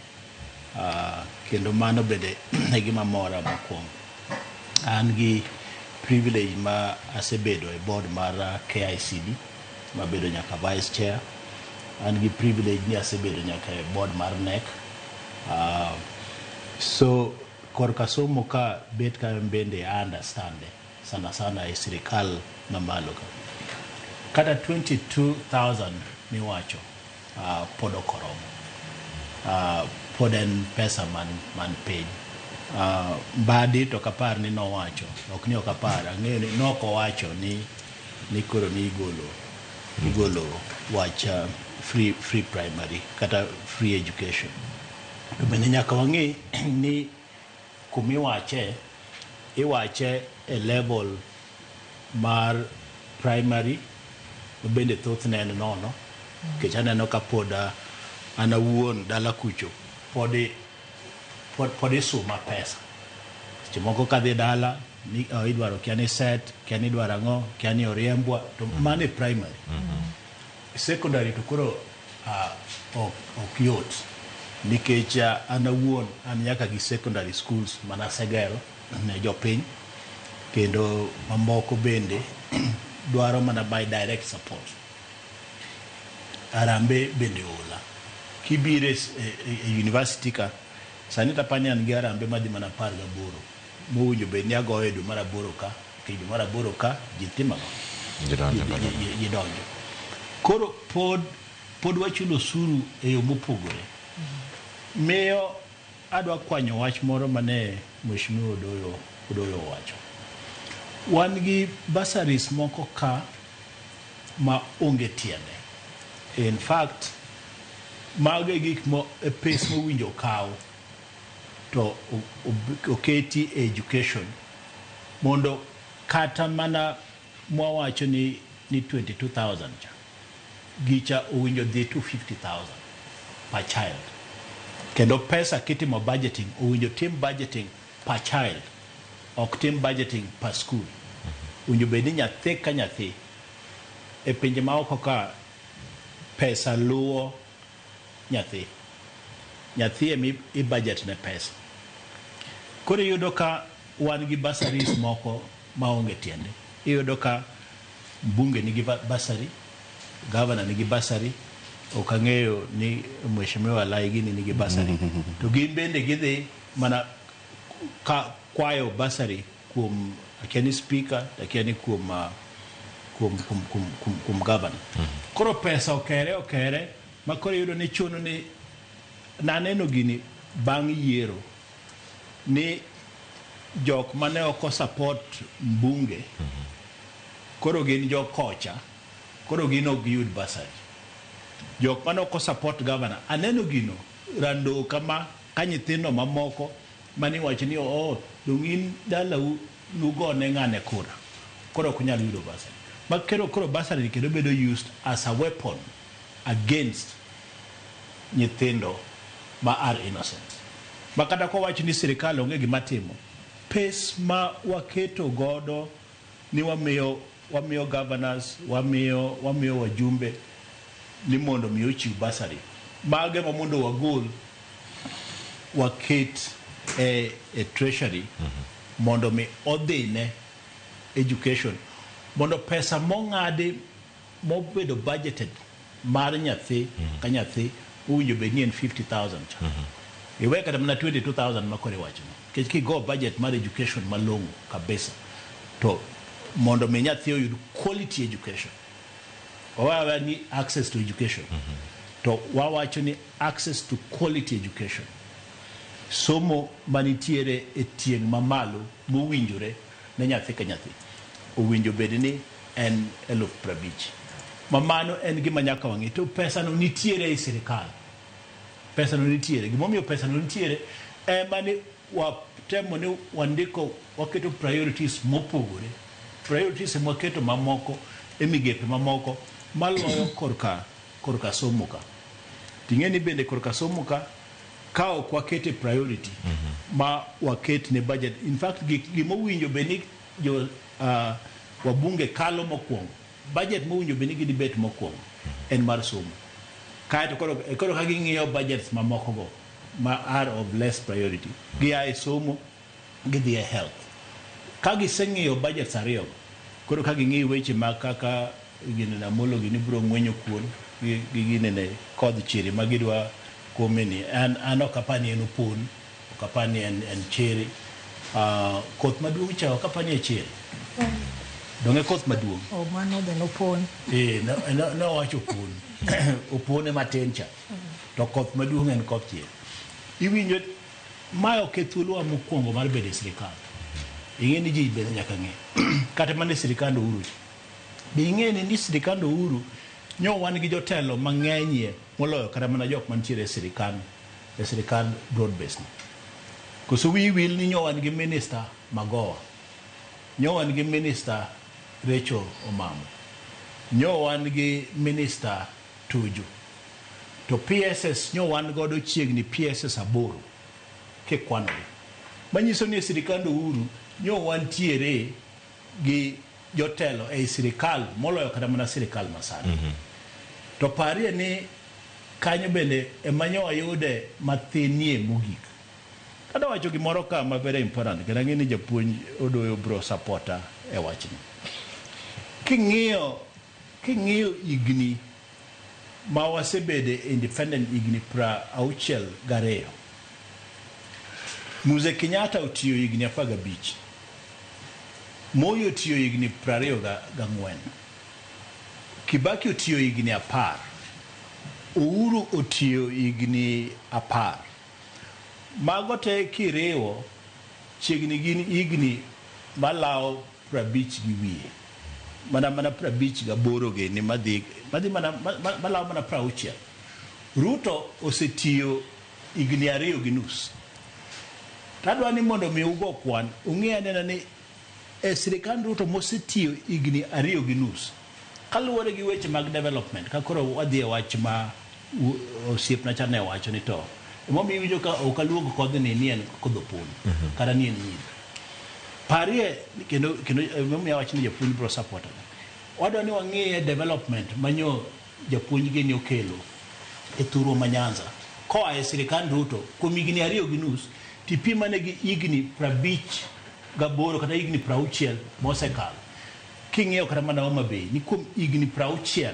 Kendo mano bende e gima mora mokwongo. An gi privilege ma asebedo e board mar KICD, mabedo nyaka vice chair. An gi privilege ni asebedo nyaka e board mar NEC. So korka somo ka bet ka bende understand sana e sirikal na malo ka. Kata 22,000 miwacho pod okoromo. Pod en pesa man piny. Badi to kapar ni nowacho, ok ni okapar, ang'eyo ni nokowacho ni koro ni igolo wach free primary kata free education. To bende nyaka wang'e ni kumiwache iwache e level mar primary bende thothne en nono. Kech aneno ka pod an awuon dala kucho pod isuma pesa. Seche moko kadhi dala ni idwaro kia ni set, kia ni idwaro ang'o, kia ni oriembwa, to mano e primary. Secondary to koro ok yot nikech an awuon an nyaka gi secondary schools manasegero ne jopiny kendo mamoko bende dwaro mana by direct support. Arambe bende ola. Kibire e university ka sani tapani an gi arambe madhi mana 18 mowinjo bed ni agoyo dwe mar 8 ka dwe mar 8 ka jitimo jidonjo. Koro pod wachulo osuru e yo mopogore. Miyo adwa kwanyo wach moro mane Mheshimiwa Odoyo wacho. Wan gi bursaries moko ka ma onge tiende. In fact, mage gik mo e pes mowinjo kaw to oketi education mondo kata mana mwawacho ni 22,000 cha gicha owinjo dhi to 50,000 per child. Kendo pesa kitimo budgeting owinjo tim budgeting per child, ok tim budgeting per school. Owinjo bed ni nyathi ka nyathi e pinje ma oko ka pesa luwo nyathi i budget ne pesa. Koro iyudo ka wan gi bursaries moko maonge tiende. Iyudo ka mbunge nigi bursary, governor nigi bursary, ok ang'eyo ni Mheshimiwa Laigini nigi bursary. To gin bende gidhi mana kwayo bursary kuom akiani speaker, akiani kuom governor. Koro pesa okere ma koro yudo ni chuno ni naneno gini bang' yiero ni jok mane oko support mbunge koro gin jok kocha, koro gin ok giyud bursary. Jok mane oko support governor aneno gino rando kama ka nyithindo mamoko mani wacho ni dong' in dalau nugone ng'ane kura, koro ok nyal yudo bursary. Ma koro bursary kendo bedo used as a weapon against nyithindo ma are innocent. Ma kata kwa wacho ni sirikal onge gima timo, pes ma waketo godo ni wamiyo governors, wamiyo wajumbe ni mondo mi ochiw bursary. Mage ma mondo wagol waket e treasury mondo mi odhine education, mondo pesa mong'adi mobedo budgeted mar nyathi ka nyathi owinjo bed ni en 50,000 cha. Iwe kata mana 22,000 makore wacho. Kech kigo budget mar education malong'o kabisa to mondo mi nyathi oyud quality education. Wawa ni access to education. To wawacho ni access to quality education. Somo manitiere e tieng' mamalo mowinjore ne nyathi ka nyathi owinjo bed ni en 50,000. Mamano en gima nyaka wang'e to pesa no nitiere e sirikal. Pesa no nitiere. Gimomiyo pesa no nitiere mani watemo ni wandiko waketo priorities mopogore. Priorities mwaketo mamoko migepe mamoko maloyo korka somo ka. Ting'eni bende korka somo ka ok wakete priority ma waket ne budget. In fact gimowinjo beni jo wabunge kalo mokwongo. Budget mowinjo beni gidibet mokwongo en mar somo. Kaeto koro ka ging'iyo budgets mamoko go ma are of less priority. Giae somo gidhi e health. Ka giseng'iyo budgets ariyo koro ka ging'iyo weche ma kaka gine na molo gini bro ng'wenyo kuon gine ne kod chiri magidwa komeni an okapani en opon okapani en chiri koth maduong' cha okapani e chiri donge koth maduong' mano be nopon no wacho opon opone matin cha to koth maduong' en koth chiri iwinjo mayo kethuolwa mokwongo mar bedo e sirikal ing'e ni ji bende nyaka ng'e kata mana sirikand Uhuru be ing'e ni sirikand Uhuru nyo wan gi jotelo mang'enyie moloyo kata mana jok mantiere e sirikand broad based koso wil ni nyo wan gi minister Magoha, nyo wan gi minister Rachel Omamo, nyo wan gi minister Tuju, to PSS nyo wan godo chiegni PSS 8 kikwanogi manyiso ni sirikand Uhuru nyo wantiere gi jotelo e sirikal moloyo kata mana sirikal masani. To parie ni kanyo bende emanyo ayude mathinie mogik. Kada wacho gimoro ka ma very important kendo ng'e ni japuonj odoyo bro supporter e wachni. King'iyo igni ma wasebede independent igni 62. Mzee Kenyatta otiyo igni 15. Moi otiyo igni 24. Kibaki otiyo igni 10. Uhuru otiyo igni 10. Mago te kiriwo chiegni gin igni malawo 50 gi wiye. Mana 58 gini madhi malawo mana 60. Ruto osetiyo igni 2 gi nus. Tadwa ni mondo mi ugo kwan ung'e anena ni sirikand Ruto mosetiyo igni 2 gi nus kaluwore gi weche mag development ka koro wadhi e wach ma osiepna cha ne wacho ni to momiyo winjo ka okaluongo kodhni ni en kodhopon kata ni en nyiri parie kendo momiyo wach ni japuonj bro support wadwa ni wang'iye development manyo japuonj gi ni okelo e thurwa ma Nyanza koa e sirikand Ruto kuom igni 2 gi nus tipimane gi igni 58 kata igni 60 mosekalo king'iyo kata mana Homa Bay ni kuom igni 60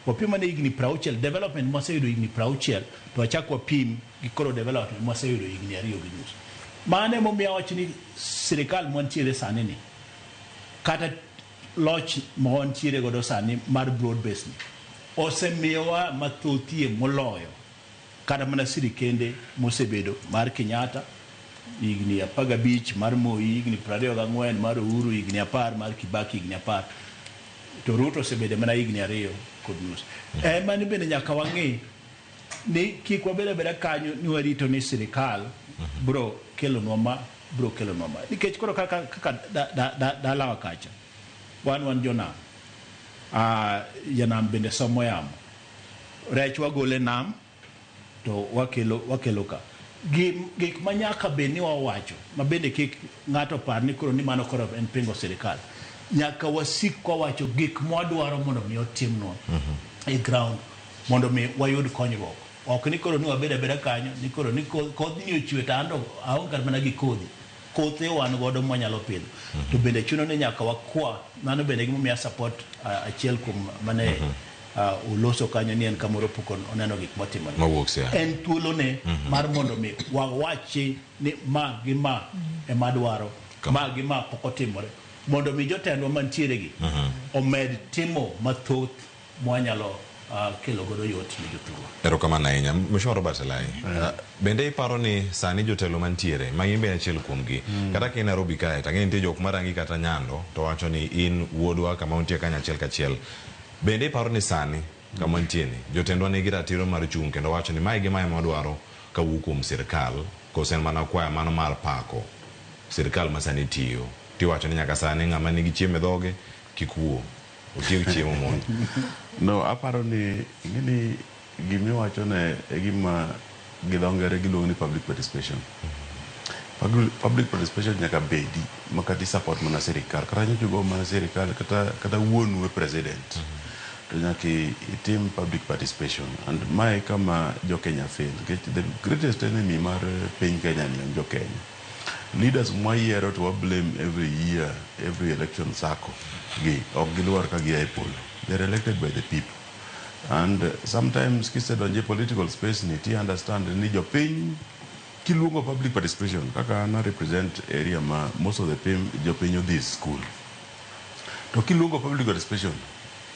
wapimane igni 60 development moseyudo igni 60 to wachak wapim gi koro development moseyudo igni 2 gi nus. Mane momiyo wach ni sirikal mwantiere sani ni kata loch mwantiere godo sani mar broad based osemiyowa mathothie moloyo kata mana sirikende mosebedo mar Kenyatta igni 15 mar Moi igni 24 mar Uhuru igni 10 mar Kibaki igni 10 to Ruto osebedo mana igni 2 kod nus. Mani bende nyaka wang'e ni kik wabeda kanyo ni warito ni sirikal bro kelonwa ma nikech koro kaka dalawa kacha wan jonam janam bende somo yamo rech wagole nam to wakelo ka gik manyaka be ni wawacho ma bende kik ng'ato par ni koro ni mano koro en pingo sirikal nyaka wasik kwa wacho gik mwadwaro mondo mi otimnwa e ground mondo mi wayud konyruok ok ni koro ni wabeda kanyo ni koro ni kodhi ni ochwe tando aonge kar mana gi kothe wan godo mwanyalo pidho to bende chuno ni nyaka wakwa mano bende gimomiya support achiel kuom mane uloso kanyo ni en kamoro pukon oneno gik motimore en thuolo ne mar mondo mi wawachi ni ma gi ma emadwaro ma gi ma pok otimore mondo mi jotendwa mantiere gi omed timo mathoth mwanyalo kelo godo yot ni jotugo. Erokamano ahinya. Mheshimiwa Robert Elai, bende iparo ni sani jotelo mantiere ma in bende achiel kuomgi kata ka in Nairobi kae to ang'e nitie jok marangi kata nyando to wacho ni in wuodwa kama untie kanyo achiel kachiel bende iparo ni sani kama ntieni jotendwa nigi ratiro mar chung' kendo wacho ni mae gima ema dwaro kawuok kuom sirkal koso en mana kwaya mano mar pako sirkal ma sani tiyo tiwacho ni nyaka sani ng'ama nigi chiemo e dhoge kik wuo otiek chiemo mondo no aparo ni ngini gimiwacho ne e gima gidho ngere giluongo ni public participation. Public participation nyaka bedi makati support mana sirikal kata nyochugo mana sirikal kata wuonu e president to nyaka itim public participation and mae kama jo Kenya fail. The greatest enemy mar piny Kenya ni jo Kenya. Leaders mwayiero to blame every year, every election cycle. Ok giluar ka gia e polo. They're elected by the people. And sometimes kisedonje political space ni ti understand ni jo piny kiluongo public participation kaka na represent area ma most of the jo piny odhi school. To kiluongo public participation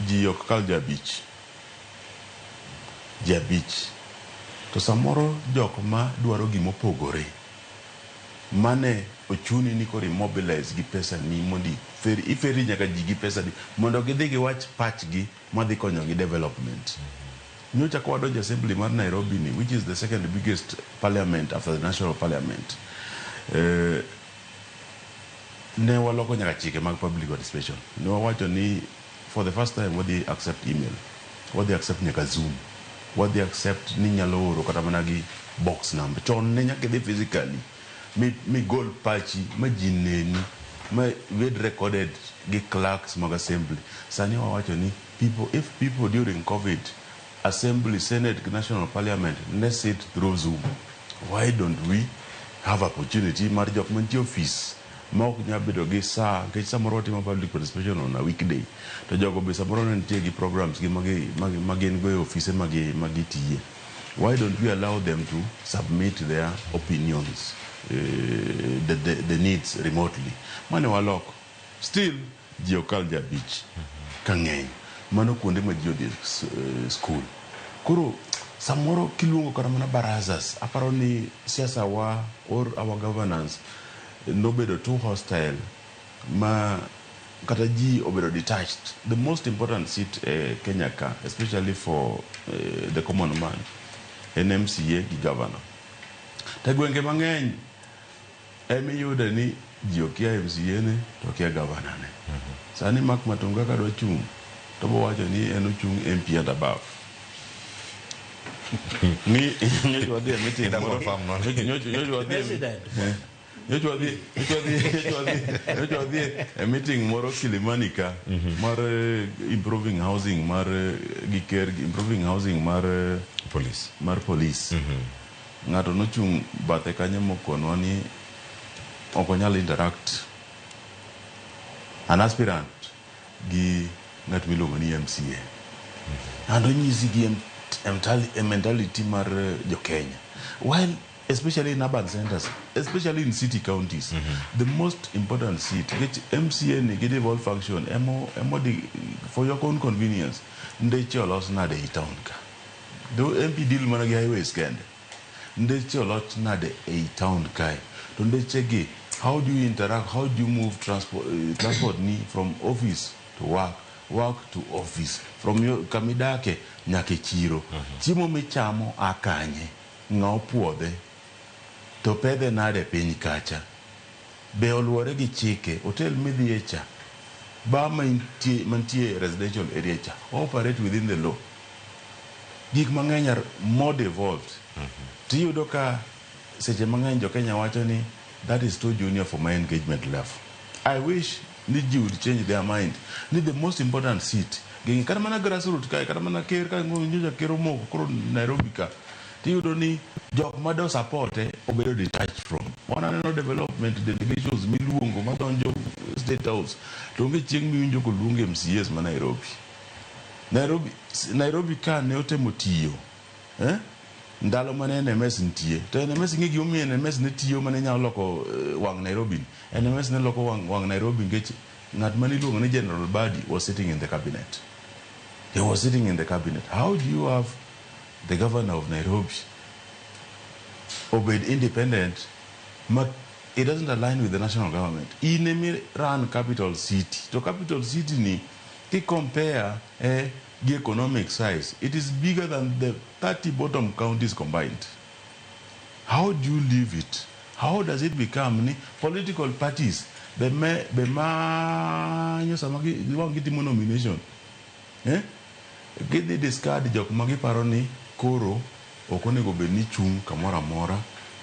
ji ok kal jabich. To samoro jok ma dwaro gimopogore mane ochuni ni kori mobilize gi pesa ni mondi iferi nyaka ji gi pesa di mondo gidhi giwach pachgi madhi konyo gi development. Nyocha kwa donjo assembly mar Nairobi ni, which is the second biggest parliament after the national parliament, ne waloko nyaka chike mag public participation. Ne wawacho ni for the first time wadhi accept email, wadhi accept nyaka Zoom, wadhi accept ni nyalo oro kata mana gi box number. Chon ne nyaka dhi physically mi gol pachi ma jineni ma ved recorded gi clerks mag assembly. Sani wawacho ni if people during COVID assembly, senate, national parliament, let's sit through Zoom. Why don't we have opportunity mar jok mantie office ma ok nya bedo gi saa ke samoro timo public participation on a weekday to jogo be samoro nitie gi programs gi magin go e office magi tiye. Why don't we allow them to submit their opinions, the needs remotely? Mane waloko still jiokal jabich kang'eny mano kuonde ma ji odhi school. Koro samoro kiluongo kata mana barazas, aparo ni siasa wa or our governance nobedo too hostile ma kata ji obedo detached. The most important seat Kenya ka, especially for the common man, en MCA gi governor. Ta gwenge mang'eny emiyude ni ji okia MCA ne to okia governor ne. Sani Mark Matunga kadwa chung' to bo wacho ni en ochung' MP and above. Ni nyocho wadhi meeting moro nyocho wadhi meeting moro Kilimani ka mar improving housing mar improving housing mar police. Ng'ato nochung' bathe kanyo mokonwa ni ok onyal interact an aspirant gi ng'at miluongo ni MCA. And onyisi gi mentality mar jo Kenya. While especially in urban centers, especially in city counties, the most important seat, which MCA ni give all function, for your own convenience, ndeche olos nade e town ka. Do MP deal mana gi highways kende. Ndeche olos nade e town kai. To ndeche gi, how do you interact? How do you move transport ni from office to work to office, from your kamidake nyake chiro. Chimo michamo akanye ng'ao puodhe to pedhe nade piny kacha. Be oluore gi chike hotel midhie cha ba mantie residential area cha operate within the law. Gik mang'eny are more devolved. Tiyudo ka seche mang'eny jo Kenya wacho ni that is too junior for my engagement level. I wish Niji would change their mind. Need the most important seat. Gengi kada mana grassroots kai, kada mana ker kai ngonyo kero moko koro Nairobi ka. Tiyudo ni jok mado support obedo detached from. Wana no development delegations miluongo madonjo state house. Tonge chieng miwinjo ko luongo MCAs ma Nairobi ka ne otemo tiyo. Ndalo mane NMS ntie. To NMS ngi giomi NMS ne tiyo mane nyalo loko wang Nairobi. NMS ne loko wang Nairobi ngech ng'at mane iluongo ni General Badi was sitting in the cabinet. He was sitting in the cabinet. How do you have the governor of Nairobi obeyed independent, but it doesn't align with the national government? Inemi run capital city. To capital city ni compare the economic size, it is bigger than the 30 bottom counties combined. How do you live it? How does it become political parties? They get nomination. Get the discard jok magi paroni koro okone go beni chung kamora mora.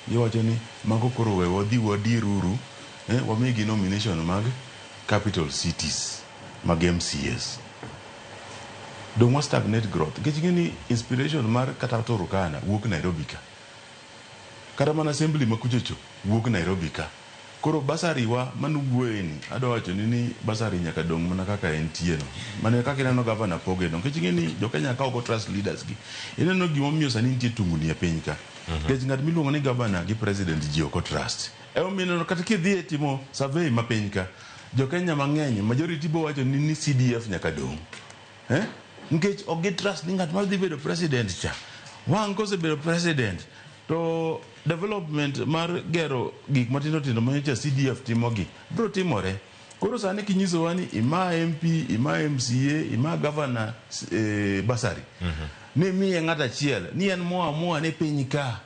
You watch any mago koro we wadi ruru wamegi nomination mag capital cities mag MCS. Don't want stagnate growth. Getting any inspiration mar katato rukana work Nairobi ka. Karaman assembly makujecho work Nairobi ka. Koro basari wa manugweni ado wacho nini basari nyaka dong mana kaka entieno. Mane kaka inano governor poge dong. Getting any jokenya ka ogo trust leaders gi. Inano gimomiyo sani ntie tunguni ya piny ka. Getting at miluongo ni governor gi president ji oko trust. Mino kata kidhi timo survey ma piny ka. Jokenya mang'eny majority bo wacho nini CDF nyaka dong. Nkech ogi trust ni ngat madhi bedo president cha. Wang kose bedo president to development mar gero gik matindo tindo manyocha CDF timogi bro timore. Koro sani kinyiso wani ima MP, ima MCA, ima governor basari. Ni miye ng'ata chiel, ni en moa ne piny ka.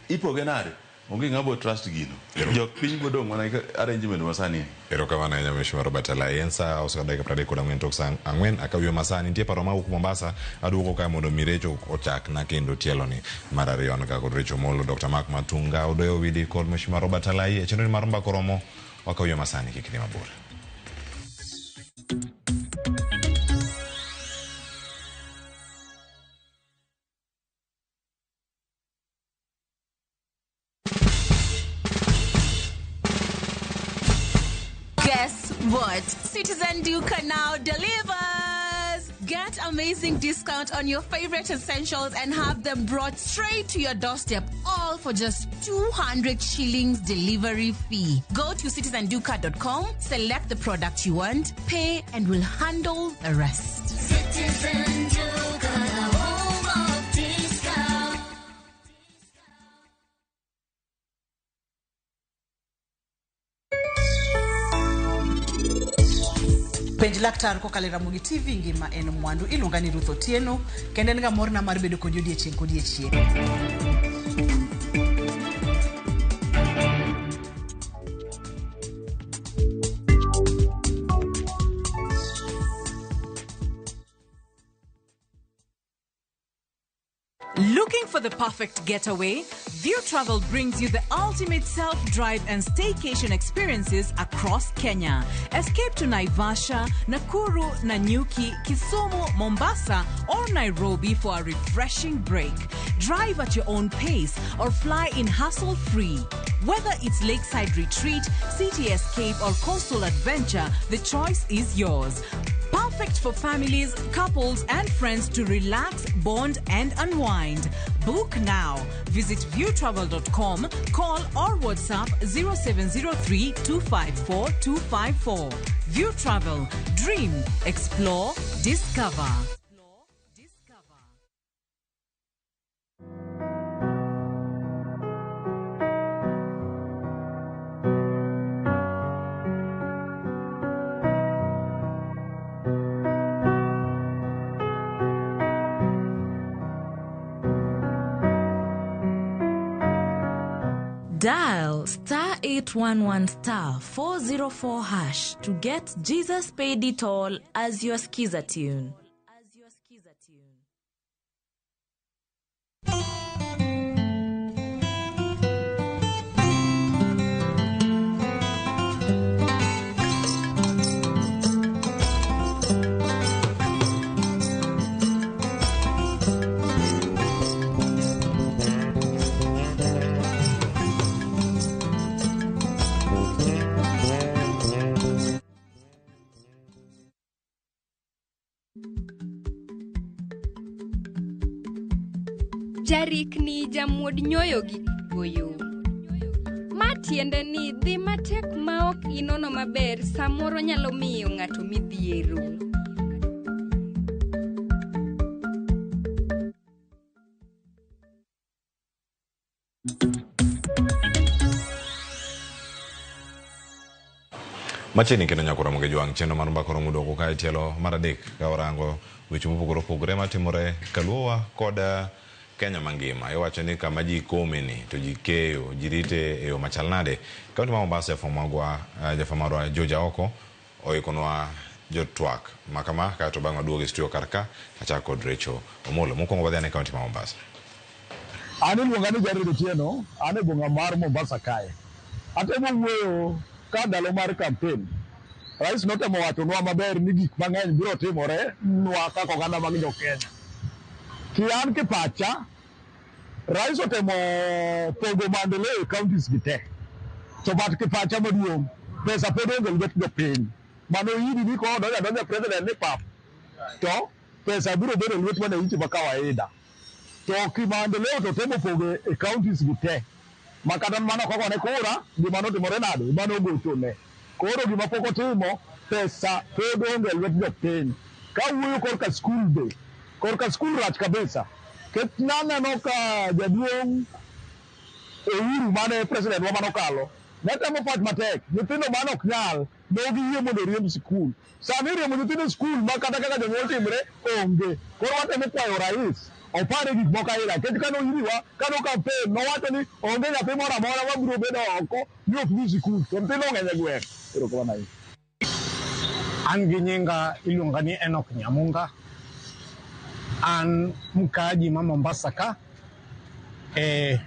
Ipogenare. Onge ngabo trust gino. Jok piny godong mana arrangement masani. Ero kama na Mheshimiwa Robert Alayensa osaka dakika 34 tok sang angwen akawiyo masani nitie paro mawuok Mombasa aduoko ka mondo mirecho ochak na kendo tielo ni marariyo ka kod Recho Molo Dr. Mark Matunga odoyo widi kod Mheshimiwa Robert Alayi e chenro mar mbako romo wakawiyo masani kikini mabor. Guess what? Citizen Duca now delivers! Get amazing discount on your favorite essentials and have them brought straight to your doorstep, all for just 200 shillings delivery fee. Go to citizenduca.com, select the product you want, pay, and we'll handle the rest. Citizen Duca, home of discount. Penj laktar ko kalera mugi TV ngima en mwandu iluonga ni Ruth Otieno kendo en ga morna mar bedo kod odiechieng' kod odiechieng'. Looking for the perfect getaway? View Travel brings you the ultimate self-drive and staycation experiences across Kenya. Escape to Naivasha, Nakuru, Nanyuki, Kisumu, Mombasa, or Nairobi for a refreshing break. Drive at your own pace or fly in hassle-free. Whether it's lakeside retreat, city escape, or coastal adventure, the choice is yours. Perfect for families, couples, and friends to relax, bond, and unwind. Book now. Visit viewtravel.com, call or WhatsApp 0703 254 254. View Travel. Dream, explore, discover. Dial *811*404# to get Jesus Paid It All as your skiza tune. Jarikni jamuod nyoyo gi goyo. Ma tiende ni dhi matek ma ok inono maber samoro nyalo miyo ng'ato midhiero. Machini kendo nyakura muge juang chendo mar mbakoro mudo ko kai tielo maradek ka orango weche mopogore opogore matimore kaluwa koda Kenya mangima. Iwacho ni kama ji komeni to ji keyo jirite e yo machal nade. Kaunti ma Mombasa jafamagwa jafamarwa Joja Oko oikonwa jotwak makama ka to bangwa duoge studio karka acha kod Recho Omolo mokongo wadhi ane kaunti ma Mombasa. Ani luonga ni Jared Otieno, ane bunga mar Mombasa kae. Atemo wuoyo ka ndalo mar campaign. Rais notemo wachonwa maber ni gik mang'eny biro timore nwa kaka oganda mag jo Kenya. Kian kipacha, Rais otemo pogo maendeleo e counties gite. To bat kipacha maduong', pesa pod onge lwet jopiny. Mano yidi ni ko donja president ni pap. To pesa biro bedo lwet wananchi ma kawaida. To kimaendeleo to temo pogo e counties gite. Makata mano koko ne kura, gima notimore nade, mano gochone. Koro gima pok otimo, pesa pod onge lwet jopiny. Ka wuoyo korka school day, korka school rach kabisa. Ket naneno ka jaduong' Uhuru mane president wa manokalo, netemo pach matek, nyithindo mane ok nyal, nogi yie mondo riemb skul. Sani riembo nyithindo skul ma kata kaka jonyuol timre onge. Koro watemo kwayo rais opare gik moko aila. Kech kano iriwa, kano campaign, nowacho ni onge nyathi moro amora mabiro bedo oko ni ok dhi skul. To nyithindo ng'eny e gweng'. Erokamano ahinya. An gi nyinga iluonga ni Enoch Nyamunga. An mkaaji ma Mombasa ka.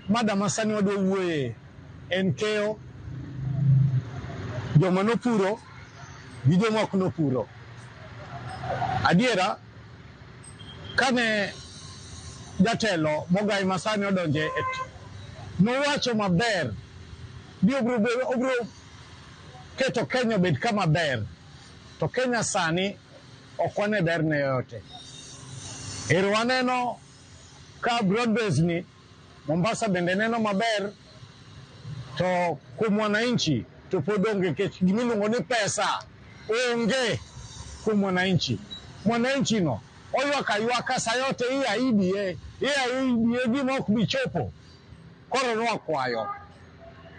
Mada masani wadwa wuoye en keyo joma nopuro gi joma ok nopuro. Adiera kane jatelo Mogai Masani odonje nowacho maber ni obro keto Kenya bed kama ber. To Kenya sani ok wane ber ne yote. Ero waneno ka broadbase ni Mombasa bende neno maber, to kuom wananchi to pod onge kech gimiluongo ni pesa onge kuom wananchi. Mwananchi no oywaka sa yote hii aidie gima ok bichopo. Koro nwakwayo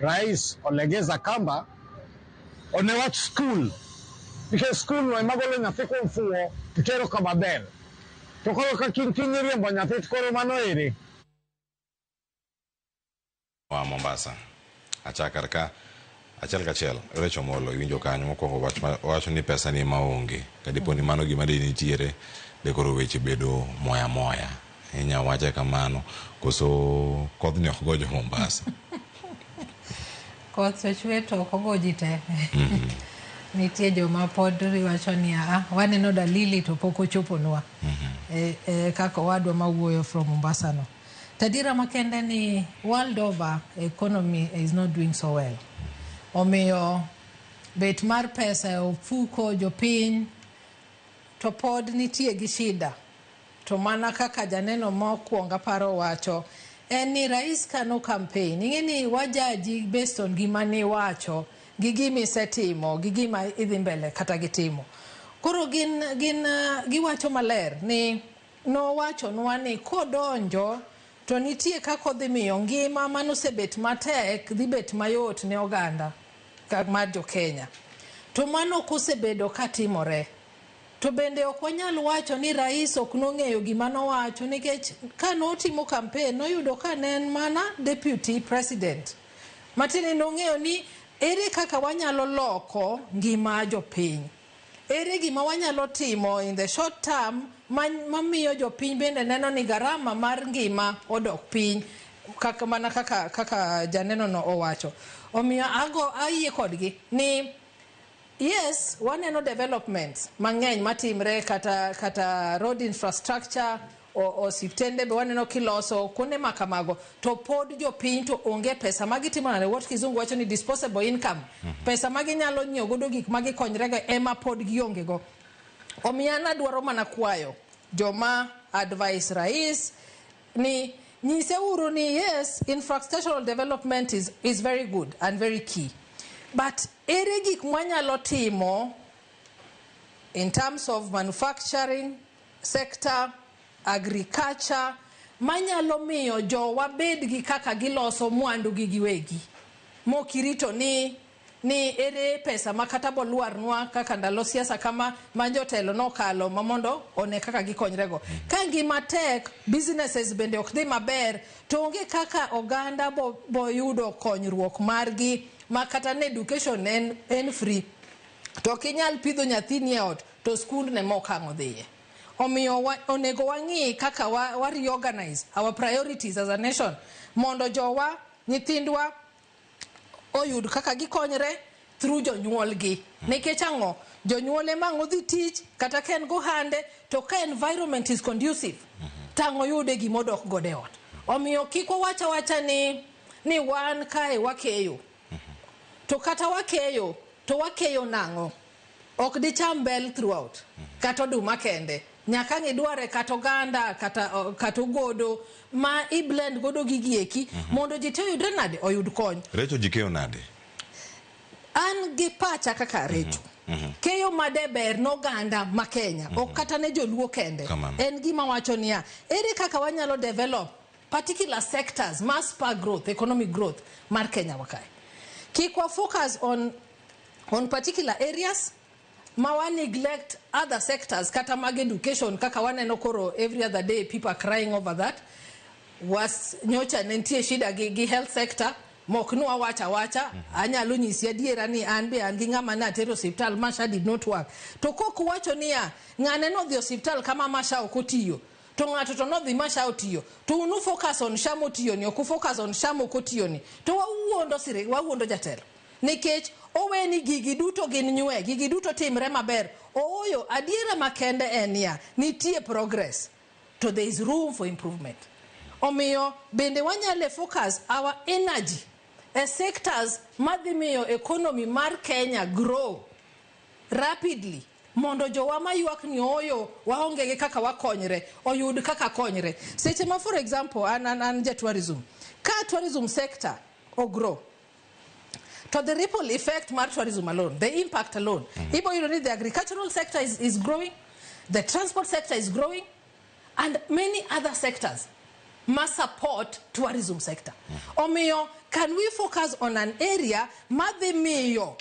rais olegeza kamba onewach school, because school no emagolo nyathi kuom fuo tutero kama ber. To koro ka kiny riembo nyathi koro mano ere. Wa Mombasa achakar ka achiel kachiel Recho Omolo iwinjo kanyo mokwongo wacho ni pesa ni maonge kadipo ni mano gima de nitiere de koro weche bedo moya inya wache kamano koso koth ni ok gojo Mombasa. Koth chwe to ok ogoji te. Nitie joma pod riwacho ni waneno dalili to pok ochoponwa kaka wadwa mawuoyo from Mombasa no. Tadira makende ni world over economy is not doing so well. Omiyo bet mar pesa e ofuko jopiny to pod nitie gi shida. To mana kaka janeno mokwonga paro wacho en ni rais kano campaign. Ing'eni wajaji based on gima ni wacho gi gima isetimo gi gima idhi mbele kata gitimo. Koro giwacho maler ni no wacho nwa ni kodonjo to nitie kako dhi miyo ngima manosebet matek dhi bet mayot ne oganda mar jo Kenya. To mano kosebedo katimore. To bende ok wanyal wacho ni rais ok nong'eyo gima nowacho nikech ka notimo campaign noyudo ka ne en mana deputy president. Matini nong'eyo ni ere kaka wanyalo loko ngima jopiny. Ere gima wanyalo timo in the short term mamiyo jopiny bende neno ni garama mar ngima odok piny kaka mana kaka janeno no owacho. Omiyo ayie kodgi ni yes, waneno developments mang'eny matimre kata road infrastructure osiptende be waneno kiloso kuonde makamago to pod jopiny to onge pesa magitimo nade what kizungu wacho ni disposable income. Pesa maginyalo nyiewo godo gik magikonyrego ema pod gionge go. Omiyo nadwaro mana kwayo joma advice rais ni nyiseuru ni yes, infrastructural development is very good and very key. But ere gik mwanyalo timo in terms of manufacturing sector, agriculture, manyalo miyo jo wabed gi kaka giloso mwandu gi giwegi. Mokirito ni ni ere pesa makata boluarnwa kaka ndalo siasa kama manjotelo nokalo mamondo one kaka gikonyrego. Ka ngima tek, businesses bende ok dhi maber, to onge kaka oganda boyudo konyruok margi makata ne education en free. To kinyal pidho nyathini e ot to skund ne mokang' odhiye. Omiyo onego wang'i kaka wa reorganize our priorities as a nation mondo jowa nyithindwa oyud kaka gikonyre through jonyuolgi. Nikech ang'o, jonyuol ema ngodhi tich kata ka en gohande to ka environment is conducive tang'o yude gimodok gode ot. Omiyo kik wawacha ni wan kae wakeyo. To kata wakeyo to wakeyo nang'o. Ok dicham bel throughout. Kata oduma kende. Nyaka ng'idware kata oganda kata ogodo ma blend godo gigieki mondo ji te yudre nade oyud kony. Recho ji keyo nade? An gi pacha kaka Recho. Keyo made ber n'oganda ma Kenya, ok kata ne joluo kende. En gima wacho niya, ere kaka wanyalo develop particular sectors, mass spur growth, economic growth mar Kenya wakae. Kik wa focus on particular areas, ma wa neglect other sectors kata mag education kaka waneno koro every other day people are crying over that. Was nyocha nentie shida gi health sector moknu wacha anyalo nyisi adiera ni an be an gi ng'ama na tero hospital Masha did not work. To kok wacho niya ng'ane no dhi hospital kama Masha ok otiyo to ng'ato to no dhi Masha otiyo to unu focus on Shamo tiyo ni ok focus on Shamo kotiyo ni to wawuondo jatelo nikech oweni gigi duto gin nywe, gigi duto timre maber. Oyo adiera makende enia nitie progress to there is room for improvement. Omiyo bende wanyale focus our energy as sectors madhimiyo economy mar Kenya grow rapidly mondo jowa mayuak ni oyo waonge gi kaka wakonyre oyud kaka konyre. Seche ma for example an tourism. Ka tourism sector grow to the ripple effect mar tourism alone, the impact alone. Even you know the agricultural sector is growing, the transport sector is growing, and many other sectors must support tourism sector. Omiyo, can we focus on an area madhimiyo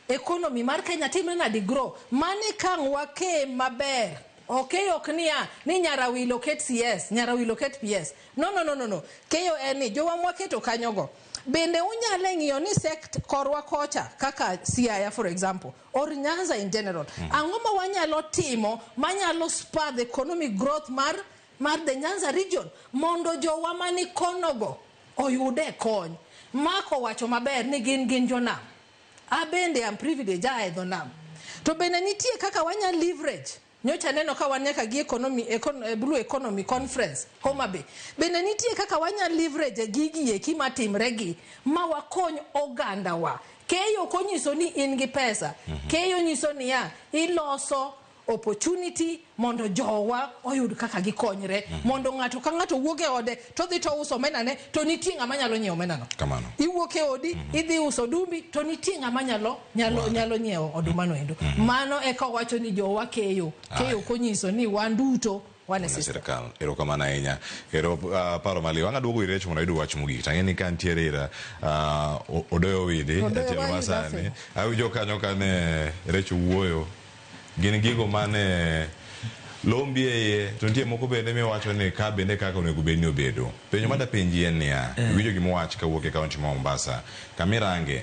economy mar Kenya timre na di grow? Mani kang wake maber. Okay, oknia ni nyarawi locate CS, nyarawi locate PS. No. Keyo eni jowa mwaketo kanyogo. Bende unyale ng'iyo ni sect korwa kocha kaka Siaya for example or Nyanza in general. Angoma wanyalo timo manyalo spur the economic growth mar the Nyanza region mondo jowa mani konogo oyude kony. Mako wacho maber ni gin jonam. Abende am privilege aedho nam. To bende nitie kaka wanya leverage. Nyocha neno ka wanyaka gi Blue Economy Conference Homa Bay. Bende nitie kaka wanya leverage gigi eki matimregi ma wakony oganda wa. Keyo konyiso ni in gi pesa. Keyo nyiso ni ya iloso opportunity mondo jowa oyud kaka gikonyre mondo ng'ato ka ng'ato wuok e ode to dhi to uso menane to nitie ng'ama nyalo nyiewo menano. Kamano. Iwuok e odi idhi uso dumbi to nitie ng'ama nyalo nyiewo odumano endo. Mano e ka wacho ni jowa keyo konyiso ni wan duto wane sirkal. Ero kamana ahinya. Ero paro mali wanga duogo irecho mondo idu wach mogik. Tang'eni ka ntiere ira odoyo widi atielo masani. Awinjo kanyo kane recho wuoyo gin gigo mane lombi eye to nitie moko bende miwacho ni ka bende kaka onego bed ni obedo. Penjo mada penji en niya winjo gimowach kawuok e kaunti ma Mombasa kamirange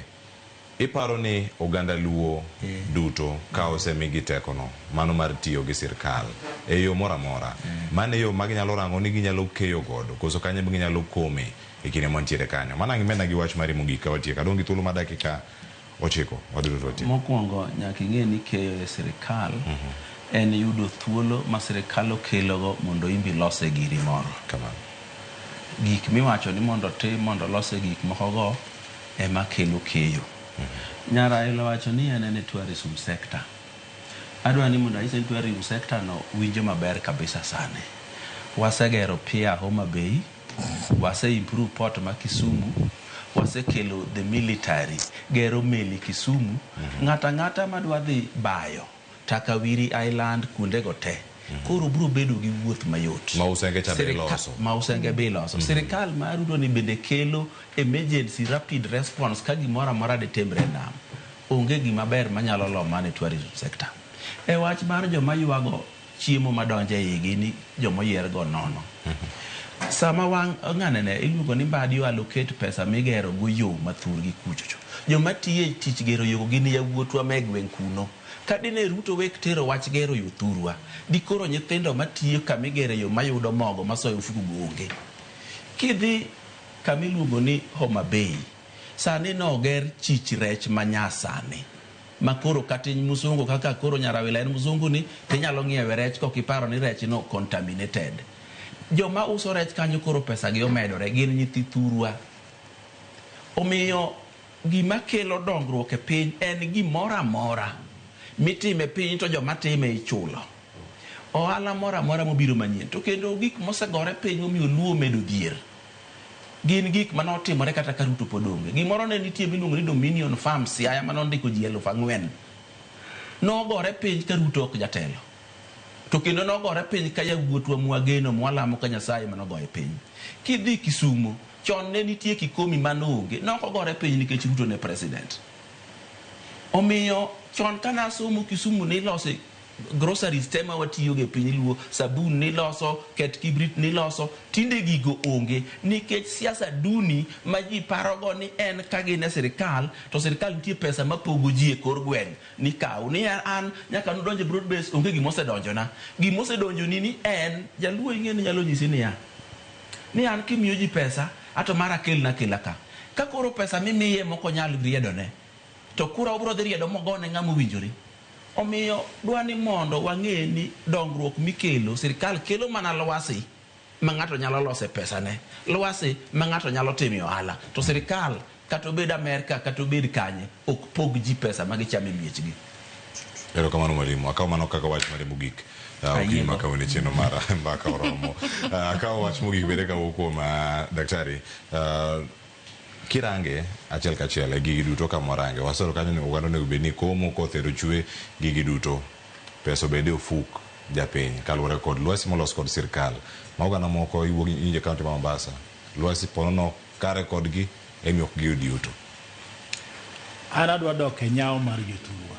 iparo ni oganda luo duto ka osemigi tekono mano mar tiyo gi sirkal e yo mora mora mane yo maginyalo rango ni ginyalo keyo godo koso kanye ginyalo kome e kine mantiere kanyo mana ngimena gi wach mari mogik ka watie kadongi thuolo ma dakika 9 waduroti. Mokwongo nyaka ing'e ni keyo e sirkal en yudo thuolo ma sirkal okelogo mondo imbi lose giri moro. Kamano. Gik miwacho ni mondo tim mondo lose gik mokogo ema kelo keyo. Nyara ilo wacho ni en tourism sector. Adwa ni mondo isen tourism sector no winjo maber kabisa sane. Wasegero pia Homa Bay, wase improve port ma Kisumu, wasekelo the military gero meli Kisumu. Ng'ata madwa dhi bayo Takawiri Island kuonde go te koro biro bedo gi wuoth mayot. Mausenge cha be loso. Mausenge be loso. Sirikal ma Ruto ni bende kelo emergency rapid response ka gimoro amora de timre nam. Onge gima ber manyalo lo mane tourism sector. E wach mar joma ywago chiemo madonje igi ni joma yier go nono. Sama wang ng'anene iluongo ni Mbadi allocate pesa migero go yo mathur gi kuchocho. Joma tiye tich gero yo gin yawuotwa megwen kuno. Kadine Ruto wek tero wach gero yo thurwa. Dikoro nyithindo matiyo kamigero yo mayudo mogo masoyo ufuku gonge. Kidhi kamiluongo ni Homa Bay. Sani no ger chich rech manyasani. Makoro katiny musungu kaka koro nyarawila en musungu ni tinyalo ng'iewe rech kokiparo ni rech no contaminated. Joma uso rech kanyo koro pesa gi omedore gin nyithi thurwa. Omiyo gima kelo dongruok e piny en gimoro amora mitime piny to joma time ichulo. Ohala moro amora mobiro manyien to kendo gik mosegore piny omiyo luo medo dhier. Gin gik manotimore kata ka Ruto pod onge. Gimoro ne nitie miluongo ni Dominion Farms Siaya manondiko ji 4,000. Nogore piny ka Ruto ok jatelo. To kendo nogore piny ka yawuotwa mwageno mwalamo ka Nyasaye manogoye piny. Kidhi Kisumu, chon ne nitie kikomi manonge, nokogore piny nikech Ruto ne president. Omiyo chon kana somo Kisumu ne ilose groceries tema watiyo ge piny luo, sabun ni loso, ket kibrit ni loso, tinde gigo onge nikech siasa duni ma ji parogo ni en kagine sirikal, to sirikal nitie pesa mapogo ji e kor gweng' ni kaw ni an nyaka nudonje broad base onge gimose donjona. Gimose donjoni ni en jaluo ing'e ni nyalo nyisi niya ni an kimiyo ji pesa ato mara kelna ka. Ka koro pesa mimiye moko nyal riedone, to kura obro dhi riedo mogone ng'ama owinjore. Omiyo dwani mondo wang'e ni dongruok mikelo, sirikal kelo mana lwasi ma ng'ato nyalo lose pesa ne, lwasi ma ng'ato nyalo timo ohala, to sirikal kata obed Amerika kata obed kanye ok pog ji pesa ma gichamo e miechgi. Erokamano mwalimu, akaw mano kaka wach mare mogik. Okinyi ma kawuono cheno mar mbaka oromo. Akaw wach mogik bende kawuok kuom daktari. Kirange achiel kachiel gigi duto kamorange wasoro kanyo ni oganda onego bed ni komo kothero chwe gigi duto pesa bende ofuk japiny kaluwore kod lwasi molos kod sirikal ma oganda moko iwuok inje kaunti ma Mombasa lwasi ponono kare kodgi emi ok giyud yuto. An adwa dok e nyawo mar jothurwa.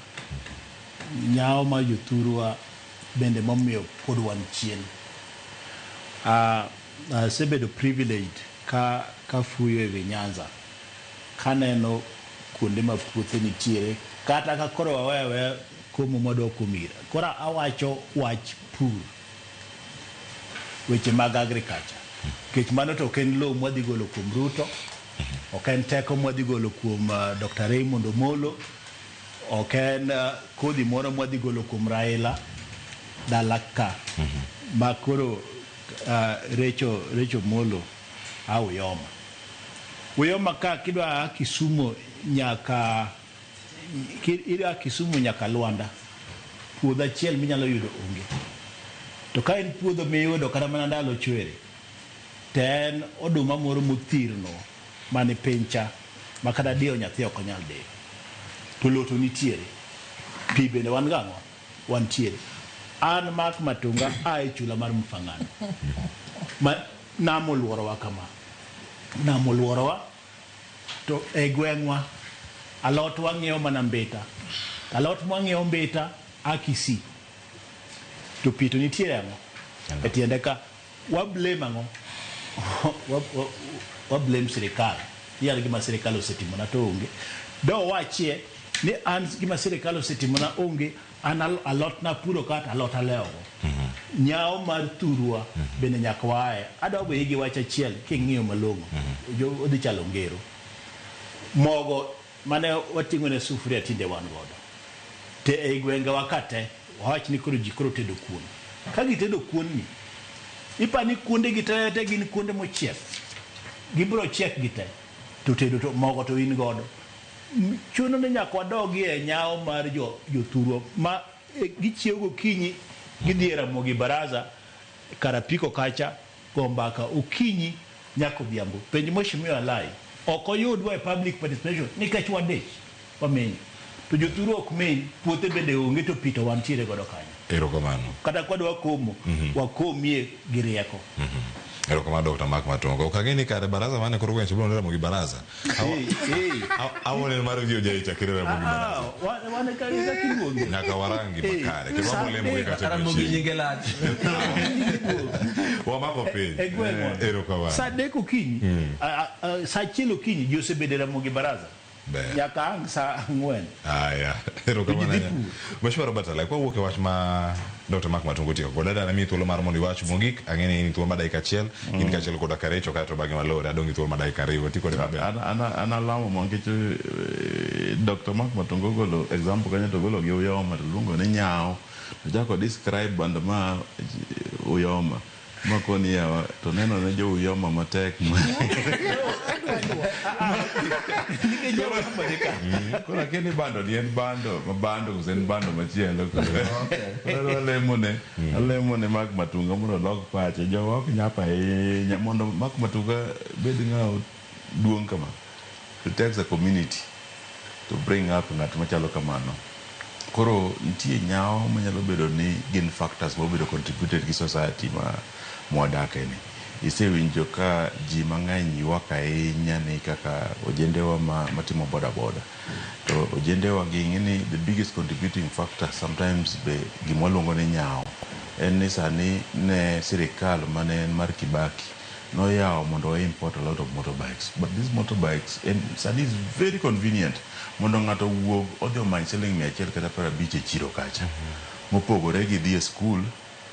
Nyawo mar jothurwa bende momiyo pod wan chien. Asebedo privileged ka fuyo e Nyanza kaneno kuonde ma puothe nitiere kata ka koro wawewe komo madwa kumira. Koro awacho wach pur, weche mag agriculture. Kech mano to ken lo mwadhi golo kuom Ruto, ok en teko mwadhi golo kuom Dr. Raymond Omolo, ok en kodhi moro mwadhi golo kuom Raila dalaka ma koro Recho Molo au Uyoma. Uyoma ka kidwa Kisumu nyaka Luanda, puodho achiel minyalo yudo onge. To ka en puodho miyudo kata mana ndalo chwere, to en oduma moro mothirno mani pincha ma kata diyo nyathi ok onyal diyo. To loto nitiere, pi bende wan gang'o, wantiere. An Mark Matunga ae chula mar Mfangano. Namo luorowa kama. Namo luorowa to e gweng'wa alot wang'iewo mana Mbeta. Alot mwang'iewo Mbeta Akisi. To pi to nitiere ang'o. E tiende ka wablame ang'o. Wablame sirikal. Yar gima sirikal osetimona to onge. Do wachie ni an gima sirikal osetimona onge, an alot na puro kata alot aleo. Nyawo mar thurwa bende nyaka wae. Adwa go igi wach achiel king'iyo malong'o. Odhi chalo ngero. Mogo mane wating'o ne sufuria tinde wan godo. Te e gwenge wakate wawach ni koro jikoro tedo kuon. Ka gitedo kuon ni, ipani kuonde gite gin kuonde mochiek. Gibro chiek gite. To tedo to mogo to in godo. Chuno ni nyaka wadogi e nyawo mar jothurwa ma gichiewo gokinyi gidhi Ramogi Baraza Karapiko kacha gombaka okinyi nyako odhiambo. Penj Mheshimiwa Alai ok oyudwa e public participation nikech wadich wamenyo. To jothurwa ok meny, puothe bende onge to pi to wantiere godo kanyo. Erokamano. Kata kwa wakomo, wakomie girieko. Erokamano Dr. Mark Matunga. Ukageni kare baraza mane kuru kwenye chibula ndera mugi baraza. Awone mara vio jai chakirera mugi baraza. Wane kariza kibuonge. Nyaka warangi makare. Kiwa mole mugi kate Kara mugi nyingelati. Wamako pe. Erokamano. Sa deko kinyi, sa chilo kinyi, Jose bedera mugi baraza. Nyaka ang sa ngwen. Aya. Erokamano. Mheshimiwa Batala, kwa woke watch ma Dr. Mark Matunga tiko. Kwa dada na mi tuolo mara mondi watch mungik, angene ni tuolo madai kachel, ini kachel koda karecho kato bagi malore, adongi tuolo madai kariwo, tiko de babe. Ana lamo mwangichu Dr. Mark Matunga golo, example kanya to golo gi uyoma, lungo ni nyao, jako describe bandama uyoma. Mako ni ya, to neno nejo uyoma matek mwa. Kuna kini bando, ni en bando, mabando kusen bando machielo. Kuna lemone Mark Matunga muro log pache, jo wak nyapa mondo Mark Matunga bedding out duong kama. To take the community, to bring up ngat machalo kamano. Koro ntie nyao manyalo bedo ni gin factors mobedo contributed ki society ma mwadake ni. Isewinjo ka ji mang'eny ywak ahinya ni kaka ojendewa matimo boda boda. To ojendewa gi ng'eni the biggest contributing factor sometimes be gimwaluongo ni nyao. En ni sani ne sirikal mane en mar Kibaki no yao mondo import a lot of motorbikes. But these motorbikes and sani is very convenient. Mondo ng'ato wuog odhi omany siling 100 kata 50 e chiro kacha. Mopogore gi dhi e school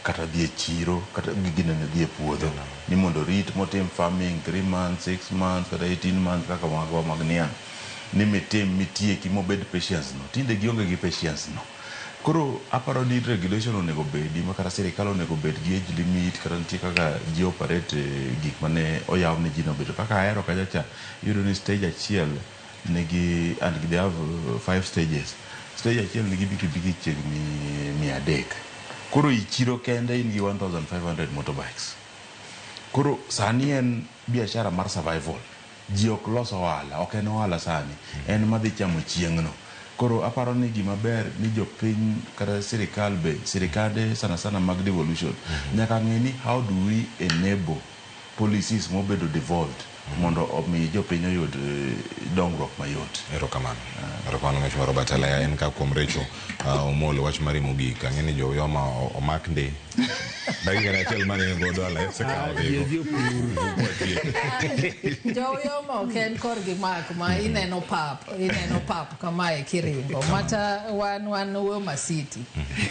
kata dhi e chiro kata ginene dhi e puodho ni mondo rit motim farming 3 months 6 months kata 18 months kaka magwa magniang ni mitieki mobed patience no tinde gionge gi patience no. Koro aparo ni regulation onego bedi ma kata sirikal onego bed gi age limit kata nitie kaka ji operate gik mane oyaw ne ji no bedo kaka aero kacha yudo ni stage achiel negi and they have 5 stages. Stage achiel negi biki chiegni 300. Koro ichiro kende in gi 1,500 motorbikes. Koro sani en biashara mar survival. Ji ok loso ohala, ok en ohala sani. En madhi chamo chieng'no. Koro aparo ni gima ber ni jopiny kata sirikade sana mag devolution. Nyaka ng'eni how do we enable policies mobedo devolved mondo omi jopiny oyud dongruok mayot. Erokamano. Erokamano Mheshimiwa Robert Alaya en ka kuom recho omolo wach mari mogik ang'eni jo yoma omak nde. Dakika na chel mane godo ala se ka odhigo. Jo yoma oken korgi mak ma ineno pap kama e kiringo mata wan Wema City.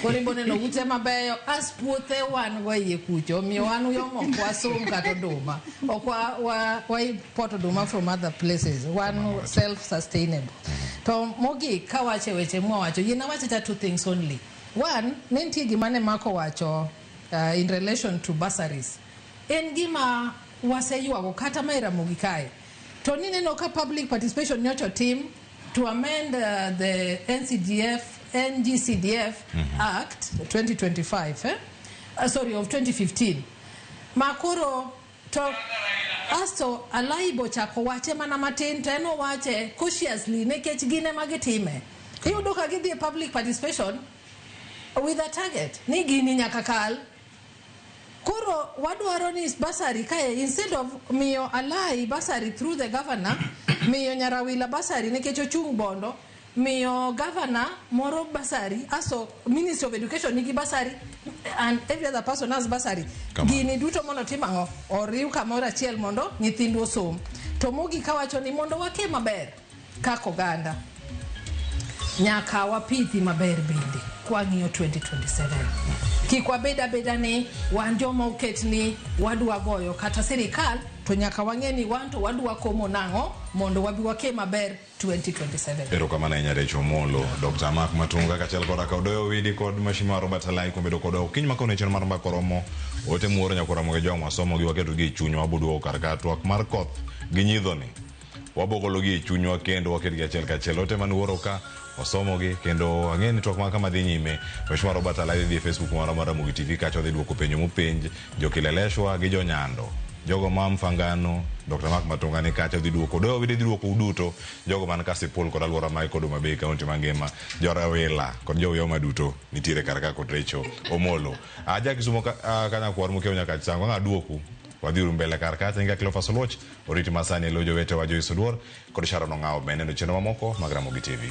Kori boneno ute mabeyo as puothe wan go yie kucho mi wan yoma kwasum kata oduma. Okwa import oduma from other places. One self-sustainable. To mogi kawache weche mwawacho yena wacha two things only. One, nenti gimane mako wacho in relation to bursaries. En gima waseyuago kata maira mogikae. To nineno ka public participation nyocho team to amend the NGCDF Act 2025 of 2015. Makoro to asto alaibo chako wache mana matin to eno wache cautiously nekech gine magitime. Iyudo ka gidhi public participation with a target ni gini nyaka kal. Koro wadwaro ni basari kae instead of miyo alai basari through the governor miyo nyarawila basari nekech ochung bondo miyo governor moro basari aso Ministry of Education nigi basari and every other person has basari. Gini duto mondo timango oriw kamoro achiel mondo nyithindo som. To mogi kawacho ni mondo wake maber kako ganda. Nyaka wapithi maber bende kwang'iyo 2027. Kikwa beda ni wanjo mauket ni wadwa goyo kata sirikal to nyaka wang'eni wanto wadwa komo nango mondo wabi wake maber 2027. Erokamano ahinya recho molo Dr. Mark Matunga kachiel koda ka odoyo widi kod Mheshimiwa Robert Alaya kombedo kodo kiny makone chenro mar mbaka romo ote muoro nyakora moge joma somo gi waketo gi chuny wabudu kar twak mar koth gi nyidhoni wabogolo gi chunywa kendo waket gi achiel kachiel ote man wuoro ka osomo gi kendo ang'eni twak ma kama dhi nyime. Mheshimiwa Robert Alaya dhi Facebook mara Mugi TV kacho dhi duoko penjo mopenj jo Kileleshwa gi jo Nyando jogo ma Mfangano, Dr. Mark Matunga ni kacha dhi duoko do wide duoko uduto jogo man Kasipul kod alwora mai kod Homa Bay kaunti mangima jorawela kod joyo maduto nitiere karaka kod Recho Omolo aja kisumo kana kwar mukeo nyaka chango ngaduoku wadhiuru mbele karkata inga Cleophas Oloch oriti masani lojo wete wajo isuduor kod Sharon Ongao bende no cheno mamoko mag Ramogi TV.